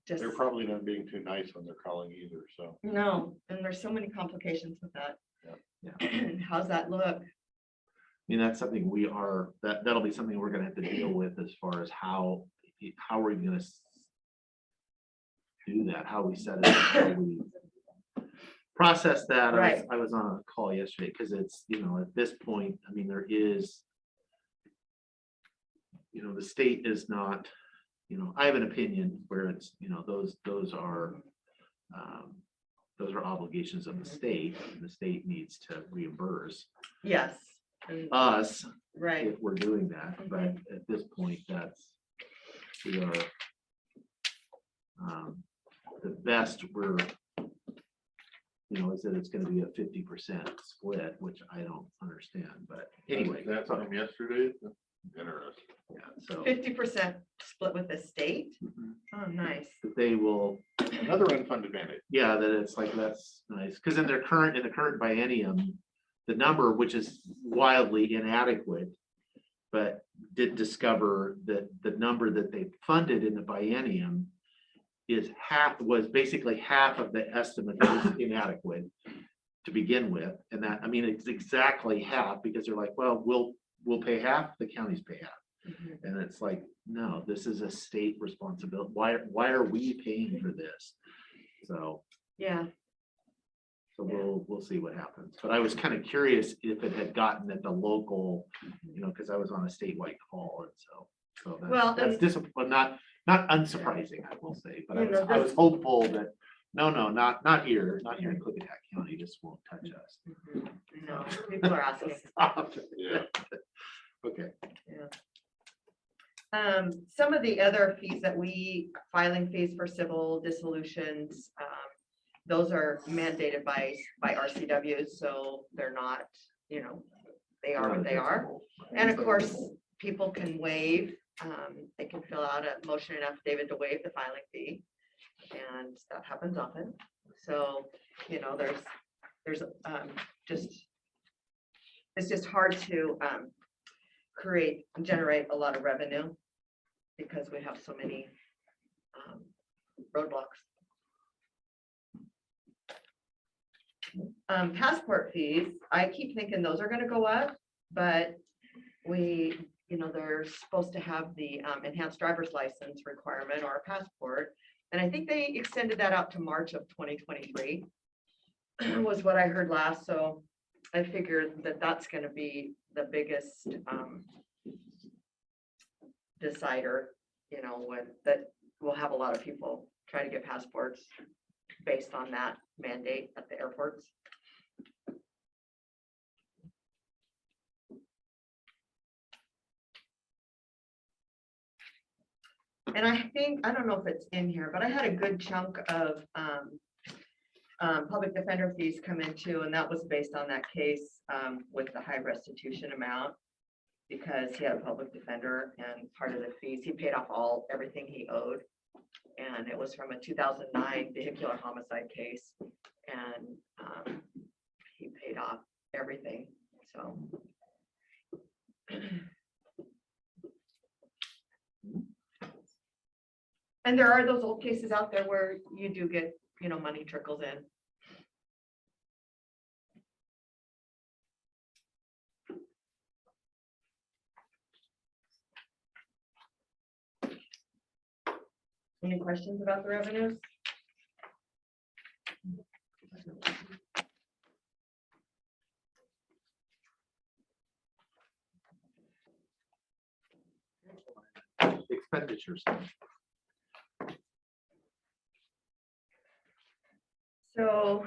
just, They're probably not being too nice when they're calling either, so. no, and there's so many complications with that. Yeah. How's that look? I mean, that's something that'll be something we're gonna have to deal with as far as how are we gonna do that, how we set it up, how we process that. Right. I was on a call yesterday because it's, at this point, I mean, there is, the state is not, I have an opinion where it's, those are obligations of the state, and the state needs to reimburse Yes. And- us Right. if we're doing that, but at this point, we are the best we're, is that it's gonna be a 50% split, which I don't understand, but anyway. That's from yesterday. Interesting. Yeah, so 50% split with the state? Oh, nice. they will, Another unfunded mandate. yeah, that it's like, that's nice, because in the current biennium, the number, which is wildly inadequate, but did discover that the number that they funded in the biennium was basically half of the estimate that was inadequate to begin with. And that, I mean, it's exactly half because they're like, well, we'll pay half, the counties pay half. And it's like, no, this is a state responsibility. Why are we paying for this? So, Yeah, so we'll see what happens. But I was kind of curious if it had gotten at the local, because I was on a statewide call, and so Well, that's and- disappointing, not unsurprising, I will say, but I You know, was hopeful that, no, not here in Klickitat County, this won't touch us. no, people are asking. Stop. Yeah. Okay. Some of the other fees that filing fees for civil dissolutions, those are mandated by RCWs, so they're not, they are what they are. And of course, people can waive, they can fill out a motion and affidavit to waive the filing fee. And that happens often. So, there's it's just hard to generate a lot of revenue because we have so many roadblocks. Passport fees, I keep thinking those are gonna go up, but they're supposed to have the enhanced driver's license requirement or a passport. And I think they extended that out to March of 2023 was what I heard last. So I figured that that's gonna be the biggest decider, that will have a lot of people try to get passports based on that mandate at the airports. And I don't know if it's in here, but I had a good chunk of public defender fees come in too, and that was based on that case with the high restitution amount. Because he had a public defender and part of the fees, he paid off everything he owed. And it was from a 2009 vehicular homicide case. And he paid off everything, so. And there are those old cases out there where you do get, money trickles in. Any questions about the revenues? Expenditures. So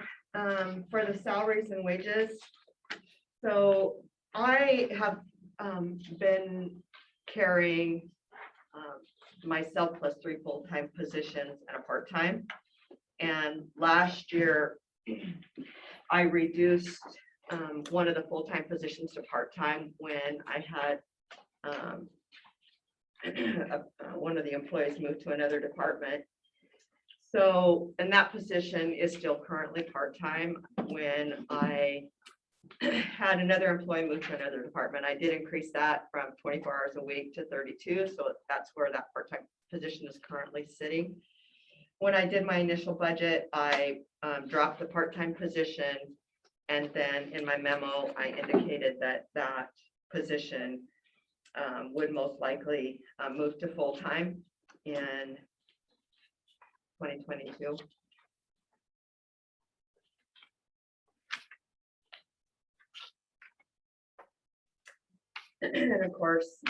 for the salaries and wages, so I have been carrying myself plus 3 full-time positions and a part-time. And last year, I reduced one of the full-time positions to part-time when I had one of the employees moved to another department. So, and that position is still currently part-time. When I had another employee move to another department, I did increase that from 24 hours a week to 32. So that's where that part-time position is currently sitting. When I did my initial budget, I dropped the part-time position. And then in my memo, I indicated that that position would most likely move to full-time in 2022. And of course,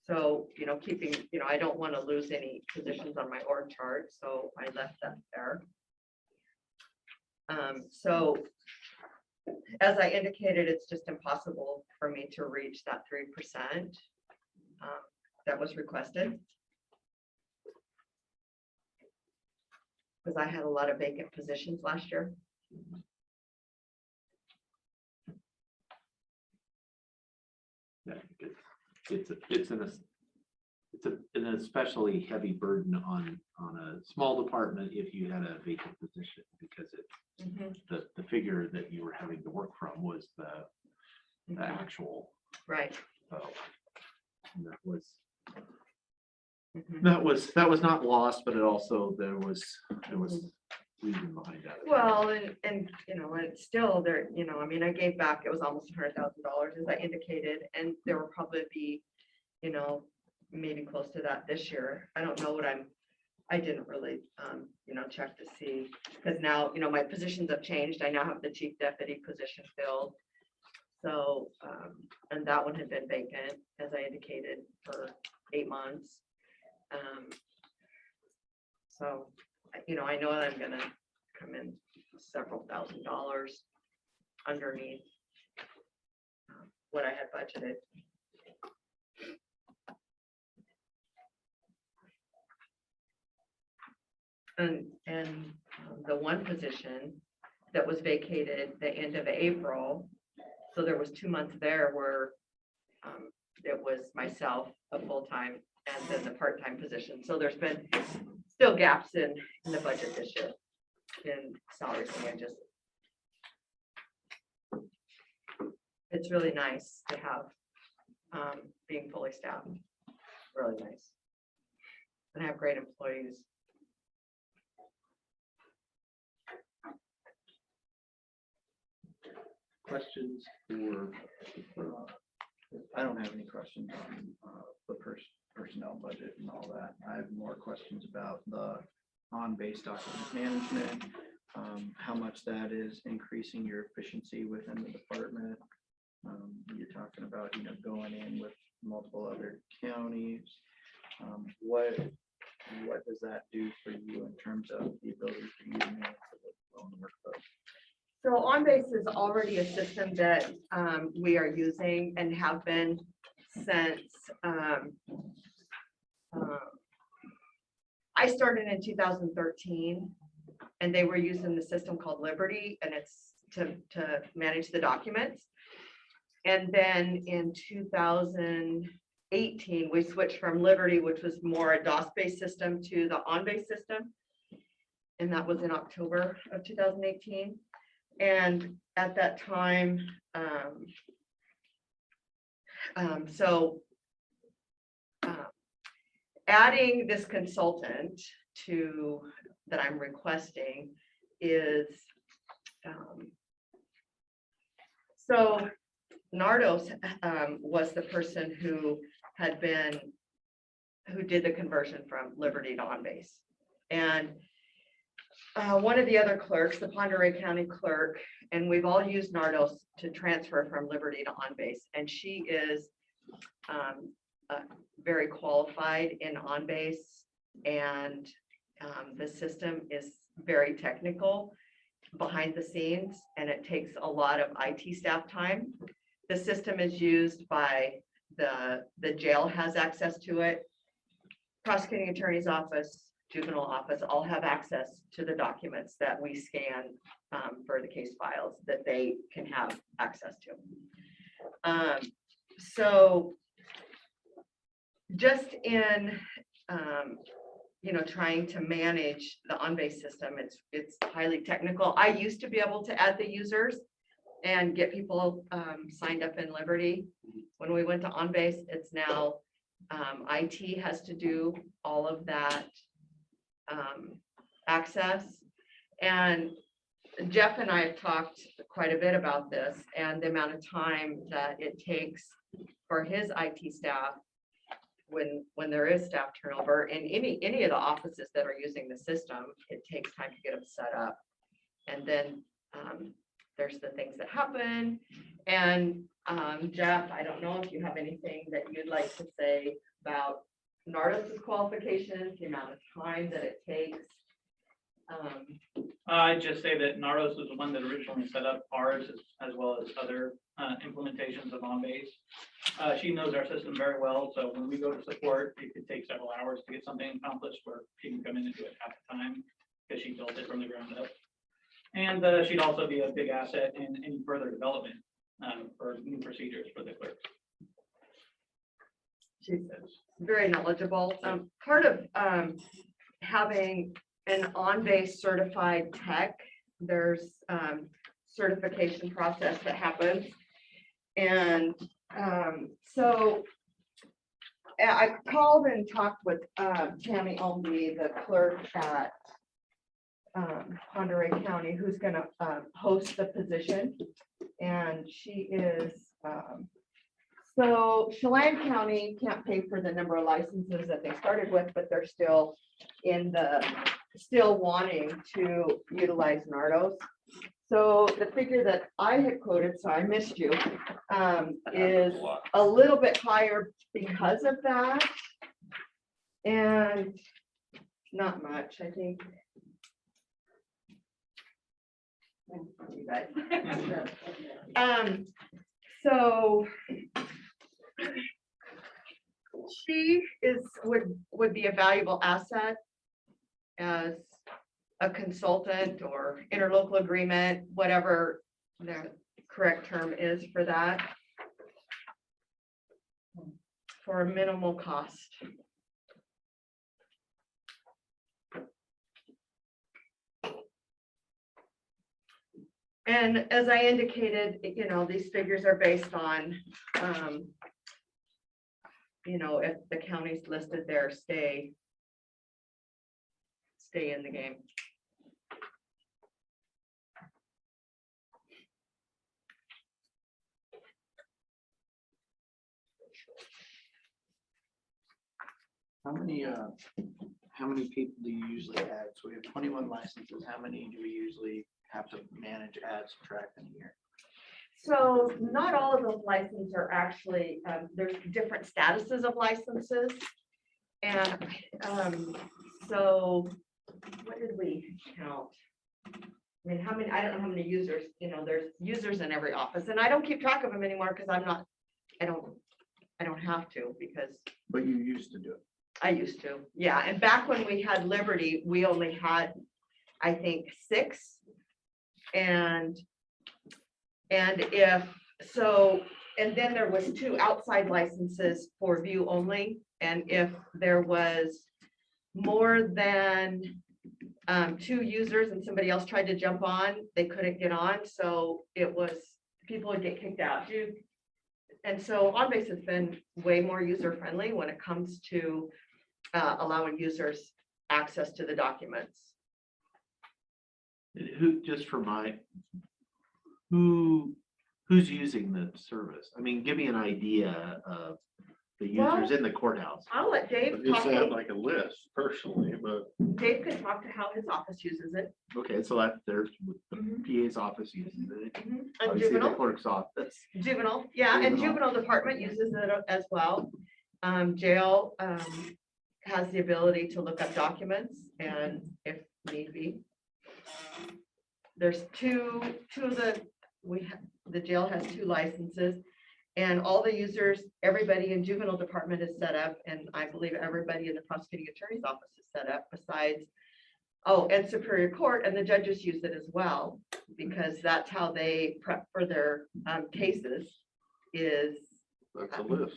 so, keeping, I don't want to lose any positions on my org chart, so I left that there. So as I indicated, it's just impossible for me to reach that 3% that was requested. Because I had a lot of vacant positions last year. Yeah, it's an especially heavy burden on a small department if you had a vacant position, because the figure that you were having to work from was the actual. Right. So that was That was not lost, but it also, there was reason behind that. Well, and, it's still there, I mean, I gave back, it was almost $100,000 as I indicated, and there will probably be, maybe close to that this year. I don't know what I didn't really, check to see, because now, my positions have changed. I now have the chief deputy position filled. So, and that one had been vacant, as I indicated, for 8 months. So, I know that I'm gonna come in several $1,000s underneath what I had budgeted. And the one position that was vacated the end of April, so there was 2 months there where it was myself, a full-time, and then the part-time position. So there's been still gaps in the budget this year in salaries and wages. It's really nice to have being fully staffed, really nice. And I have great employees. Questions for, I don't have any questions on the personnel budget and all that. I have more questions about the on-base document management, how much that is increasing your efficiency within the department. You're talking about, going in with multiple other counties. What does that do for you in terms of the ability for you to manage the workload? So OnBase is already a system that we are using and have been since I started in 2013, and they were using the system called Liberty, and it's to manage the documents. And then in 2018, we switched from Liberty, which was more a DOS-based system, to the OnBase system. And that was in October of 2018. And at that time, adding this consultant to that I'm requesting is, so Nardos was the person who did the conversion from Liberty to OnBase. And one of the other clerks, the Pend Oreille County clerk, and we've all used Nardos to transfer from Liberty to OnBase, and she is very qualified in OnBase, and the system is very technical behind the scenes, and it takes a lot of IT staff time. The system is used by the jail has access to it. Prosecuting attorney's office, juvenile office, all have access to the documents that we scan for the case files that they can have access to. So just in, trying to manage the OnBase system, it's highly technical. I used to be able to add the users and get people signed up in Liberty. When we went to OnBase, it's now IT has to do all of that access. And Jeff and I have talked quite a bit about this and the amount of time that it takes for his IT staff when there is staff turnover in any of the offices that are using the system. It takes time to get them set up. And then there's the things that happen. And Jeff, I don't know if you have anything that you'd like to say about Nardos's qualifications, the amount of time that it takes. I'd just say that Nardos was the one that originally set up ours as well as other implementations of OnBase. She knows our system very well, so when we go to support, it could take several hours to get something accomplished where she can come in and do it half the time because she built it from the ground up. And she'd also be a big asset in any further development for new procedures for the clerks. She's very knowledgeable. Part of having an OnBase certified tech, there's certification process that happens. And so I called and talked with Tammy Omby, the clerk at Honduras County, who's gonna host the position. And she is, so Chelan County can't pay for the number of licenses that they started with, but they're still still wanting to utilize Nardos. So the figure that I had quoted, so I missed you, is a little bit higher because of that. And not much, I think. You guys. So she would be a valuable asset as a consultant or interlocal agreement, whatever the correct term is for that, for a minimal cost. And as I indicated, you know, these figures are based on, you know, if the county's listed there, stay in the game. How many people do you usually add? So we have 21 licenses. How many do we usually have to manage, add, subtract in a year? So not all of those licenses are actually, there's different statuses of licenses. And so what did we count? I mean, how many, I don't know how many users, you know, there's users in every office, and I don't keep track of them anymore because I don't have to, because. But you used to do it. I used to, yeah. And back when we had Liberty, we only had, I think, 6. And if so, and then there was 2 outside licenses for view only. And if there was more than 2 users and somebody else tried to jump on, they couldn't get on. So it was, people would get kicked out. And so OnBase has been way more user friendly when it comes to allowing users access to the documents. Who, just for who's using the service? I mean, give me an idea of the users in the courthouse. I'll let Dave You talk. said like a list personally, but Dave could talk to how his office uses it. Okay, so that there's the PA's office uses it. And Obviously, the juvenile, clerk's office. juvenile, yeah, and Juvenile. juvenile department uses it as well. Jail has the ability to look up documents and if need be. There's two of the jail has 2 licenses, and all the users, everybody in juvenile department is set up, and I believe everybody in the prosecuting attorney's office is set up besides, oh, and Superior Court, and the judges use it as well, because that's how they prep for their cases is. that's a list.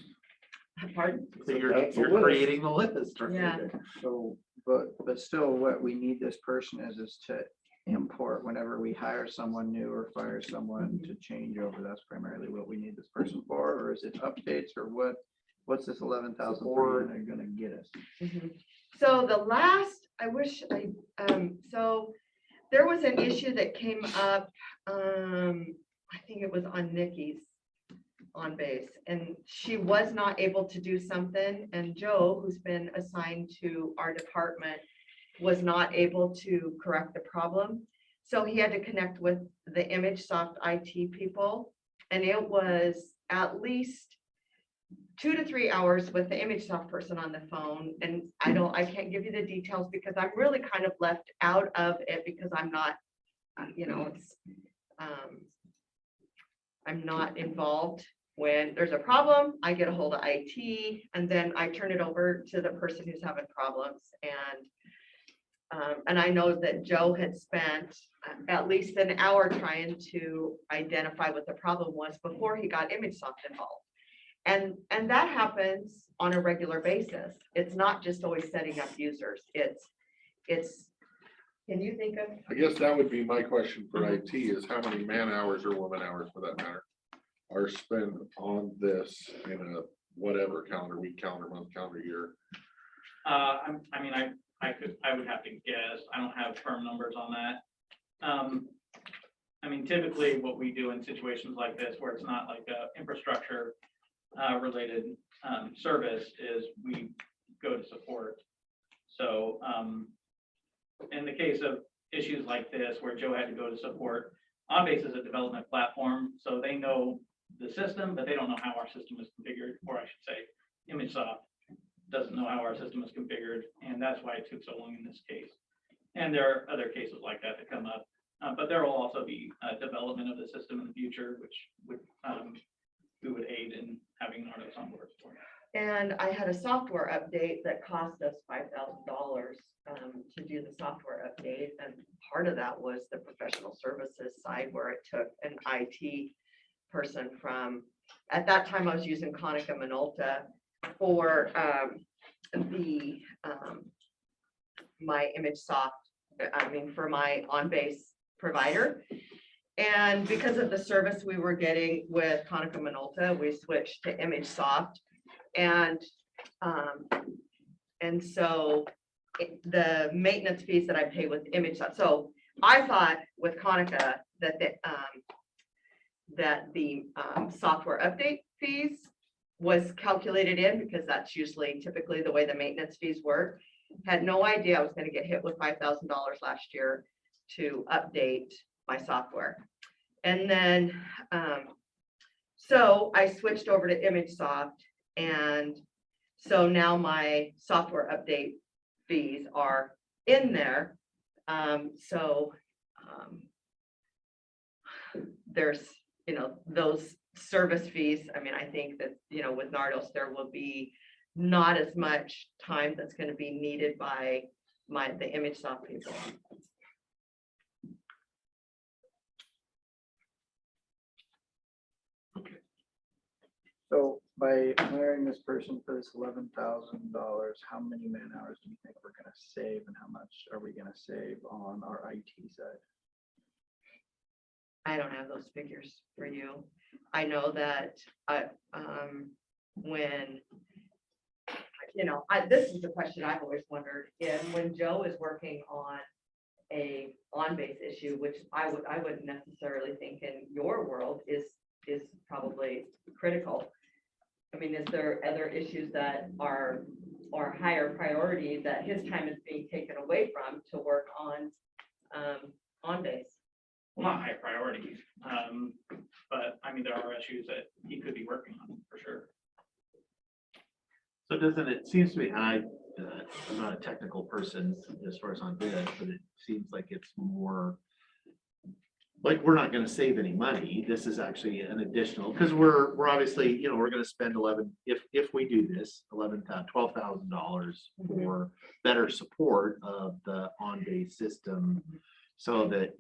Pardon? So you're That's a list. creating the list. right? Yeah. So, but still what we need this person is to import whenever we hire someone new or fire someone to change over. That's primarily what we need this person for, or is it updates or what's this 11,000 they're gonna get us? Mhm. So the last, I wish so there was an issue that came up, I think it was on Nikki's OnBase, and she was not able to do something, and Joe, who's been assigned to our department, was not able to correct the problem. So he had to connect with the ImageSoft IT people, and it was at least 2 to 3 hours with the ImageSoft person on the phone. And I can't give you the details because I'm really kind of left out of it because I'm not, you know, it's, I'm not involved. When there's a problem, I get a hold of IT, and then I turn it over to the person who's having problems. And I know that Joe had spent at least an hour trying to identify what the problem was before he got ImageSoft involved. And that happens on a regular basis. It's not just always setting up users. It's, can you think of? I guess that would be my question for IT is how many man hours or woman hours for that matter are spent on this in a whatever calendar week, calendar month, calendar year? I mean, I would have to guess. I don't have firm numbers on that. I mean, typically what we do in situations like this, where it's not like a infrastructure related service, is we go to support. So in the case of issues like this, where Joe had to go to support, OnBase is a development platform, so they know the system, but they don't know how our system is configured, or I should say, ImageSoft doesn't know how our system is configured, and that's why it took so long in this case. And there are other cases like that that come up, but there will also be development of the system in the future, which would we would aid in having Nardos on board for. And I had a software update that cost us $5,000 to do the software update. And part of that was the professional services side, where it took an IT person from, at that time I was using Konica Minolta for my ImageSoft, for my OnBase provider. And because of the service we were getting with Konica Minolta, we switched to ImageSoft. And so the maintenance fees that I pay with ImageSoft. So I thought with Konica that the software update fees was calculated in, because that's usually typically the way the maintenance fees work. Had no idea I was going to get hit with $5,000 last year to update my software. And then so I switched over to ImageSoft, and so now my software update fees are in there. There's, those service fees. I mean, I think that, with Nardos, there will be not as much time that's going to be needed by the ImageSoft people. So by hiring this person for this $11,000, how many man hours do you think we're gonna save, and how much are we gonna save on our IT side? I don't have those figures for you. I know that this is the question I've always wondered, if when Joe is working on a on-base issue, which I wouldn't necessarily think in your world is probably critical. I mean, is there other issues that are higher priority that his time is being taken away from to work on base? Well, not high priority, but I mean, there are issues that he could be working on for sure. So it seems to me, and I'm not a technical person as far as on this, but it seems like it's more like we're not going to save any money. This is actually an additional, because we're obviously, we're going to spend if we do this, $12,000 for better support of the on-base system, so that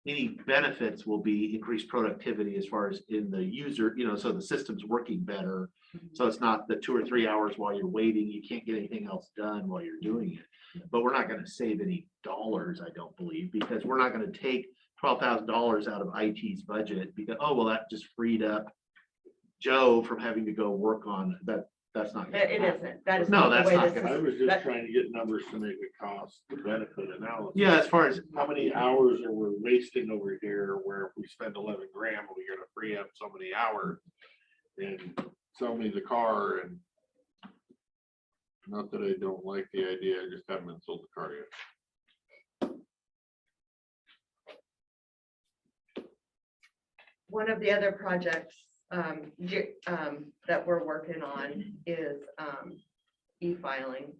any benefits will be increased productivity as far as in the user, so the system's working better. So it's not the 2 or 3 hours while you're waiting, you can't get anything else done while you're doing it. But we're not going to save any dollars, I don't believe, because we're not going to take $12,000 out of IT's budget because, oh, well, that just freed up Joe from having to go work on that. That's not. It isn't. That is no, not that's the way not. this I is. was just trying to get numbers to make a cost benefit analysis. Yeah, as far as How many hours are we wasting over here, where if we spend 11 grand, we're gonna free up so many hours and sell me the car? And not that I don't like the idea, I just haven't been sold the car yet. One of the other projects that we're working on is e-filing.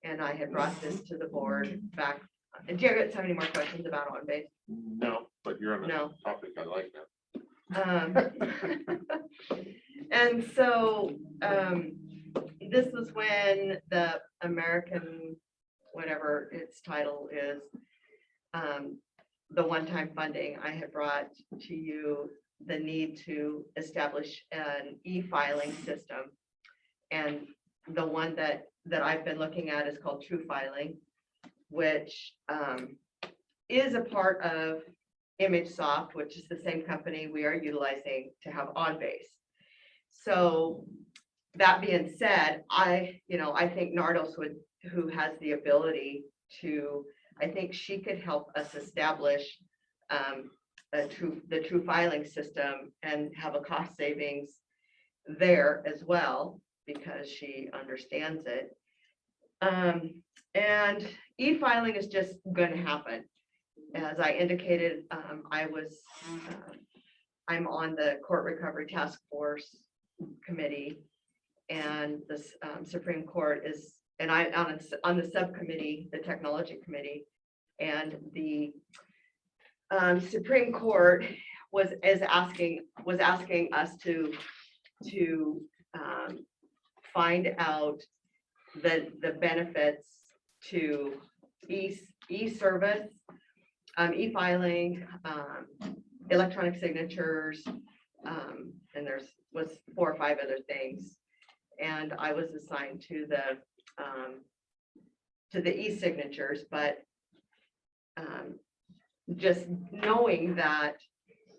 And I had brought this to the board back. Do you have any more questions about on-base? No, but you're on a No. topic I like now. And so this is when the American, whatever its title is, the one-time funding, I had brought to you the need to establish an e-filing system. And the one that I've been looking at is called True Filing, which is a part of ImageSoft, which is the same company we are utilizing to have on-base. So that being said, I think Nardos who has the ability to, I think she could help us establish the true filing system and have a cost savings there as well, because she understands it. And e-filing is just going to happen. As I indicated, I'm on the Court Recovery Task Force Committee, and the Supreme Court is, and I on the subcommittee, the Technology Committee, and the Supreme Court was asking us to find out the benefits to e-service, e-filing, electronic signatures, and was 4 or 5 other things. And I was assigned to the e-signatures, but just knowing that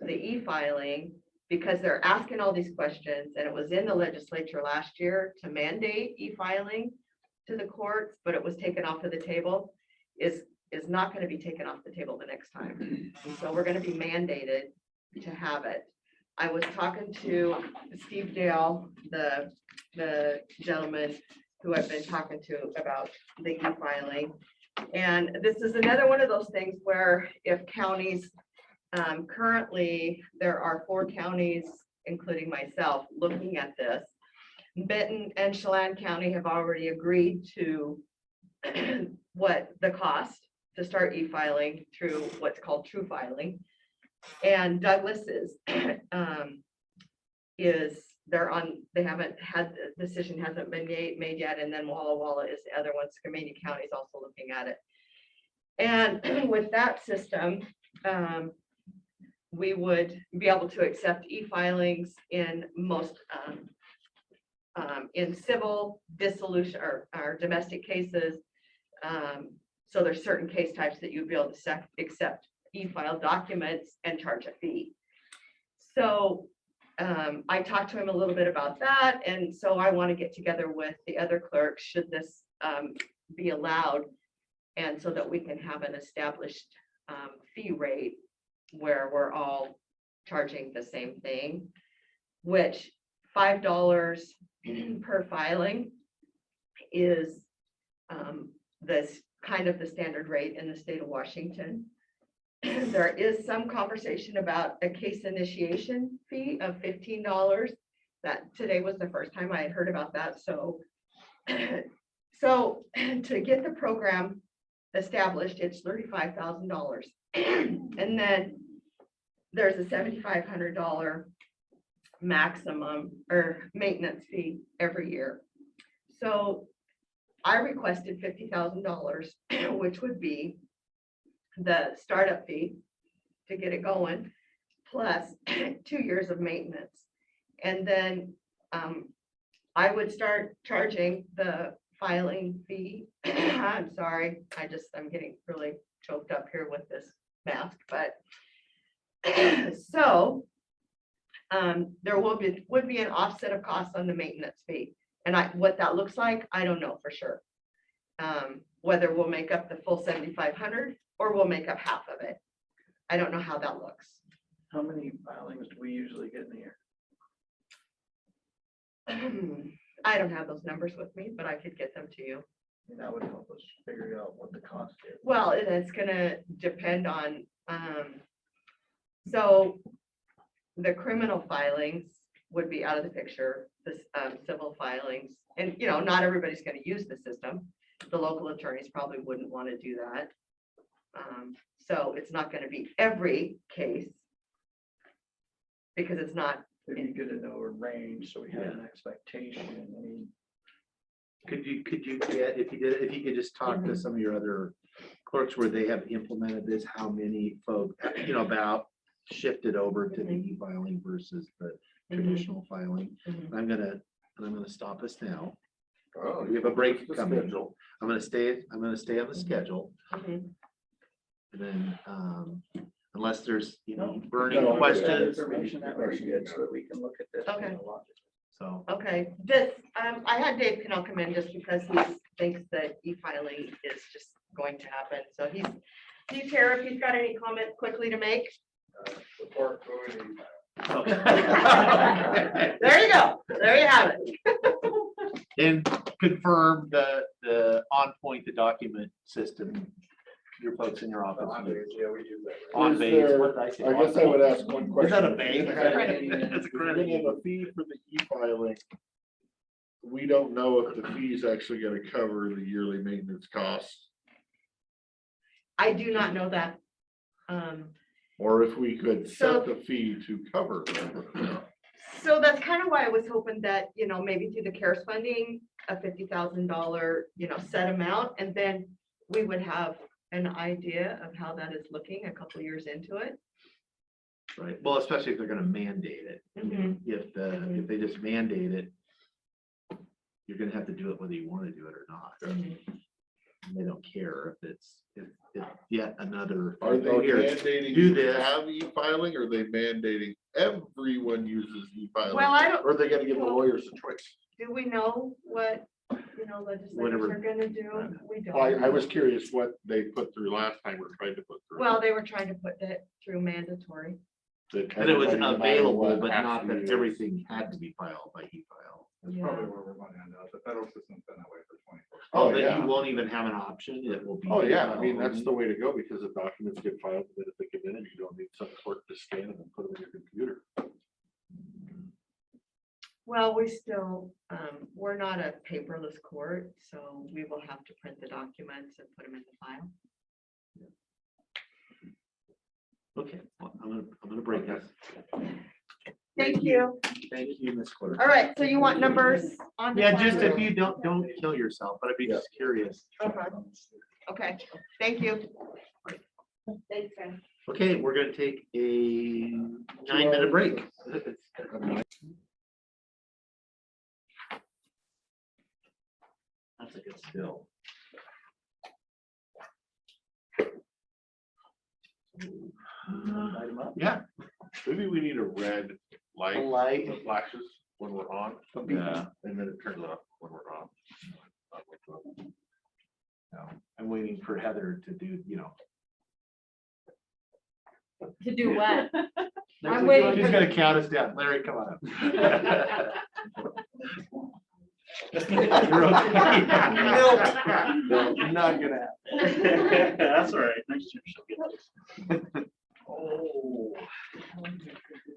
the e-filing, because they're asking all these questions, and it was in the legislature last year to mandate e-filing to the courts, but it was taken off of the table, is not going to be taken off the table the next time. And so we're going to be mandated to have it. I was talking to Steve Dale, the gentleman who I've been talking to about the e-filing. And this is another one of those things where if counties, currently there are 4 counties, including myself, looking at this. Benton and Chelan County have already agreed to what the cost to start e-filing through what's called true filing. And Douglas they haven't had, the decision hasn't been made yet. And then Walla Walla is the other one. Skamania County is also looking at it. And with that system, we would be able to accept e-filings in most, in civil dissolution or domestic cases. So there's certain case types that you'd be able to accept e-file documents and charge a fee. So I talked to him a little bit about that. And so I want to get together with the other clerks, should this be allowed, and so that we can have an established fee rate where we're all charging the same thing, which $5 per filing is this kind of the standard rate in the state of Washington. There is some conversation about a case initiation fee of $15. That today was the first time I had heard about that. So to get the program established, it's $35,000. And then there's a $7,500 maximum or maintenance fee every year. So I requested $50,000, which would be the startup fee to get it going, plus 2 years of maintenance. And then I would start charging the filing fee. I'm sorry, I'm getting really choked up here with this mask, but so there would be an offset of costs on the maintenance fee. And what that looks like, I don't know for sure. Whether we'll make up the full 7,500 or we'll make up half of it. I don't know how that looks. How many filings do we usually get in a year? I don't have those numbers with me, but I could get them to you. And that would help us figure out what the cost is. Well, it's gonna depend on, so the criminal filings would be out of the picture, the civil filings, and not everybody's gonna use the system. The local attorneys probably wouldn't want to do that. So it's not going to be every case because it's not. It'd be good to know a range so we have an expectation. I mean, Could you get, if you could just talk to some of your other clerks where they have implemented this, how many folks, about shifted over to the e-filing versus the traditional filing? I'm gonna stop us now. Oh, We have a break the coming. schedule. I'm gonna stay on the schedule. And then, unless there's, burning no, questions. Information that way, good, so that we can look at this. Okay. So, Okay, I had Dave Cannell come in just because he thinks that e-filing is just going to happen. So he's here. If he's got any comments quickly to make. Support going. There you go. There you have it. and confirm the on point, the document system, your folks in your office. Yeah, we use that. On Is base, there- what did I say? I guess I would ask one Is question. that a bank? If you're gonna have- It's a if you're credit gonna have a fee for the e-filing. We don't know if the fee is actually gonna cover the yearly maintenance costs, I do not know that. or if we could So- set the fee to cover. them. So that's kind of why I was hoping that, maybe through the CARES funding, a $50,000, set amount, and then we would have an idea of how that is looking a couple years into it. Right, well, especially if they're gonna mandate it. If they just mandate it, you're gonna have to do it whether you wanna do it or not. They don't care if it's yet another. Are they "Oh, here, mandating do you to this." have e-filing, or are they mandating everyone uses e-filing? Well, I don't- Or are they gonna give the lawyers a choice? Do we know what, legislators Whatever. are gonna do? We don't. I was curious what they put through last time or tried to put through. Well, they were trying to put it through mandatory. That That it was everybody, no matter available, what, but has not to that use. everything had to be filed by e-file. That's probably where we're going to end up. The federal system's been that way for 24. Oh, yeah. then you won't even have an option, it will be. Oh, yeah, I mean, e-filed. that's the way to go, because the documents get filed, and then if they come in, and you don't need some clerk to scan them and put them in your computer. Well, we still, we're not a paperless court, so we will have to print the documents and put them in the file. Okay, well, I'm gonna break this. Thank you. Thank you, Ms. Clerk. All right, so you want numbers on? the Yeah, just file? if you don't kill yourself, but I'd be just curious. Okay, thank you. Thanks, Sam. Okay, we're gonna take a 9-minute break. That's a good skill. Yeah. Maybe we need a red light. A light. That flashes when we're on. Yeah. And then it turns off when we're off. No, I'm waiting for Heather to do, To do what? I'm waiting She's for- gonna count us down. Larry, come on up. You're okay. No, not gonna happen. That's all right. Next year she'll get this. Oh.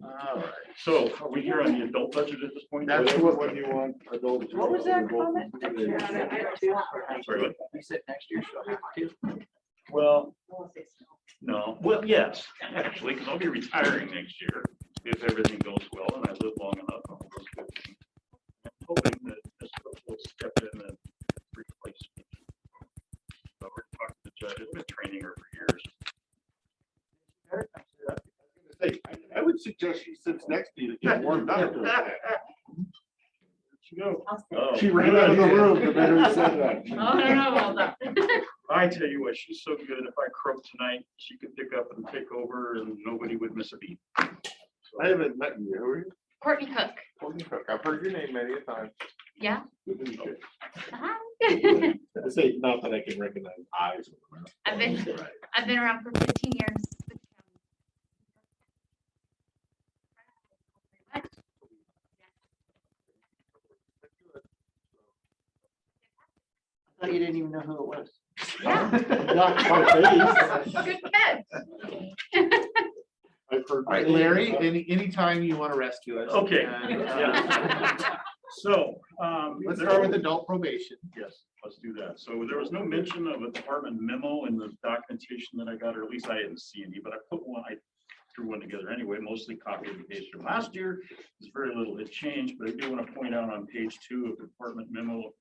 All right. So are we here on the adult budget at this point? That's Whatever one you want, adult. What was that comment? Sorry, what? You said next year she'll have to. Well, no, well, yes, actually, because I'll be retiring next year if everything goes well and I live long enough. All those good things. I'm hoping that this will step in and replace me. So we're talking to the judge, I've been training her for years. Hey, I would suggest she sits next to you to get warmed up. She go. She ran out of the room the minute we said that. Oh, I don't know about that. I tell you what, she's so good. If I croak tonight, she could pick up and take over and nobody would miss a beat. I haven't met you. Who are you? Courtney Cook. Courtney Cook. I've heard your name many a time. Yeah. Good to meet you. Hi. I say, not that I can recognize eyes. I've been around for 15 years. I thought you didn't even know who it was. Yeah. Not my face. Good catch. I've heard. All right, Larry, anytime you want to rescue us. Okay, And, yeah. So. Let's start with adult probation. Yes, let's do that. So there was no mention of a department memo in the documentation that I got, or at least I didn't see any, but I put one, I threw one together anyway, mostly copy and paste from last year. There's very little had changed, but I do want to point out on page 2 of the department memo,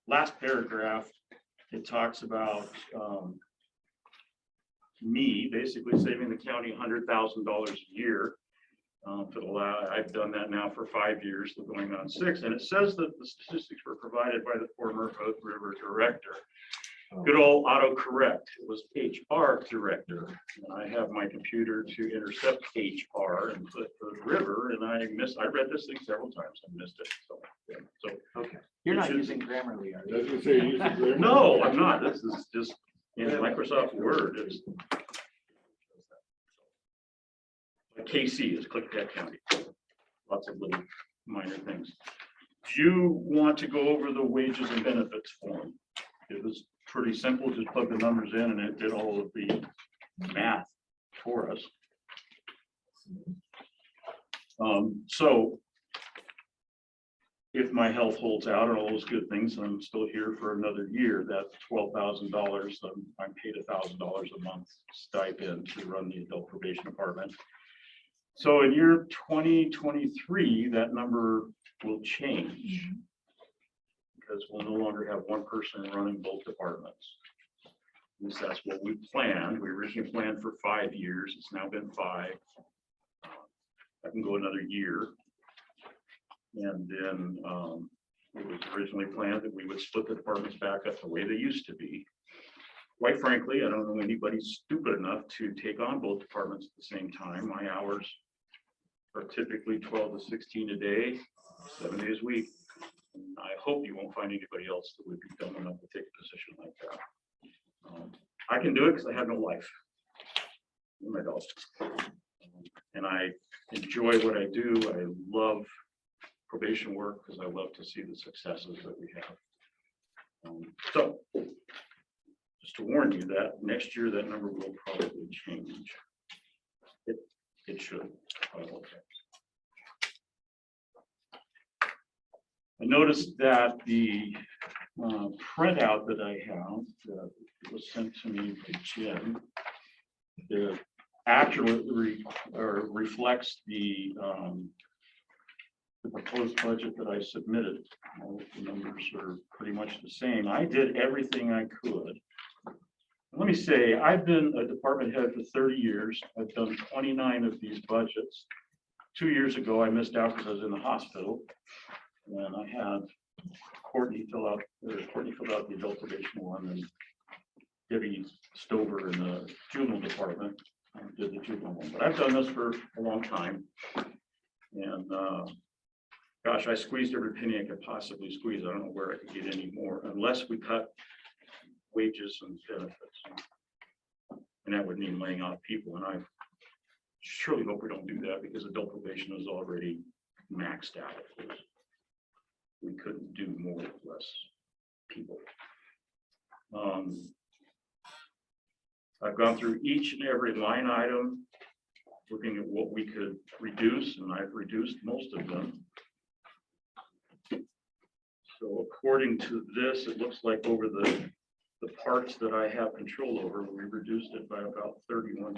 last paragraph, it talks about me basically saving the county $100,000 a year. For the I've done that now for 5 years, going on 6, and it says that the statistics were provided by the former Oak River director. Good old autocorrect. It was HR director. And I have my computer to intercept HR and put the river, and I read this thing several times. I missed it. So, yeah. So, Okay. You're It not should- using Grammarly, are I was you? gonna say, use the grammar. no, I'm not. This is just in Microsoft Word. It's KC is Klickitat County. Lots of little minor things. Do you want to go over the wages and benefits form? It was pretty simple, just plug the numbers in and it did all of the math for us. So if my health holds out and all those good things, and I'm still here for another year, that's $12,000. I'm paid $1,000 a month stipend to run the adult probation department. So in year 2023, that number will change because we'll no longer have one person running both departments. At least that's what we planned. We originally planned for 5 years. It's now been 5. I can go another year. And then it was originally planned that we would split the departments back up the way they used to be. Quite frankly, I don't know anybody stupid enough to take on both departments at the same time. My hours are typically 12 to 16 a day, 7 days a week. And I hope you won't find anybody else that would be dumb enough to take a position like that. I can do it because I have no life. My dog. And I enjoy what I do. I love probation work because I love to see the successes that we have. So just to warn you that next year that number will probably change. It should. I noticed that the printout that I have that was sent to me by Jim, it accurately reflects the proposed budget that I submitted. All of the numbers are pretty much the same. I did everything I could. Let me say, I've been a department head for 30 years. I've done 29 of these budgets. 2 years ago, I missed out because I was in the hospital. And I had Courtney filled out the adult probation one, and Debbie Stover in the juvenile department did the juvenile one. But I've done this for a long time. And gosh, I squeezed every penny I could possibly squeeze. I don't know where I could get any more unless we cut wages and benefits. And that would mean laying off people. And I surely hope we don't do that because adult probation is already maxed out. We couldn't do more with less people. I've gone through each and every line item, looking at what we could reduce, and I've reduced most of them. So according to this, it looks like over the parts that I have control over, we reduced it by about 31%.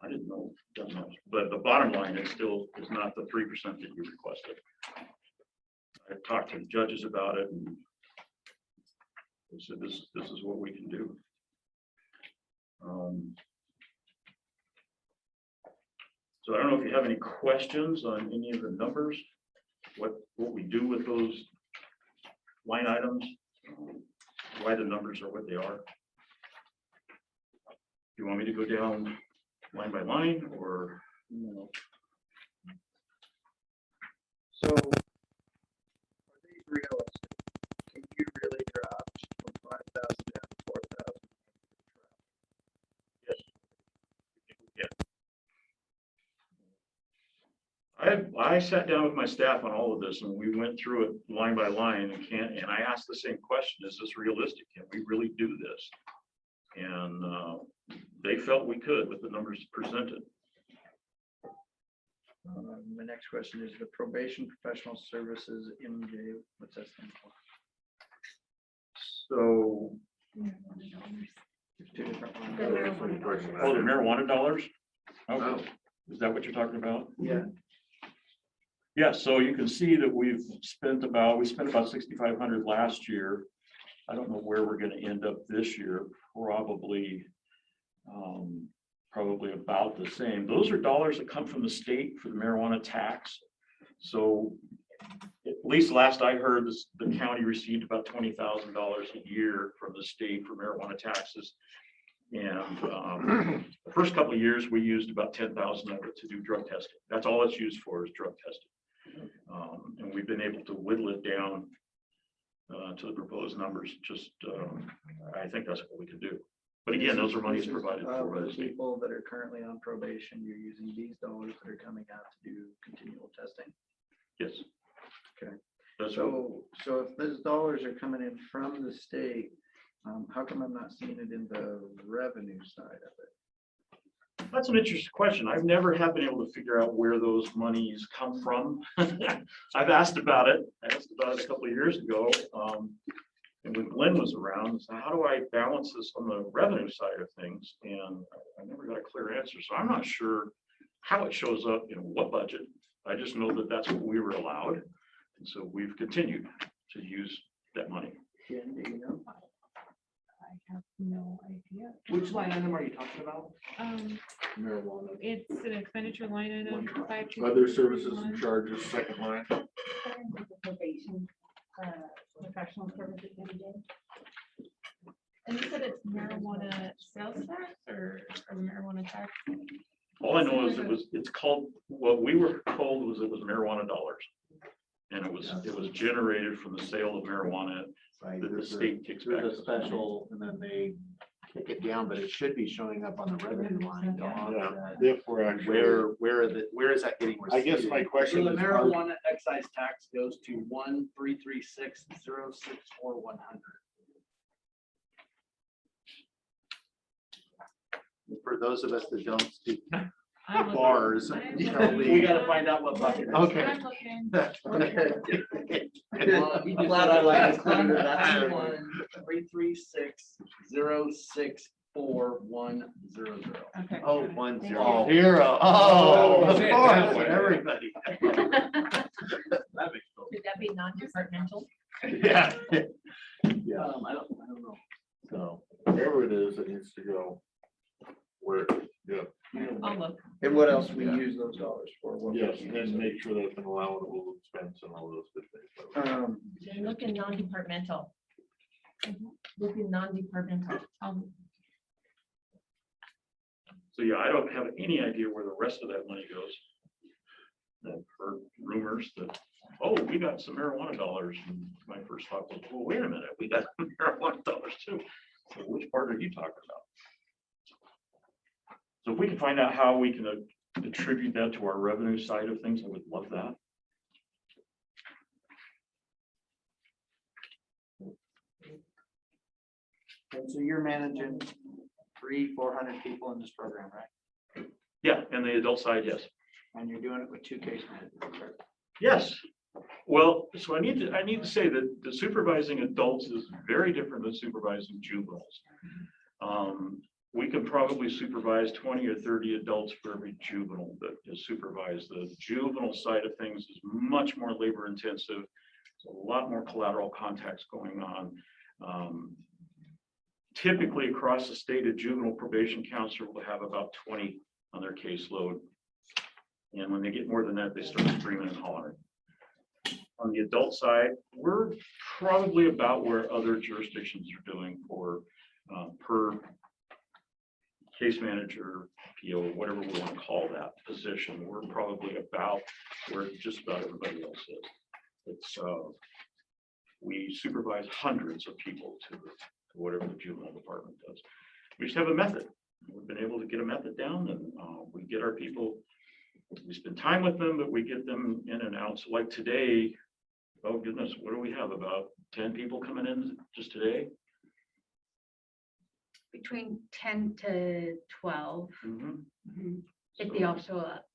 I didn't know that much, but the bottom line is not the 3% that you requested. I talked to the judges about it, and they said this is what we can do. So I don't know if you have any questions on any of the numbers, what we do with those line items, why the numbers are what they are. Do you want me to go down line by line, or? So are these realistic? Can you really drop from 5,000 down to 4,000? Yes. Yeah. I sat down with my staff on all of this, and we went through it line by line, and I asked the same question: is this realistic? Can we really do this? And they felt we could with the numbers presented. My next question is the probation professional services MJ. What's that stand for? So, There's two different ones. The marijuana dollars. oh, the marijuana dollars? Okay, is that what you're talking about? Yeah. Yeah, so you can see that we spent about 6,500 last year. I don't know where we're going to end up this year. Probably about the same. Those are dollars that come from the state for the marijuana tax. So at least last I heard, the county received about $20,000 a year from the state for marijuana taxes. And the first couple of years, we used about 10,000 of it to do drug testing. That's all it's used for is drug testing. And we've been able to whittle it down to the proposed numbers. Just, I think that's what we can do. But again, those are monies provided for by For the state. people that are currently on probation, you're using these dollars that are coming out to do continual testing. Yes. Okay. That's what, So if those dollars are coming in from the state, how come I'm not seeing it in the revenue side of it? that's an interesting question. I've never have been able to figure out where those monies come from. I've asked about it. I asked about it a couple of years ago. And when Glenn was around, so how do I balance this on the revenue side of things? And I never got a clear answer. So I'm not sure how it shows up in what budget. I just know that that's what we were allowed. And so we've continued to use that money. Jen, do you know? I have no idea. Which line item are you talking about? Marijuana. It's an expenditure line item. Other services and charges, second line. Probation, professional services. And you said it's marijuana sales tax or marijuana tax? All I know is it's called, what we were told was it was marijuana dollars. And it was generated from the sale of marijuana Right, that the there's a- state kicks back. There's a special, and then they kick it down, but it should be showing up on the revenue line. to offset. If we're actually. Where is that getting? I guess my received? question So the is. marijuana excise tax goes to 1,336,064,100. For those of us that don't speak I'm looking. bars. I'm you looking. know, We gotta find out what bucket. Okay. I'm looking. I'm glad I like this. That's 1,336,064,100. Okay. Oh, got it. 1-0. Thank you. Oh, of Oh, course, yeah. everybody. That makes total. Could that be non-departmental? Yeah. I don't know. So, Wherever it is, it needs to go. Where, yeah, I'll look. And what else we use those dollars for? What we yes, use and it- make sure that's an allowable expense and all those good things. Then look in non-departmental. Look in non-departmental. So yeah, I don't have any idea where the rest of that money goes. I've heard rumors that, oh, we got some marijuana dollars. And my first thought was, well, wait a minute, we got marijuana dollars too. So which part are you talking about? So if we can find out how we can attribute that to our revenue side of things, I would love that. And so you're managing 400 people in this program, right? Yeah, and the adult side, yes. And you're doing it with 2 case managers, correct? Yes. Well, so I need to say that the supervising adults is very different than supervising juveniles. We can probably supervise 20 or 30 adults for every juvenile that is supervised. The juvenile side of things is much more labor intensive. There's a lot more collateral contacts going on. Typically across the state, a juvenile probation counselor will have about 20 on their caseload. And when they get more than that, they start screaming and hollering. On the adult side, we're probably about where other jurisdictions are doing for per case manager, PO, whatever we want to call that position. We're probably about where just about everybody else is. It's we supervise hundreds of people to whatever the juvenile department does. We just have a method. We've been able to get a method down, and we get our people. We spend time with them, but we get them in and out. So like today, oh goodness, what do we have? About 10 people coming in just today? Between 10 to 12, Mhm. if they all show up.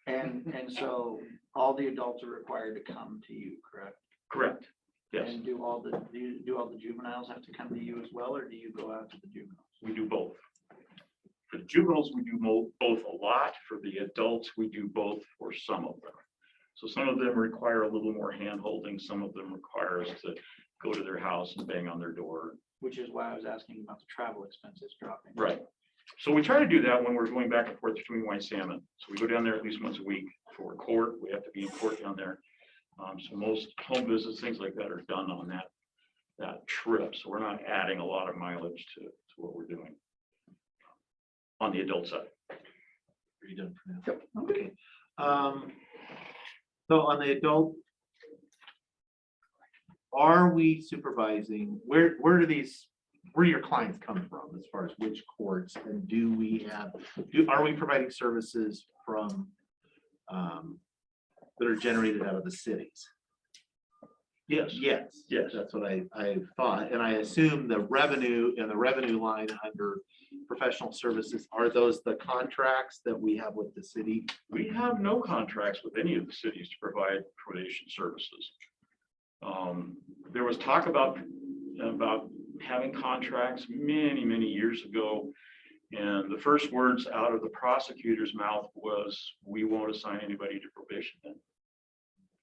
And so all the adults are required to come to you, correct? Correct. Yes, And do all the juveniles have to come to you as well, or do you go out to the juveniles? we do both. For the juveniles, we do both a lot. For the adults, we do both for some of them. So some of them require a little more hand holding. Some of them require us to go to their house and bang on their door. Which is why I was asking about the travel expenses dropping. Right. So we try to do that when we're going back and forth between White Salmon. So we go down there at least once a week for court. We have to be in court down there. So most home visits, things like that are done on that trip. So we're not adding a lot of mileage to what we're doing on the adult side. Are you done for now? Yep. Okay. So on the adult, are we supervising, where do your clients come from as far as which courts, and are we providing services from, that are generated out of the cities? Yes. Yes. Yes. That's what I thought, and I assume the revenue line under professional services, are those the contracts that we have with the city? We have no contracts with any of the cities to provide probation services. There was talk about having contracts many years ago. And the first words out of the prosecutor's mouth was, we won't assign anybody to probation then.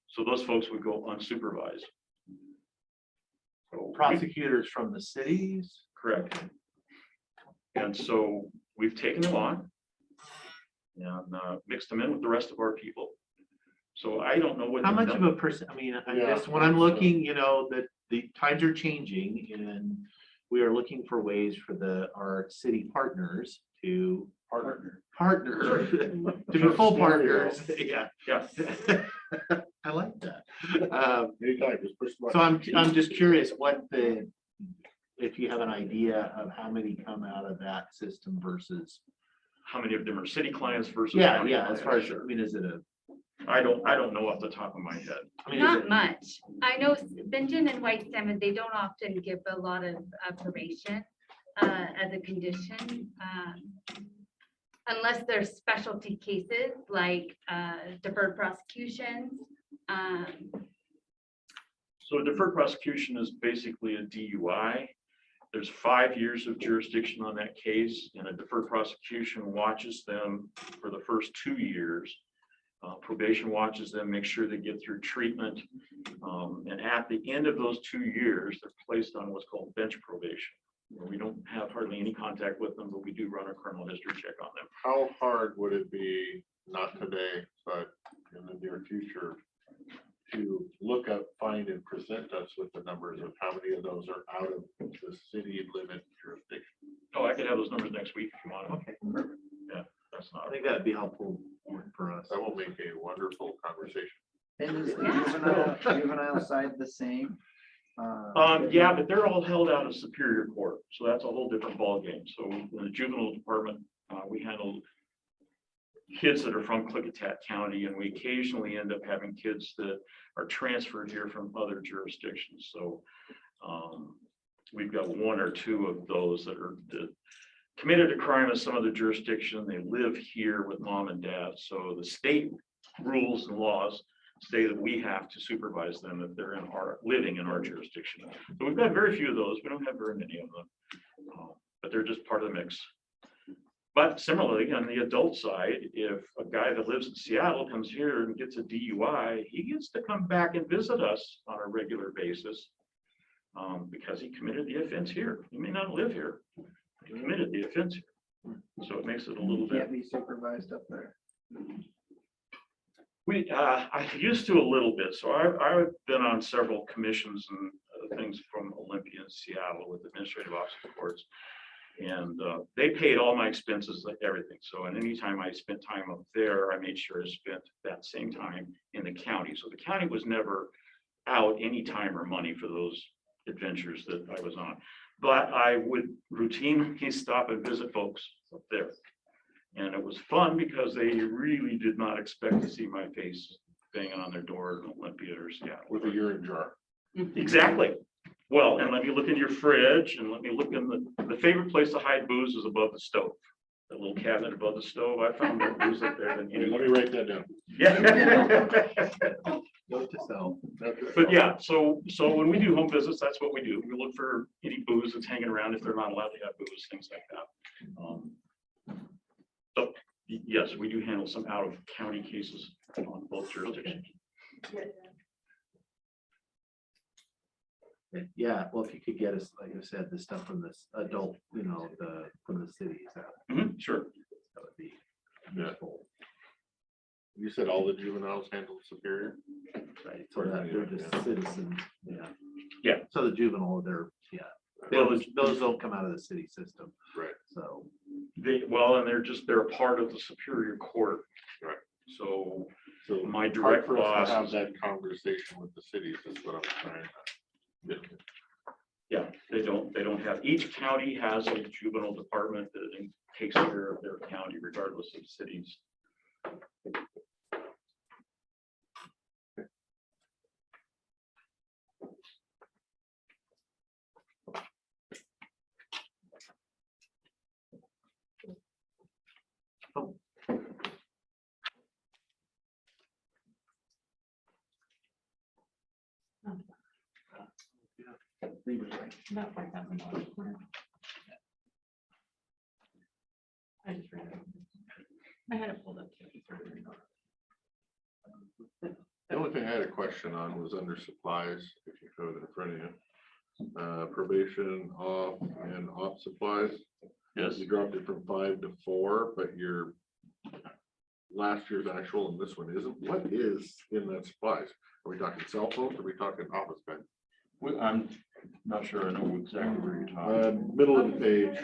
So those folks would go unsupervised. So Prosecutors from the cities? correct. And so we've taken them on and mixed them in with the rest of our people. So I don't know what. How the much of number- a person, I mean, I Yeah, guess when I'm looking, that the times are changing and we are looking for ways for our city partners to partner, to be full partners. Yeah. Yeah. I like that. Anytime, just push the So button. I'm just curious if you have an idea of how many come out of that system versus. How many of them are city clients versus? Yeah, county as far as, clients? I mean, is it I don't know off the top of my head. I mean, Not much. I know Benton and White Salmon, they don't often give a lot of probation as a condition. Unless there's specialty cases like deferred prosecutions. So deferred prosecution is basically a DUI. There's 5 years of jurisdiction on that case, and a deferred prosecution watches them for the first 2 years. Probation watches them, make sure they get through treatment. And at the end of those 2 years, they're placed on what's called bench probation, where we don't have hardly any contact with them, but we do run a criminal history check on them. How hard would it be, not today, but in the near future, to look up, find and present us with the numbers of how many of those are out of the city limit jurisdiction? Oh, I could have those numbers next week if you want. Okay, perfect. Yeah, that's not. I think that'd be helpful for us. That will make a wonderful conversation. And is the juvenile side the same? Yeah, but they're all held out of Superior Court, so that's a whole different ballgame. So in the juvenile department, we handle kids that are from Klickitat County, and we occasionally end up having kids that are transferred here from other jurisdictions. So we've got 1 or 2 of those that are committed a crime in some other jurisdiction. They live here with mom and dad. So the state rules and laws say that we have to supervise them if they're living in our jurisdiction. So we've got very few of those. We don't have very many of them, but they're just part of the mix. But similarly, on the adult side, if a guy that lives in Seattle comes here and gets a DUI, he gets to come back and visit us on a regular basis because he committed the offense here. He may not live here, but he committed the offense here. So it makes it a little bit. Can't be supervised up there. I used to a little bit. So I've been on several commissions and things from Olympia and Seattle with administrative officer courts. And they paid all my expenses, like everything. So and anytime I spent time up there, I made sure I spent that same time in the county. So the county was never out any time or money for those adventures that I was on. But I would routinely stop and visit folks up there. And it was fun because they really did not expect to see my face banging on their door in Olympia or Seattle. With a urine jar. Exactly. Well, and let me look in your fridge and let me look in the favorite place to hide booze is above the stove. That little cabinet above the stove. I found more booze up there than Let anybody. me write that down. Yeah. Note to self. But yeah, so when we do home visits, that's what we do. We look for any booze that's hanging around if they're not allowed to have booze, things like that. So yes, we do handle some out of county cases on both jurisdictions. Yeah, well, if you could get us, like I said, the stuff from this adult, from the cities. Sure. That would be Yeah. useful. You said all the juveniles handled Superior? Right, For that, they're just citizens, yeah. so the juvenile, they're, Well, those don't come out of the city system, Right. so. And they're a part of the Superior Court. Right. So So my hard direct for us boss to have is- that conversation with the cities, is what I'm trying to get. Yeah, they don't have, each county has a juvenile department that takes care of their county regardless of cities. About $5,000 a quarter. I just read it. I had it pulled up too. The only thing I had a question on was under supplies, if you have it in front of you. Probation, off and off supplies. Yes. You dropped it from 5 to 4, but your last year's actual and this one isn't. What is in that supplies? Are we talking cell phones? Are we talking office pens? I'm not sure I know exactly where you're talking. Middle of the page.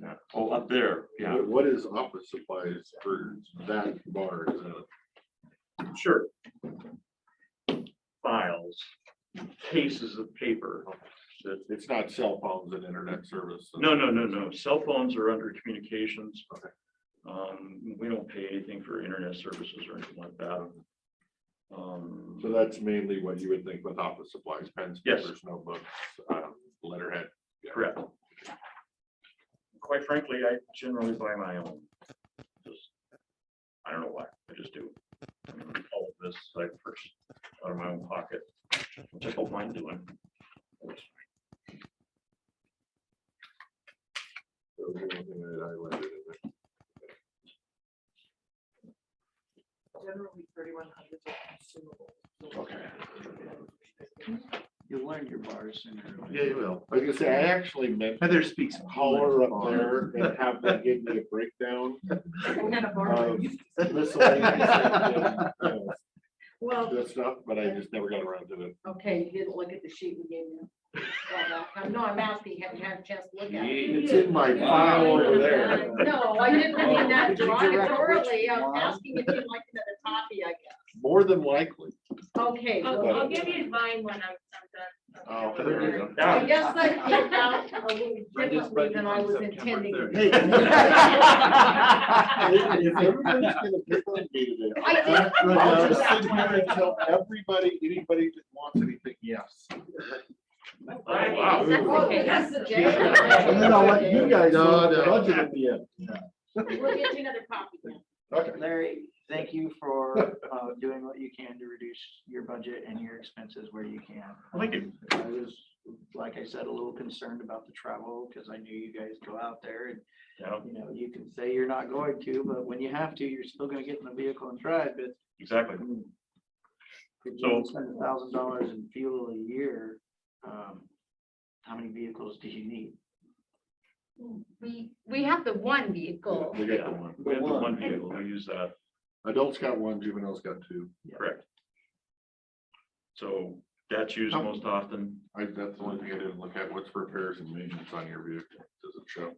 Yeah. Oh, up there, yeah. What is office supplies for that bar? Is that Sure. Files, cases of paper. It's not cell phones and internet service? No. Cell phones are under communications. We don't pay anything for internet services or anything like that. So that's mainly what you would think with office supplies, pens, Yes. papers, notebooks, letterhead. Yeah. Correct. Quite frankly, I generally buy my own. Just, I don't know why, I just do. I mean, all of this, I first out of my own pocket, which I don't mind doing. So the only thing that I highlighted in it. Generally 3,100 is consumable. Okay. You'll learn your bars sooner. or later. Yeah, you will. I was gonna say, I actually meant Heather speaks. holler up there and have them give me a breakdown And then a bar. of miscellaneous and, you know, Well, that stuff, but I just never got around to it. okay, you didn't look at the sheet we gave you. No, I'm asking, have you had a chance to look at it? It's in my file over there. No, I didn't mean that Did you direct which derogatorily. I'm one? asking if you'd like another copy, I guess. More than likely. Okay. I'll give you mine when I'm done. Oh, there you go. I guess that came out a little differently than I was intending. it Hey. to. If everybody's gonna pick on me today, I did. I'll just sit here and tell everybody, anybody that wants anything, yes. Right. wow. Okay, that's the J. And then I'll let you guys No, know the no. budget at the end. We'll get you another copy then. Okay. Larry, thank you for doing what you can to reduce your budget and your expenses where you can. Thank you. I was, like I said, a little concerned about the travel because I knew you guys go out there and, Yeah, you know, you can say you're not going to, but when you have to, you're still gonna get in the vehicle and drive, but exactly. if So- you spend $1,000 in fuel a year, how many vehicles do you need? We have the one vehicle. We got the one. We have the one vehicle, we use that, Adults got one, juveniles got 2. correct. So that's used most often. That's the one thing I didn't look at. What's repairs and maintenance on your vehicle? Does it show?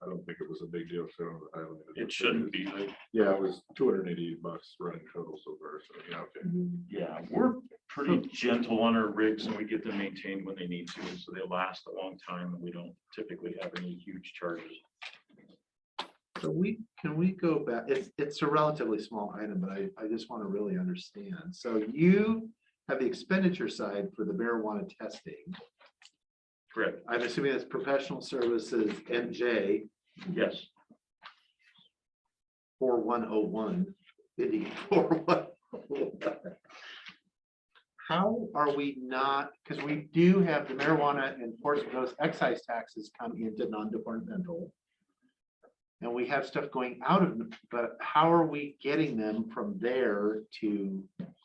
I don't think it was a big deal. So It shouldn't be. Yeah, it was $288 running total so far. So yeah, okay. Yeah, we're pretty gentle on our rigs and we get them maintained when they need to, so they last a long time and we don't typically have any huge charges. So can we go back? It's a relatively small item, but I just want to really understand. So you have the expenditure side for the marijuana testing. Correct. I'm assuming that's professional services, MJ Yes. 4101. 4101. How are we not, because we do have the marijuana enforcement, those excise taxes come into non-departmental. And we have stuff going out of them, but how are we getting them from there to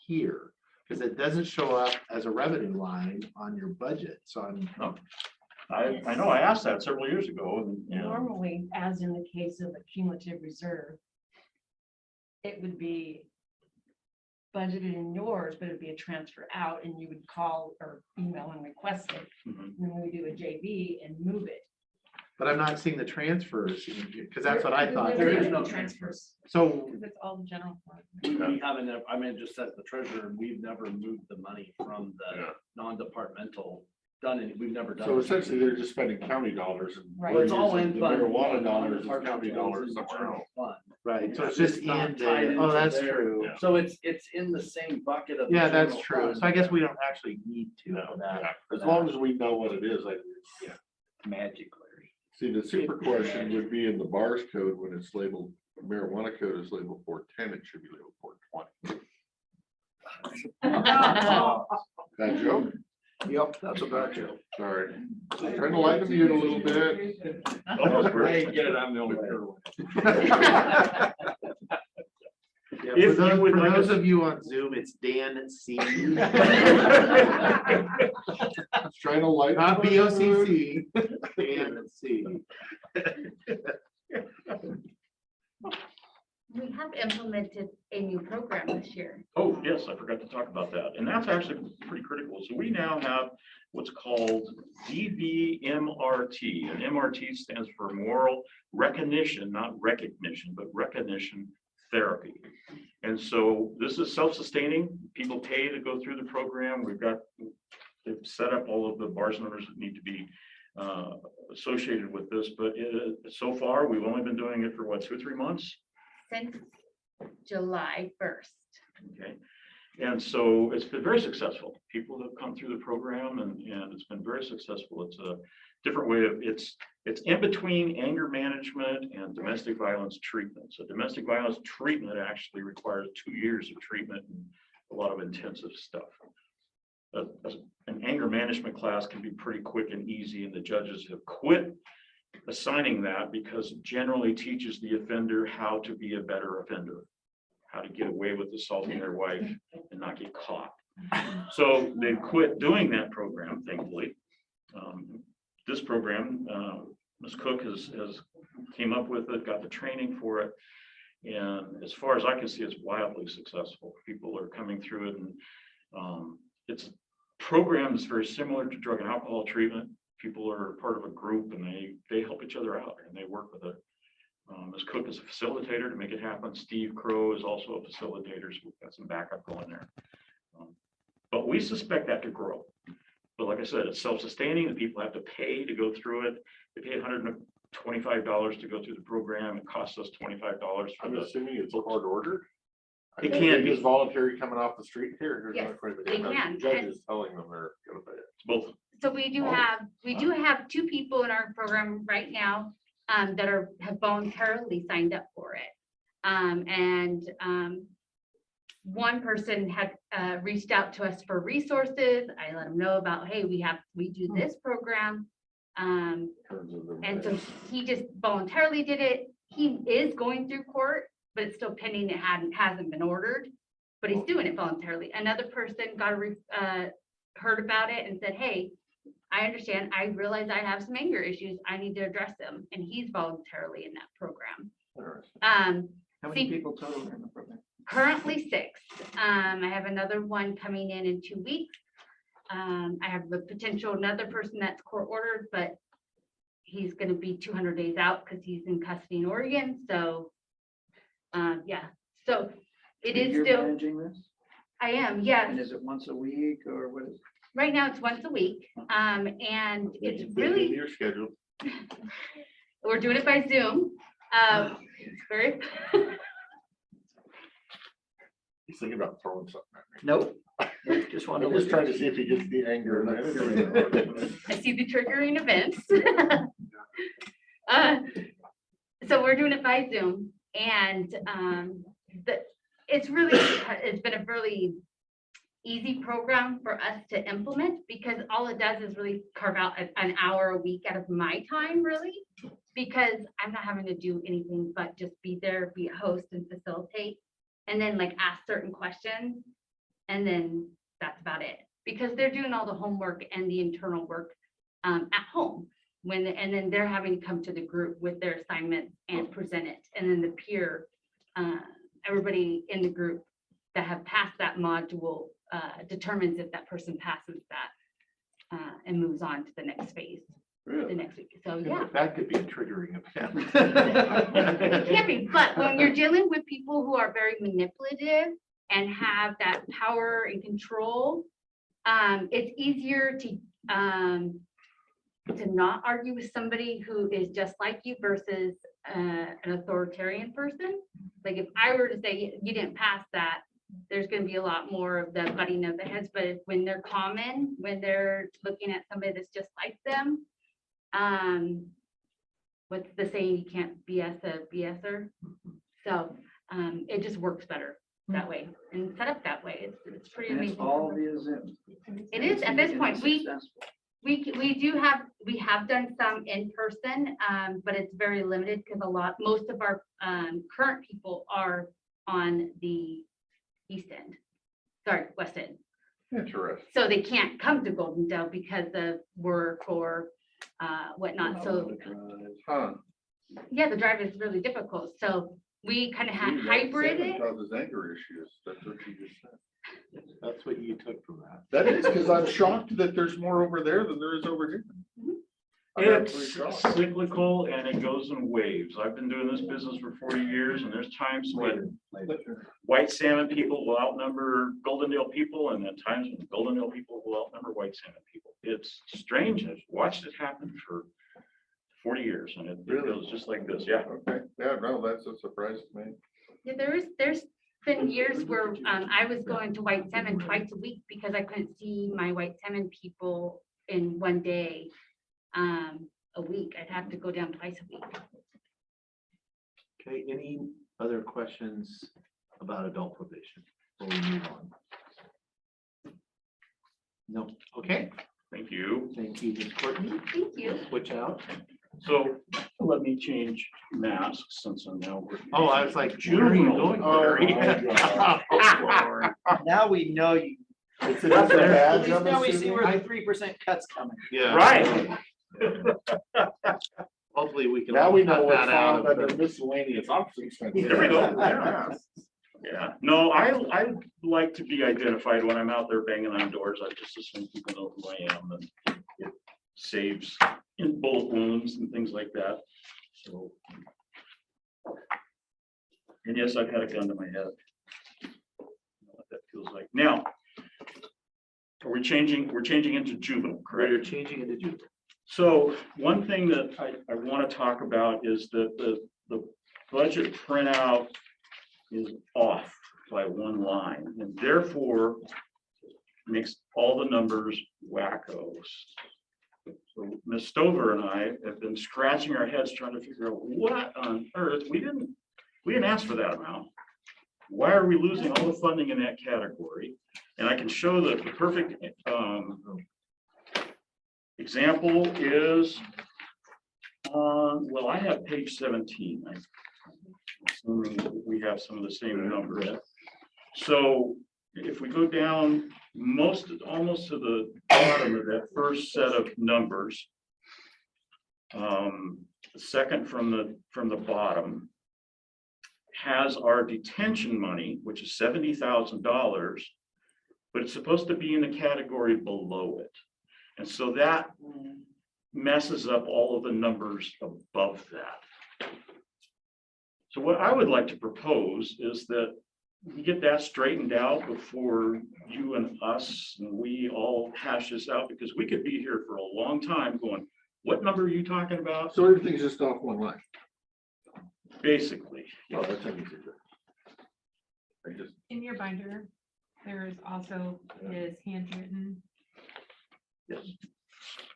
here? Because it doesn't show up as a revenue line on your budget, so I'm. No. I know, I asked that several years ago and, you know, Normally, as in the case of a cumulative reserve, it would be budgeted in yours, but it'd be a transfer out and you would call or email and request it. And then we do a JV and move it. But I'm not seeing the transfers, because that's what I thought. There is no transfers. So, Because it's all general fund. We haven't, I mean, just as the treasurer, we've never moved the money from the non-departmental done it. We've never done. So it. essentially, they're just spending county dollars and. Right. we're It's all using in the fund. marijuana dollars, is Department county goes dollars in somewhere general else. fund. right, so it's just not in tied the, into oh, that's there. true. Yeah. So it's in the same bucket of. the Yeah, that's general true. fund. So I guess we don't actually need to No, for that. yeah, as long as we know what it is, Magically. see, the super question would be in the bars code when it's labeled, marijuana code is labeled 410, it should be labeled 420. That joke? Yep, that's a bad joke. Sorry. I'm trying to lighten the mood a little bit. I get it, I'm the only pure one. Yeah, If for you would for like those us- of you on Zoom, it's Dan C. Trying to lighten. Not the mood. BOCC, Dan C. We have implemented a new program this year. Oh, yes, I forgot to talk about that. And that's actually pretty critical. So we now have what's called DVMRT. And MRT stands for moral recognition, not recognition, but recognition therapy. And so this is self-sustaining. People pay to go through the program. They've set up all of the bars numbers that need to be associated with this. But so far, we've only been doing it for what, 2 or 3 months? Since July 1st. Okay, and so it's been very successful. People have come through the program and it's been very successful. It's a different way of, it's in between anger management and domestic violence treatment. So domestic violence treatment actually requires 2 years of treatment and a lot of intensive stuff. An anger management class can be pretty quick and easy, and the judges have quit assigning that because it generally teaches the offender how to be a better offender, how to get away with assaulting their wife and not get caught. So they quit doing that program, thankfully. This program, Ms. Cook has came up with it, got the training for it. And as far as I can see, it's wildly successful. People are coming through it, and it's a program that's very similar to drug and alcohol treatment. People are part of a group and they help each other out and they work with it. Ms. Cook is a facilitator to make it happen. Steve Crow is also a facilitator, so we've got some backup going there. But we suspect that to grow. But like I said, it's self-sustaining. The people have to pay to go through it. They pay $125 to go through the program. It costs us $25 for I'm the. assuming it's court ordered. It can be. Just voluntary coming off the street here. here's Yes, my friend, they can. Judges telling them they're gonna pay it. It's both. So we do have 2 people in our program right now that have voluntarily signed up for it. One person had reached out to us for resources. I let them know about, hey, we do this program. And so he just voluntarily did it. He is going through court, but it's still pending. It hasn't been ordered, but he's doing it voluntarily. Another person heard about it and said, hey, I understand. I realize I have some anger issues. I need to address them. And he's voluntarily in that program. How many people total are in the program? Currently 6. I have another one coming in 2 weeks. I have the potential, another person that's court ordered, but he's going to be 200 days out because he's in custody in Oregon. So, yeah. So it is You're still. managing this? I am, yes. And is it once a week or what is? Right now it's once a week. And it's really, Your schedule. we're doing it by Zoom. Very. He's thinking about throwing something at me. Nope. Just wanted I'm to. just trying to see if he gets the anger. I see the triggering events. So we're doing it by Zoom, and it's been a really easy program for us to implement because all it does is really carve out an hour a week out of my time, really, because I'm not having to do anything but just be there, be a host and facilitate, and then like ask certain questions, and then that's about it. Because they're doing all the homework and the internal work at home and then they're having to come to the group with their assignments and present it, and then the peer, everybody in the group that have passed that module determines if that person passes that and moves on to the next phase, the next week. So, yeah. That could be a triggering event. It can be, but when you're dealing with people who are very manipulative and have that power and control, it's easier to not argue with somebody who is just like you versus an authoritarian person. Like if I were to say you didn't pass that, there's going to be a lot more of the butting of the heads. But when they're common, when they're looking at somebody that's just like them, what's the saying? You can't BS a BSer. So it just works better that way and set up that way. It's pretty And it's amazing. all via Zoom. It is at this And point. it's We successful. have done some in person, but it's very limited because most of our current people are on the west end. Interesting. So they can't come to Golden Dale because of work or whatnot. So Huh. yeah, the drive is really difficult. So we kind of had hybrid it. Causes anger issues. That's what you just said. That's what you took from that. That is, because I'm shocked that there's more over there than there is over here. I'm It's absolutely shocked. cyclical and it goes in waves. I've been doing this business for 40 years and there's times when white salmon people will outnumber Goldendale people and then times when Goldendale people will outnumber white salmon people. It's strange. I've watched it happen for 40 years and it goes just like this. Yeah. Okay, yeah, no, that's a surprise to me. Yeah, there's been years where I was going to white salmon twice a week because I couldn't see my white salmon people in one day a week. I'd have to go down twice a week. Okay, any other questions about adult probation before we move on? No, okay, Thank you. thank you, Ms. Courtney. Thank you. Switch out. So let me change masks since I'm now working. Oh, I was like, where are you going, Larry? Now we know you. That's a badge, I'm Now we see assuming? where the 3% cuts coming. Yeah. Right. Hopefully we can. Now we know cut what's that out found of under the- miscellaneous office expenses. There we go. Yeah. Yeah, no, I like to be identified when I'm out there banging on doors. I just assume people know who I am and it saves in bullet wounds and things like that. So. And yes, I've had a gun to my head. I know what that feels like. Now, are we changing? We're changing into juvenile, correct? You're changing into juvenile. So one thing that I want to talk about is that the budget printout is off by one line and therefore makes all the numbers wackos. So Ms. Stover and I have been scratching our heads trying to figure out what on earth, we didn't ask for that amount. Why are we losing all the funding in that category? And I can show that the perfect example is well, I have page 17. I'm assuming that we have some of the same numbers. So if we go down almost to the bottom of that first set of numbers, the second from the bottom has our detention money, which is $70,000, but it's supposed to be in the category below it. And so that messes up all of the numbers above that. So what I would like to propose is that we get that straightened out before you and us and we all hash this out, because we could be here for a long time going, what number are you talking about? So everything's just off one line. Basically. Oh, that's how you do that. I just, In your binder, there is also his handwritten. Yes.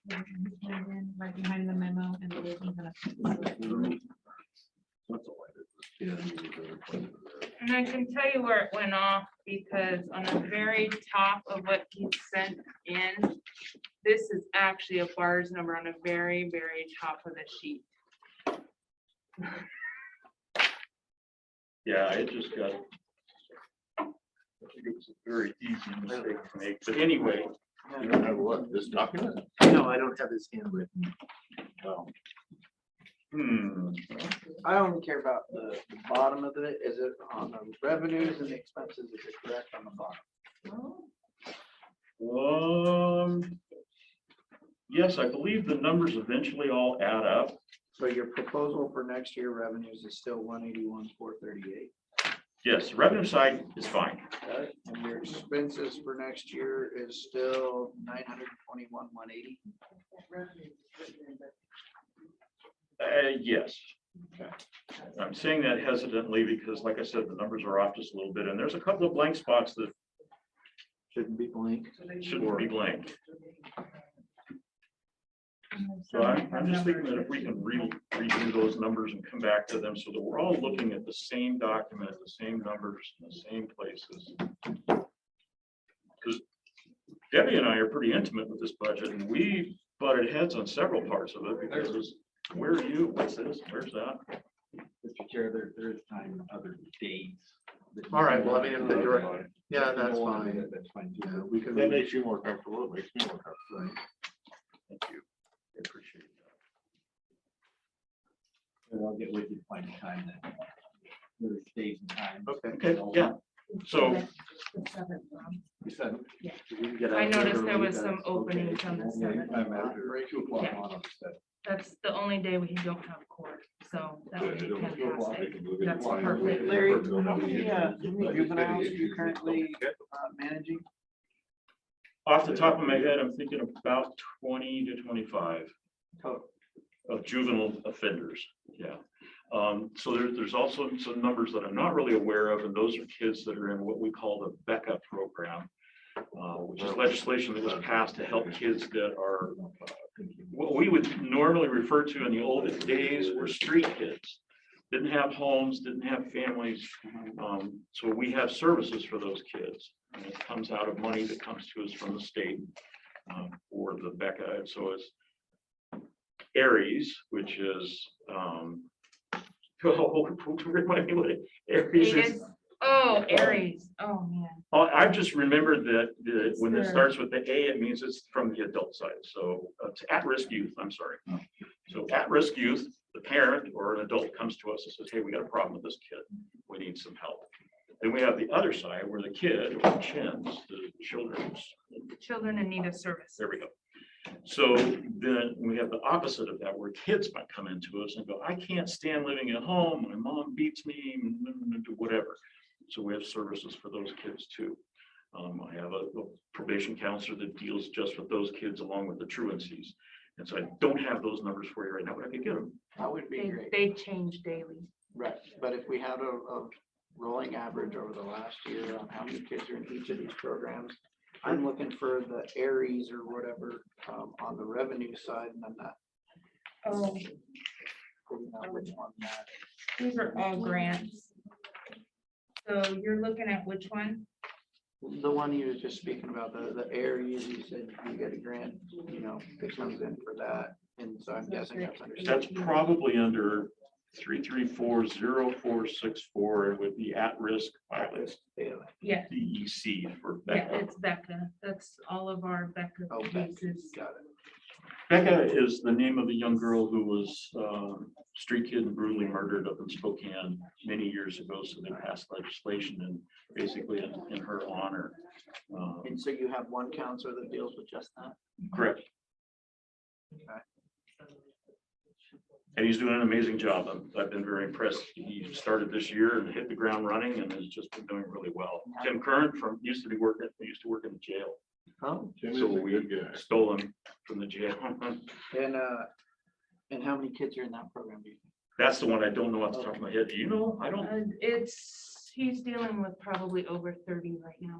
Right behind the memo and the that's all I did. And I can tell you where it went off, because on the very top of what he sent in, this is actually a BARS number on the very, very top of the sheet. Yeah, it just got. I think it was a very easy mistake to make, but anyway. You don't have what, this document? No, I don't have his handwritten. Well, I only care about the bottom of it. Is it on the revenues and the expenses? Is it correct on the bottom? Yes, I believe the numbers eventually all add up. So your proposal for next year revenues is still 181, 438. Yes, the revenue side is fine. And your expenses for next year is still 921, 180. Yes. I'm saying that hesitantly because like I said, the numbers are off just a little bit and there's a couple of blank spots that shouldn't be blank. Shouldn't be blank. So I'm just thinking that if we can redo those numbers and come back to them so that we're all looking at the same document, the same numbers, in the same places. Because Debbie and I are pretty intimate with this budget and we butted heads on several parts of it because it was, where are you? What's this? Where's that? Mr. Chair, there is time and other dates. All right, well, I mean, if the direct, yeah, If you that's don't wanna do fine. that, That's fine Yeah, too. we can. That makes you more comfortable. It makes me more comfortable. Thank you. I appreciate that. And I'll get with you to find a time that there's days and times. Okay, yeah. So You said. Yeah. we can get I out noticed early, there was that's some openings okay. on the And 7th. anytime after 2 o'clock Yeah. on, it's set. That's the only day we don't have court, so that would be fantastic. That's Larry, perfect. Larry, how many juveniles are you currently managing? off the top of my head, I'm thinking about 20 to 25 Total. of juvenile offenders. Yeah. So there's also some numbers that I'm not really aware of, and those are kids that are in what we call the BECA program, which is legislation that was passed to help kids that are what we would normally refer to in the oldest days were street kids. Didn't have homes, didn't have families. So we have services for those kids. And it comes out of money that comes to us from the state for the BECA. So it's Aries, which is remind me what Aries is. Oh, Aries. Oh, man. I've just remembered that when it starts with the A, it means it's from the adult side. So it's at-risk youth, I'm sorry. So at-risk youth, the parent or an adult comes to us and says, hey, we got a problem with this kid. We need some help. Then we have the other side where the kid or chins, the Children in need of service. there we go. So then we have the opposite of that, where kids might come into us and go, I can't stand living at home. My mom beats me, whatever. So we have services for those kids too. I have a probation counselor that deals just with those kids along with the truancies. And so I don't have those numbers for you right now, but I could get them. That would be great. They change daily. Right, but if we had a rolling average over the last year on how many kids are in each of these programs, I'm looking for the Aries or whatever on the revenue side, and I'm not. Oh, figuring out which one that. these are all grants. So you're looking at which one? The one you were just speaking about, the Aries, you said you get a grant, that comes in for that, and so I'm guessing that's under. That's probably under 3340464. It would be at-risk violence. Yeah. DEC for Yeah, BECA. it's Becca. That's all of our Becca cases. Got it. Becca is the name of a young girl who was street kid and brutally murdered up in Spokane many years ago. So they passed legislation and basically in her honor. And so you have one counselor that deals with just that? Correct. Okay. And he's doing an amazing job. I've been very impressed. He started this year and hit the ground running and has just been doing really well. Tim Curran used to work in the jail. Oh. So we stole him from the jail. And how many kids are in that program, do you think? That's the one I don't know off the top of my head. Do you know? I don't. He's dealing with probably over 30 right now.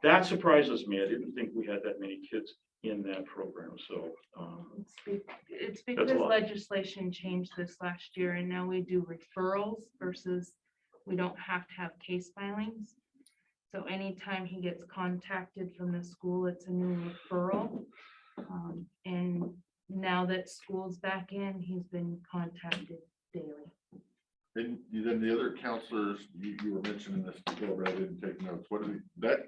That surprises me. I didn't think we had that many kids in that program. So It's That's a because lot. legislation changed this last year and now we do referrals versus we don't have to have case filings. So anytime he gets contacted from the school, it's a new referral. And now that school's back in, he's been contacted daily. And then the other counselors, you were mentioning this before, but I didn't take notes. What do that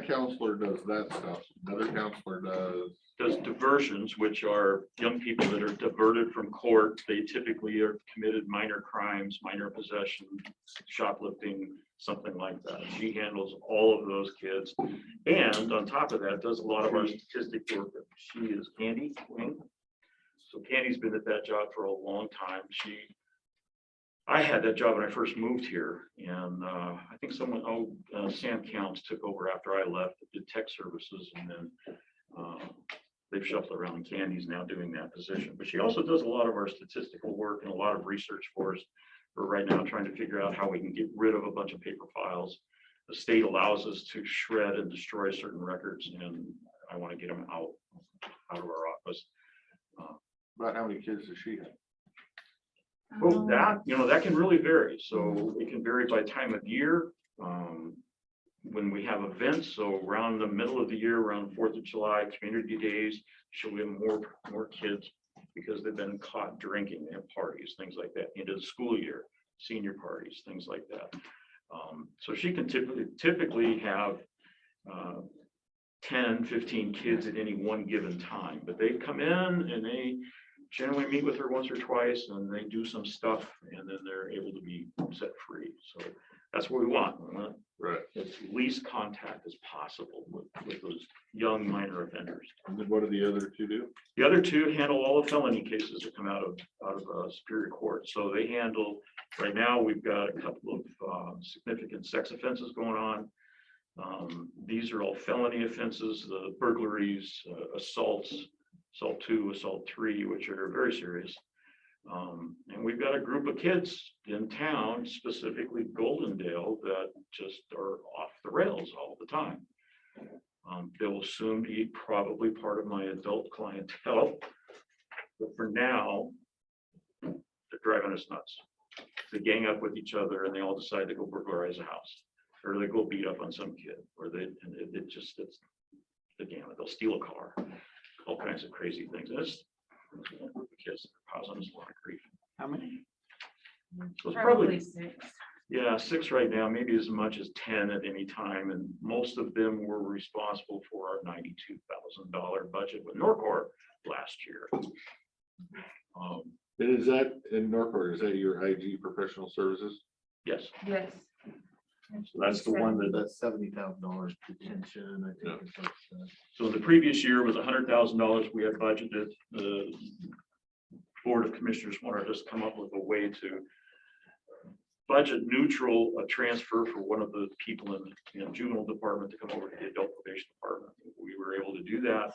counselor does that stuff? Another counselor does. does diversions, which are young people that are diverted from court. They typically are committed minor crimes, minor possession, shoplifting, something like that. She handles all of those kids. And on top of that, does a lot of our statistic work. She is Candy Wing. So Candy's been at that job for a long time. I had that job when I first moved here, and I think Sam Counts took over after I left, did tech services, and then they've shuffled around. Candy's now doing that position, but she also does a lot of our statistical work and a lot of research for us. We're right now trying to figure out how we can get rid of a bunch of paper files. The state allows us to shred and destroy certain records, and I want to get them out of our office. About how many kids does she have? Well, that can really vary. So it can vary by time of year. When we have events, so around the middle of the year, around 4th of July, community days, she'll have more kids because they've been caught drinking. They have parties, things like that, into the school year, senior parties, things like that. So she can typically have 10, 15 kids at any one given time, but they come in and they generally meet with her once or twice, and they do some stuff, and then they're able to be set free. So that's what we want. We want as least contact as possible with those young minor offenders. And then what do the other two do? The other two handle all the felony cases that come out of Superior Court. So they handle, right now, we've got a couple of significant sex offenses going on. These are all felony offenses, the burglaries, assaults, assault 2, assault 3, which are very serious. And we've got a group of kids in town, specifically Goldendale, that just are off the rails all the time. They will soon be probably part of my adult clientele, but for now, they're driving us nuts. They gang up with each other and they all decide to go burglarize a house, or they go beat up on some kid, or it's the gamut. They'll steal a car, all kinds of crazy things. And it's kids that are causing us a lot of grief. How many? So it's Probably 6. Yeah, 6 right now, maybe as much as 10 at any time, and most of them were responsible for our $92,000 budget with Norcor last year. And is that in Norfolk, is that your IG professional services? Yes. Yes. So that's the one That's $70,000 detention, I think. is what's, So the previous year was $100,000 we had budgeted. The Board of Commissioners wanted us to come up with a way to budget neutral a transfer for one of the people in the juvenile department to come over to the adult probation department. We were able to do that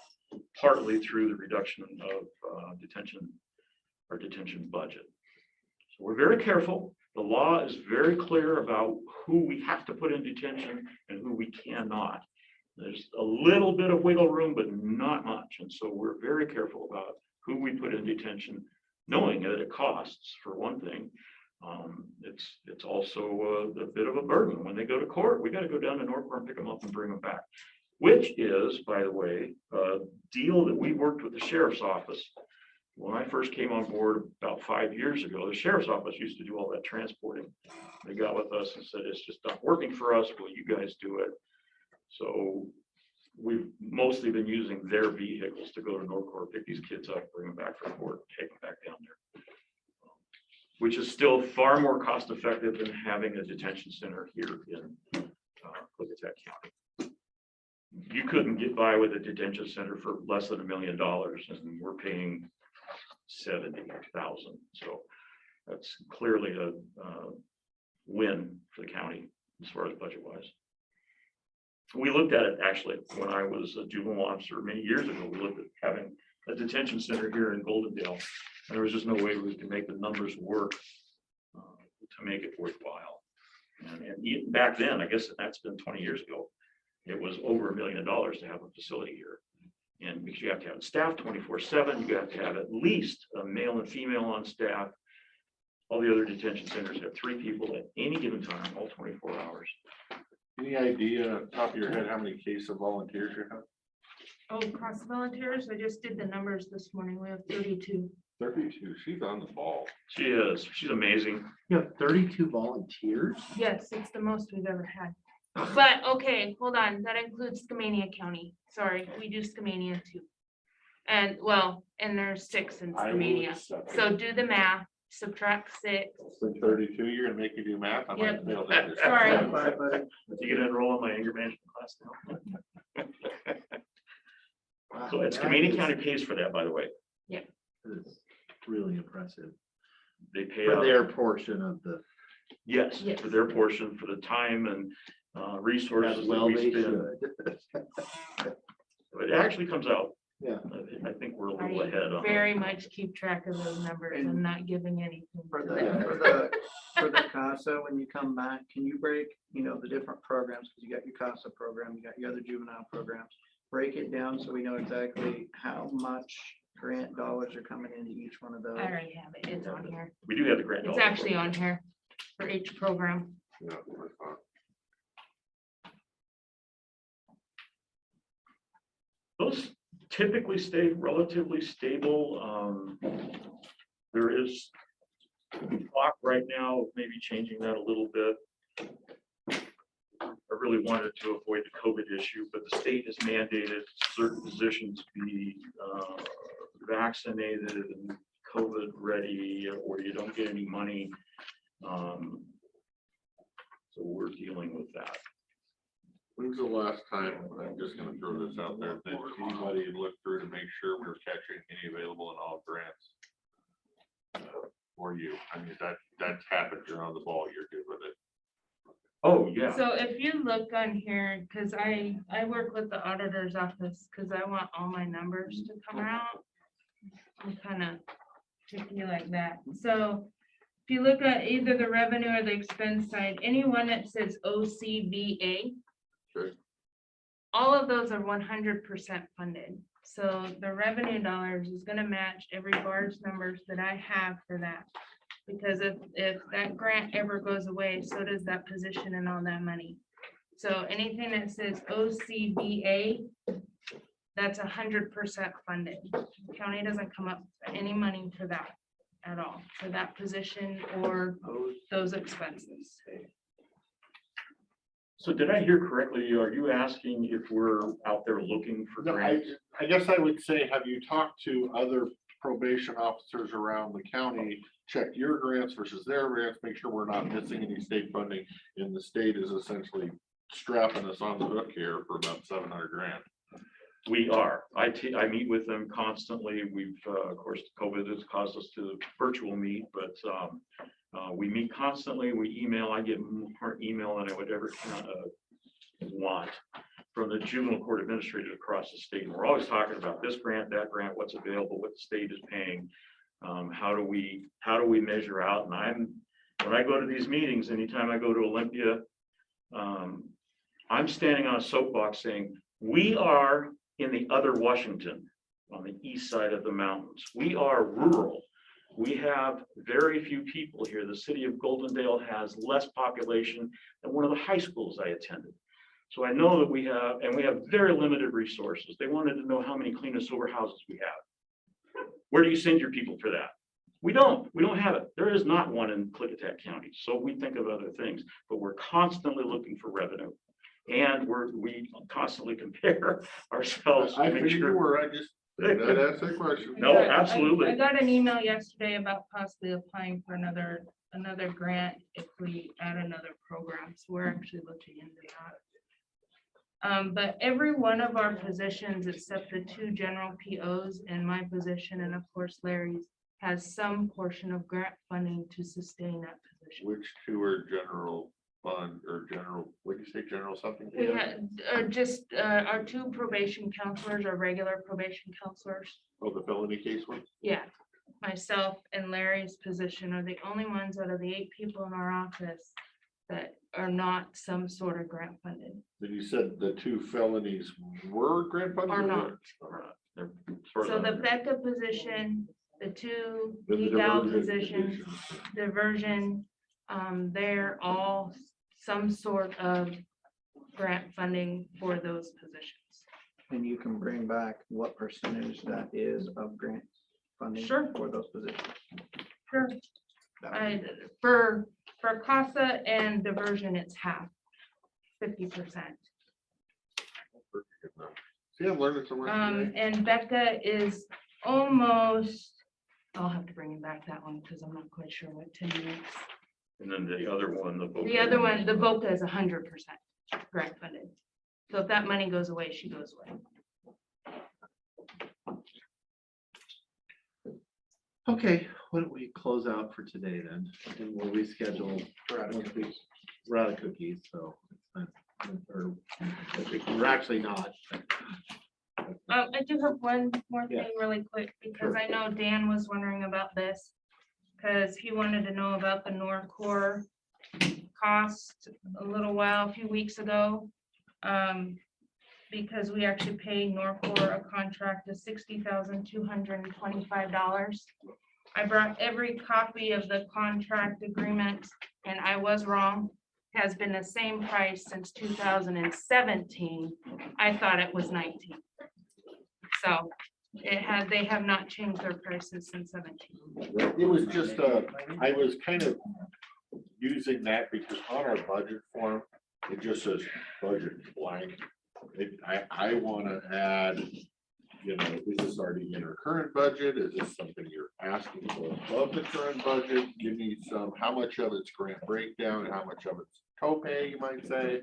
partly through the reduction of detention budget. So we're very careful. The law is very clear about who we have to put in detention and who we cannot. There's a little bit of wiggle room, but not much. And so we're very careful about who we put in detention, knowing that it costs, for one thing. It's also a bit of a burden. When they go to court, we got to go down to Norfolk and pick them up and bring them back, which is, by the way, a deal that we worked with the sheriff's office. When I first came on board about 5 years ago, the sheriff's office used to do all that transporting. They got with us and said, it's just not working for us. Will you guys do it? So we've mostly been using their vehicles to go to Norcor, pick these kids up, bring them back from court, take them back down there, which is still far more cost effective than having a detention center here in Klickitat County. You couldn't get by with a detention center for less than $1 million, and we're paying 70,000. So that's clearly a win for the county as far as budget wise. We looked at it actually when I was a juvenile officer many years ago. We looked at having a detention center here in Goldendale, and there was just no way we could make the numbers work to make it worthwhile. And even back then, I guess that's been 20 years ago, it was over $1 million to have a facility here. And because you have to have staff 24/7, you have to have at least a male and female on staff. All the other detention centers have 3 people at any given time, all 24 hours. Any idea, off the top of your head, how many cases of volunteers you have? Oh, cross volunteers, I just did the numbers this morning. We have 32. 32. She's on the ball. She is. She's amazing. You have 32 volunteers? Yes, it's the most we've ever had. But okay, hold on. That includes Skamania County. Sorry, we do Skamania too. And well, and there's 6 in I will media. accept it. So do the math, subtract 6. So 32, you're gonna make me do math? I might Yep. fail that. Sorry. You gonna enroll in my anger management class now? So it's Skamania County pays for that, by the way. It's really impressive. They pay For out, their portion of the. yes, for their portion, for the time and resources As that well we they spend. should. It actually comes out. Yeah. I think we're a I little ahead on. very much keep track of those numbers. I'm not giving anything. For to the, them. for the CASA, when you come back, can you break, the different programs, because you got your CASA program, you got your other juvenile programs. Break it down so we know exactly how much grant dollars are coming into each one of those. I already have it. It's on here. We do have the grant. It's dollar actually program. on here for each program. Yeah, that's fine. Those typically stay relatively stable. There is talk right now, of maybe changing that a little bit. I really wanted to avoid the COVID issue, but the state has mandated certain positions be vaccinated and COVID ready, or you don't get any money. So we're dealing with that. When's the last time, I'm just gonna throw this out there, that anybody looked through to make sure we're catching any available and all grants? Or you, I mean, that's happened, you're on the ball, you're good with it. Oh, yeah. So if you look on here, because I work with the auditor's office, because I want all my numbers to come out. I'm kind of tricky like that. So if you look at either the revenue or the expense side, anyone that says OCVA, Sure. all of those are 100% funded. So the revenue dollars is gonna match every bar's numbers that I have for that. Because if that grant ever goes away, so does that position and all that money. So anything that says OCVA, that's 100% funded. County doesn't come up with any money for that at all, for that position or those expenses. So did I hear correctly? Are you asking if we're out there looking for No, grants? I guess I would say, have you talked to other probation officers around the county? Check your grants versus their grants, make sure we're not missing any state funding, and the state is essentially strapping us on the hook here for about 700 grand. We are. I meet with them constantly. We've, of course, COVID has caused us to virtual meet, but we meet constantly. We email. I get more email than I would ever want from the juvenile court administrators across the state. And we're always talking about this grant, that grant, what's available, what the state is paying. How do we measure out? And when I go to these meetings, anytime I go to Olympia, I'm standing on a soapbox saying, we are in the other Washington on the east side of the mountains. We are rural. We have very few people here. The city of Goldendale has less population than one of the high schools I attended. So I know that we have very limited resources. They wanted to know how many clean and sober houses we have. Where do you send your people for that? We don't have it. There is not one in Klickitat County. So we think of other things, but we're constantly looking for revenue. And we constantly compare ourselves. I to make figured you sure. were, I just, that asked that question. No, absolutely. I got an email yesterday about possibly applying for another grant if we add another program. So we're actually looking into that. But every one of our positions, except the 2 general POs and my position, and of course Larry's, has some portion of grant funding to sustain that position. Which 2 are general fund or general, what do you say, general something? We had just our 2 probation counselors are regular probation counselors. Oh, the felony case one? Yeah, myself and Larry's position are the only ones out of the 8 people in our office that are not some sort of grant funded. Then you said the 2 felonies were grant funded? Are not. They're So the Becca position, the 2 The legal diversion positions, diversion, they're all some sort of grant funding for those positions. And you can bring back what percentage that is of grant funding Sure. for those positions. Sure. For CASA and diversion, it's half, 50%. Yeah, I'm learning so much today. And Becca is almost, I'll have to bring him back that one because I'm not quite sure what 10 minutes. And then the other one, The other one, the VOCA is 100% grant funded. So if that money goes away, she goes away. Okay, why don't we close out for today then? And we'll reschedule. We're out of cookies, so. or- We're actually not. I do have one more Yeah. thing really quick, because Sure. I know Dan was wondering about this. Because he wanted to know about the Norcore cost a few weeks ago. Because we actually paid Norcore a contract of $60,225. I brought every copy of the contract agreement, and I was wrong. Has been the same price since 2017. I thought it was 19. So they have not changed their prices since 17. It was just, I was kind of using that because on our budget form, it just says budget blank. I want to add, is this already in our current budget? Is this something you're asking for above the current budget? Give me how much of it's grant breakdown and how much of it's copay, you might say.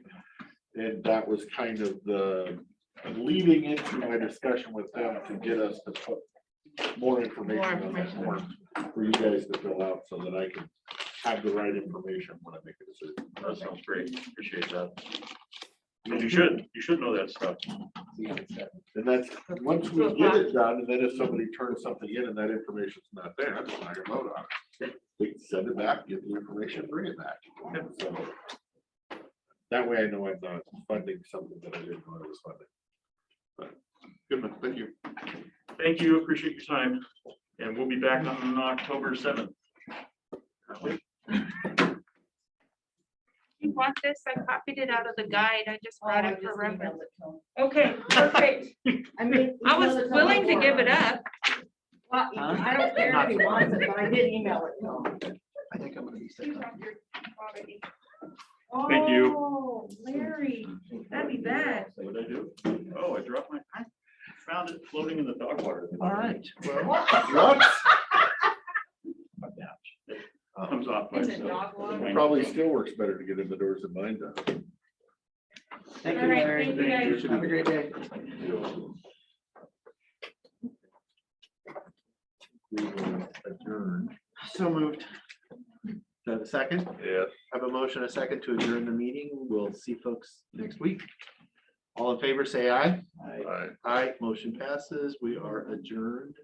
And that was kind of leading into my discussion with them to get us to put more information on that form for you guys to fill out so that I can have the right information when I make a decision. That sounds great. Appreciate that. And you should know that stuff. And that's, once we get it done, and then if somebody turns something in and that information's not there, I'm just not gonna vote on it. We can send it back, get the information, bring it back. So that way I know I'm not funding something that I didn't know I was funding. But good enough, thank you. Thank you. Appreciate your time. And we'll be back on October 7th. You want this? I copied it out of the guide. I just brought it for reference. Okay, perfect. I was willing to give it up. Well, I don't care if he wants it, but I did email it to him. I think I'm gonna be sick. Thank you. Oh, Larry, that'd be bad. What did I do? Oh, I dropped I found it floating in the dog water. All right. What? Comes off. by Is it itself. dog water? Probably still works better to get in the doors than mine does. Thank All you, right, Larry. thank you, guys. Have a great day. We will adjourn. So moved. Do I have a second? Yeah. Have a motion, a second to adjourn the meeting. We'll see folks next week. All in favor, say aye. All right. Aye, motion passes. We are adjourned.